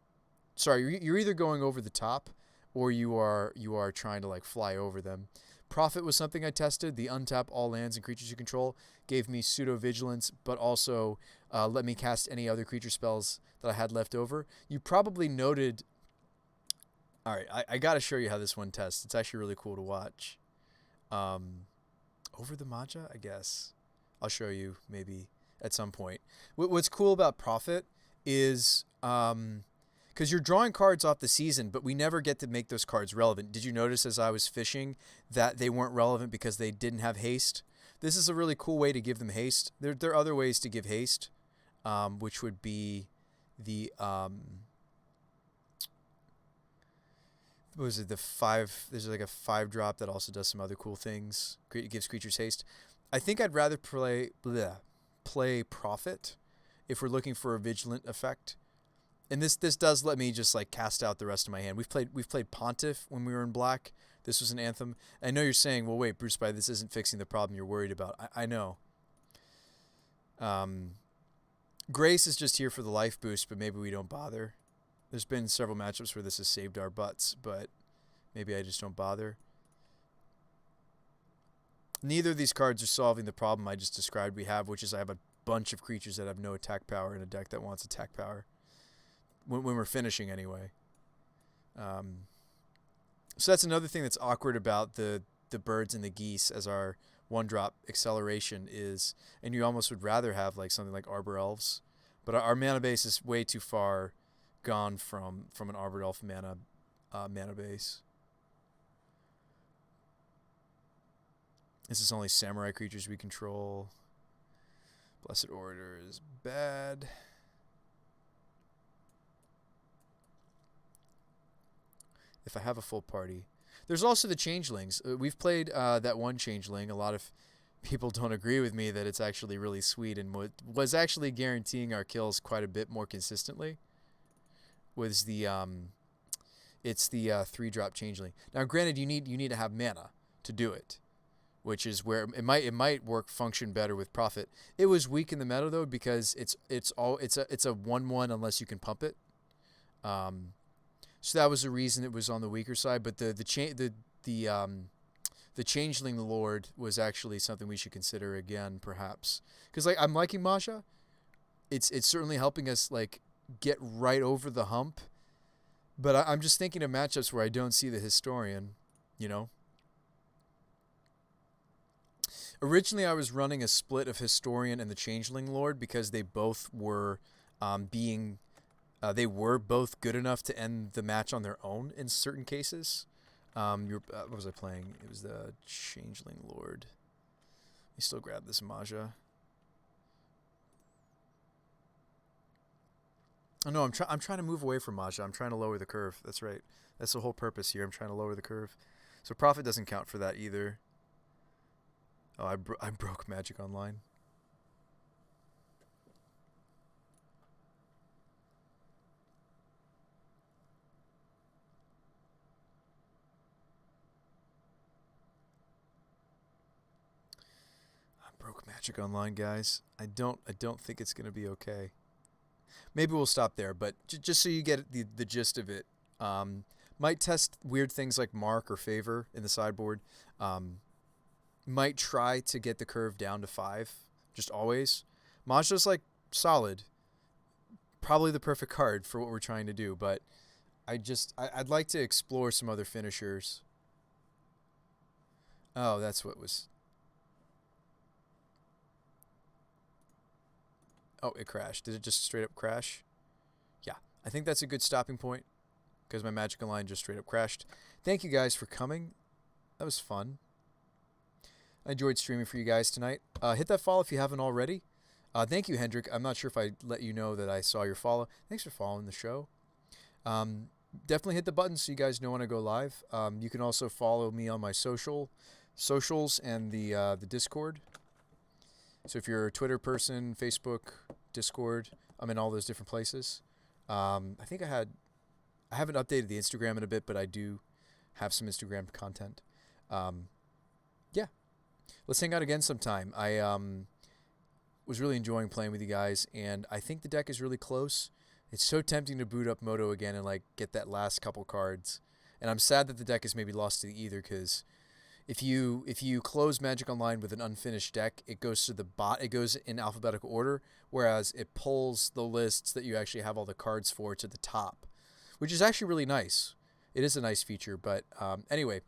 Sorry, you're either going over the top or you are trying to like fly over them. Prophet was something I tested. The untap all lands and creatures you control gave me pseudo vigilance, but also let me cast any other creature spells that I had left over. You probably noted. All right, I got to show you how this one tests. It's actually really cool to watch. Over the Maja, I guess. I'll show you maybe at some point. What's cool about Prophet is because you're drawing cards off the season, but we never get to make those cards relevant. Did you notice as I was fishing that they weren't relevant because they didn't have haste? This is a really cool way to give them haste. There are other ways to give haste, which would be the what was it, the 5, there's like a 5-drop that also does some other cool things. It gives creatures haste. I think I'd rather play Prophet if we're looking for a vigilant effect. And this does let me just like cast out the rest of my hand. We've played Pontiff when we were in black. This was an Anthem. I know you're saying, well, wait, Bruce, by this isn't fixing the problem you're worried about. I know. Grace is just here for the life boost, but maybe we don't bother. There's been several matchups where this has saved our butts, but maybe I just don't bother. Neither of these cards are solving the problem I just described we have, which is I have a bunch of creatures that have no attack power in a deck that wants attack power. When we're finishing anyway. So that's another thing that's awkward about the birds and the geese as our 1-drop acceleration is, and you almost would rather have like something like Arbor Elves. But our mana base is way too far gone from an Arbor Elf mana base. This is only samurai creatures we control. Blessed Orator is bad. If I have a full party. There's also the Changelings. We've played that one Changeling. A lot of people don't agree with me that it's actually really sweet and was actually guaranteeing our kills quite a bit more consistently. Was the it's the 3-drop Changeling. Now, granted, you need to have mana to do it, which is where it might function better with Prophet. It was weak in the meta though because it's a 1/1 unless you can pump it. So that was the reason it was on the weaker side. But the Changeling Lord was actually something we should consider again, perhaps, because like I'm liking Masha. It's certainly helping us like get right over the hump. But I'm just thinking of matchups where I don't see the Historian, you know. Originally, I was running a split of Historian and the Changeling Lord because they both were they were both good enough to end the match on their own in certain cases. What was I playing? It was the Changeling Lord. You still grab this Maja. Oh no, I'm trying to move away from Maja. I'm trying to lower the curve. That's right. That's the whole purpose here. I'm trying to lower the curve. So Prophet doesn't count for that either. Oh, I broke Magic Online. Broke Magic Online, guys. I don't think it's gonna be okay. Maybe we'll stop there, but just so you get the gist of it, might test weird things like Mark or Favor in the sideboard. Might try to get the curve down to 5, just always. Maja's like solid, probably the perfect card for what we're trying to do, but I'd like to explore some other finishers. Oh, that's what was. Oh, it crashed. Did it just straight up crash? Yeah, I think that's a good stopping point because my Magic Online just straight up crashed. Thank you guys for coming. That was fun. I enjoyed streaming for you guys tonight. Hit that follow if you haven't already. Thank you, Hendrik. I'm not sure if I let you know that I saw your follow. Thanks for following the show. Definitely hit the button so you guys know when I go live. You can also follow me on my socials and the Discord. So if you're a Twitter person, Facebook, Discord, I'm in all those different places. I think I haven't updated the Instagram in a bit, but I do have some Instagram content. Yeah, let's hang out again sometime. I was really enjoying playing with you guys, and I think the deck is really close. It's so tempting to boot up Moto again and like get that last couple cards. And I'm sad that the deck is maybe lost to the ether, because if you close Magic Online with an unfinished deck, it goes to the bot. It goes in alphabetical order, whereas it pulls the lists that you actually have all the cards for to the top, which is actually really nice. It is a nice feature, but anyway,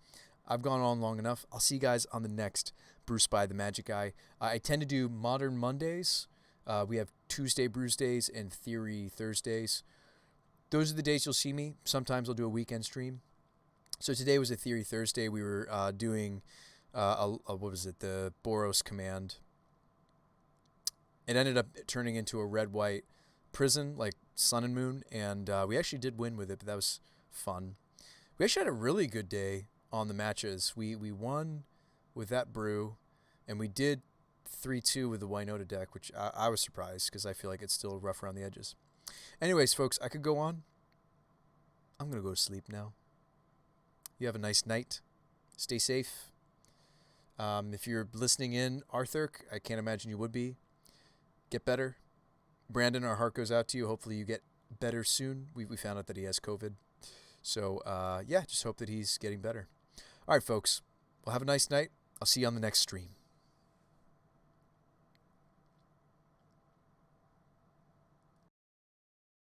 I've gone on long enough. I'll see you guys on the next Bruce by the Magic Guy. I tend to do Modern Mondays. We have Tuesday Brews Days and Theory Thursdays. Those are the days you'll see me. Sometimes I'll do a weekend stream. So today was a Theory Thursday. We were doing, what was it, the Boros command. It ended up turning into a red-white prison, like Sun and Moon, and we actually did win with it, but that was fun. We actually had a really good day on the matches. We won with that brew, and we did 3-2 with the Winota deck, which I was surprised, because I feel like it's still rough around the edges. Anyways, folks, I could go on. I'm going to go to sleep now. You have a nice night. Stay safe. If you're listening in, Arthur, I can't imagine you would be. Get better. Brandon, our heart goes out to you. Hopefully you get better soon. We found out that he has COVID. So, yeah, just hope that he's getting better. All right, folks. Well, have a nice night. I'll see you on the next stream.